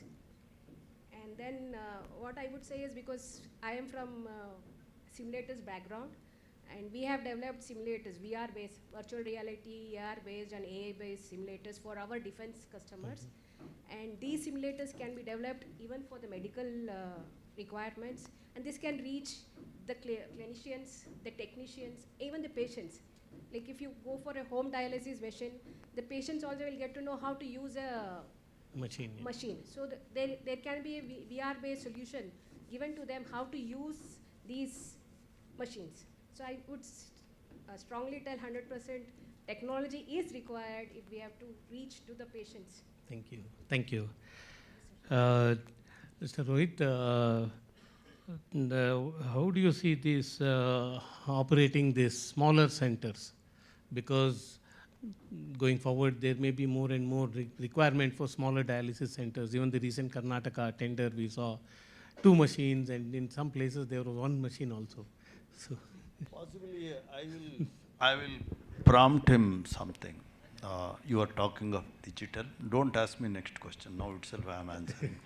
And then what I would say is, because I am from simulators background, and we have developed simulators, VR-based, virtual reality, AR-based and AI-based simulators for our defense customers. And these simulators can be developed even for the medical requirements. And this can reach the clinicians, the technicians, even the patients. Like if you go for a home dialysis machine, the patients also will get to know how to use a machine. So there can be a VR-based solution given to them how to use these machines. So I would strongly tell 100% technology is required if we have to reach to the patients. Thank you. Thank you. Mr. Rohit, how do you see this operating these smaller centers? Because going forward, there may be more and more requirement for smaller dialysis centers. Even the recent Karnataka tender, we saw 2 machines, and in some places there was 1 machine also. So possibly, I will prompt him something. You are talking of digital. Don't ask me next question. Now itself I am answering.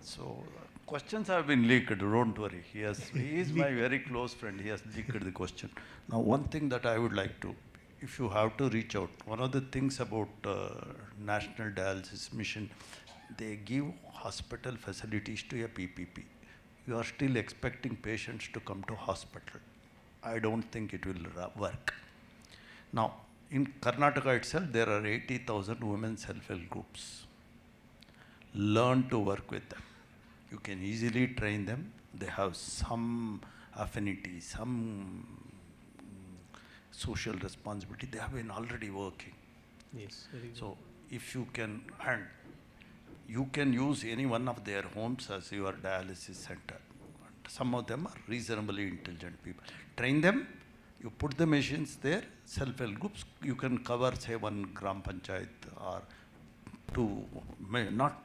So questions have been leaked. Don't worry. He is my very close friend. He has leaked the question. Now, one thing that I would like to, if you have to reach out, one of the things about National Dialysis Mission, they give hospital facilities to a PPP. You are still expecting patients to come to hospital. I don't think it will work. Now, in Karnataka itself, there are 80,000 women's self-help groups. Learn to work with them. You can easily train them. They have some affinity, some social responsibility. They have been already working. Yes. So if you can, and you can use any one of their homes as your dialysis center. Some of them are reasonably intelligent people. Train them, you put the machines there, self-help groups, you can cover, say, 1 gram panchayat or 2, not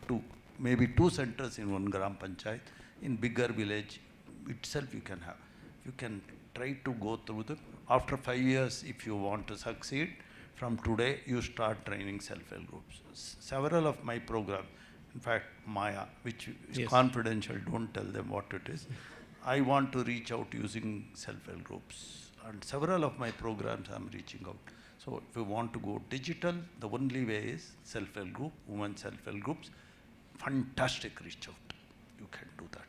2, maybe 2 centers in 1 gram panchayat. In bigger village itself you can have. You can try to go through them. After 5 years, if you want to succeed, from today you start training self-help groups. Several of my programs, in fact, Maya, which is confidential, don't tell them what it is. I want to reach out using self-help groups. And several of my programs I'm reaching out. So if you want to go digital, the only way is self-help group, women self-help groups. Fantastic reach out. You can do that.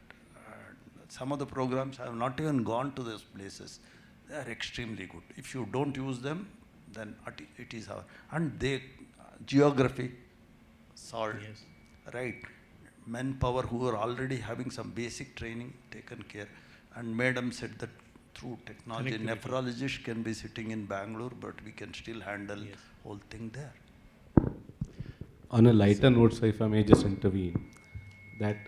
And some of the programs have not even gone to those places. They are extremely good. If you don't use them, then it is our, and they, geography, salt, right? Manpower who are already having some basic training taken care. And madam said that through technology, nephrologist can be sitting in Bangalore, but we can still handle whole thing there. On a lighter note, so if I may just intervene, that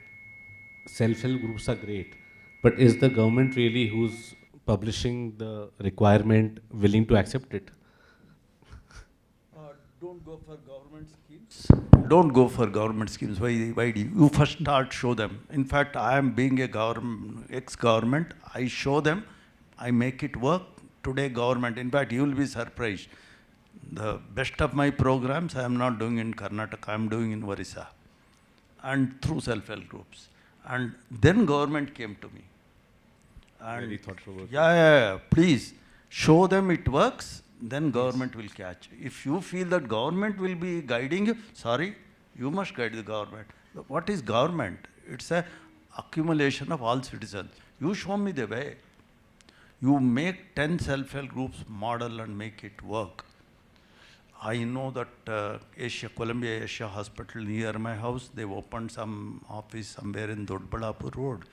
self-help groups are great, but is the government really who's publishing the requirement willing to accept it? Don't go for government schemes. Don't go for government schemes. Why do you first start show them? In fact, I am being a ex-government. I show them. I make it work. Today, government. In fact, you will be surprised. The best of my programs I am not doing in Karnataka. I am doing in Orissa, and through self-help groups. And then government came to me. And very thoughtful work. Yeah. Please show them it works. Then government will catch. If you feel that government will be guiding you, sorry, you must guide the government. What is government? It's a accumulation of all citizens. You show me the way. You make 10 self-help groups model and make it work. I know that Columbia Asia Hospital near my house, they've opened some office somewhere in Dodbalapur Road.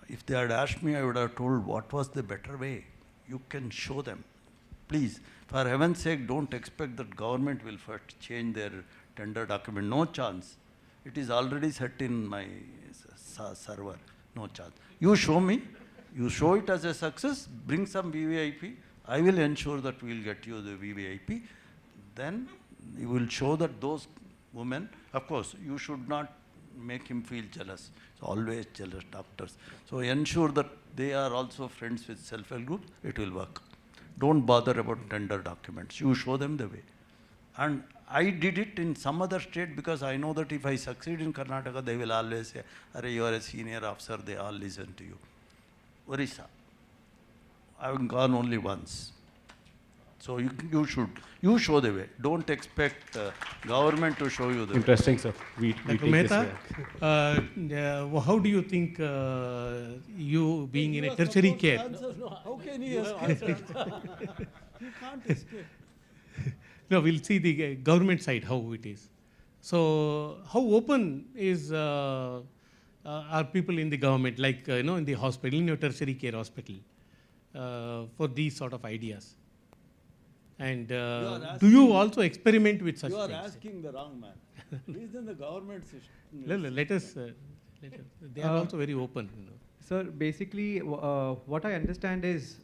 If they had asked me, I would have told what was the better way. you can show them. Please, for heaven's sake, don't expect that government will first change their tender document. No chance. It is already set in my server. No chance. You show me, you show it as a success, bring some VVIP. I will ensure that we will get you the VVIP. Then you will show that those women, of course, you should not make him feel jealous. It's always jealous doctors. So ensure that they are also friends with self-help groups, it will work. Don't bother about tender documents. You show them the way. And I did it in some other state because I know that if I succeed in Karnataka, they will always say, "Arey, you are a senior officer, they all listen to you." Orissa, I have gone only once. So you show the way. Don't expect government to show you the Interesting, way. sir. We Dr. take Mehta, this how do you think you being in a tertiary care? How can you escape? You can't escape. No, we'll see the government side, how it is. So how open is are people in the government, like in the hospital, in your tertiary care hospital, for these sort of ideas? And do you also experiment with such You are things? asking the wrong man. He's in the government system. Let us, they are also very open. Sir, basically, what I understand is,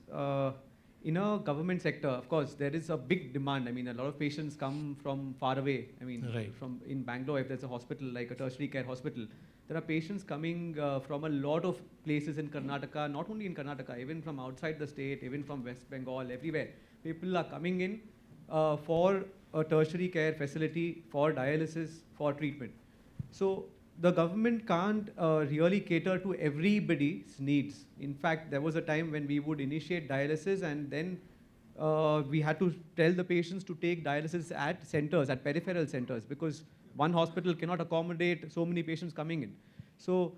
in a government sector, of course, there is a big demand. I mean, a lot of patients come from far away. I mean, Right. from in Bangalore, if there's a hospital, like a tertiary care hospital, there are patients coming from a lot of places in Karnataka, not only in Karnataka, even from outside the state, even from West Bengal, everywhere. People are coming in for a tertiary care facility, for dialysis, for treatment. So the government can't really cater to everybody's needs. In fact, there was a time when we would initiate dialysis and then we had to tell the patients to take dialysis at centers, at peripheral centers, because one hospital cannot accommodate so many patients coming in. So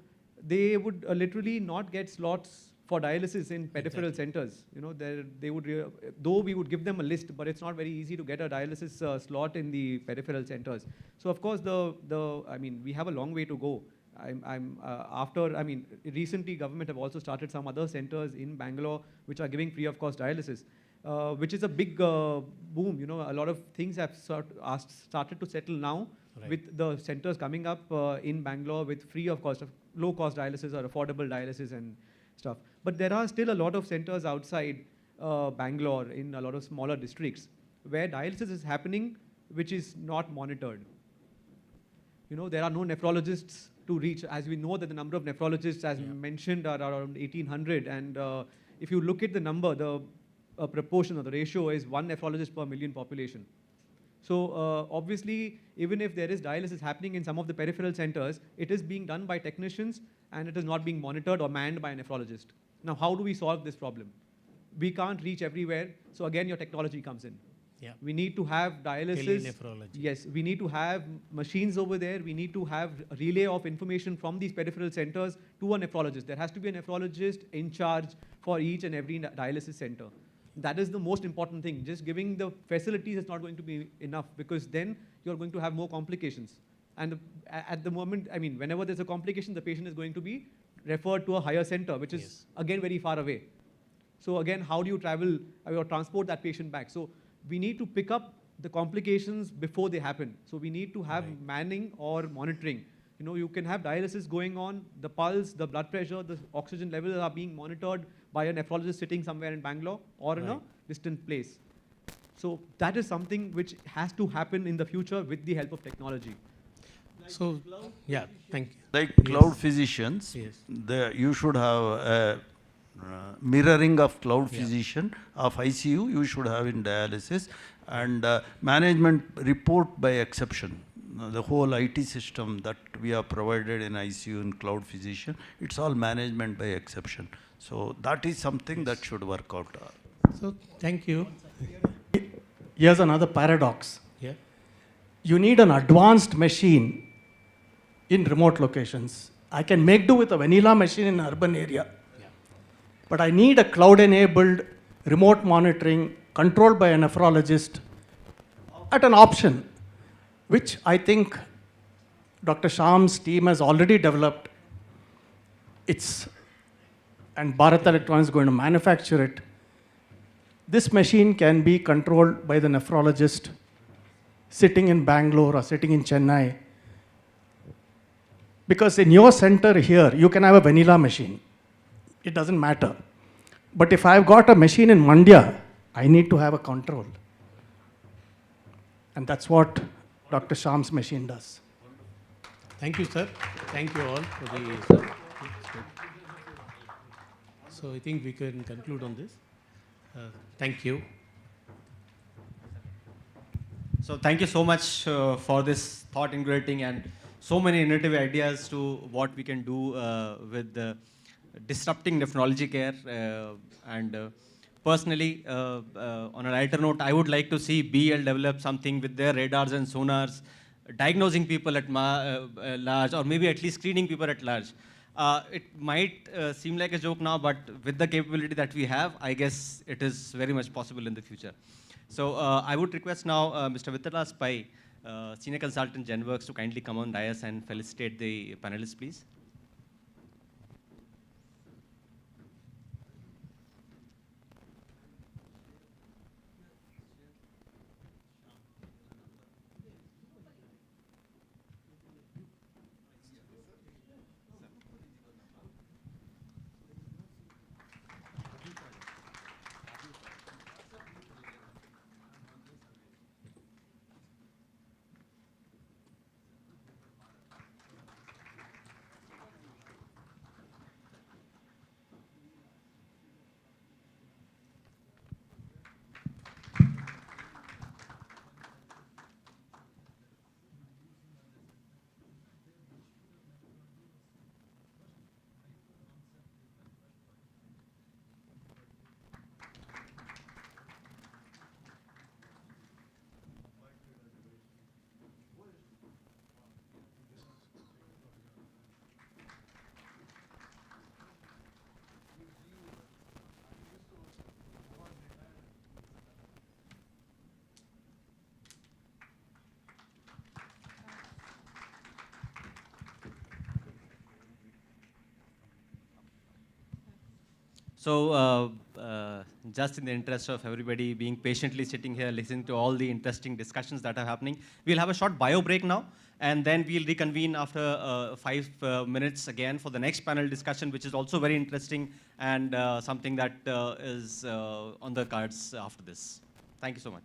they would literally not get slots for dialysis in peripheral centers. They would, though we would give them a list, but it's not very easy to get a dialysis slot in the peripheral centers. So of course, I mean, we have a long way to go. Recently government have also started some other centers in Bangalore which are giving free of cost dialysis, which is a big boom. A lot of things have started to settle now. Right. With the centers coming up in Bangalore with free of cost, low cost dialysis or affordable dialysis and stuff. But there are still a lot of centers outside Bangalore in a lot of smaller districts where dialysis is happening, which is not monitored. There are no nephrologists to reach. As we know that the number of nephrologists, as mentioned, are around 1,800. And if you look at the number, the proportion or the ratio is 1 nephrologist per million population. So obviously, even if there is dialysis happening in some of the peripheral centers, it is being done by technicians and it is not being monitored or manned by a nephrologist. Now, how do we solve this problem? We can't reach everywhere, so again, your technology comes in. Yeah. We need to have dialysis. Telenephrology. Yes, we need to have machines over there. We need to have a relay of information from these peripheral centers to a nephrologist. There has to be a nephrologist in charge for each and every dialysis center. That is the most important thing. Just giving the facilities is not going to be enough, because then you're going to have more complications. And at the moment, I mean, whenever there's a complication, the patient is going to be referred to a higher center, which is again very far away. So again, how do you travel or transport that patient back? So we need to pick up the complications before they happen. So we need to have manning or monitoring. You can have dialysis going on, the pulse, the blood pressure, the oxygen levels are being monitored by a nephrologist sitting somewhere in Bangalore or in a distant place. So that is something which has to happen in the future with the help of technology. So, yeah, thank you. Like cloud physicians, you should have a mirroring of cloud physician of ICU, you should have in dialysis, and management report by exception. The whole IT system that we have provided in ICU and cloud physician, it's all management by exception. So that is something that should work out. So thank you. Here's another paradox. Yeah. You need an advanced machine in remote locations. I can make do with a vanilla machine in an urban area. But I need a cloud-enabled remote monitoring controlled by a nephrologist at an option, which I think Dr. Shyam's team has already developed. And Bharat Electronics is going to manufacture it. this machine can be controlled by the nephrologist sitting in Bangalore or sitting in Chennai. Because in your center here, you can have a vanilla machine. It doesn't matter. But if I've got a machine in Mandya, I need to have a control. And that's what Dr. Shyam's machine does. Thank you, sir. Thank you all for the. So I think we can conclude on this. Thank you. So thank you so much for this thought incubating and so many innovative ideas to what we can do with disrupting nephrology care. Personally, on a lighter note, I would like to see BL develop something with their radars and sonars, diagnosing people at large, or maybe at least screening people at large. It might seem like a joke now, but with the capability that we have, I guess it is very much possible in the future. So I would request now Mr. Vittalas Pai, Senior Consultant GenWorks, to kindly come on dais and felicitate the panelists, please. So just in the interest of everybody being patiently sitting here, listening to all the interesting discussions that are happening, we'll have a short bio break now, and then we'll reconvene after 5 minutes again for the next panel discussion, which is also very interesting and something that is on the cards after this. Thank you so much.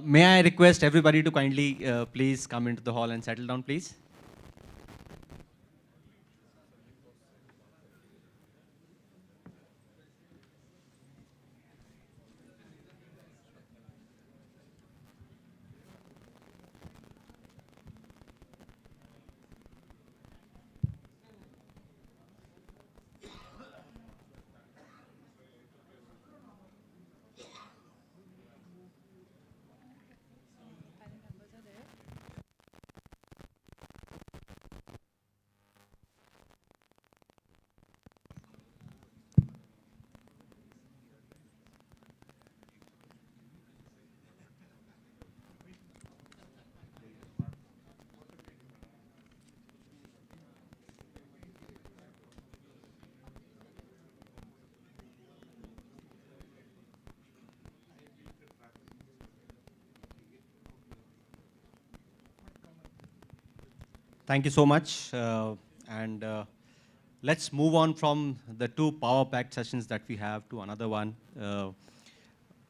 May I request everybody to kindly please come into the hall and settle down, please? Thank you so much. And let's move on from the two power-packed sessions that we have to another one.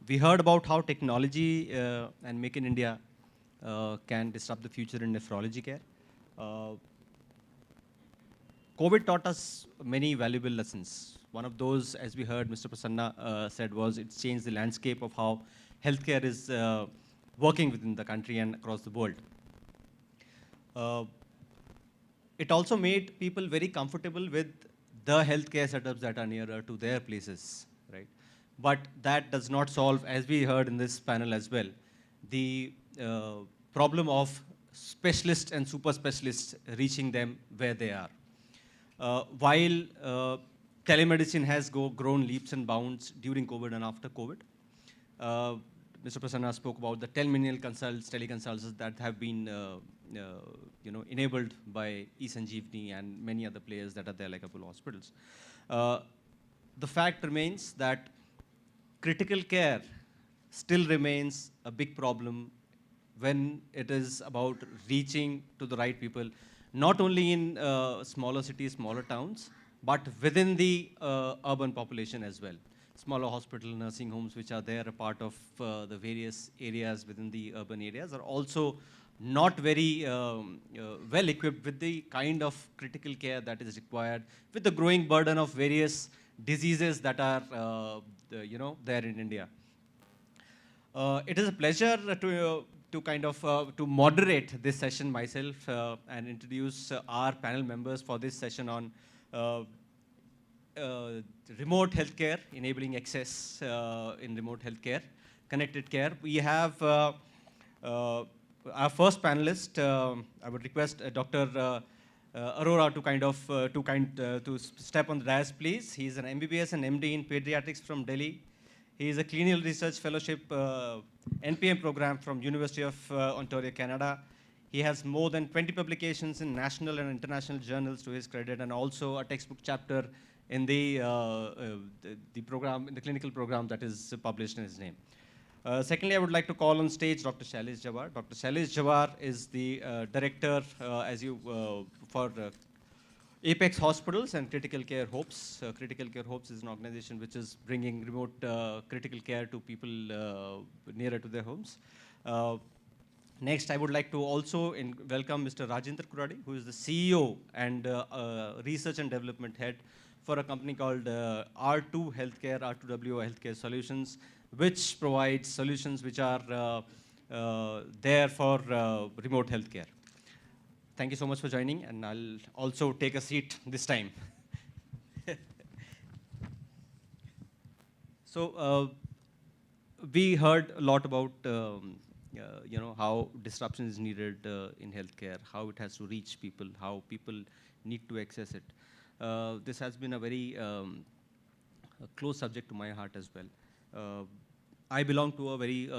We heard about how technology and Make in India can disrupt the future in nephrology care. COVID taught us many valuable lessons. One of those, as we heard Mr. Prasanna said, was it's changed the landscape of how healthcare is working within the country and across the world. It also made people very comfortable with the healthcare setups that are nearer to their places, right? But that does not solve, as we heard in this panel as well, the problem of specialists and super specialists reaching them where they are. While telemedicine has grown leaps and bounds during COVID and after COVID, Mr. Prasanna spoke about the 10 million teleconsults that have been enabled by eSanjeevani and many other players that are there, like Apollo Hospitals. The fact remains that critical care still remains a big problem when it is about reaching to the right people, not only in smaller cities, smaller towns, but within the urban population as well. Smaller hospital, nursing homes, which are there, a part of the various areas within the urban areas, are also not very well equipped with the kind of critical care that is required, with the growing burden of various diseases that are there in India. It is a pleasure to kind of to moderate this session myself and introduce our panel members for this session on remote healthcare, enabling access in remote healthcare, connected care. We have our first panelist. I would request Dr. Arora to step on the dais, please. He's an MBBS and MD in pediatrics from Delhi. He is a clinical research fellowship NPM program from University of Ontario, Canada. He has more than 20 publications in national and international journals to his credit, and also a textbook chapter in the program, in the clinical program that is published in his name. Secondly, I would like to call on stage Dr. Shailesh Jawar. Dr. Shailesh Jawar is the director, for Apex Hospitals and Critical Care Hopes. Critical Care Hopes is an organization which is bringing remote critical care to people nearer to their homes. Next, I would like to also welcome Mr. Rajendra Kuradi, who is the CEO and Research and Development Head for a company called R2 Healthcare, R2W Healthcare Solutions, which provides solutions which are there for remote healthcare. Thank you so much for joining, and I'll also take a seat this time. So we heard a lot about how disruption is needed in healthcare, how it has to reach people, how people need to access it. This has been a very a close subject to my heart as well. I belong to a very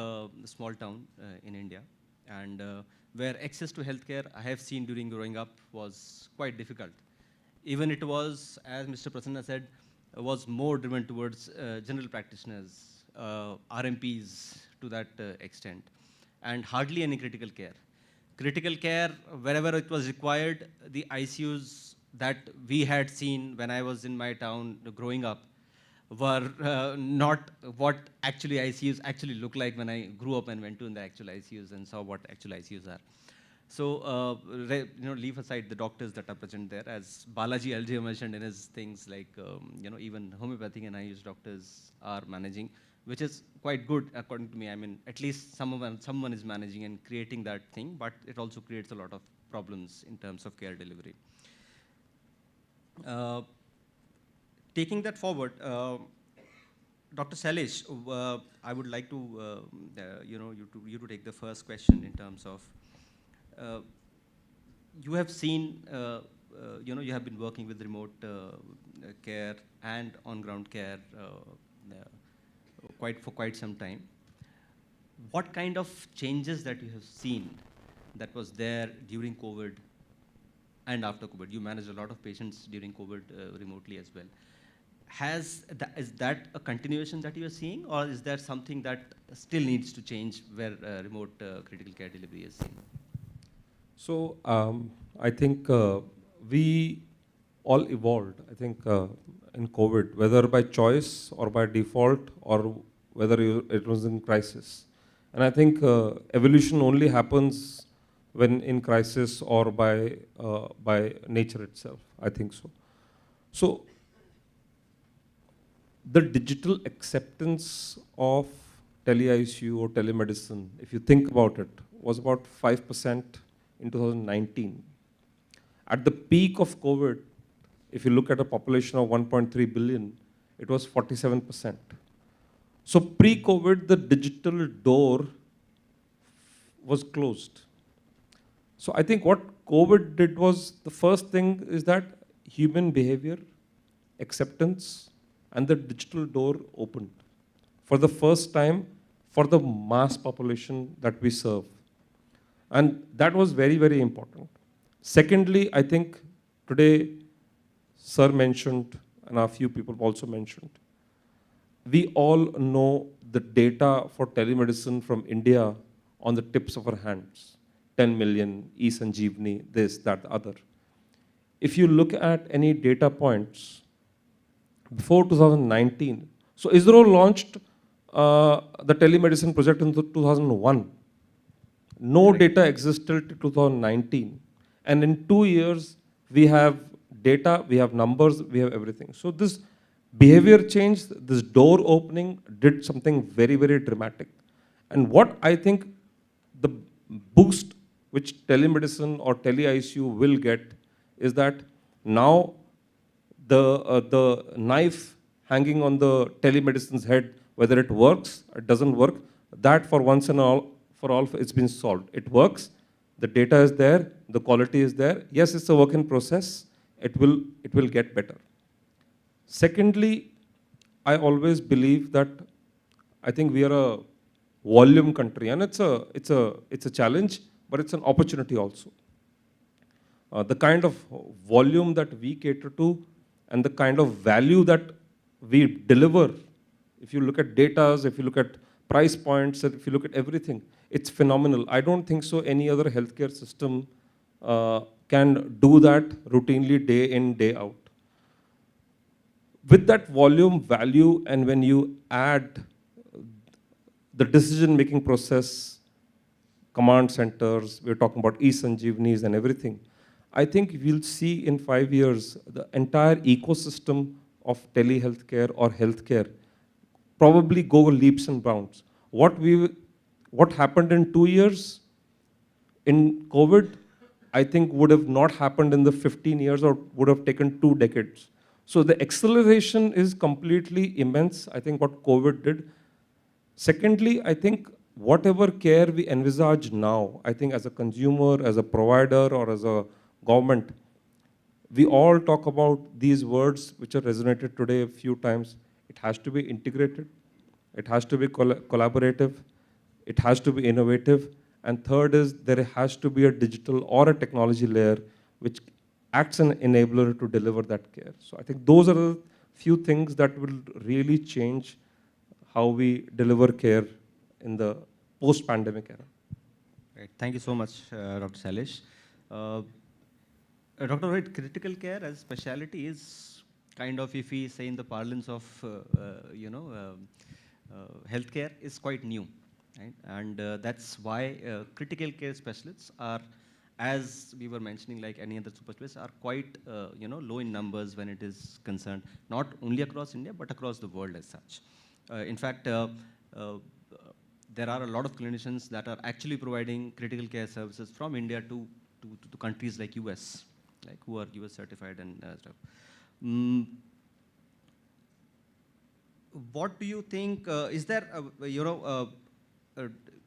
small town in India, and where access to healthcare I have seen during growing up was quite difficult. Even it was, as Mr. Prasanna said, was more driven towards general practitioners, RMPs to that extent, and hardly any critical care. Critical care, wherever it was required, the ICUs that we had seen when I was in my town growing up were not what actually ICUs actually look like when I grew up and went to in the actual ICUs and saw what actual ICUs are. So, leave aside the doctors that are present there, as Balaji LJ mentioned in his things, like, even homeopathic and Ayush doctors are managing, which is quite good according to me. I mean, at least someone is managing and creating that thing, but it also creates a lot of problems in terms of care delivery. Taking that forward, Dr. Sailesh, I would like to, you to take the first question in terms of, you have seen, you have been working with remote care and on-ground care for quite some time. What kind of changes that you have seen that was there during COVID and after COVID? You managed a lot of patients during COVID remotely as well. Is that a continuation that you are seeing, or is there something that still needs to change where remote critical care delivery is seen? So I think we all evolved, I think, in COVID, whether by choice or by default, or whether it was in crisis. And I think evolution only happens when in crisis or by nature itself, I think so. So the digital acceptance of tele-ICU or telemedicine, if you think about it, was about 5% in 2019. At the peak of COVID, if you look at a population of 1.3 billion, it was 47%. So pre-COVID, the digital door was closed. So I think what COVID did was, the first thing is that human behavior, acceptance, and the digital door opened for the first time for the mass population that we serve. And that was very, very important. Secondly, I think today, Sir mentioned, and a few people also mentioned, we all know the data for telemedicine from India on the tips of our hands. 10 million, e-Sanjeevani, this, that, the other. If you look at any data points, before 2019, so ISRO launched the telemedicine project in 2001. No data existed till 2019. And in 2 years, we have data, we have numbers, we have everything. So this behavior change, this door opening did something very, very dramatic. And what I think the boost which telemedicine or tele-ICU will get is that now the knife hanging on the telemedicine's head, whether it works or doesn't work, that for once and all, it's been solved. It works, the data is there, the quality is there. Yes, it's a work in process. It will get better. Secondly, I always believe that I think we are a volume country, and it's a challenge, but it's an opportunity also. The kind of volume that we cater to and the kind of value that we deliver, if you look at data, if you look at price points, if you look at everything, it's phenomenal. I don't think so any other healthcare system can do that routinely day in, day out. With that volume, value, and when you add the decision-making process, command centers, we're talking about e-Sanjeevanis and everything, I think we'll see in 5 years the entire ecosystem of telehealthcare or healthcare probably go leaps and bounds. What happened in 2 years in COVID, I think would have not happened in the 15 years or would have taken 2 decades. So the acceleration is completely immense, I think what COVID did. Secondly, I think whatever care we envisage now, I think as a consumer, as a provider, or as a government, we all talk about these words which are resonated today a few times. It has to be integrated, it has to be collaborative, it has to be innovative, and third is there has to be a digital or a technology layer which acts an enabler to deliver that care. So I think those are the few things that will really change how we deliver care in the post-pandemic era. Right. Thank you so much, Dr. Sailesh. Dr. Rohit, critical care as specialty is kind of, if we say in the parlance of, healthcare, is quite new, right? And that's why critical care specialists are, as we were mentioning, like any other super specialists, are quite, low in numbers when it is concerned, not only across India, but across the world as such. In fact, there are a lot of clinicians that are actually providing critical care services from India to countries like US, like who are US certified and stuff. What do you think, is there,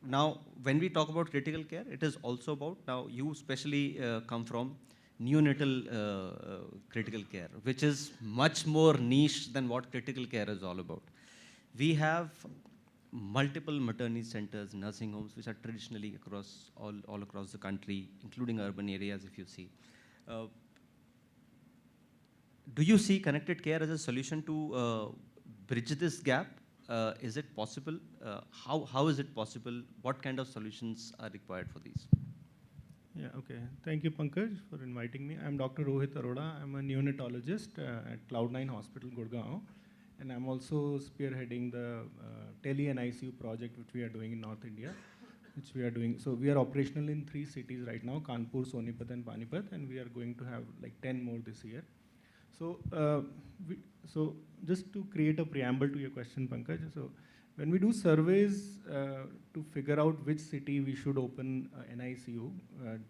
now when we talk about critical care, it is also about, now you especially come from neonatal critical care, which is much more niche than what critical care is all about. We have multiple maternity centers, nursing homes, which are traditionally across all across the country, including urban areas, if you see. Do you see connected care as a solution to bridge this gap? Is it possible? How is it possible? What kind of solutions are required for these? Yeah, okay. Thank you, Pankaj, for inviting me. I'm Dr. Rohit Arora. I'm a neonatologist at Cloud9 Hospital, Gurgaon. And I'm also spearheading the tele and ICU project, which we are doing in North India, which we are doing. So we are operational in 3 cities right now, Kanpur, Sonipat, and Panipat, and we are going to have like 10 more this year. So, so just to create a preamble to your question, Pankaj, so when we do surveys to figure out which city we should open NICU,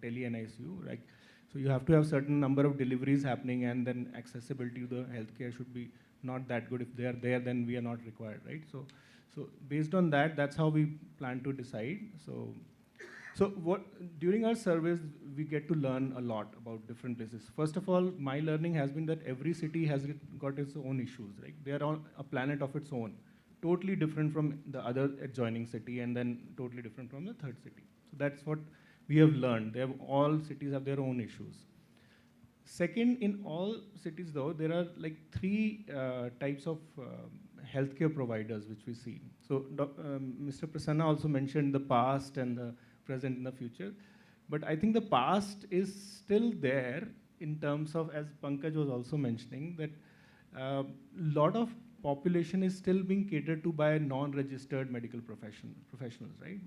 tele NICU, like, so you have to have certain number of deliveries happening, and then accessibility to the healthcare should be not that good. If they are there, then we are not required, right? So based on that, that's how we plan to decide. So what, during our surveys, we get to learn a lot about different places. First of all, my learning has been that every city has got its own issues, right? They are on a planet of its own, totally different from the other adjoining city, and then totally different from the third city. So that's what we have learned. All cities have their own issues. Second, in all cities though, there are like 3 types of healthcare providers which we see. So Mr. Prasanna also mentioned the past and the present and the future. But I think the past is still there in terms of, as Pankaj was also mentioning, that a lot of population is still being catered to by non-registered medical professionals, right?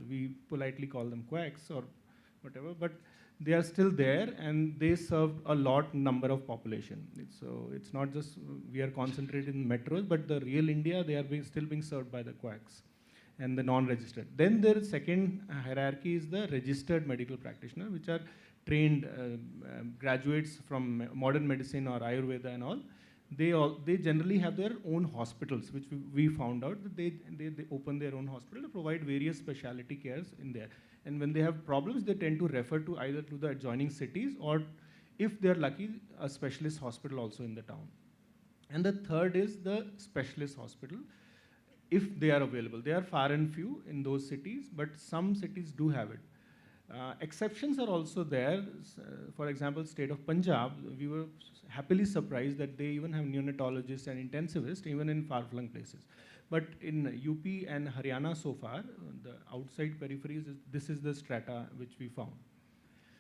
We politely call them quacks or whatever, but they are still there, and they serve a lot number of population. So it's not just we are concentrated in metros, but the real India, they are still being served by the quacks and the non-registered. Then their second hierarchy is the registered medical practitioner, which are trained graduates from modern medicine or Ayurveda and all. They generally have their own hospitals, which we found out that they open their own hospital to provide various specialty cares in there. And when they have problems, they tend to refer to either to the adjoining cities, or if they're lucky, a specialist hospital also in the town. And the third is the specialist hospital, if they are available. They are far and few in those cities, but some cities do have it. Exceptions are also there. For example, state of Punjab, we were happily surprised that they even have neonatologists and intensivists, even in far-flung places. But in UP and Haryana so far, the outside peripheries, this is the strata which we found.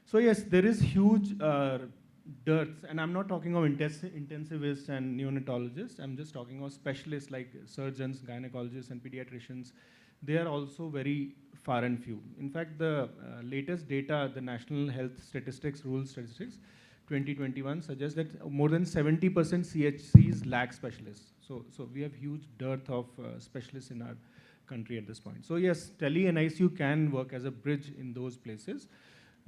So yes, there is huge dearth, and I'm not talking of intensivists and neonatologists, I'm just talking of specialists like surgeons, gynecologists, and pediatricians. They are also very far and few. In fact, the latest data, the National Health Statistics, Rural Statistics, 2021 suggests that more than 70% CHCs lack specialists. So we have huge dearth of specialists in our country at this point. So yes, tele and ICU can work as a bridge in those places.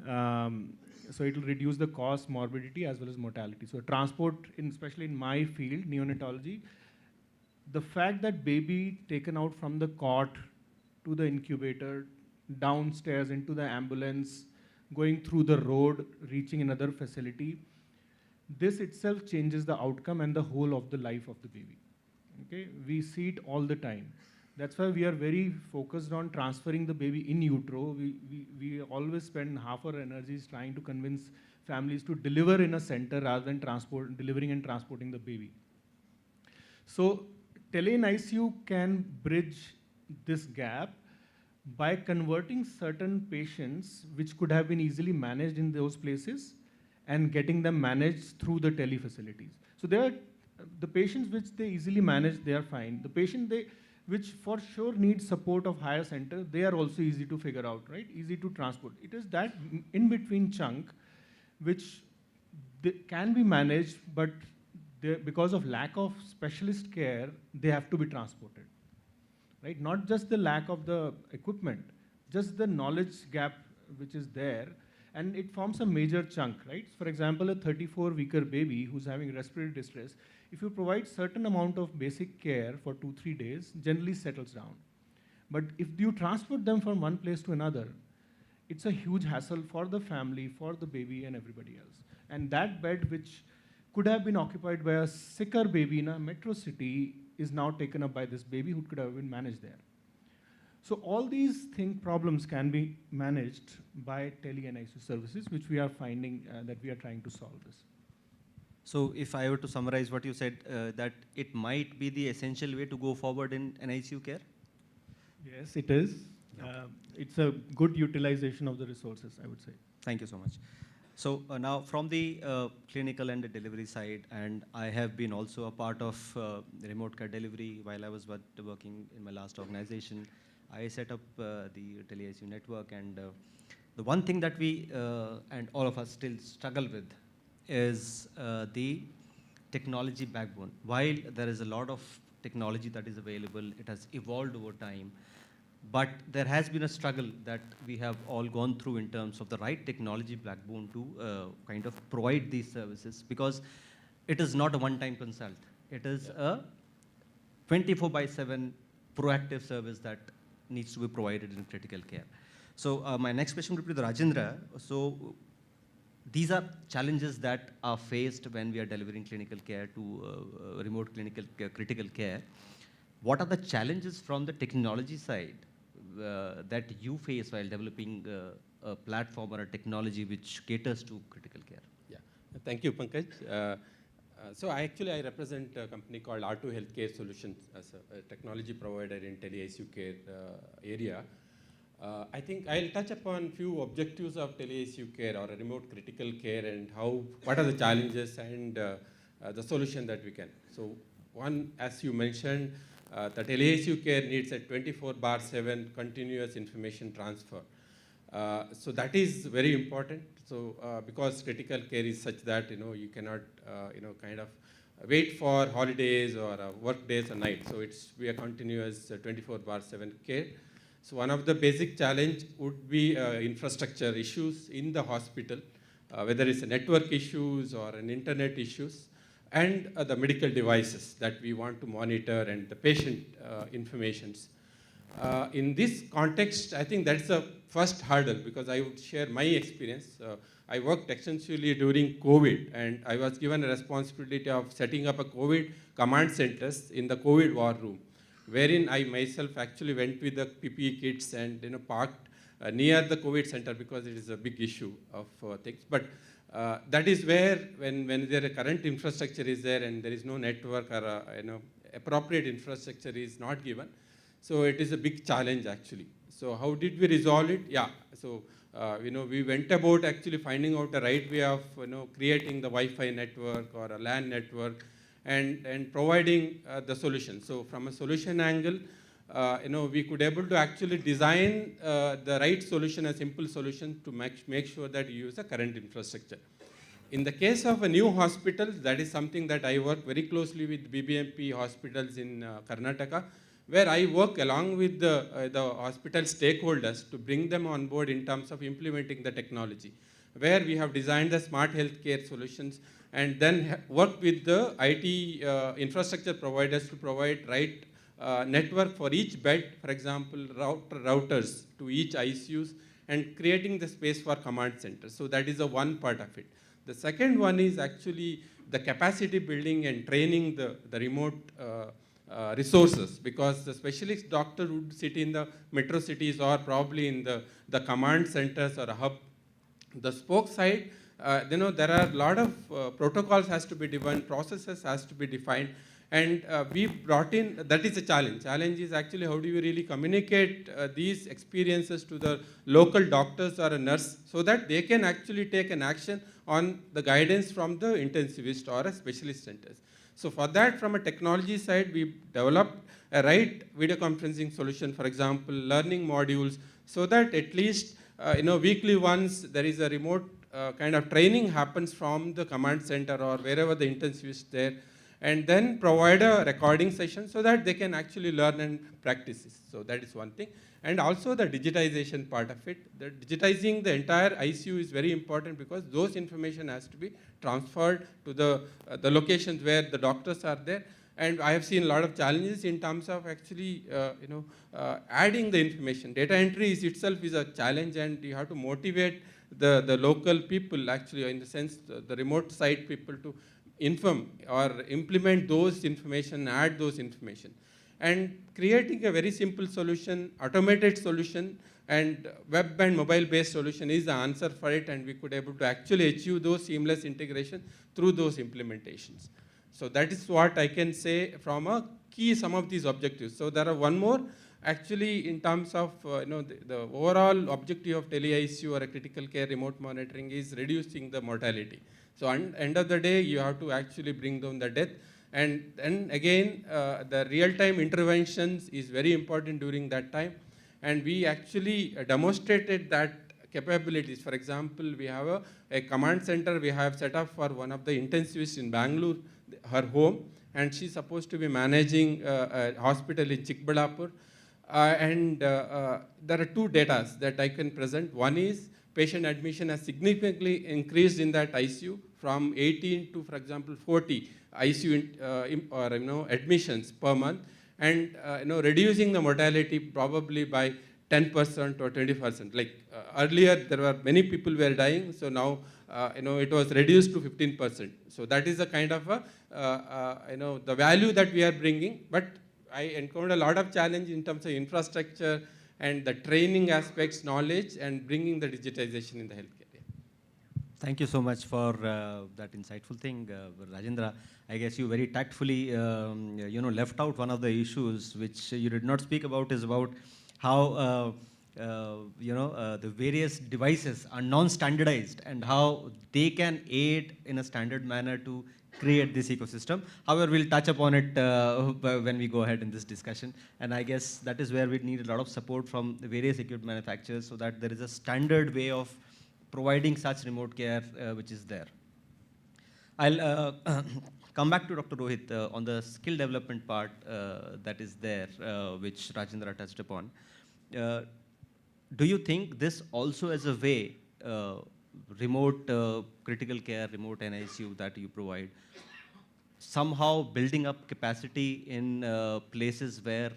So it will reduce the cost, morbidity, as well as mortality. So transport, especially in my field, neonatology, the fact that baby taken out from the cot to the incubator, downstairs into the ambulance, going through the road, reaching another facility, this itself changes the outcome and the whole of the life of the baby. Okay? We see it all the time. That's why we are very focused on transferring the baby in utero. We always spend half our energies trying to convince families to deliver in a center rather than delivering and transporting the baby. So tele and ICU can bridge this gap by converting certain patients which could have been easily managed in those places and getting them managed through the tele facilities. So there are The patients which they easily manage, they are fine. The patient which for sure needs support of higher center, they are also easy to figure out, right? Easy to transport. It is that in between chunk which can be managed, but because of lack of specialist care, they have to be transported, right? Not just the lack of the equipment, just the knowledge gap which is there, and it forms a major chunk, right? For example, a 34-weeker baby who's having respiratory distress, if you provide certain amount of basic care for 2-3 days, generally settles down. But if you transport them from one place to another, it's a huge hassle for the family, for the baby, and everybody else. And that bed, which could have been occupied by a sicker baby in a metro city, is now taken up by this baby who could have been managed there. So all these problems can be managed by tele and ICU services, which we are finding that we are trying to solve this. So if I were to summarize what you said, that it might be the essential way to go forward in NICU care? Yes, it is. It's a good utilization of the resources, I would say. Thank you so much. So now from the clinical and the delivery side, and I have been also a part of remote care delivery while I was working in my last organization. I set up the tele-ICU network, and the one thing that we and all of us still struggle with is the technology backbone. While there is a lot of technology that is available, it has evolved over time, but there has been a struggle that we have all gone through in terms of the right technology backbone to kind of provide these services, because it is not a one-time consult. It is a 24/7 proactive service that needs to be provided in critical care. So my next question would be to Rajendra. So these are challenges that are faced when we are delivering clinical care to remote clinical care, critical care. What are the challenges from the technology side that you face while developing a platform or a technology which caters to critical care? Yeah, thank you, Pankaj. So I represent a company called R2 Healthcare Solutions as a technology provider in tele-ICU care area. I think I'll touch upon few objectives of tele-ICU care or a remote critical care, and what are the challenges and the solution that we can. So one, as you mentioned, the tele-ICU care needs a 24/7 continuous information transfer. So that is very important. So because critical care is such that you cannot kind of wait for holidays or work days or nights. So we are continuous 24/7 care. So one of the basic challenge would be infrastructure issues in the hospital, whether it's a network issues or an internet issues, and the medical devices that we want to monitor and the patient informations. In this context, I think that's the first hurdle, because I would share my experience. I worked extensively during COVID, and I was given a responsibility of setting up a COVID command centers in the COVID war room, wherein I myself actually went with the PPE kits and parked near the COVID center, because it is a big issue of things. But that is where when there a current infrastructure is there and there is no network or appropriate infrastructure is not given, so it is a big challenge actually. So how did we resolve it? Yeah, so we went about actually finding out the right way of creating the Wi-Fi network or a LAN network and providing the solution. So from a solution angle, we could able to actually design the right solution, a simple solution to make sure that you use the current infrastructure. In the case of a new hospital, that is something that I work very closely with BBMP hospitals in Karnataka, where I work along with the hospital stakeholders to bring them on board in terms of implementing the technology, where we have designed the smart healthcare solutions and then work with the IT infrastructure providers to provide right network for each bed, for example, routers to each ICUs, and creating the space for command centers. So that is the one part of it. The second one is actually the capacity building and training the remote resources, because the specialist doctor would sit in the metro cities or probably in the command centers or a hub. The spoke side, there are a lot of protocols has to be defined, processes has to be defined, and we brought in, that is a challenge. Challenge is actually how do you really communicate these experiences to the local doctors or a nurse so that they can actually take an action on the guidance from the intensivist or a specialist centers. So for that, from a technology side, we developed a right video conferencing solution, for example, learning modules, so that at least weekly once there is a remote kind of training happens from the command center or wherever the intensivist is there, and then provide a recording session so that they can actually learn and practice this. So that is one thing. And also the digitization part of it. The digitizing the entire ICU is very important because those information has to be transferred to the locations where the doctors are there. And I have seen a lot of challenges in terms of actually, adding the information. Data entry itself is a challenge, and you have to motivate the local people, actually, in the sense, the remote site people to inform or implement those information, add those information. And creating a very simple solution, automated solution, and web and mobile-based solution is the answer for it, and we could able to actually achieve those seamless integration through those implementations. So that is what I can say from a key some of these objectives. So there are one more, actually, in terms of the overall objective of tele-ICU or a critical care remote monitoring is reducing the mortality. So end of the day, you have to actually bring down the death. And then again, the real-time interventions is very important during that time. And we actually demonstrated that capabilities. For example, we have a command center we have set up for one of the intensivists in Bangalore, her home, and she's supposed to be managing a hospital in Chikballapur. There are two data that I can present. One is patient admission has significantly increased in that ICU from 18 to, for example, 40 ICU admissions per month, and reducing the mortality probably by 10% or 20%. Like earlier, there were many people were dying, so now it was reduced to 15%. So that is the kind of the value that we are bringing. But I encountered a lot of challenge in terms of infrastructure and the training aspects, knowledge, and bringing the digitization in the healthcare. Thank you so much for that insightful thing, Rajendra. I guess you very tactfully, left out one of the issues which you did not speak about, is about how the various devices are non-standardized and how they can aid in a standard manner to create this ecosystem. However, we'll touch upon it when we go ahead in this discussion. And I guess that is where we need a lot of support from the various equipment manufacturers so that there is a standard way of providing such remote care which is there. I'll come back to Dr. Rohit on the skill development part that is there, which Rajendra touched upon. Do you think this also as a way, remote critical care, remote NICU that you provide, somehow building up capacity in places where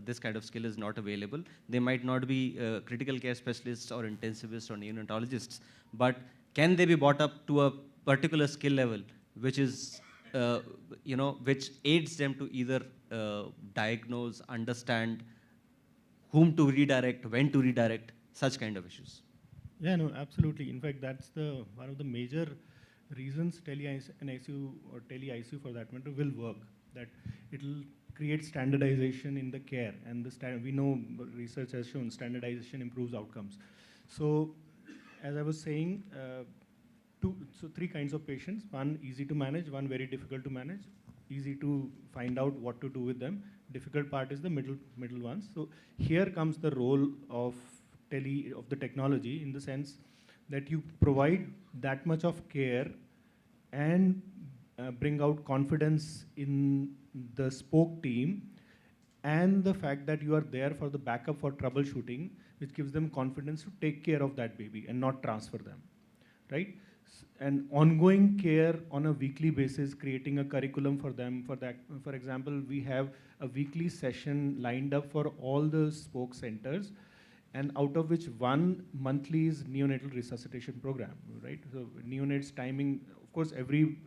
this kind of skill is not available? They might not be critical care specialists or intensivists or neonatologists, but can they be brought up to a particular skill level, which is, which aids them to either diagnose, understand whom to redirect, when to redirect, such kind of issues? Yeah, no, absolutely. In fact, that's one of the major reasons tele-ICU or tele-ICU for that matter will work, that it will create standardization in the care, and we know research has shown standardization improves outcomes. So as I was saying, three kinds of patients: one easy to manage, one very difficult to manage, easy to find out what to do with them. Difficult part is the middle ones. So here comes the role of the technology, in the sense that you provide that much of care and bring out confidence in the spoke team, and the fact that you are there for the backup for troubleshooting, which gives them confidence to take care of that baby and not transfer them, right? And ongoing care on a weekly basis, creating a curriculum for them. For that, for example, we have a weekly session lined up for all the spoke centers, and out of which one monthly is neonatal resuscitation program, right? So neonates timing, of course, every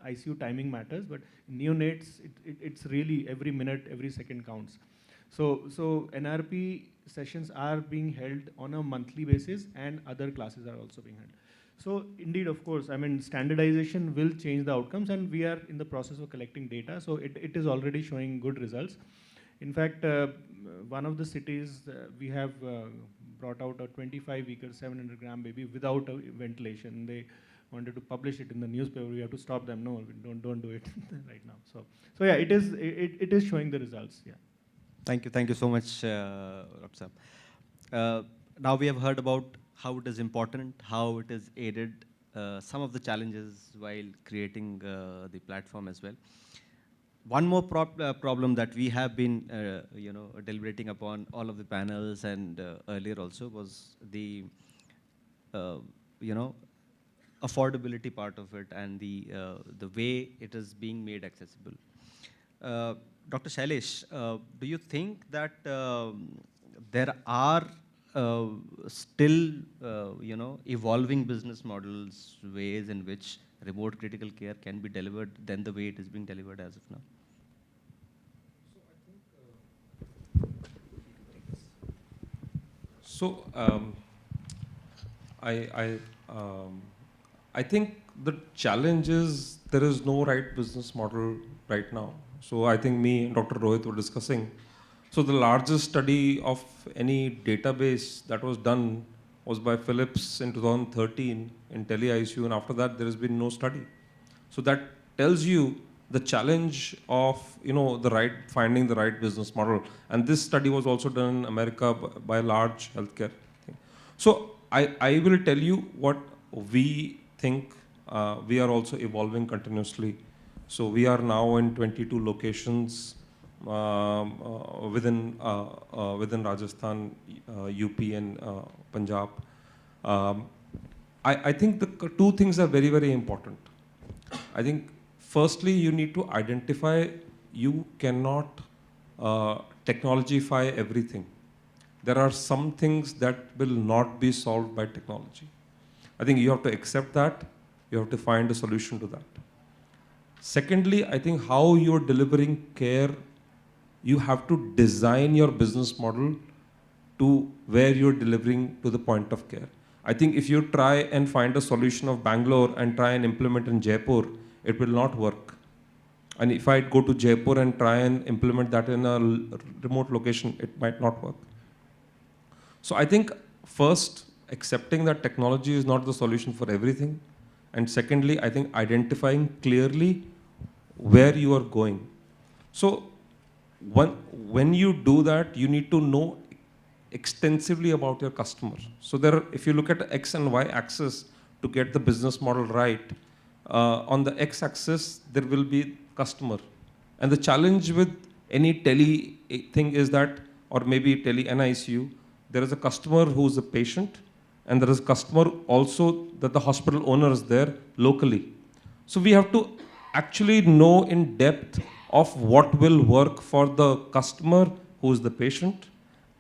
ICU timing matters, but neonates, it's really every minute, every second counts. So NRP sessions are being held on a monthly basis, and other classes are also being held. So indeed, of course, I mean, standardization will change the outcomes, and we are in the process of collecting data, so it is already showing good results. In fact, one of the cities, we have brought out a 25-week 700-gram baby without a ventilation. wanted to publish it in the newspaper, we have to stop them. No, don't do it right now. So yeah, it is showing the results. Yeah. Thank you so much, Rapsam. Now we have heard about how it is important, how it is aided, some of the challenges while creating the platform as well. One more problem that we have been, deliberating upon all of the panels and earlier also was the, affordability part of it and the way it is being made accessible. Dr. Shailesh, do you think that there are still, evolving business models, ways in which remote critical care can be delivered than the way it is being delivered as of now? So I think the challenge is there is no right business model right now. So I think me and Dr. Rohit were discussing. So the largest study of any database that was done was by Philips in 2013 in tele-ICU, and after that there has been no study. So that tells you the challenge of finding the right business model. And this study was also done in America by a large healthcare thing. So I will tell you what we think. We are also evolving continuously. So we are now in 22 locations within Rajasthan, UP, and Punjab. I think the two things are very, very important. I think firstly, you need to identify you cannot technologify everything. There are some things that will not be solved by technology. I think you have to accept that. You have to find a solution to that. Secondly, I think how you're delivering care, you have to design your business model to where you're delivering to the point of care. I think if you try and find a solution of Bangalore and try and implement in Jaipur, it will not work. And if I go to Jaipur and try and implement that in a remote location, it might not work. So I think first, accepting that technology is not the solution for everything. And secondly, I think identifying clearly where you are going. So when you do that, you need to know extensively about your customer. So if you look at the X and Y axis to get the business model right, on the X axis, there will be customer. And the challenge with any tele thing is that, or maybe tele NICU, there is a customer who is a patient, and there is a customer also that the hospital owner is there locally. So we have to actually know in depth of what will work for the customer who is the patient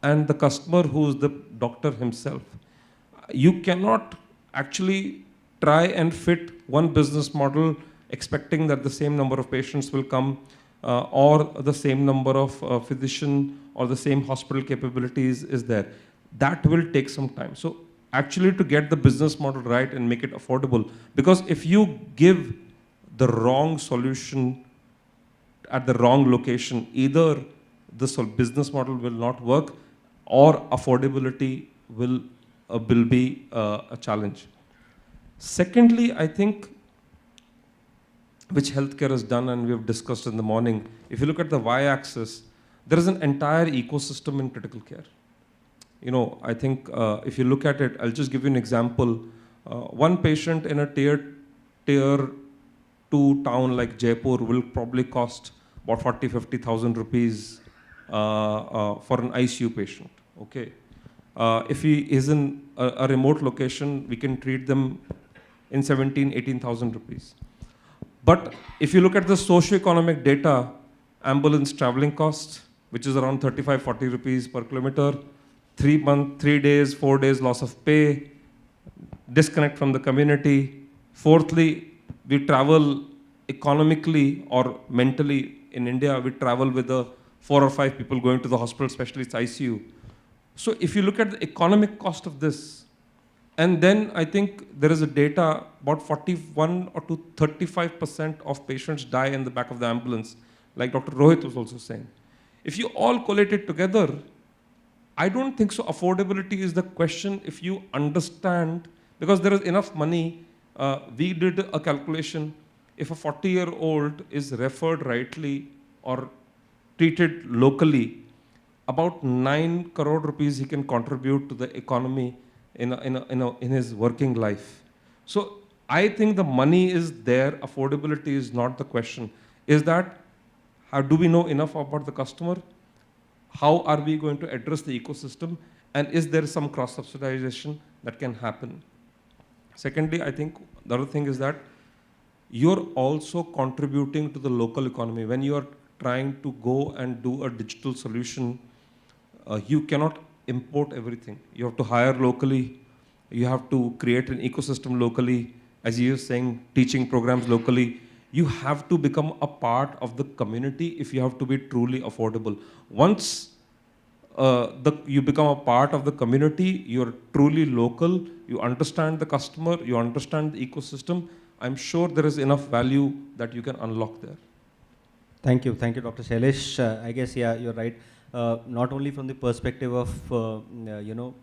and the customer who is the doctor himself. You cannot actually try and fit one business model expecting that the same number of patients will come or the same number of physician or the same hospital capabilities is there. That will take some time. So actually to get the business model right and make it affordable, because if you give the wrong solution at the wrong location, either the business model will not work or affordability will be a challenge. Secondly, I think, which healthcare has done and we have discussed in the morning, if you look at the y-axis, there is an entire ecosystem in critical care. I think if you look at it, I'll just give you an example. One patient in a tier 2 town like Jaipur will probably cost about 40,000-50,000 rupees for an ICU patient. Okay. If he is in a remote location, we can treat them in 18,000 rupees. But if you look at the socio-economic data, ambulance traveling cost, which is around 35-40 rupees per kilometer, 3 days, 4 days loss of pay, disconnect from the community. Fourthly, we travel economically or mentally in India, we travel with 4 or 5 people going to the hospital, especially it's ICU. So if you look at the economic cost of this, and then I think there is a data about 41 or to 35% of patients die in the back of the ambulance, like Dr. Rohit was also saying. If you all collate it together, I don't think so affordability is the question if you understand, because there is enough money We did a calculation. If a 40-year-old is referred rightly or treated locally, about 9 crore rupees he can contribute to the economy in his working life. So I think the money is there, affordability is not the question. Is that, how do we know enough about the customer? How are we going to address the ecosystem? And is there some cross-subsidization that can happen? Secondly, I think the other thing is that you're also contributing to the local economy. When you are trying to go and do a digital solution, you cannot import everything. You have to hire locally. You have to create an ecosystem locally. As you were saying, teaching programs locally. You have to become a part of the community if you have to be truly affordable. Once you become a part of the community, you're truly local, you understand the customer, you understand the ecosystem, I'm sure there is enough value that you can unlock there. Thank you, Dr. Shailesh. I guess, yeah, you're right. Not only from the perspective of,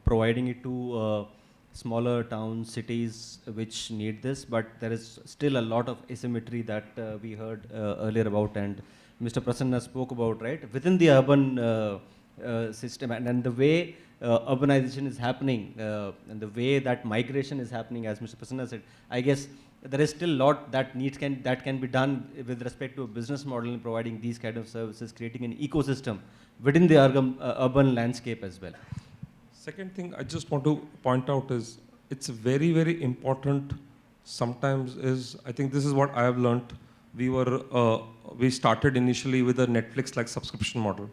providing it to smaller towns, cities which need this, but there is still a lot of asymmetry that we heard earlier about, and Mr. Prasanna spoke about, right? Within the urban system and the way urbanization is happening and the way that migration is happening, as Mr. Prasanna said, I guess there is still a lot that can be done with respect to a business model in providing these kind of services, creating an ecosystem within the urban landscape as well. Second thing I just want to point out is, it's very, very important sometimes is, I think this is what I have learned. We started initially with a Netflix-like subscription model,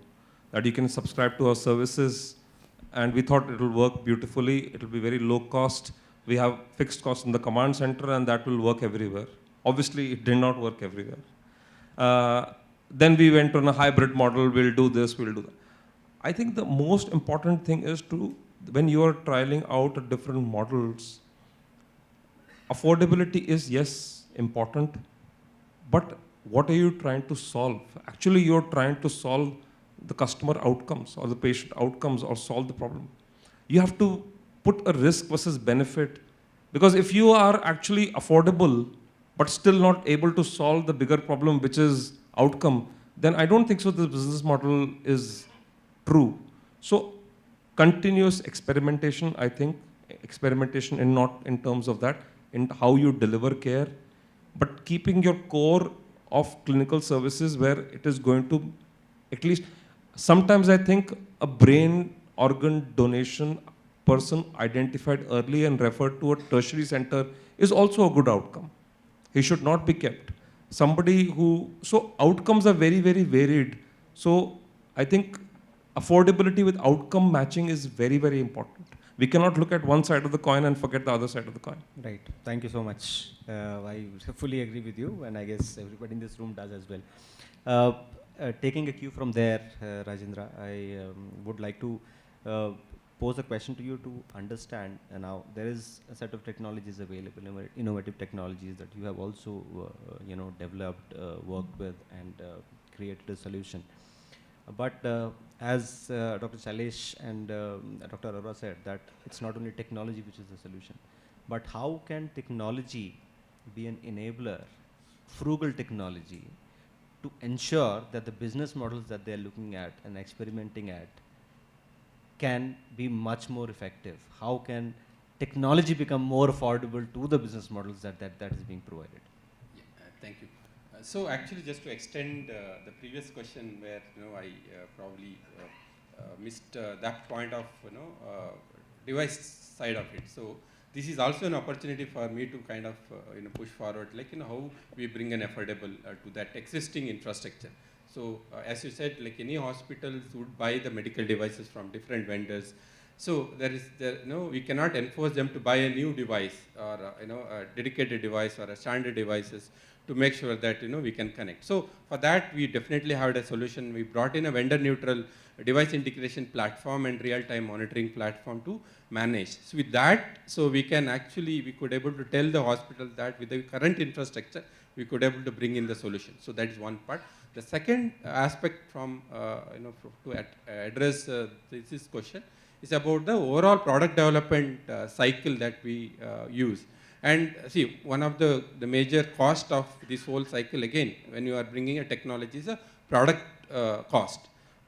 that you can subscribe to our services, and we thought it will work beautifully, it will be very low cost. We have fixed costs in the command center, and that will work everywhere. Obviously, it did not work everywhere. Then we went on a hybrid model, we'll do this, we'll do that. I think the most important thing is when you are trialing out different models, affordability is, yes, important, but what are you trying to solve? Actually, you're trying to solve the customer outcomes or the patient outcomes or solve the problem. You have to put a risk versus benefit, because if you are actually affordable but still not able to solve the bigger problem, which is outcome, then I don't think so the business model is true. So continuous experimentation, I think, experimentation in not in terms of that, in how you deliver care, but keeping your core of clinical services where it is going to, at least, sometimes I think a brain organ donation person identified early and referred to a tertiary center is also a good outcome. He should not be kept. Somebody who, so outcomes are very, very varied. So I think affordability with outcome matching is very, very important. We cannot look at one side of the coin and forget the other side of the coin. Right. Thank you so much. I fully agree with you, and I guess everybody in this room does as well. Taking a cue from there, Rajendra, I would like to pose a question to you to understand. Now, there is a set of technologies available, innovative technologies that you have also, developed, worked with, and created a solution. But as Dr. Shailesh and Dr. Arora said, that it's not only technology which is the solution, but how can technology be an enabler, frugal technology, to ensure that the business models that they're looking at and experimenting at can be much more effective? How can technology become more affordable to the business models that is being provided? Yeah, thank you. So actually, just to extend the previous question, where I probably missed that point of device side of it. So this is also an opportunity for me to kind of push forward, like how we bring an affordable to that existing infrastructure. So as you said, like any hospitals would buy the medical devices from different vendors. So we cannot enforce them to buy a new device or a dedicated device or a standard devices to make sure that we can connect. So for that, we definitely have a solution. We brought in a vendor-neutral device integration platform and real-time monitoring platform to manage. So with that, we could able to tell the hospital that with the current infrastructure, we could able to bring in the solution. So that is one part. The second aspect from to address this question is about the overall product development cycle that we use. And see, one of the major cost of this whole cycle, again, when you are bringing a technology, is a product cost,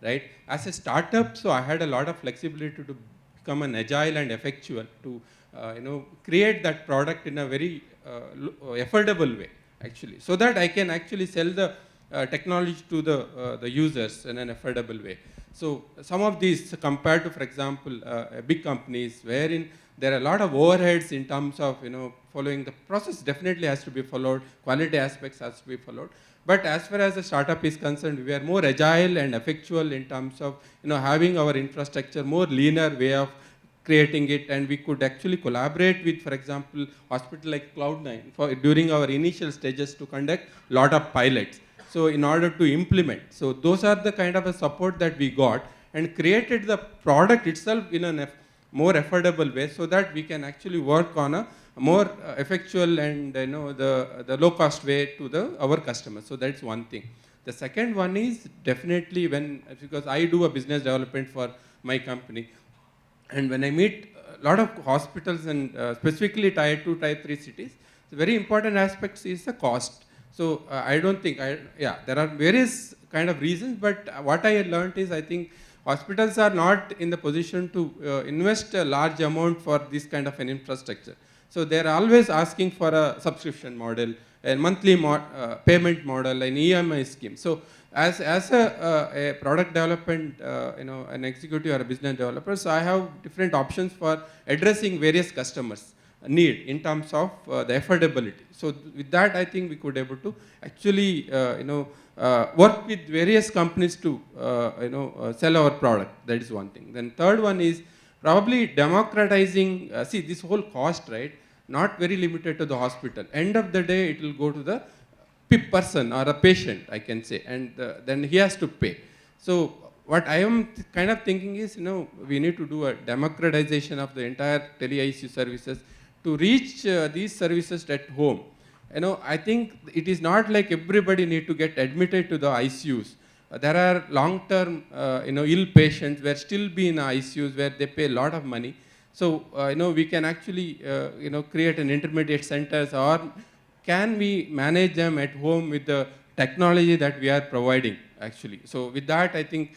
right? As a startup, so I had a lot of flexibility to become an agile and effectual to create that product in a very affordable way, actually, so that I can actually sell the technology to the users in an affordable way. So some of these compared to, for example, big companies wherein there are a lot of overheads in terms of following the process definitely has to be followed, quality aspects has to be followed. But as far as the startup is concerned, we are more agile and effectual in terms of having our infrastructure more leaner way of creating it, and we could actually collaborate with, for example, hospital like Cloud9 during our initial stages to conduct a lot of pilots. So in order to implement, so those are the kind of a support that we got and created the product itself in a more affordable way, so that we can actually work on a more effectual and the low cost way to our customers. So that's one thing. The second one is definitely because I do a business development for my company, and when I meet a lot of hospitals and specifically tier 2, tier 3 cities, the very important aspects is the cost. So I don't think, there are various kind of reasons, but what I learned is I think hospitals are not in the position to invest a large amount for this kind of an infrastructure. So they're always asking for a subscription model, a monthly payment model, an EMI scheme. So as a product development, an executive or a business developer, so I have different options for addressing various customers' need in terms of the affordability. So with that, I think we could able to actually, work with various companies to, sell our product. That is one thing. Then third one is probably democratizing. See, this whole cost, right? Not very limited to the hospital. End of the day, it will go to the person or a patient, I can say, and then he has to pay. So what I am kind of thinking is, we need to do a democratization of the entire tele-ICU services to reach these services at home. I think it is not like everybody need to get admitted to the ICUs. There are long-term, ill patients where still be in ICUs where they pay a lot of money. So, we can actually, create an intermediate centers, or can we manage them at home with the technology that we are providing, actually. So with that, I think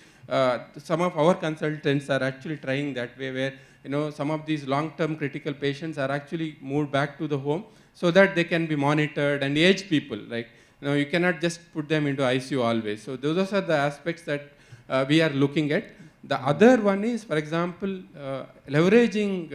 some of our consultants are actually trying that way, where some of these long-term critical patients are actually moved back to the home so that they can be monitored, and aged people, like, you cannot just put them into ICU always. So those are the aspects that we are looking at. The other one is, for example, leveraging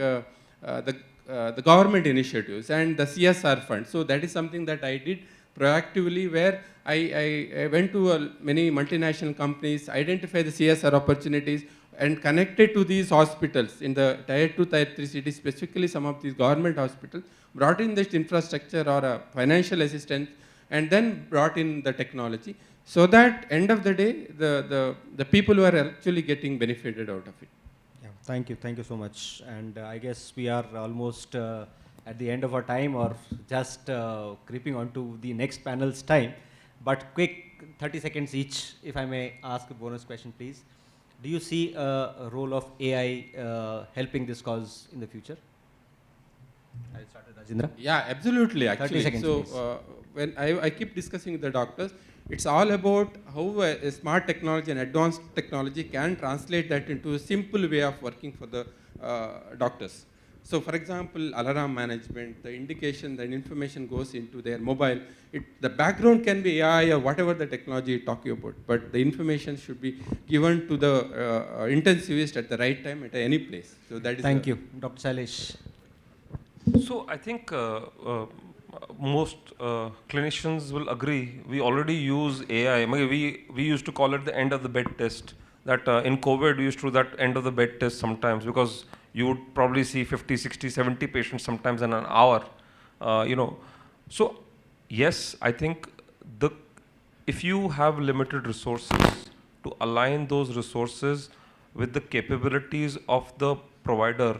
the government initiatives and the CSR fund. So that is something that I did proactively, where I went to many multinational companies, identify the CSR opportunities, and connected to these hospitals in the tier 2, tier 3 cities, specifically some of these government hospitals, brought in this infrastructure or a financial assistance, and then brought in the technology, so that end of the day, the people who are actually getting benefited out of it. Yeah, thank you so much. And I guess we are almost at the end of our time, or just creeping on to the next panel's time. But quick, 30 seconds each, if I may ask a bonus question, please. Do you see a role of AI helping this cause in the future? I'll start with Rajendra. Yeah, absolutely, actually. 30 seconds, so when I keep discussing with the doctors, it's all about how a smart technology and advanced technology can translate that into a simple way of working for the doctors. So for example, alarm management, the indication, the information goes into their mobile. The background can be AI or whatever the technology you're talking about, but the information should be given to the intensivist at the right time at any place. So that is. Thank you. Dr. Sailesh. So I think most clinicians will agree. We already use AI. We used to call it the end of the bed test. That in COVID, we used to do that end of the bed test sometimes, because you would probably see 50, 60, 70 patients sometimes in an hour. So yes, I think if you have limited resources, to align those resources with the capabilities of the provider.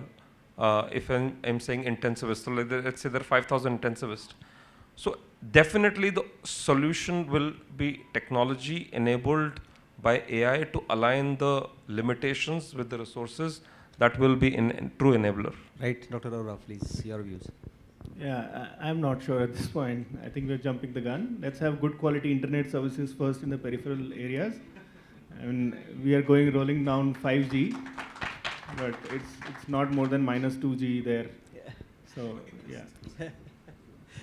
If I'm saying intensivist, so let's say there are 5,000 intensivists. So definitely the solution will be technology enabled by AI to align the limitations with the resources. That will be a true enabler. Right, Dr. Arora, please, your views. Yeah, I'm not sure at this point. I think we're jumping the gun. Let's have good quality internet services first in the peripheral areas. I mean, we are rolling down 5G, but it's not more than minus 2G there. Yeah. So, yeah.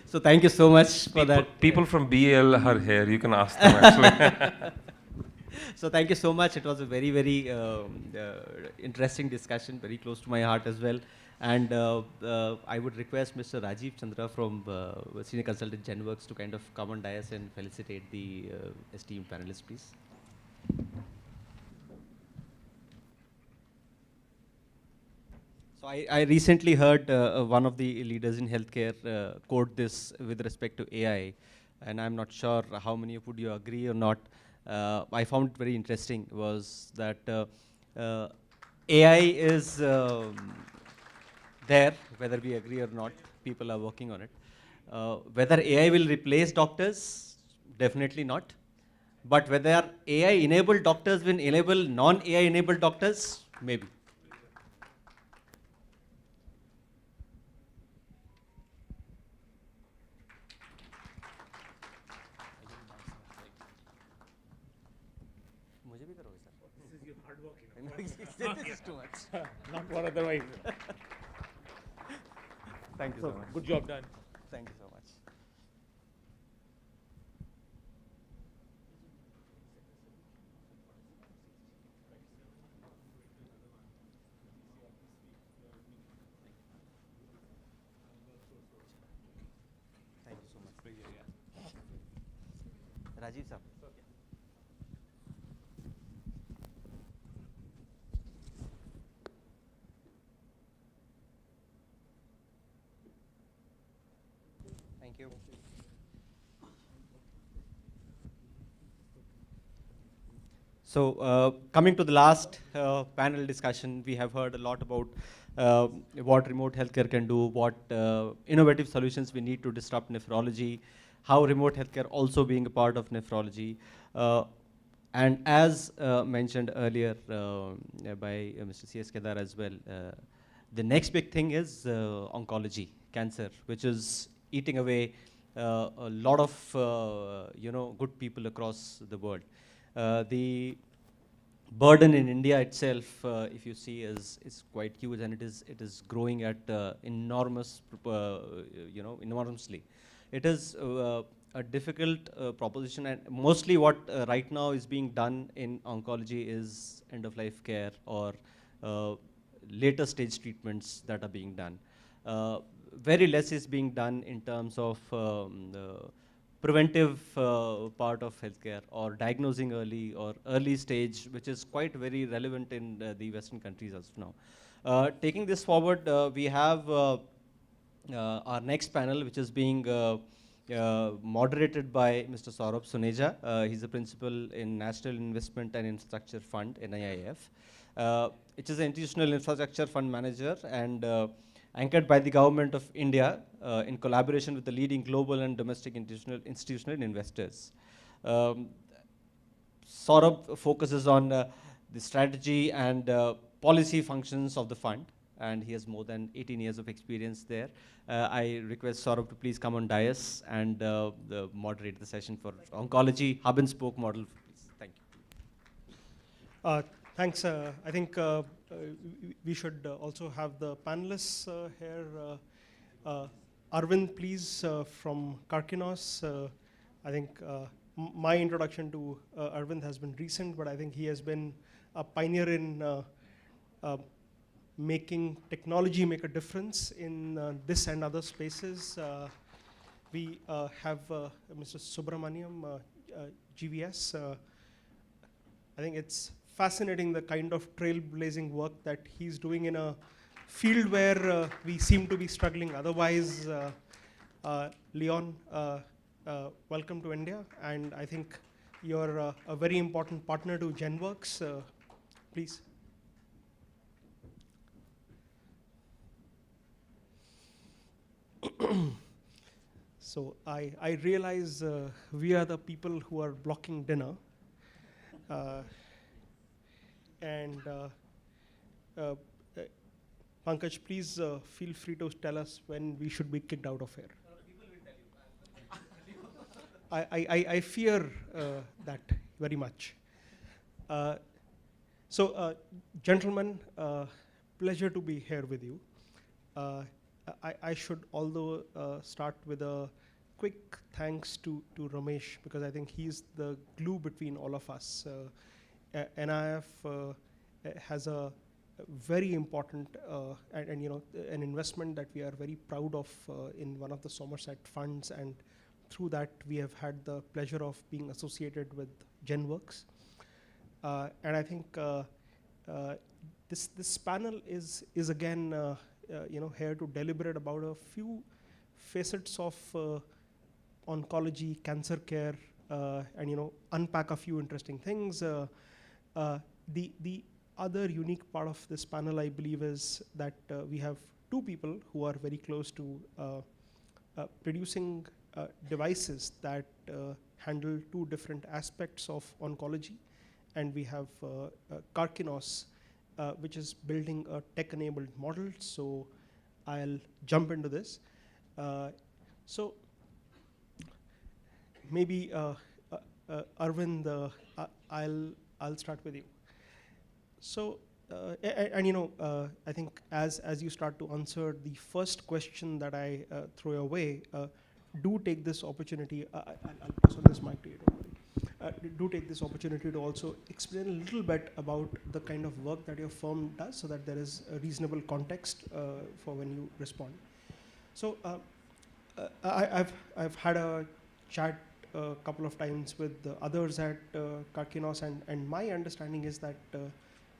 So thank you so much for that. People from BL are here. You can ask them actually. So thank you so much. It was a very, very interesting discussion, very close to my heart as well. And I would request Mr. Rajiv Chandra from Senior Consultant GenWorks to kind of come on dais and felicitate the esteemed panelists, please. So I recently heard one of the leaders in healthcare quote this with respect to AI, and I'm not sure how many of you agree or not. I found it very interesting was that AI is there, whether we agree or not, people are working on it. Whether AI will replace doctors, definitely not. But whether AI-enabled doctors will enable non-AI-enabled doctors, maybe. This is your hard work, This is too much. Not what otherwise. Thank you so much. Good job done. Thank you so much. Thank you so much. Rajiv sir. Thank you. So coming to the last panel discussion, we have heard a lot about what remote healthcare can do, what innovative solutions we need to disrupt nephrology, how remote healthcare also being a part of nephrology. And as mentioned earlier by Mr. C.S. Kedar as well, the next big thing is oncology, cancer, which is eating away a lot of good people across the world. The burden in India itself, if you see, is quite huge, and it is growing at enormously. It is a difficult proposition, and mostly what right now is being done in oncology is end-of-life care or later stage treatments that are being done. Very less is being done in terms of the preventive part of healthcare or diagnosing early or early stage, which is quite very relevant in the Western countries as of now. Taking this forward, we have our next panel, which is being moderated by Mr. Saurabh Suneja. He's a principal in National Investment and Infrastructure Fund, NIIF. It is an institutional infrastructure fund manager and anchored by the Government of India in collaboration with the leading global and domestic institutional investors. Saurabh focuses on the strategy and policy functions of the fund, and he has more than 18 years of experience there. I request Saurabh to please come on dais and moderate the session for oncology hub and spoke model. Please. Thank you. Thanks. I think we should also have the panelists here. Arvind, please, from Karkinos. I think my introduction to Arvind has been recent, but I think he has been a pioneer in making technology make a difference in this and other spaces. We have Mr. Subramaniam, GVS. I think it's fascinating the kind of trailblazing work that he's doing in a field where we seem to be struggling. Otherwise, Leon, welcome to India, and I think you're a very important partner to GenWorks. Please. So I realize we are the people who are blocking dinner. And Pankaj, please feel free to tell us when we should be kicked out of here. I fear that very much. So, gentlemen, pleasure to be here with you. I should although start with a quick thanks to Ramesh, because I think he's the glue between all of us. NIF has a very important and you know, an investment that we are very proud of in one of the Somerset funds, and through that we have had the pleasure of being associated with GenWorks. And I think this panel is again you know, here to deliberate about a few facets of oncology, cancer care, and you know, unpack a few interesting things. The other unique part of this panel, I believe, is that we have two people who are very close to producing devices that handle two different aspects of oncology. And we have Karkinos, which is building a tech-enabled model. So I'll jump into this. So maybe Arvind, I'll start with you. So, and you know, I think as you start to answer the first question that I throw your way, do take this opportunity. I'll pass on this mic to you. Don't worry. Do take this opportunity to also explain a little bit about the kind of work that your firm does, so that there is a reasonable context for when you respond. So, I've had a chat a couple of times with the others at Karkinos, and my understanding is that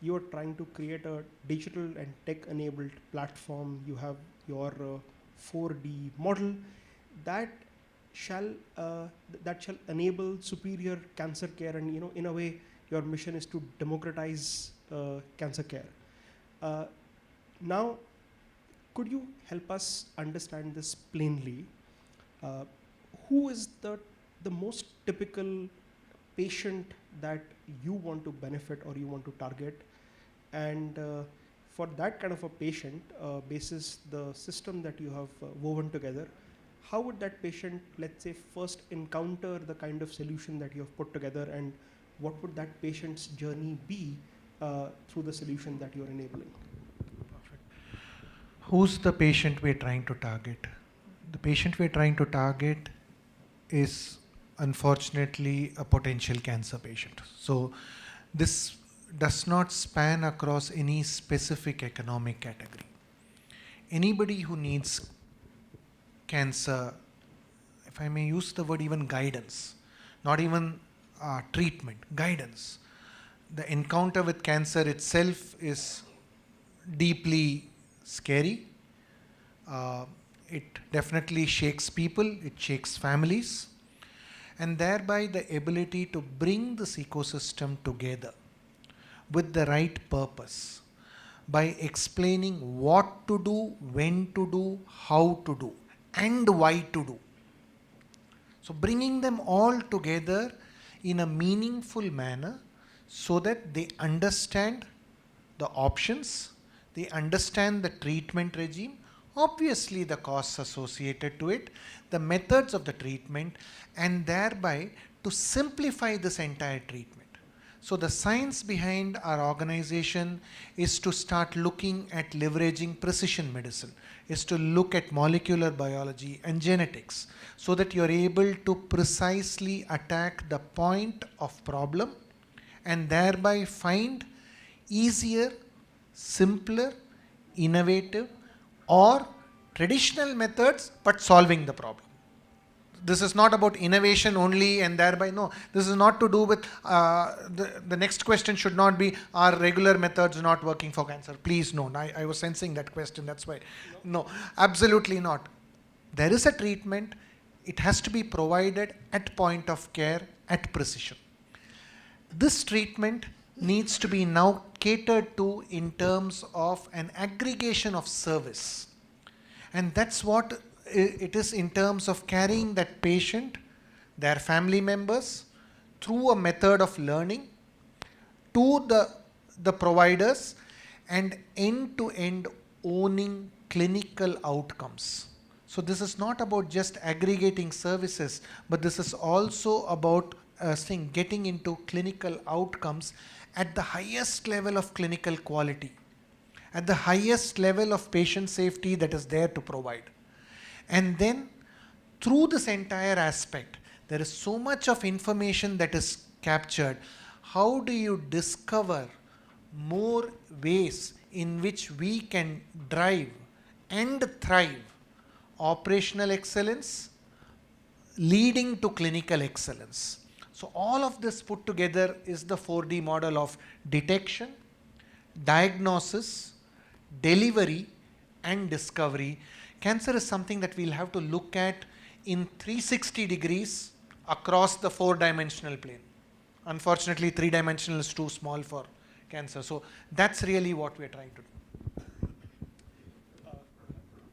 you are trying to create a digital and tech-enabled platform. You have your 4D model that shall enable superior cancer care, and you know, in a way, your mission is to democratize cancer care. Now, could you help us understand this plainly? Who is the most typical patient that you want to benefit or you want to target? And for that kind of a patient, basis the system that you have woven together, how would that patient, let's say, first encounter the kind of solution that you have put together, and what would that patient's journey be through the solution that you're enabling? Perfect. Who's the patient we're trying to target? The patient we're trying to target is unfortunately a potential cancer patient. So this does not span across any specific economic category. Anybody who needs cancer, if I may use the word, even guidance, not even treatment, guidance. The encounter with cancer itself is deeply scary. It definitely shakes people, it shakes families, and thereby the ability to bring this ecosystem together with the right purpose by explaining what to do, when to do, how to do, and why to do. So bringing them all together in a meaningful manner so that they understand the options, they understand the treatment regime, obviously the costs associated to it, the methods of the treatment, and thereby to simplify this entire treatment. So the science behind our organization is to start looking at leveraging precision medicine, is to look at molecular biology and genetics, so that you're able to precisely attack the point of problem and thereby find easier, simpler, innovative, or traditional methods, but solving the problem. This is not about innovation only and thereby, no, this is not to do with, the next question should not be, are regular methods not working for cancer? Please, no, I was sensing that question, that's why. No, absolutely not. There is a treatment, it has to be provided at point of care, at precision. This treatment needs to be now catered to in terms of an aggregation of service. And that's what it is in terms of carrying that patient, their family members, through a method of learning to the providers, and end-to-end owning clinical outcomes. So this is not about just aggregating services, but this is also about getting into clinical outcomes at the highest level of clinical quality, at the highest level of patient safety that is there to provide. And then through this entire aspect, there is so much of information that is captured. How do you discover more ways in which we can drive and thrive operational excellence leading to clinical excellence? So all of this put together is the 4D model of detection, diagnosis, delivery, and discovery. Cancer is something that we'll have to look at in 360 degrees across the 4-dimensional plane. Unfortunately, 3-dimensional is too small for cancer. So that's really what we're trying to do.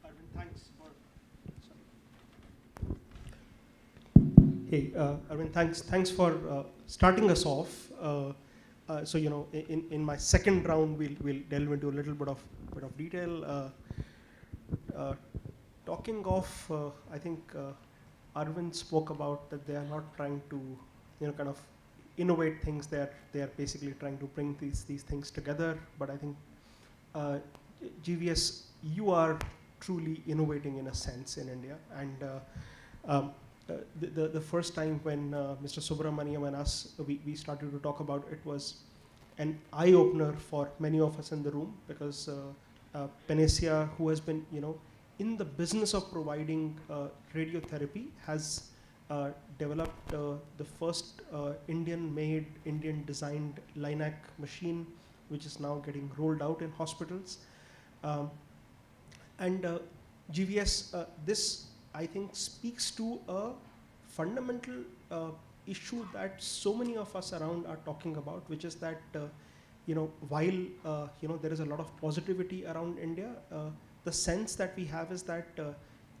Arvind, thanks for. Hey, Arvind, thanks for starting us off. So in my second round, we'll delve into a little bit of detail. Talking of, I think Arvind spoke about that they are not trying to, kind of innovate things. They are basically trying to bring these things together. But I think GVS, you are truly innovating in a sense in India. And the first time when Mr. Subramaniam and us we started to talk about it was an eye opener for many of us in the room, because Panacea, who has been in the business of providing radiotherapy, has developed the first Indian-made, Indian-designed LINAC machine, which is now getting rolled out in hospitals. And GVS, this I think speaks to a fundamental issue that so many of us around are talking about, which is that while there is a lot of positivity around India, the sense that we have is that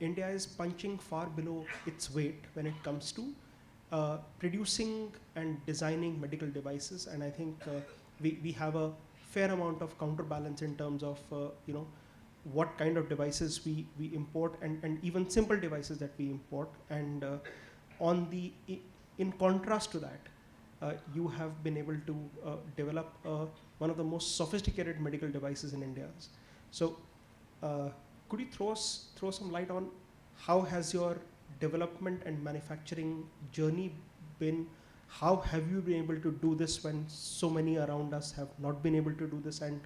India is punching far below its weight when it comes to producing and designing medical devices. And I think we have a fair amount of counterbalance in terms of what kind of devices we import, and even simple devices that we import. And in contrast to that, you have been able to develop one of the most sophisticated medical devices in India. So could you throw some light on how has your development and manufacturing journey been? How have you been able to do this when so many around us have not been able to do this? And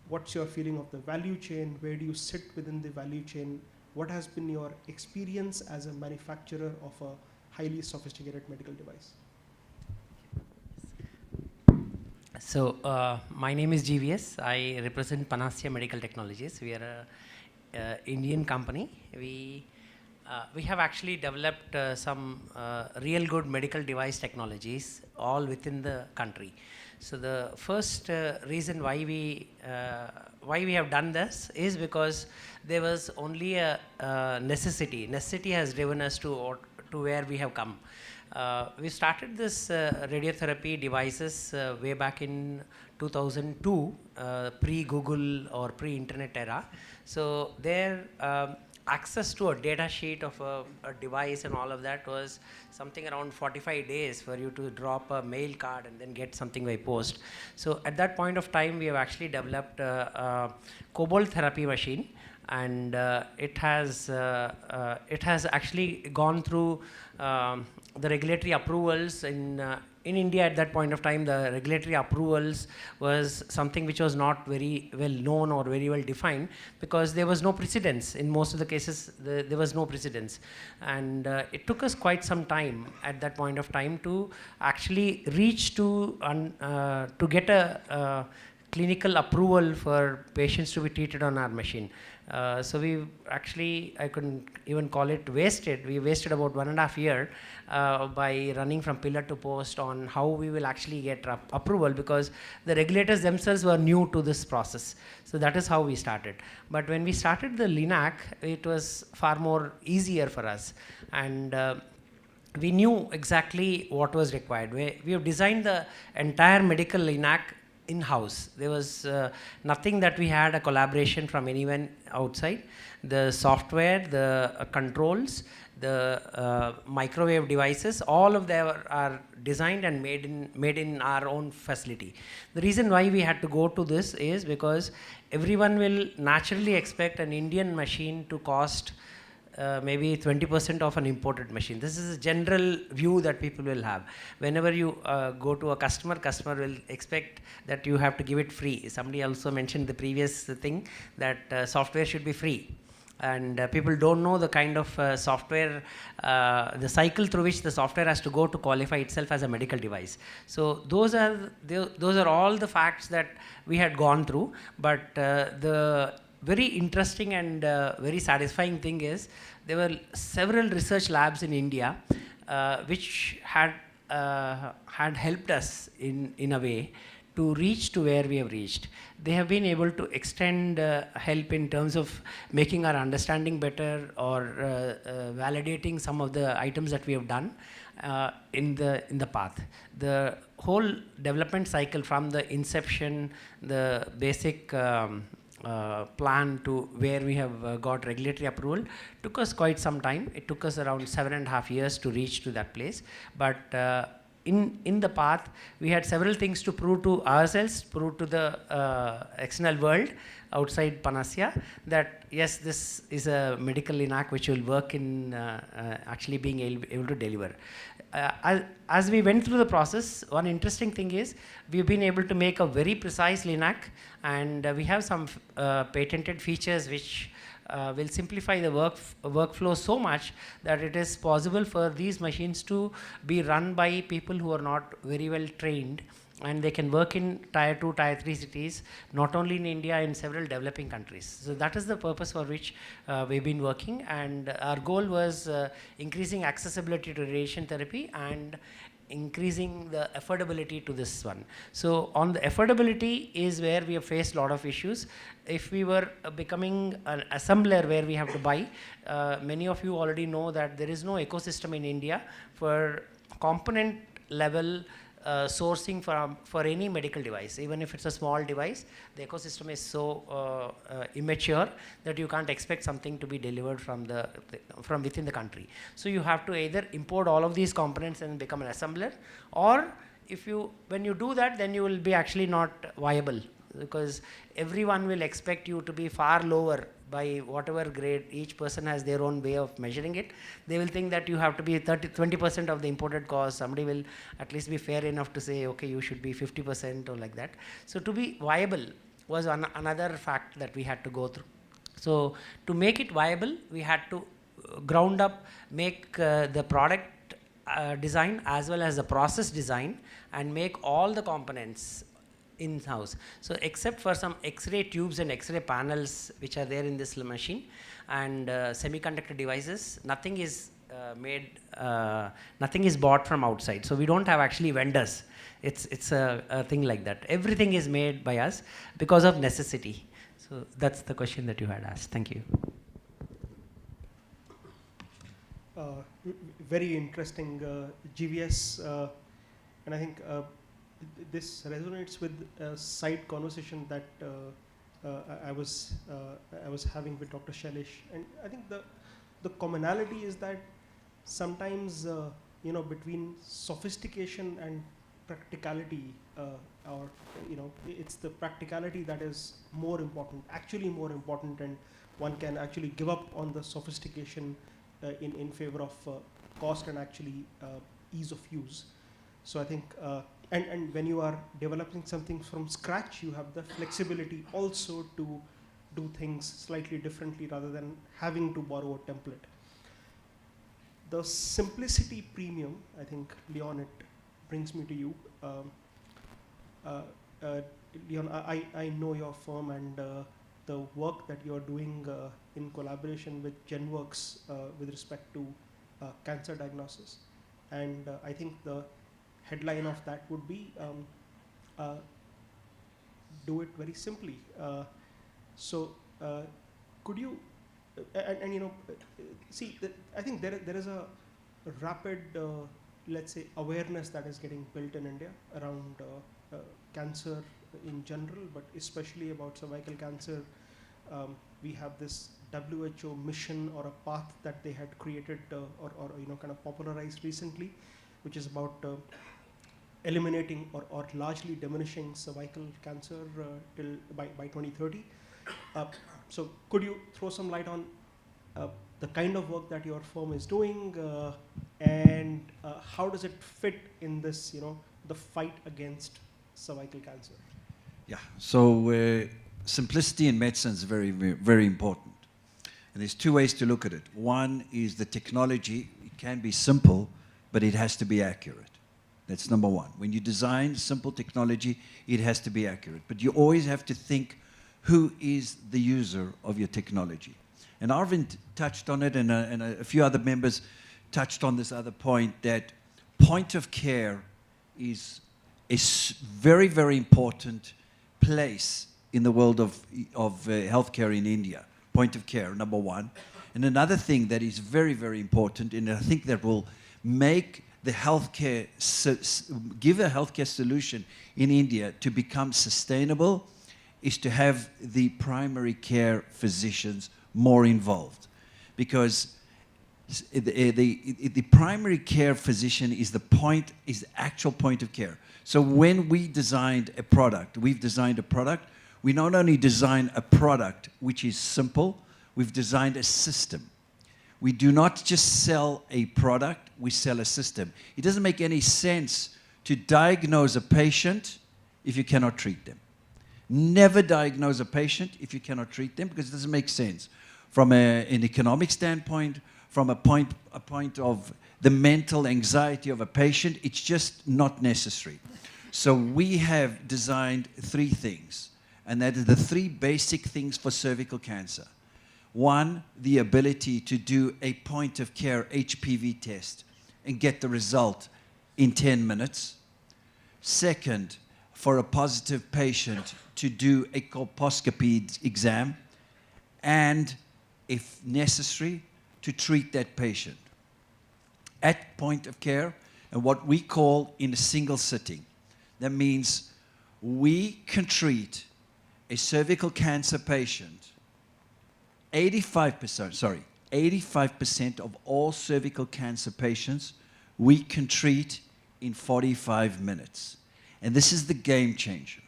what's your feeling of the value chain? Where do you sit within the value chain? What has been your experience as a manufacturer of a highly sophisticated medical device? So my name is GVS. I represent Panacea Medical Technologies. We are an Indian company. We have actually developed some real good medical device technologies all within the country. So the first reason why we have done this is because there was only a necessity. Necessity has driven us to where we have come. We started this radiotherapy devices way back in 2002, pre-Google or pre-internet era. So there, access to a data sheet of a device and all of that was something around 45 days for you to drop a mail card and then get something by post. So at that point of time, we have actually developed a cobalt therapy machine, and it has actually gone through the regulatory approvals in India. At that point of time, the regulatory approvals was something which was not very well known or very well defined, because there was no precedence. In most of the cases, there was no precedence. And it took us quite some time at that point of time to actually reach to get a clinical approval for patients to be treated on our machine. So we actually, I couldn't even call it wasted. We wasted about 1.5 years by running from pillar to post on how we will actually get approval, because the regulators themselves were new to this process. So that is how we started. But when we started the LINAC, it was far more easier for us. And we knew exactly what was required. We have designed the entire medical LINAC in-house. There was nothing that we had a collaboration from anyone outside. The software, the controls, the microwave devices, all of them are designed and made in our own facility. The reason why we had to go to this is because everyone will naturally expect an Indian machine to cost maybe 20% of an imported machine. This is a general view that people will have. Whenever you go to a customer will expect that you have to give it free. Somebody also mentioned the previous thing that software should be free. And people don't know the kind of software, the cycle through which the software has to go to qualify itself as a medical device. So those are all the facts that we had gone through. But the very interesting and very satisfying thing is there were several research labs in India which had helped us in a way to reach to where we have reached. They have been able to extend help in terms of making our understanding better or validating some of the items that we have done in the path. The whole development cycle from the inception, the basic plan to where we have got regulatory approval took us quite some time. It took us around 7.5 years to reach to that place. But in the path, we had several things to prove to ourselves, prove to the external world outside Panacea that yes, this is a medical linac which will work in actually being able to deliver. As we went through the process, one interesting thing is we've been able to make a very precise linac, and we have some patented features which will simplify the workflow so much that it is possible for these machines to be run by people who are not very well trained, and they can work in tier 2, tier 3 cities, not only in India, in several developing countries. So that is the purpose for which we've been working, and our goal was increasing accessibility to radiation therapy and increasing the affordability to this one. So on the affordability is where we have faced a lot of issues. If we were becoming an assembler where we have to buy, many of you already know that there is no ecosystem in India for component level sourcing for any medical device. Even if it's a small device, the ecosystem is so immature that you can't expect something to be delivered from within the country. So you have to either import all of these components and become an assembler, or when you do that, then you will be actually not viable, because everyone will expect you to be far lower by whatever grade. Each person has their own way of measuring it. They will think that you have to be 20% of the imported cost. Somebody will at least be fair enough to say, okay, you should be 50% or like that. So to be viable was another fact that we had to go through. So to make it viable, we had to ground up, make the product design as well as the process design, and make all the components in-house. So except for some X-ray tubes and X-ray panels which are there in this machine, and semiconductor devices, nothing is nothing is bought from outside. So we don't have actually vendors. It's a thing like that. Everything is made by us because of necessity. So that's the question that you had asked. Thank you. Very interesting, GVS, and I think this resonates with a side conversation that I was having with Dr. Shailesh, and I think the commonality is that sometimes between sophistication and practicality, or it's the practicality that is more important, actually more important, and one can actually give up on the sophistication in favor of cost and actually ease of use. So I think, and when you are developing something from scratch, you have the flexibility also to do things slightly differently rather than having to borrow a template. The simplicity premium, I think, Leon, it brings me to you. Leon, I know your firm and the work that you're doing in collaboration with GenWorks with respect to cancer diagnosis. And I think the headline of that would be do it very simply. So could you, see, I think there is a rapid, let's say, awareness that is getting built in India around cancer in general, but especially about cervical cancer. We have this WHO mission or a path that they had created or kind of popularized recently, which is about eliminating or largely diminishing cervical cancer till by 2030. So could you throw some light on the kind of work that your firm is doing and how does it fit in this, the fight against cervical cancer? Yeah, so simplicity in medicine is very, very, very important. And there's two ways to look at it. One is the technology. It can be simple, but it has to be accurate. That's number one. When you design simple technology, it has to be accurate. But you always have to think, who is the user of your technology? And Arvind touched on it, and a few other members touched on this other point, that point of care is a very, very important place in the world of healthcare in India. Point of care, number one. And another thing that is very, very important, and I think that will make the healthcare, give a healthcare solution in India to become sustainable, is to have the primary care physicians more involved. Because the primary care physician is the actual point of care. So when we designed a product, we not only design a product which is simple, we've designed a system. We do not just sell a product, we sell a system. It doesn't make any sense to diagnose a patient if you cannot treat them. Never diagnose a patient if you cannot treat them, because it doesn't make sense. From an economic standpoint, from a point of the mental anxiety of a patient, it's just not necessary. So we have designed three things, and that is the three basic things for cervical cancer. One, the ability to do a point-of-care HPV test and get the result in 10 minutes. Second, for a positive patient to do a colposcopy exam and, if necessary, to treat that patient at point of care, and what we call in a single sitting. That means we can treat a cervical cancer patient 85% of all cervical cancer patients we can treat in 45 minutes. And this is the game changer.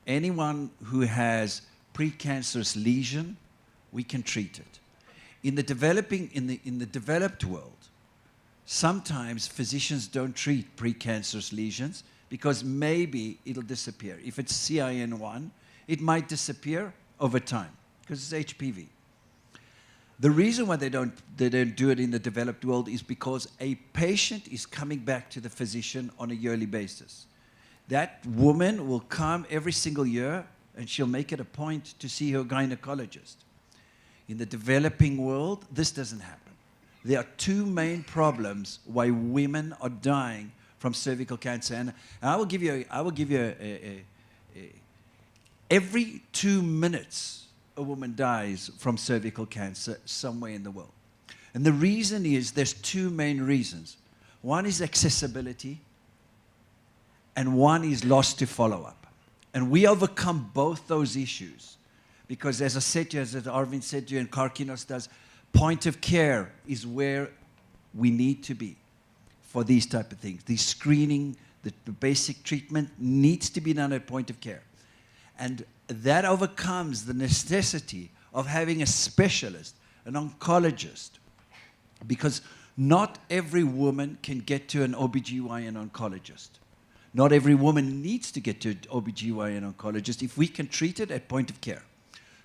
Anyone who has precancerous lesion, we can treat it. In the developed world, sometimes physicians don't treat precancerous lesions because maybe it'll disappear. If it's CIN1, it might disappear over time because it's HPV. The reason why they don't do it in the developed world is because a patient is coming back to the physician on a yearly basis. That woman will come every single year and she'll make it a point to see her gynecologist. In the developing world, this doesn't happen. There are two main problems why women are dying from cervical cancer. And I will give you every 2 minutes, a woman dies from cervical cancer somewhere in the world. And the reason is, there's two main reasons. One is accessibility, and one is loss to follow-up. And we overcome both those issues because, as I said to you, as Arvind said to you, and Karkinos does, point of care is where we need to be for these type of things. The screening, the basic treatment needs to be done at point of care. And that overcomes the necessity of having a specialist, an oncologist, because not every woman can get to an OBGYN oncologist. Not every woman needs to get to an OBGYN oncologist if we can treat it at point of care.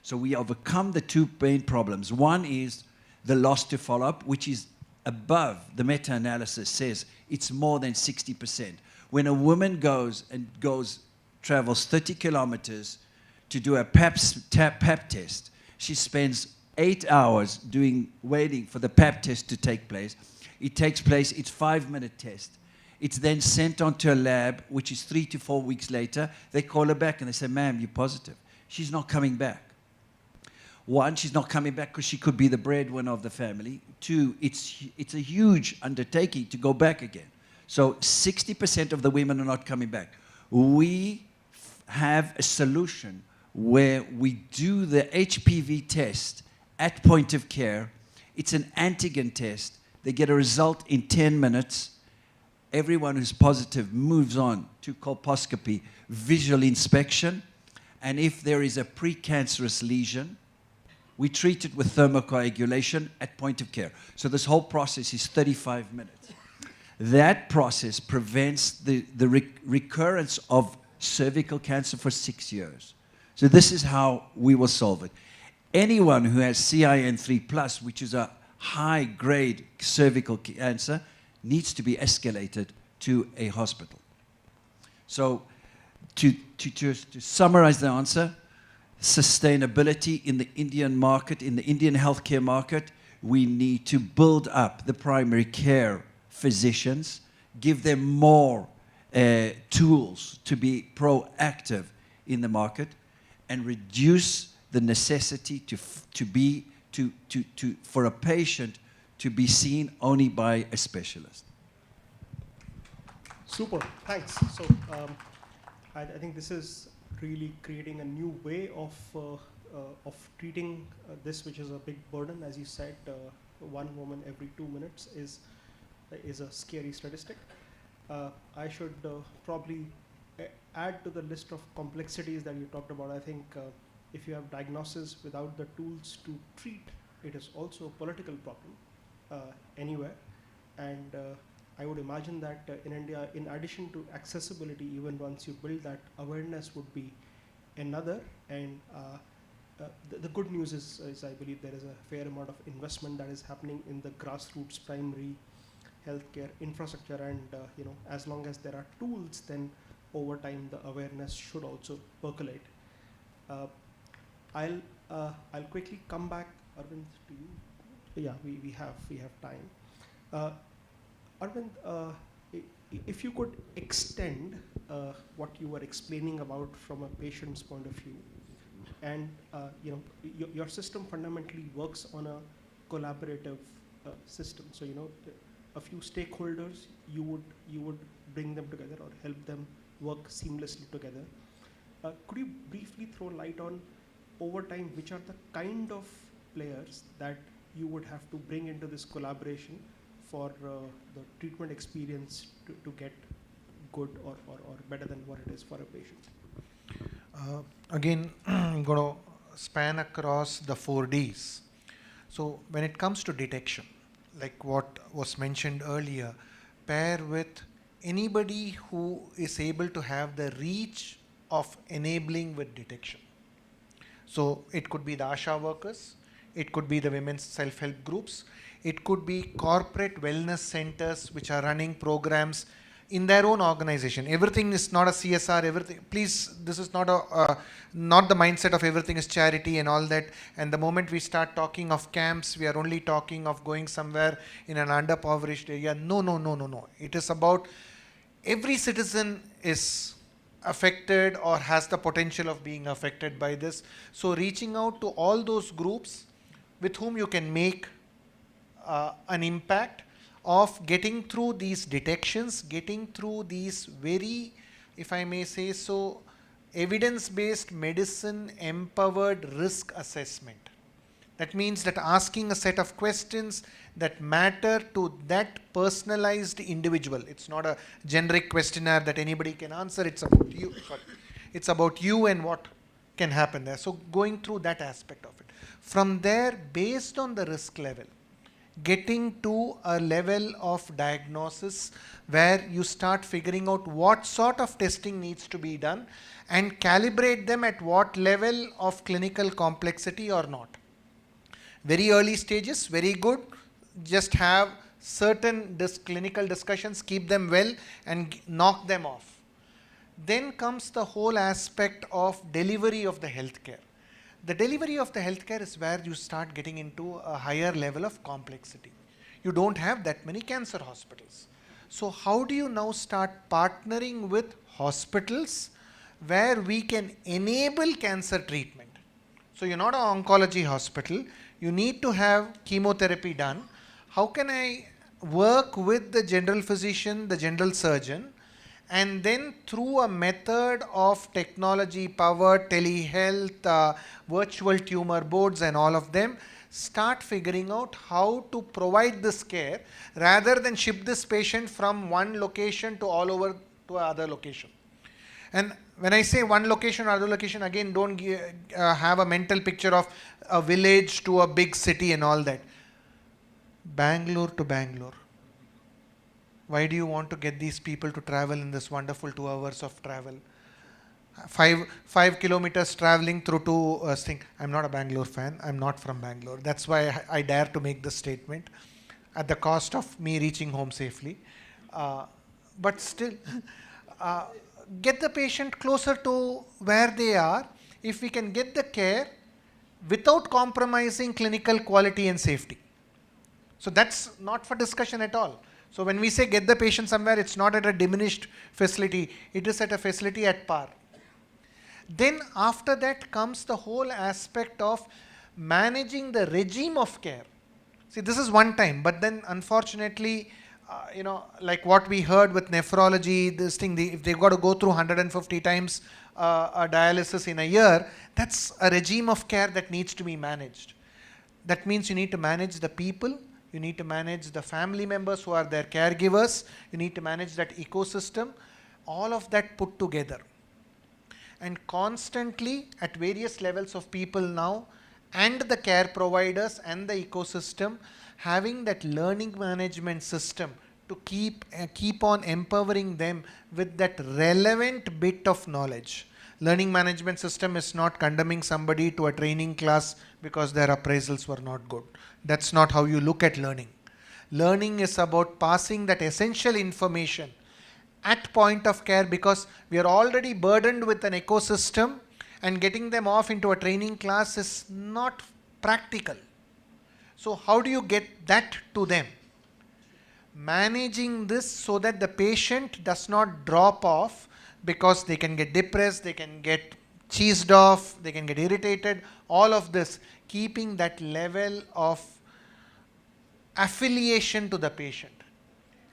So we overcome the two main problems. One is the loss to follow-up, which is above, the meta-analysis says it's more than 60%. When a woman travels 30 kilometers to do a pap test, she spends 8 hours waiting for the pap test to take place. It takes place, it's a 5-minute test. It's then sent on to a lab, which is 3 to 4 weeks later. They call her back and they say, ma'am, you're positive. She's not coming back. One, she's not coming back because she could be the breadwinner of the family. Two, it's a huge undertaking to go back again. So 60% of the women are not coming back. We have a solution where we do the HPV test at point of care. It's an antigen test. They get a result in 10 minutes. Everyone who's positive moves on to colposcopy, visual inspection, and if there is a precancerous lesion, we treat it with thermocoagulation at point of care. So this whole process is 35 minutes. That process prevents the recurrence of cervical cancer for 6 years. So this is how we will solve it. Anyone who has CIN3+, which is a high-grade cervical cancer, needs to be escalated to a hospital. So to summarize the answer, sustainability in the Indian market, in the Indian healthcare market, we need to build up the primary care physicians, give them more tools to be proactive in the market, and reduce the necessity for a patient to be seen only by a specialist. Super, thanks. So I think this is really creating a new way of treating this, which is a big burden. As you said, 1 woman every 2 minutes is a scary statistic. I should probably add to the list of complexities that you talked about. I think if you have diagnosis without the tools to treat, it is also a political problem anywhere. And I would imagine that in India, in addition to accessibility, even once you build that, awareness would be another. And the good news is I believe there is a fair amount of investment that is happening in the grassroots primary healthcare infrastructure, and as long as there are tools, then over time the awareness should also percolate. I'll quickly come back, Arvind, to you. Yeah, we have time. Arvind, if you could extend what you were explaining about from a patient's point of view, and your system fundamentally works on a collaborative system. So a few stakeholders, you would bring them together or help them work seamlessly together. Could you briefly throw light on, over time, which are the kind of players that you would have to bring into this collaboration for the treatment experience to get good or better than what it is for a patient? Again, I'm going to span across the 4 Ds. So when it comes to detection, like what was mentioned earlier, pair with anybody who is able to have the reach of enabling with detection. So it could be the ASHA workers, it could be the women's self-help groups, it could be corporate wellness centers which are running programs in their own organization. Everything is not a CSR, everything, please, this is not not the mindset of everything is charity and all that. And the moment we start talking of camps, we are only talking of going somewhere in an underpowered area. No. It is about every citizen is affected or has the potential of being affected by this. So reaching out to all those groups with whom you can make an impact of getting through these detections, getting through these very, if I may say so, evidence-based medicine empowered risk assessment. That means that asking a set of questions that matter to that personalized individual. It's not a generic questionnaire that anybody can answer. It's about you. It's about you and what can happen there. So going through that aspect of it. From there, based on the risk level, getting to a level of diagnosis where you start figuring out what sort of testing needs to be done and calibrate them at what level of clinical complexity or not. Very early stages, very good. Just have certain clinical discussions, keep them well and knock them off. Then comes the whole aspect of delivery of the healthcare. The delivery of the healthcare is where you start getting into a higher level of complexity. You don't have that many cancer hospitals. So how do you now start partnering with hospitals where we can enable cancer treatment? So you're not an oncology hospital. You need to have chemotherapy done. How can I work with the general physician, the general surgeon, and then through a method of technology-powered telehealth, virtual tumor boards and all of them, start figuring out how to provide this care rather than ship this patient from one location to all over to another location. And when I say one location or other location, again, don't have a mental picture of a village to a big city and all that. Bangalore to Bangalore. Why do you want to get these people to travel in this wonderful 2 hours of travel? 5 kilometers traveling through two thing. I'm not a Bangalore fan. I'm not from Bangalore. That's why I dare to make this statement at the cost of me reaching home safely. But still, get the patient closer to where they are. If we can get the care without compromising clinical quality and safety. So that's not for discussion at all. So when we say get the patient somewhere, it's not at a diminished facility. It is at a facility at par. Then after that comes the whole aspect of managing the regime of care. See, this is one time, but then unfortunately, like what we heard with nephrology, this thing, if they've got to go through 150 times a dialysis in a year, that's a regime of care that needs to be managed. That means you need to manage the people, you need to manage the family members who are their caregivers, you need to manage that ecosystem, all of that put together. And constantly at various levels of people now, and the care providers and the ecosystem, having that learning management system to keep on empowering them with that relevant bit of knowledge. Learning management system is not condemning somebody to a training class because their appraisals were not good. That's not how you look at learning. Learning is about passing that essential information at point of care, because we are already burdened with an ecosystem, and getting them off into a training class is not practical. So how do you get that to them? Managing this so that the patient does not drop off, because they can get depressed, they can get cheesed off, they can get irritated, all of this, keeping that level of affiliation to the patient.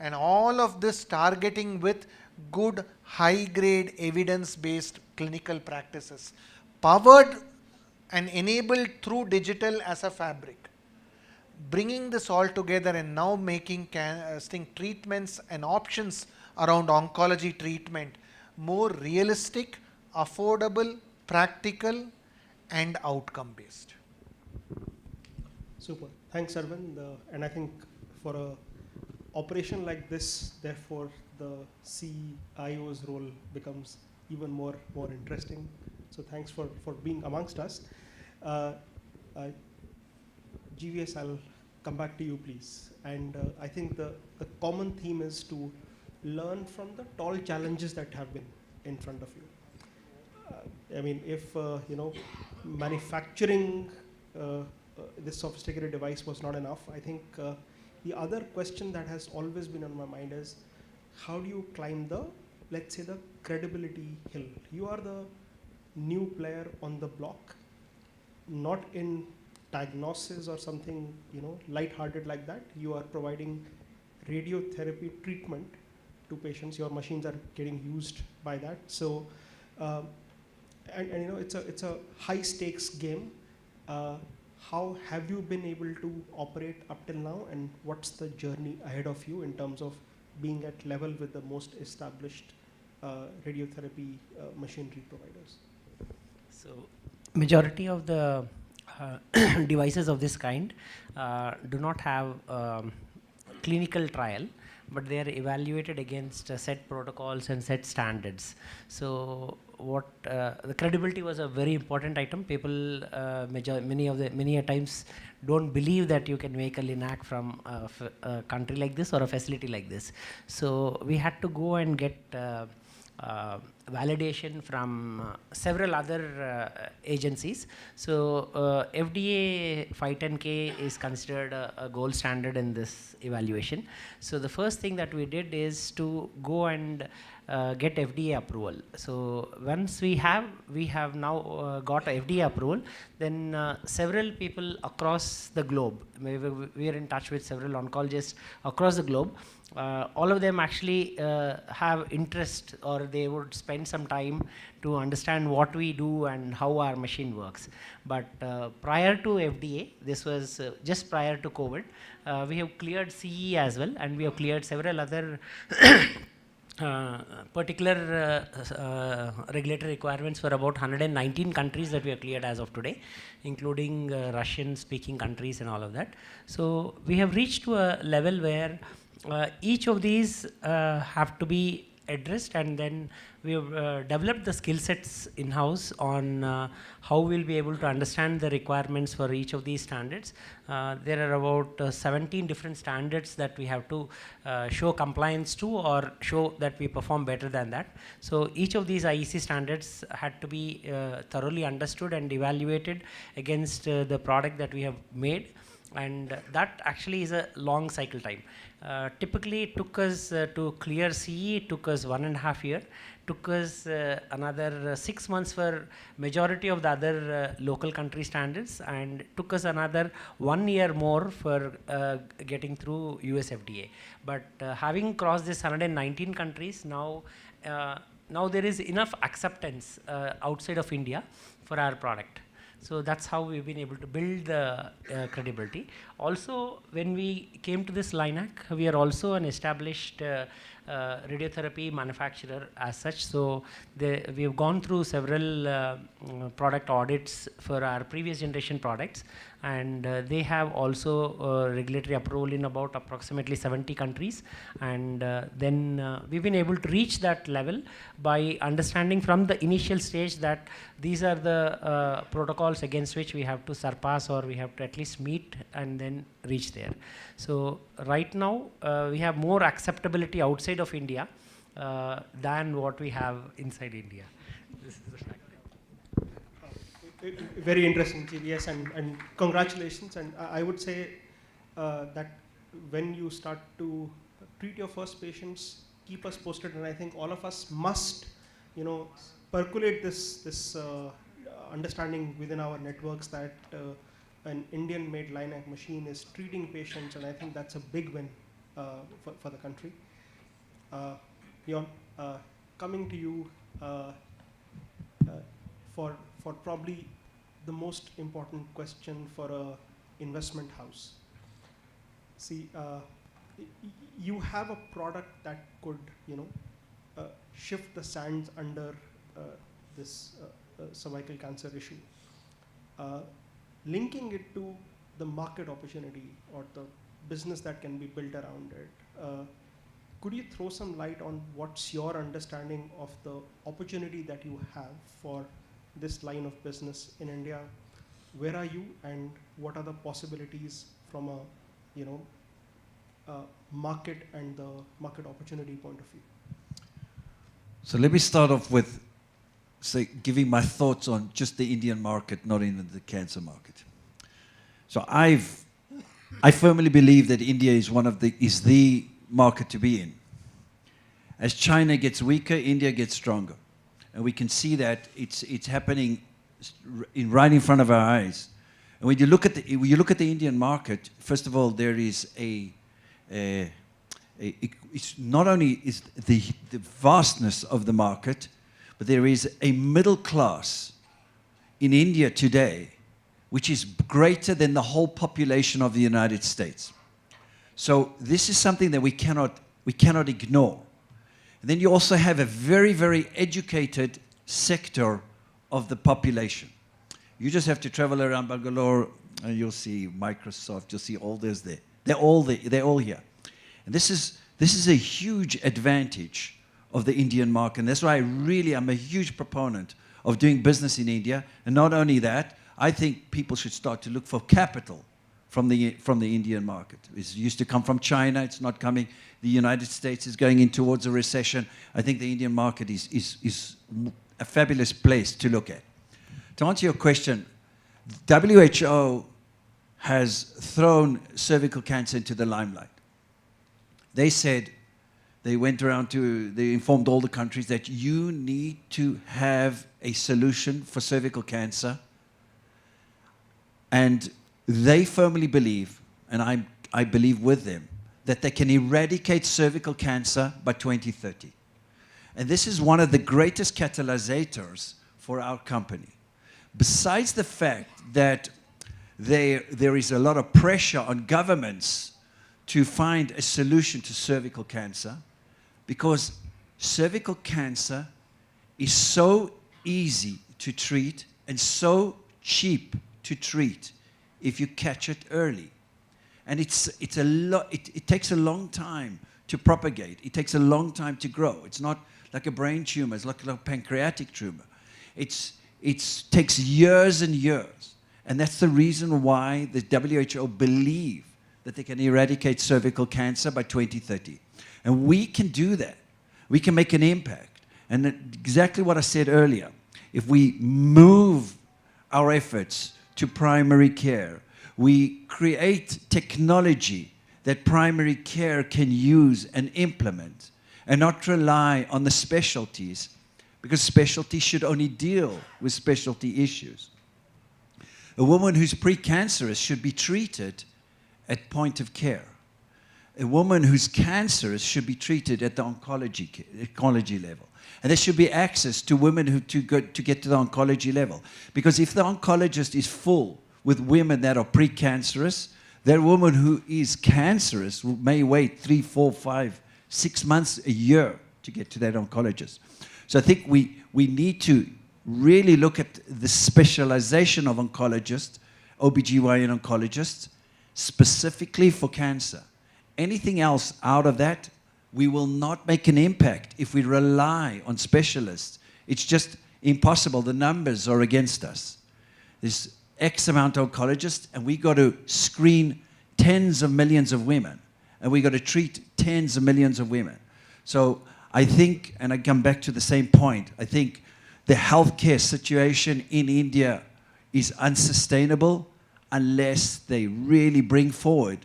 And all of this targeting with good, high-grade, evidence-based clinical practices, powered and enabled through digital as a fabric. Bringing this all together and now making treatments and options around oncology treatment more realistic, affordable, practical, and outcome-based. Super. Thanks, Arvind. And I think for a operation like this, therefore, the CIO's role becomes even more interesting. So thanks for being amongst us. GVS, I'll come back to you, please. And I think the common theme is to learn from the tall challenges that have been in front of you. I mean, if manufacturing this sophisticated device was not enough, I think the other question that has always been on my mind is, how do you climb the, let's say, the credibility hill? You are the new player on the block, not in diagnosis or something light-hearted like that. You are providing radiotherapy treatment to patients. Your machines are getting used by that. So, it's a high-stakes game. How have you been able to operate up till now, and what's the journey ahead of you in terms of being at level with the most established radiotherapy machinery providers? So, majority of the devices of this kind do not have clinical trial, but they are evaluated against set protocols and set standards. So the credibility was a very important item. People, many a times don't believe that you can make a LINAC from a country like this or a facility like this. So we had to go and get validation from several other agencies. So FDA 510K is considered a gold standard in this evaluation. So the first thing that we did is to go and get FDA approval. So once we have now got FDA approval, then several people across the globe, we are in touch with several oncologists across the globe, all of them actually have interest, or they would spend some time to understand what we do and how our machine works. But prior to FDA, this was just prior to COVID, we have cleared CE as well, and we have cleared several other particular regulatory requirements for about 119 countries that we have cleared as of today, including Russian speaking countries and all of that. So we have reached to a level where each of these have to be addressed, and then we have developed the skill sets in-house on how we'll be able to understand the requirements for each of these standards. There are about 17 different standards that we have to show compliance to, or show that we perform better than that. So each of these IEC standards had to be thoroughly understood and evaluated against the product that we have made, and that actually is a long cycle time. Typically it took us to clear CE, it took us 1.5 years, took us another 6 months for majority of the other local country standards, and took us another 1 year more for getting through US FDA. But having crossed this 119 countries, now there is enough acceptance outside of India for our product. So that's how we've been able to build the credibility. Also, when we came to this LINAC, we are also an established radiotherapy manufacturer as such. So we have gone through several product audits for our previous generation products, and they have also regulatory approval in about approximately 70 countries. And then we've been able to reach that level by understanding from the initial stage that these are the protocols against which we have to surpass, or we have to at least meet and then reach there. So right now we have more acceptability outside of India than what we have inside India. This is the fact. Very interesting, GVS, and congratulations. And I would say that when you start to treat your first patients, keep us posted. And I think all of us must, percolate this understanding within our networks that an Indian-made LINAC machine is treating patients, and I think that's a big win for the country. Jon, coming to you for probably the most important question for a investment house. See, you have a product that could, shift the sands under this cervical cancer issue. Linking it to the market opportunity or the business that can be built around it, could you throw some light on what's your understanding of the opportunity that you have for this line of business in India? Where are you, and what are the possibilities from a market and the market opportunity point of view? So let me start off with giving my thoughts on just the Indian market, not even the cancer market. So I firmly believe that India is the market to be in. As China gets weaker, India gets stronger. And we can see that it's happening right in front of our eyes. And when you look at the Indian market, first of all, there is it's not only is the vastness of the market, but there is a middle class in India today which is greater than the whole population of the United States. So this is something that we cannot ignore. And then you also have a very, very educated sector of the population. You just have to travel around Bangalore and you'll see Microsoft, you'll see all those there. They're all here. And this is a huge advantage of the Indian market. And that's why I'm a huge proponent of doing business in India. And not only that, I think people should start to look for capital from the Indian market. It used to come from China, it's not coming. The United States is going in towards a recession. I think the Indian market is a fabulous place to look at. To answer your question, WHO has thrown cervical cancer into the limelight. They said, they went around they informed all the countries that you need to have a solution for cervical cancer. And they firmly believe, and I believe with them, that they can eradicate cervical cancer by 2030. And this is one of the greatest catalyzers for our company. Besides the fact that there is a lot of pressure on governments to find a solution to cervical cancer, because cervical cancer is so easy to treat and so cheap to treat if you catch it early. And it takes a long time to propagate. It takes a long time to grow. It's not like a brain tumor. It's like a pancreatic tumor. It takes years and years. And that's the reason why the WHO believe that they can eradicate cervical cancer by 2030. And we can do that. We can make an impact. And exactly what I said earlier, if we move our efforts to primary care, we create technology that primary care can use and implement, and not rely on the specialties, because specialties should only deal with specialty issues. A woman who's precancerous should be treated at point of care. A woman who's cancerous should be treated at the oncology level. And there should be access to women to get to the oncology level. Because if the oncologist is full with women that are precancerous, that woman who is cancerous may wait 3, 4, 5, 6 months, a year to get to that oncologist. So I think we need to really look at the specialization of oncologists, OBGYN oncologists, specifically for cancer. Anything else out of that, we will not make an impact if we rely on specialists. It's just impossible. The numbers are against us. There's X amount of oncologists, and we got to screen tens of millions of women, and we got to treat tens of millions of women. So I think, and I come back to the same point, I think the healthcare situation in India is unsustainable unless they really bring forward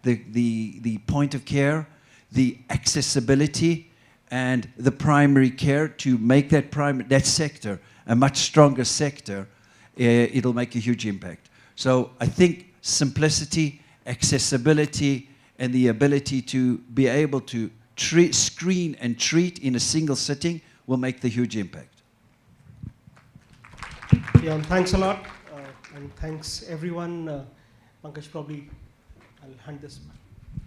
the point of care, the accessibility, and the primary care to make that sector a much stronger sector. It'll make a huge impact. So I think simplicity, accessibility, and the ability to be able to screen and treat in a single sitting will make the huge impact. Yeah, thanks a lot, and thanks everyone. Pankaj, probably I'll hand this back.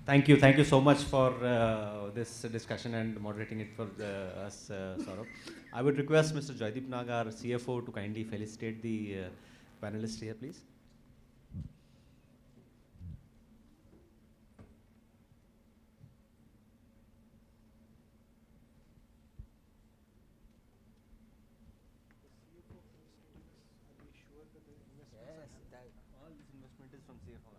Thank you so much for this discussion and moderating it for us, Saurabh. I would request Mr. Joydeep Nag, our CFO, to kindly felicitate the panelists here, please. All this investment is from CFO.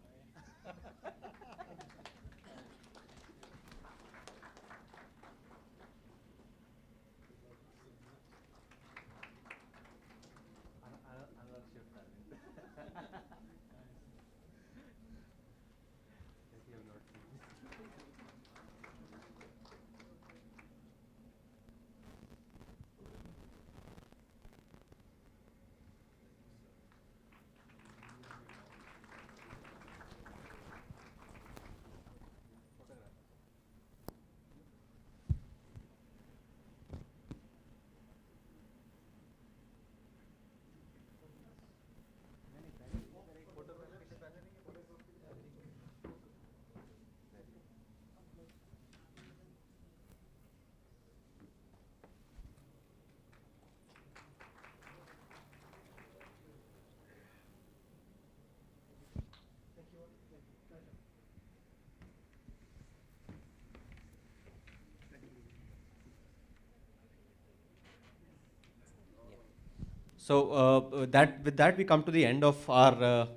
So with that we come to the end of our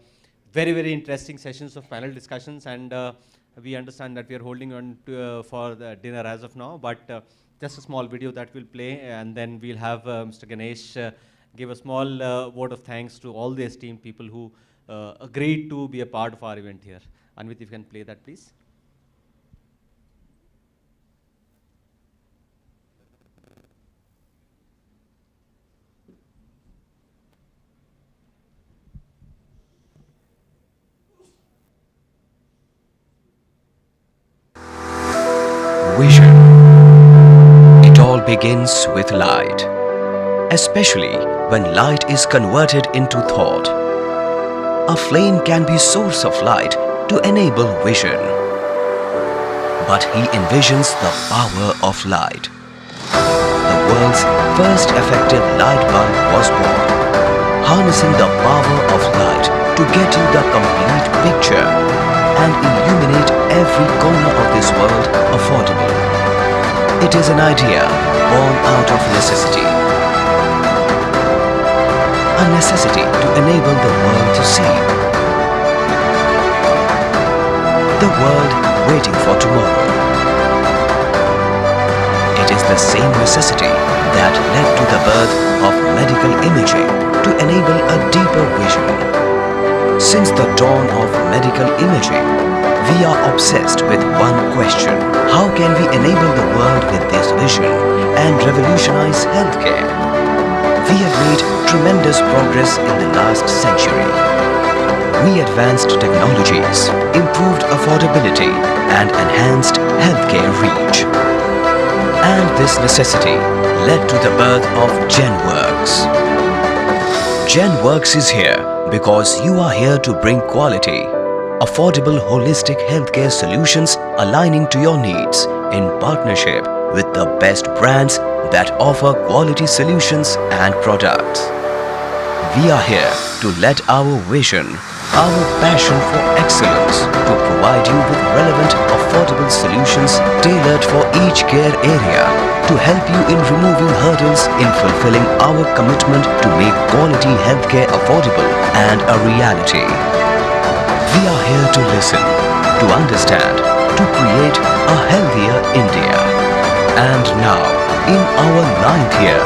very, very interesting sessions of panel discussions, and we understand that we are holding on to, for the dinner as of now, but just a small video that will play, and then we'll have Mr. Ganesh give a small vote of thanks to all the esteemed people who agreed to be a part of our event here. Anvit, if you can play that, please. vision. It all begins with light, especially when light is converted into thought. A flame can be source of light to enable vision. But he envisions the power of light. The world's first effective light bulb was born, harnessing the power of light to get you the complete picture and illuminate every corner of this world affordably. It is an idea born out of necessity. A necessity to enable the world to see. The world waiting for tomorrow. It is the same necessity that led to the birth of medical imaging to enable a deeper vision. Since the dawn of medical imaging, we are obsessed with one question: how can we enable the world with this vision and revolutionize healthcare? We have made tremendous progress in the last century. We advanced technologies, improved affordability, and enhanced healthcare reach. And this necessity led to the birth of GenWorks. GenWorks is here because you are here to bring quality, affordable holistic healthcare solutions aligning to your needs in partnership with the best brands that offer quality solutions and products. We are here to let our vision, our passion for excellence, to provide you with relevant, affordable solutions tailored for each care area to help you in removing hurdles in fulfilling our commitment to make quality healthcare affordable and a reality. We are here to listen, to understand, to create a healthier India. And now, in our 9th year,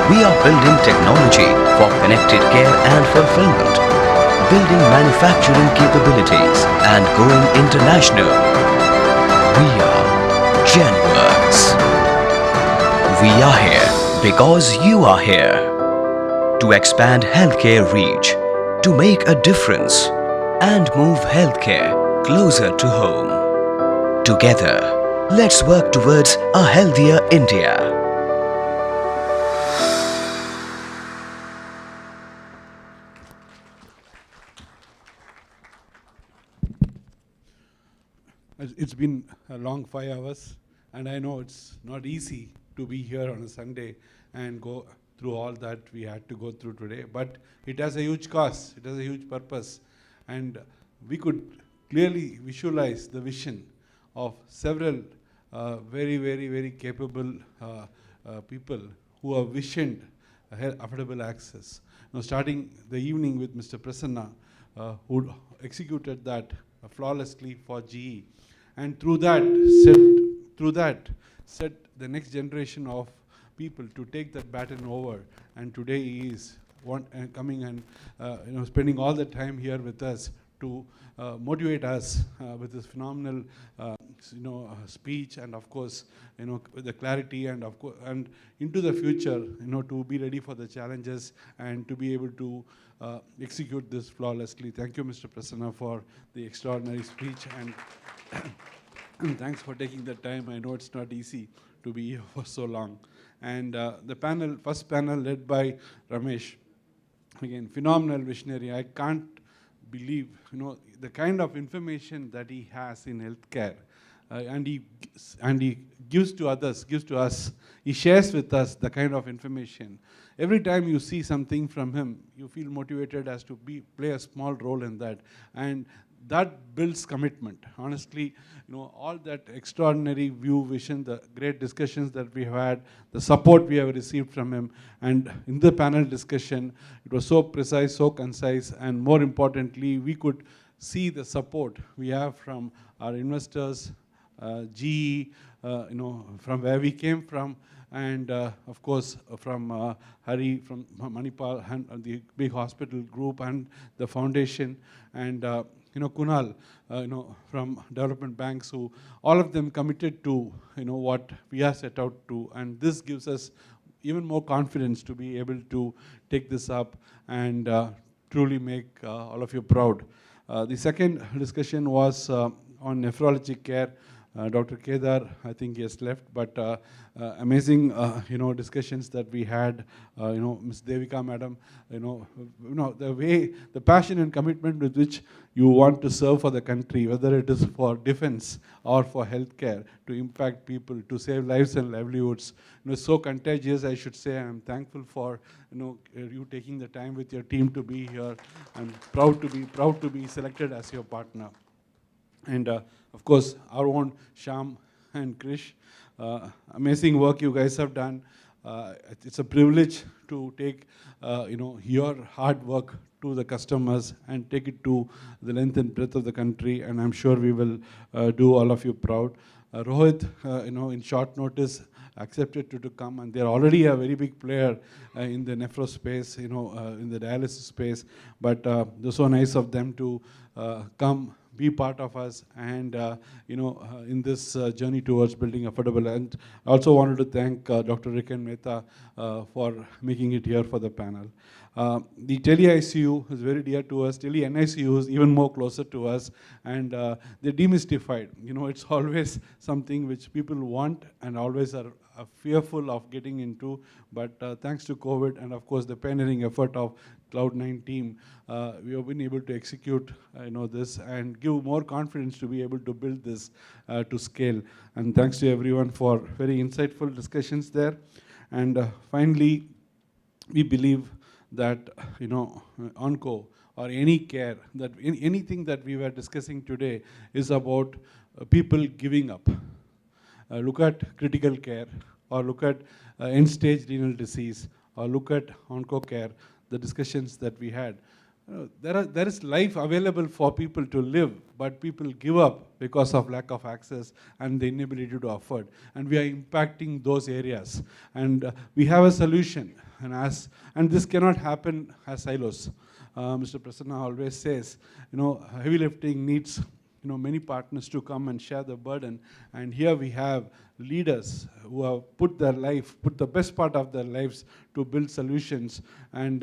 we are building technology for connected care and fulfillment, building manufacturing capabilities and going international. We are GenWorks. We are here because you are here. To expand healthcare reach, to make a difference, and move healthcare closer to home. Together, let's work towards a healthier India. It's been a long 5 hours, and I know it's not easy to be here on a Sunday and go through all that we had to go through today, but it has a huge cost, it has a huge purpose, and we could clearly visualize the vision of several very capable people who have visioned affordable access. Now, starting the evening with Mr. Prasanna, who executed that flawlessly for GE, and through that set the next generation of people to take that baton over. And today he is coming and spending all the time here with us to motivate us with this phenomenal speech, and of course with the clarity, and of course and into the future to be ready for the challenges and to be able to execute this flawlessly. Thank you, Mr. Prasanna, for the extraordinary speech, and thanks for taking the time. I know it's not easy to be here for so long. And the first panel led by Ramesh, again, phenomenal visionary. I can't believe, the kind of information that he has in healthcare, and he gives to others, gives to us. He shares with us the kind of information. Every time you see something from him, you feel motivated as to play a small role in that, and that builds commitment. Honestly, all that extraordinary view, vision, the great discussions that we have had, the support we have received from him, and in the panel discussion, it was so precise, so concise, and more importantly, we could see the support we have from our investors, GE, from where we came from, and of course from Hari, from Manipal, and the big hospital group, and the foundation, and Kunal, from development banks, who all of them committed to what we are set out to, and this gives us even more confidence to be able to take this up and truly make all of you proud. The second discussion was on nephrology care. Dr. Kedar, I think he has left, but amazing, discussions that we had. Ms. Devika, madam, the way, the passion and commitment with which you want to serve for the country, whether it is for defense or for healthcare, to impact people, to save lives and livelihoods, so contagious, I should say. I'm thankful for you taking the time with your team to be here. I'm proud to be selected as your partner. And of course, our own Sham and Krish, amazing work you guys have done. It's a privilege to take your hard work to the customers and take it to the length and breadth of the country, and I'm sure we will do all of you proud. Rohit, in short notice, accepted to come, and they're already a very big player in the nephro space, in the dialysis space, but it was so nice of them to come, be part of us, and in this journey towards building affordable. And I also wanted to thank Dr. Riken Mehta for making it here for the panel. The tele-ICU is very dear to us. Tele-NICU is even more closer to us, and they're demystified. It's always something which people want and always are fearful of getting into, but thanks to COVID and of course the pioneering effort of Cloud9 team, we have been able to execute this and give more confidence to be able to build this to scale. And thanks to everyone for very insightful discussions there. And finally, we believe that onco or any care, that anything that we were discussing today is about people giving up. Look at critical care, or look at end-stage renal disease, or look at onco care, the discussions that we had. There is life available for people to live, but people give up because of lack of access and the inability to afford. And we are impacting those areas. And we have a solution. And this cannot happen as silos. Mr. Prasanna always says, heavy lifting needs many partners to come and share the burden. And here we have leaders who have put the best part of their lives to build solutions. And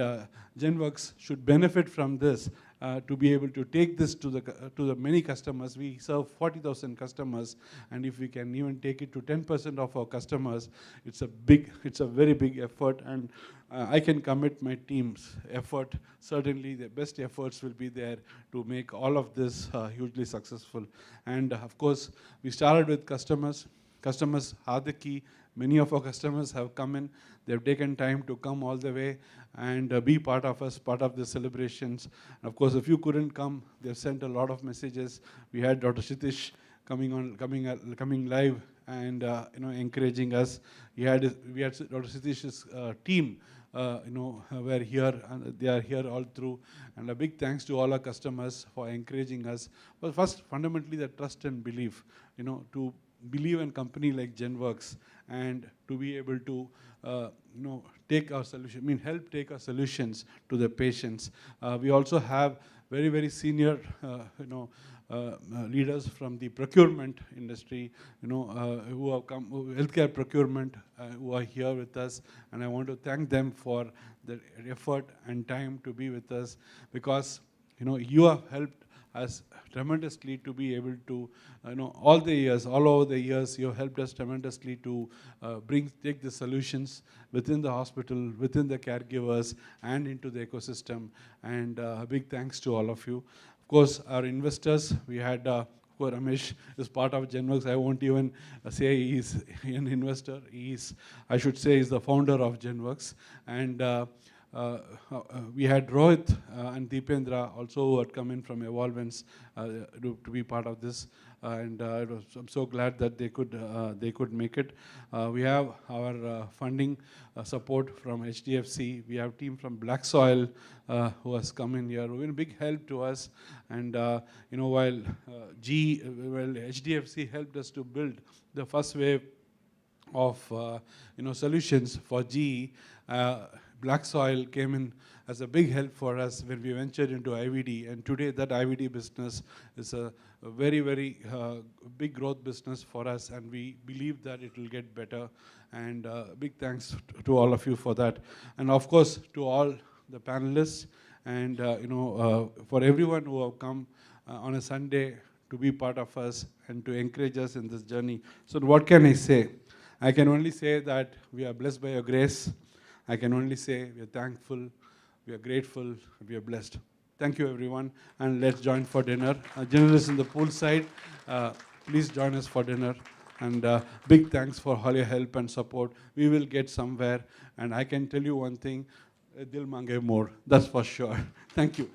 GenWorks should benefit from this to be able to take this to the many customers. We serve 40,000 customers, and if we can even take it to 10% of our customers, it's a very big effort. And I can commit my team's effort. Certainly the best efforts will be there to make all of this hugely successful. And of course, we started with customers. Customers are the key. Many of our customers have come in. They've taken time to come all the way and be part of us, part of the celebrations. And of course, if you couldn't come, they've sent a lot of messages. We had Dr. Shitish coming live and encouraging us. We had Dr. Shitish's team. Were here, and they are here all through. And a big thanks to all our customers for encouraging us. But first, fundamentally, the trust and belief, to believe in a company like GenWorks and to be able to, take our solution, help take our solutions to the patients. We also have very, very senior, leaders from the procurement industry, who have come, healthcare procurement, who are here with us, and I want to thank them for their effort and time to be with us, because you have helped us tremendously to be able to, all over the years, you have helped us tremendously to take the solutions within the hospital, within the caregivers, and into the ecosystem. And a big thanks to all of you. Of course, our investors, we had Ramesh is part of GenWorks. I won't even say he's an investor. I should say he's the founder of GenWorks. And we had Rohit and Deependra also who had come in from Evolvence to be part of this. And I'm so glad that they could make it. We have our funding support from HDFC. We have a team from Black Soil who has come in here, who have been a big help to us. And while HDFC helped us to build the first wave of solutions for GE, Black Soil came in as a big help for us when we ventured into IVD. And today that IVD business is a very, very big growth business for us, and we believe that it will get better. And big thanks to all of you for that. And of course, to all the panelists, and for everyone who have come on a Sunday to be part of us and to encourage us in this journey. So what can I say? I can only say that we are blessed by your grace. I can only say we are thankful, we are grateful, we are blessed. Thank you, everyone, and let's join for dinner. Dinner is in the poolside. Please join us for dinner. And big thanks for all your help and support. We will get somewhere, and I can tell you one thing, Dil Mange more, that's for sure. Thank you.